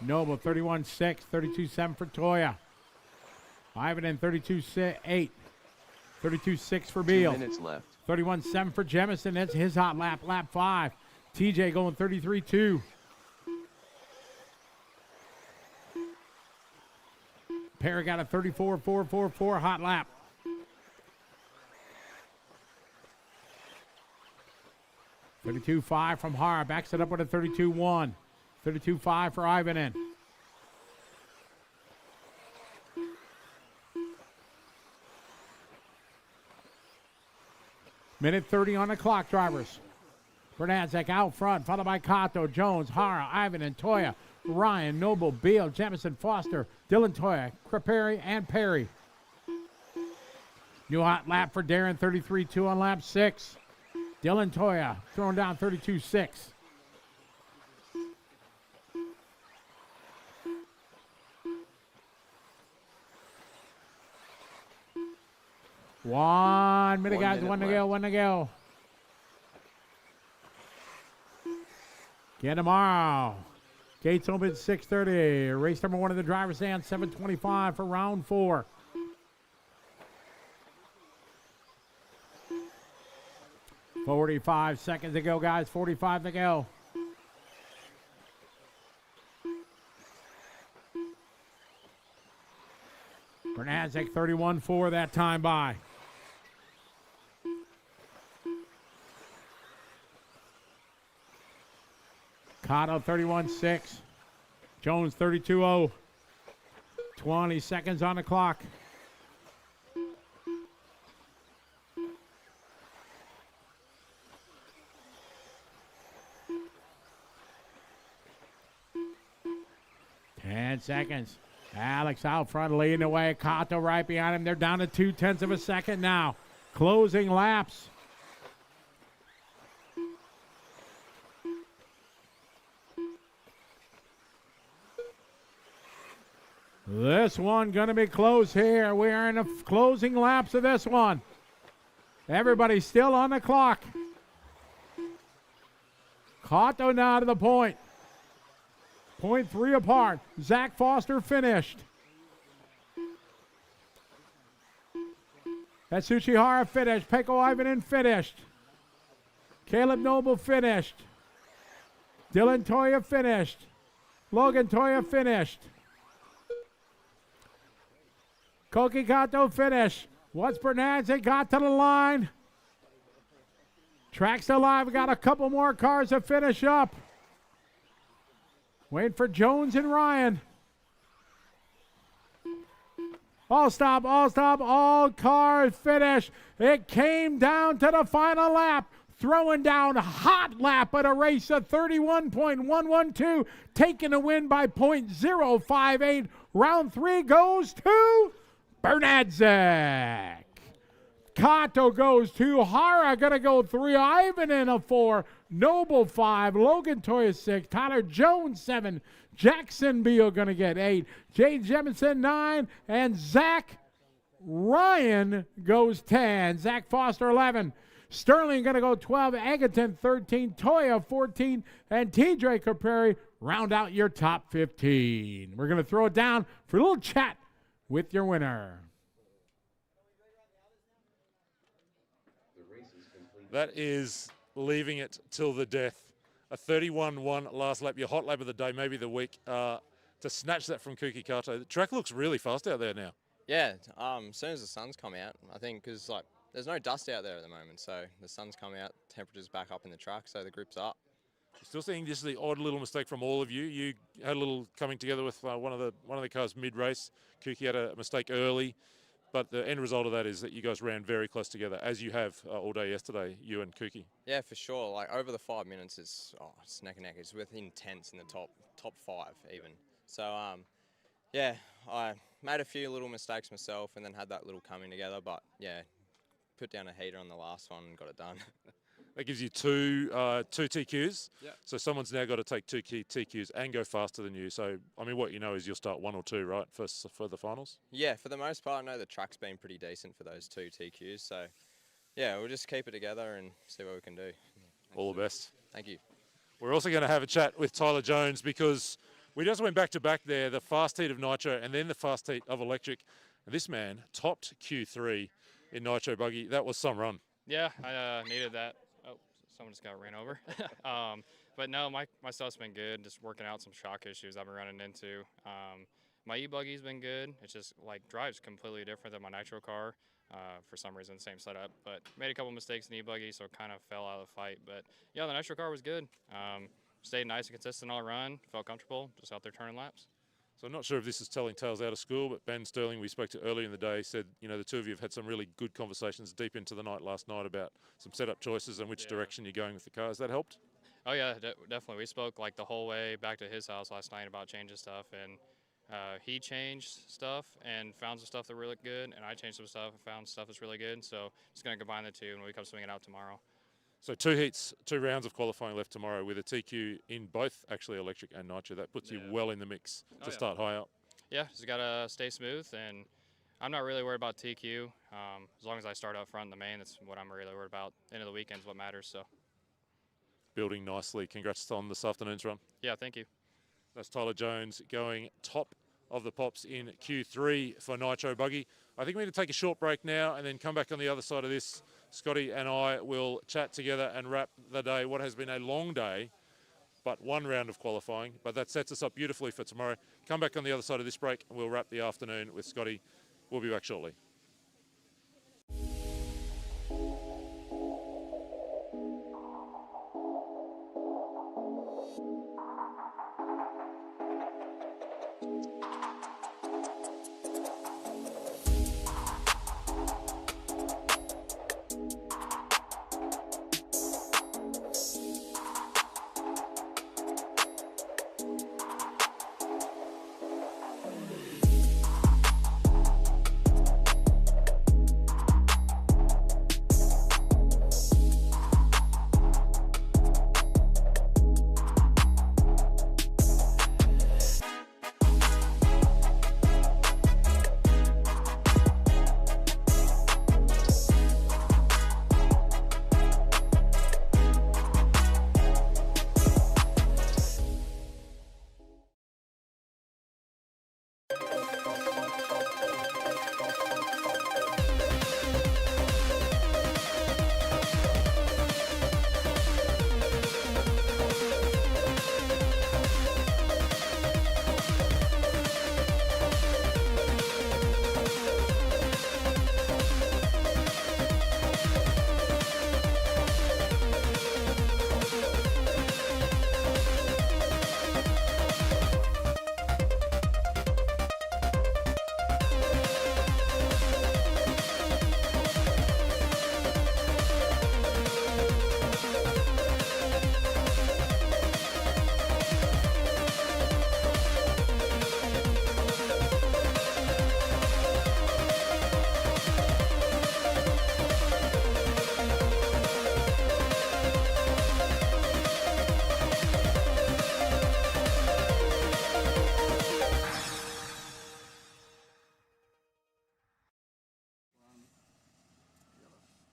Noble 31.6, 32.7 for Toya. Ivan in 32.8, 32.6 for Beal. 2 minutes left. 31.7 for Jameson, that's his hot lap, lap 5. TJ going 33.2. Perry got a 34.444 hot lap. $32.5 from Hara, backs it up with a 32.1. 32.5 for Ivanen. Minute 30 on the clock, drivers. Bernadzik out front, followed by Kato, Jones, Hara, Ivanen, Toya, Ryan, Noble, Beal, Jameson, Foster, Dylan Toya, Perry, and Perry. New hot lap for Darren, 33.2 on lap 6. Dylan Toya throwing down 32.6. One minute, guys. One to go. One to go. Again tomorrow. Gates open at 6:30. Race number 1 in the driver's stand, 7:25 for round 4. $45 seconds to go, guys. 45 to go. Bernadzik 31.4 that time by. Kato 31.6. Jones 32.0. 20 seconds on the clock. Seconds. Alex out front leading the way. Kato right behind him. They're down to 0.2 of a second now. Closing laps. This one going to be close here. We are in the closing laps of this one. Everybody's still on the clock. Kato now to the point. 0.3 apart. Zach Foster finished. Atsushi Hara finished. Pekco Ivanen finished. Caleb Noble finished. Dylan Toya finished. Logan Toya finished. Koki Kato finished. What's Bernadzik got to the line? Track's alive. We got a couple more cars to finish up. Wait for Jones and Ryan. All stop, all cars finished. It came down to the final lap. Throwing down hot lap at a race of 31.112. Taking a win by 0.058. Round 3 goes to Bernadzik. Kato goes 2. Hara going to go 3. Ivan in a 4. Noble 5, Logan Toya 6, Tyler Jones 7, Jackson Beal going to get 8, Jameson 9, and Zach Ryan goes 10. Zach Foster 11. Sterling going to go 12, Agaton 13, Toya 14, and TJ Caperi round out your top 15. We're going to throw it down for a little chat with your winner. That is leaving it till the death. A 31-1 last lap, your hot lap of the day, maybe the week, to snatch that from Kuki Kato. The track looks really fast out there now. Yeah, as soon as the sun's come out, I think, because like there's no dust out there at the moment, so the sun's come out, temperature's back up in the track, so the grip's up. Still seeing just the odd little mistake from all of you. You had a little coming together with one of the cars mid-race. Kuki had a mistake early, but the end result of that is that you guys ran very close together, as you have all day yesterday, you and Kuki. Yeah, for sure. Like over the 5 minutes, it's neck and neck. It's within tenths in the top 5 even. So yeah, I made a few little mistakes myself, and then had that little coming together. But yeah, put down a heater on the last one and got it done. That gives you two TQs. Yep. So someone's now got to take 2 key TQs and go faster than you. So, I mean, what you know is you'll start 1 or 2, right, for the finals? Yeah, for the most part, I know the track's been pretty decent for those 2 TQs. So, yeah, we'll just keep it together and see what we can do. All the best. Thank you. We're also going to have a chat with Tyler Jones because we just went back-to-back there, the fast heat of Nitro and then the fast heat of Electric. And this man topped Q3 in Nitro Buggy. That was some run. Yeah, I needed that. Oh, someone just got ran over. But no, my stuff's been good. Just working out some shock issues I've been running into. My e-buggy's been good. It's just like drives completely different than my Nitro car. For some reason, same setup. But made a couple mistakes in e-buggy, so it kind of fell out of the fight. But yeah, the Nitro car was good. Stayed nice and consistent all run. Felt comfortable, just out there turning laps. So I'm not sure if this is telling tales out of school, but Ben Sterling, we spoke to earlier in the day, said, you know, the two of you have had some really good conversations deep into the night last night about some setup choices and which direction you're going with the car. Has that helped? Oh yeah, definitely. We spoke like the whole way back to his house last night about changing stuff, and he changed stuff and found some stuff that really looked good, and I changed some stuff and found stuff that's really good. So just going to combine the two when we come swinging out tomorrow. So 2 heats, 2 rounds of qualifying left tomorrow with a TQ in both actually Electric and Nitro. That puts you well in the mix to start high up. Yeah, just got to stay smooth, and I'm not really worried about TQ. As long as I start up front in the main, that's what I'm really worried about. End of the weekend is what matters. So building nicely. Congrats on this afternoon's run. Yeah, thank you. That's Tyler Jones going top of the pops in Q3 for Nitro Buggy. I think we need to take a short break now and then come back on the other side of this. Scotty and I will chat together and wrap the day, what has been a long day, but 1 round of qualifying. But that sets us up beautifully for tomorrow. Come back on the other side of this break and we'll wrap the afternoon with Scotty. We'll be back shortly.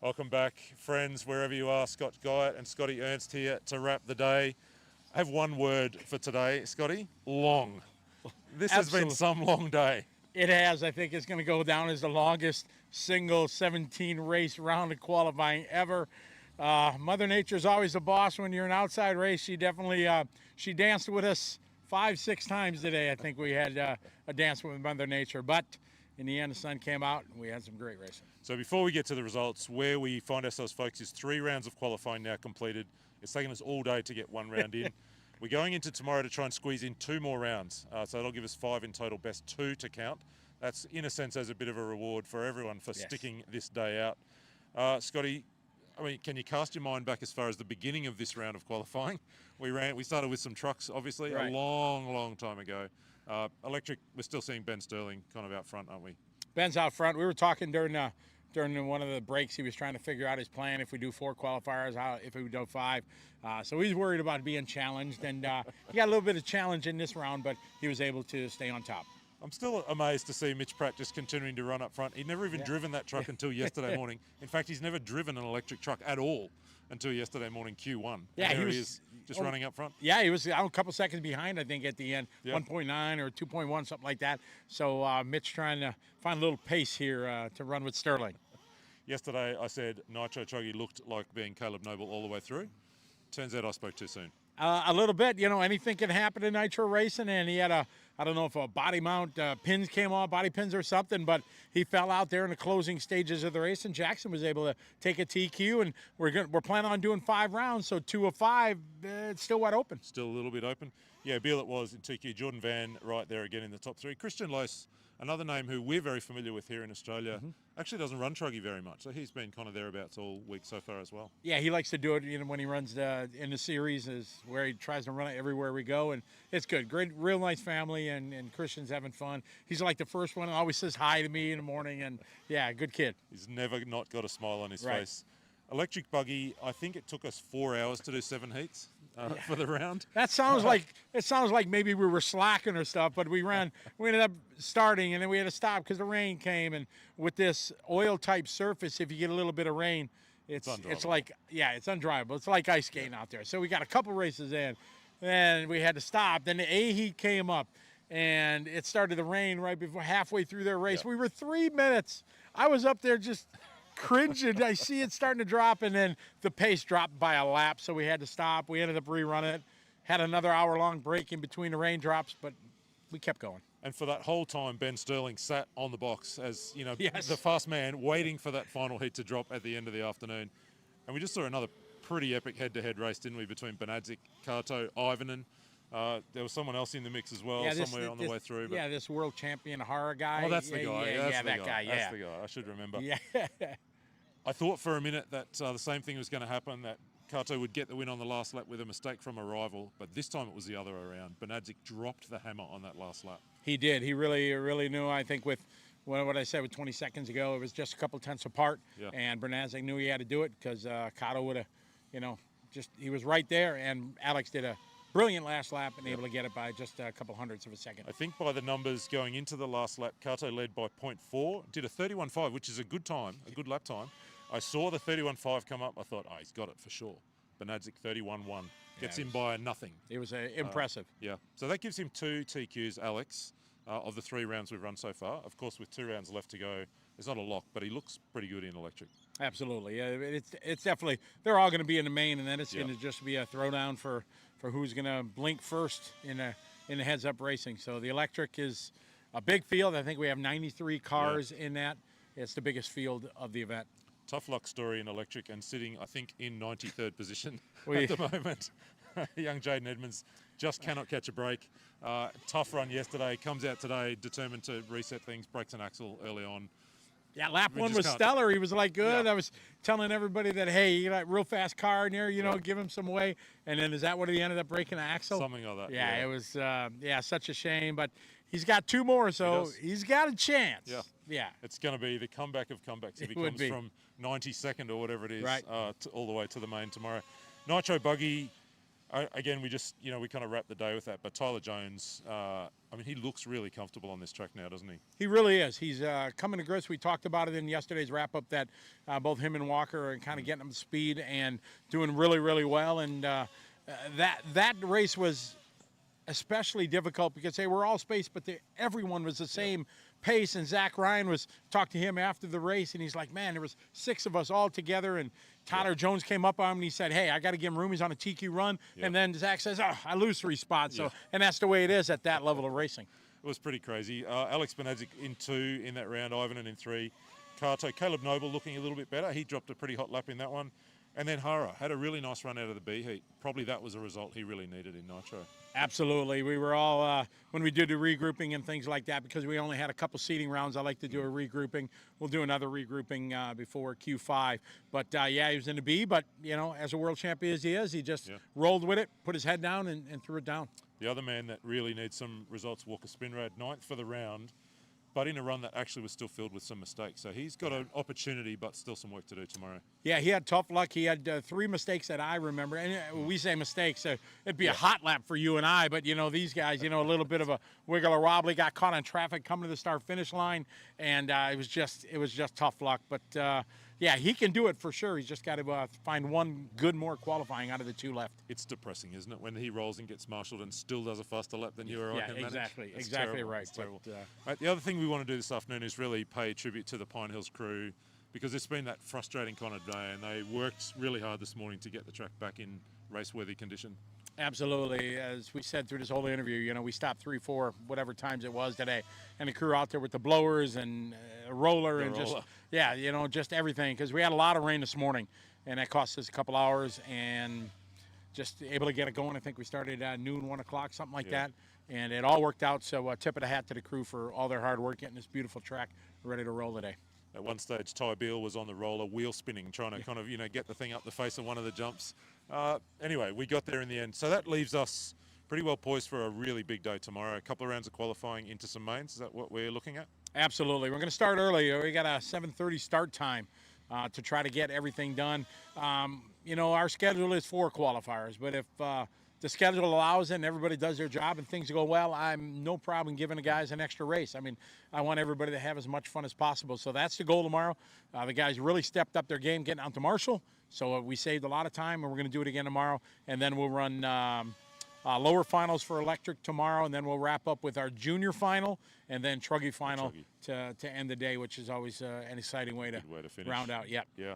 Welcome back, friends, wherever you are. Scott Guyett and Scotty Ernst here to wrap the day. I have one word for today, Scotty. Long. This has been some long day. It has. I think it's going to go down as the longest single 17-race round of qualifying ever. Mother Nature's always the boss when you're an outside race. She definitely she danced with us 5-6 times today. I think we had a dance with Mother Nature. But in the end, the sun came out, and we had some great racing. So before we get to the results, where we find ourselves, folks, is 3 rounds of qualifying now completed. It's taken us all day to get 1 round in. We're going into tomorrow to try and squeeze in 2 more rounds. So that'll give us 5 in total, best 2 to count. That's, in a sense, as a bit of a reward for everyone for sticking this day out. Scotty, I mean, can you cast your mind back as far as the beginning of this round of qualifying? We started with some trucks, obviously, a long time ago. Electric, we're still seeing Ben Sterling kind of out front, aren't we? Ben's out front. We were talking during one of the breaks. He was trying to figure out his plan. If we do 4 qualifiers, if we do 5. So he's worried about being challenged, and he got a little bit of challenge in this round, but he was able to stay on top. I'm still amazed to see Mitch Pratt just continuing to run up front. He'd never even driven that truck until yesterday morning. In fact, he's never driven an electric truck at all until yesterday morning, Q1. Yeah, he is just running up front. Yeah, he was a couple seconds behind, I think, at the end, 1.9 or 2.1, something like that. So Mitch trying to find a little pace here to run with Sterling. Yesterday, I said Nitro Truggy looked like being Caleb Noble all the way through. Turns out I spoke too soon. A little bit, anything can happen in Nitro racing, and he had I don't know if a body mount pins came off, body pins or something, but he fell out there in the closing stages of the race, and Jackson was able to take a TQ, and we're planning on doing 5 rounds, so 2 of 5, it's still wide open. Still a little bit open. Yeah, Beal it was in TQ. Jordan Van right there again in the top 3. Christian Loos, another name who we're very familiar with here in Australia, actually doesn't run truggy very much, so he's been kind of thereabouts all week so far as well. Yeah, he likes to do it when he runs in the series, is where he tries to run it everywhere we go, and it's good. Great, real nice family, and Christian's having fun. He's like the first one, always says hi to me in the morning, and yeah, good kid. He's never not got a smile on his face. Electric Buggy, I think it took us 4 hours to do 7 heats for the round. That sounds like maybe we were slacking or stuff, but we ended up starting, and then we had to stop because the rain came, and with this oil type surface, if you get a little bit of rain, it's like, it's undrivable. It's like ice skating out there. So we got a couple races in, and we had to stop. Then the A heat came up, and it started to rain right before halfway through their race. We were 3 minutes. I was up there just cringing. I see it starting to drop, and then the pace dropped by a lap, so we had to stop. We ended up rerunning it. Had another hour-long break in between the raindrops, but we kept going. And for that whole time, Ben Sterling sat on the box as, the fast man, waiting for that final heat to drop at the end of the afternoon. And we just saw another pretty epic head-to-head race, didn't we, between Bernadzik, Kato, Ivanen. There was someone else in the mix as well, somewhere on the way through. But this world champion Hara guy. Oh, that's the guy. That's the guy. That's the guy. I should remember. Yeah. I thought for a minute that the same thing was going to happen, that Kato would get the win on the last lap with a mistake from a rival, but this time it was the other way around. Bernadzik dropped the hammer on that last lap. He did. He really knew. I think with what I said with 20 seconds ago, it was just a couple tenths apart, and Bernadzik knew he had to do it because Kato would have, he was right there, and Alex did a brilliant last lap and able to get it by just a couple hundredths of a second. I think by the numbers going into the last lap, Kato led by 0.4, did a 31.5, which is a good time, a good lap time. I saw the 31.5 come up. I thought, he's got it for sure. Bernadzik 31.1. Gets him by nothing. It was impressive. So that gives him 2 TQs, Alex, of the 3 rounds we've run so far. Of course, with 2 rounds left to go, it's not a lock, but he looks pretty good in electric. Absolutely. Yeah, it's definitely, they're all going to be in the main, and then it's going to just be a throwdown for who's going to blink first in the heads-up racing. So the electric is a big field. I think we have 93 cars in that. It's the biggest field of the event. Tough luck story in electric, and sitting, I think, in 93rd position at the moment. Young Jaden Edmonds just cannot catch a break. Tough run yesterday, comes out today, determined to reset things, breaks an axle early on. Yeah, lap 1 was stellar. He was good. I was telling everybody that, hey, you got a real fast car in there, give him some way. And then is that what he ended up breaking the axle? Something like that. Yeah, it was, such a shame. But he's got 2 more, so he's got a chance. Yeah. It's going to be the comeback of comebacks if he comes from 92nd or whatever it is all the way to the main tomorrow. Nitro Buggy, Again, we just, we kind of wrap the day with that. But Tyler Jones, he looks really comfortable on this track now, doesn't he? He really is. He's coming to grips. We talked about it in yesterday's wrap-up that both him and Walker are kind of getting up to speed and doing really, really well. And that race was especially difficult because they were all spaced, but everyone was the same pace. And Zach Ryan talked to him after the race, and he's like, man, there was 6 of us all together, and Tyler Jones came up on him and he said, hey, I got to give him room. He's on a TQ run. And then Zach says, I lose 3 spots. So, and that's the way it is at that level of racing. It was pretty crazy. Alex Bernadzik in 2 in that round, Ivan in 3. Kato, Caleb Noble looking a little bit better. He dropped a pretty hot lap in that one. And then Hara had a really nice run out of the B heat. Probably that was a result he really needed in Nitro. Absolutely. We were all, when we did the regrouping and things like that, because we only had a couple seating rounds, I like to do a regrouping. We'll do another regrouping before Q5. But, he was in the B, but, as a world champion as he is, he just rolled with it, put his head down, and threw it down. The other man that really needs some results, Walker Spinrad, 9th for the round, but in a run that actually was still filled with some mistakes. So he's got an opportunity, but still some work to do tomorrow. Yeah, he had tough luck. He had 3 mistakes that I remember. And we say mistakes, so it'd be a hot lap for you and I. But, these guys, a little bit of a wiggle or wobbly, got caught on traffic coming to the start-finish line. And it was just tough luck. But, he can do it for sure. He's just got to find one good more qualifying out of the 2 left. It's depressing, isn't it, when he rolls and gets marshaled and still does a faster lap than you or I can manage? Exactly. That's Exactly terrible. right. It's terrible. The other thing we want to do this afternoon is really pay tribute to the Pine Hills crew, because it's been that frustrating kind of day, and they worked really hard this morning to get the track back in race-worthy condition. Absolutely. As we said through this whole interview, we stopped 3, 4, whatever times it was today, and the crew out there with the blowers and a roller just everything, because we had a lot of rain this morning, and that cost us a couple hours, and just able to get it going. I think we started at noon, 1 o'clock, something like that, and it all worked out. So tip of the hat to the crew for all their hard work getting this beautiful track ready to roll today. At one stage, Ty Beale was on the roller, wheel spinning, trying to kind of, get the thing up the face of one of the jumps. Anyway, we got there in the end. So that leaves us pretty well poised for a really big day tomorrow. A couple of rounds of qualifying into some mains. Is that what we're looking at? Absolutely. We're going to start early. We got a 7:30 start time to try to get everything done. Our schedule is 4 qualifiers, but if the schedule allows it and everybody does their job and things go well, I'm no problem giving the guys an extra race. I want everybody to have as much fun as possible. So that's the goal tomorrow. The guys really stepped up their game getting out to Marshall. So we saved a lot of time, and we're going to do it again tomorrow. And then we'll run lower finals for electric tomorrow, and then we'll wrap up with our junior final and then truggy final to end the day, which is always an exciting way to round out. Yep. Yeah.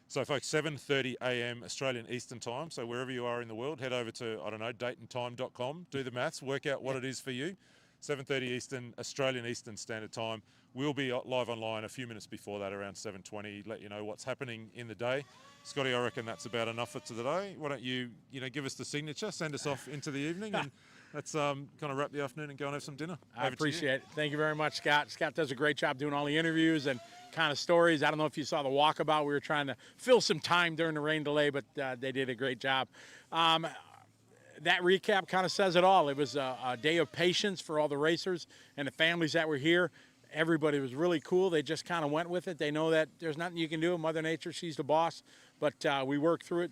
So, folks, 7:30 a.m. Australian Eastern Time. So wherever you are in the world, head over to, datentime.com, do the maths, work out what it is for you. 7:30 Eastern, Australian Eastern Standard Time. We'll be live online a few minutes before that, around 7:20, let you know what's happening in the day. Scotty, I reckon that's about enough for today. Why don't you, give us the signature, send us off into the evening, and let's kind of wrap the afternoon and go and have some dinner. I appreciate it. Thank you very much, Scott. Scott does a great job doing all the interviews and kind of stories. I don't know if you saw the walkabout. We were trying to fill some time during the rain delay, but they did a great job. That recap kind of says it all. It was a day of patience for all the racers and the families that were here. Everybody was really cool. They just kind of went with it. They know that there's nothing you can do. Mother Nature, she's the boss. But we worked through it.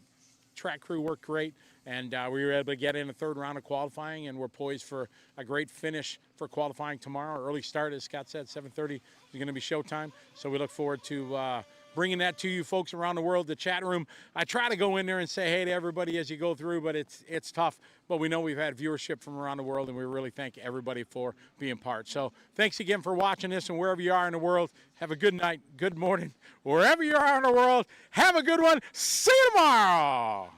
Track crew worked great, and we were able to get in a 3rd round of qualifying, and we're poised for a great finish for qualifying tomorrow. Early start, as Scott said, 7:30 is going to be showtime. So we look forward to bringing that to you folks around the world. The chat room, I try to go in there and say hey to everybody as you go through, but it's tough. But we know we've had viewership from around the world, and we really thank everybody for being part. So thanks again for watching this, and wherever you are in the world, have a good night, good morning. Wherever you are in the world, have a good one. See you tomorrow.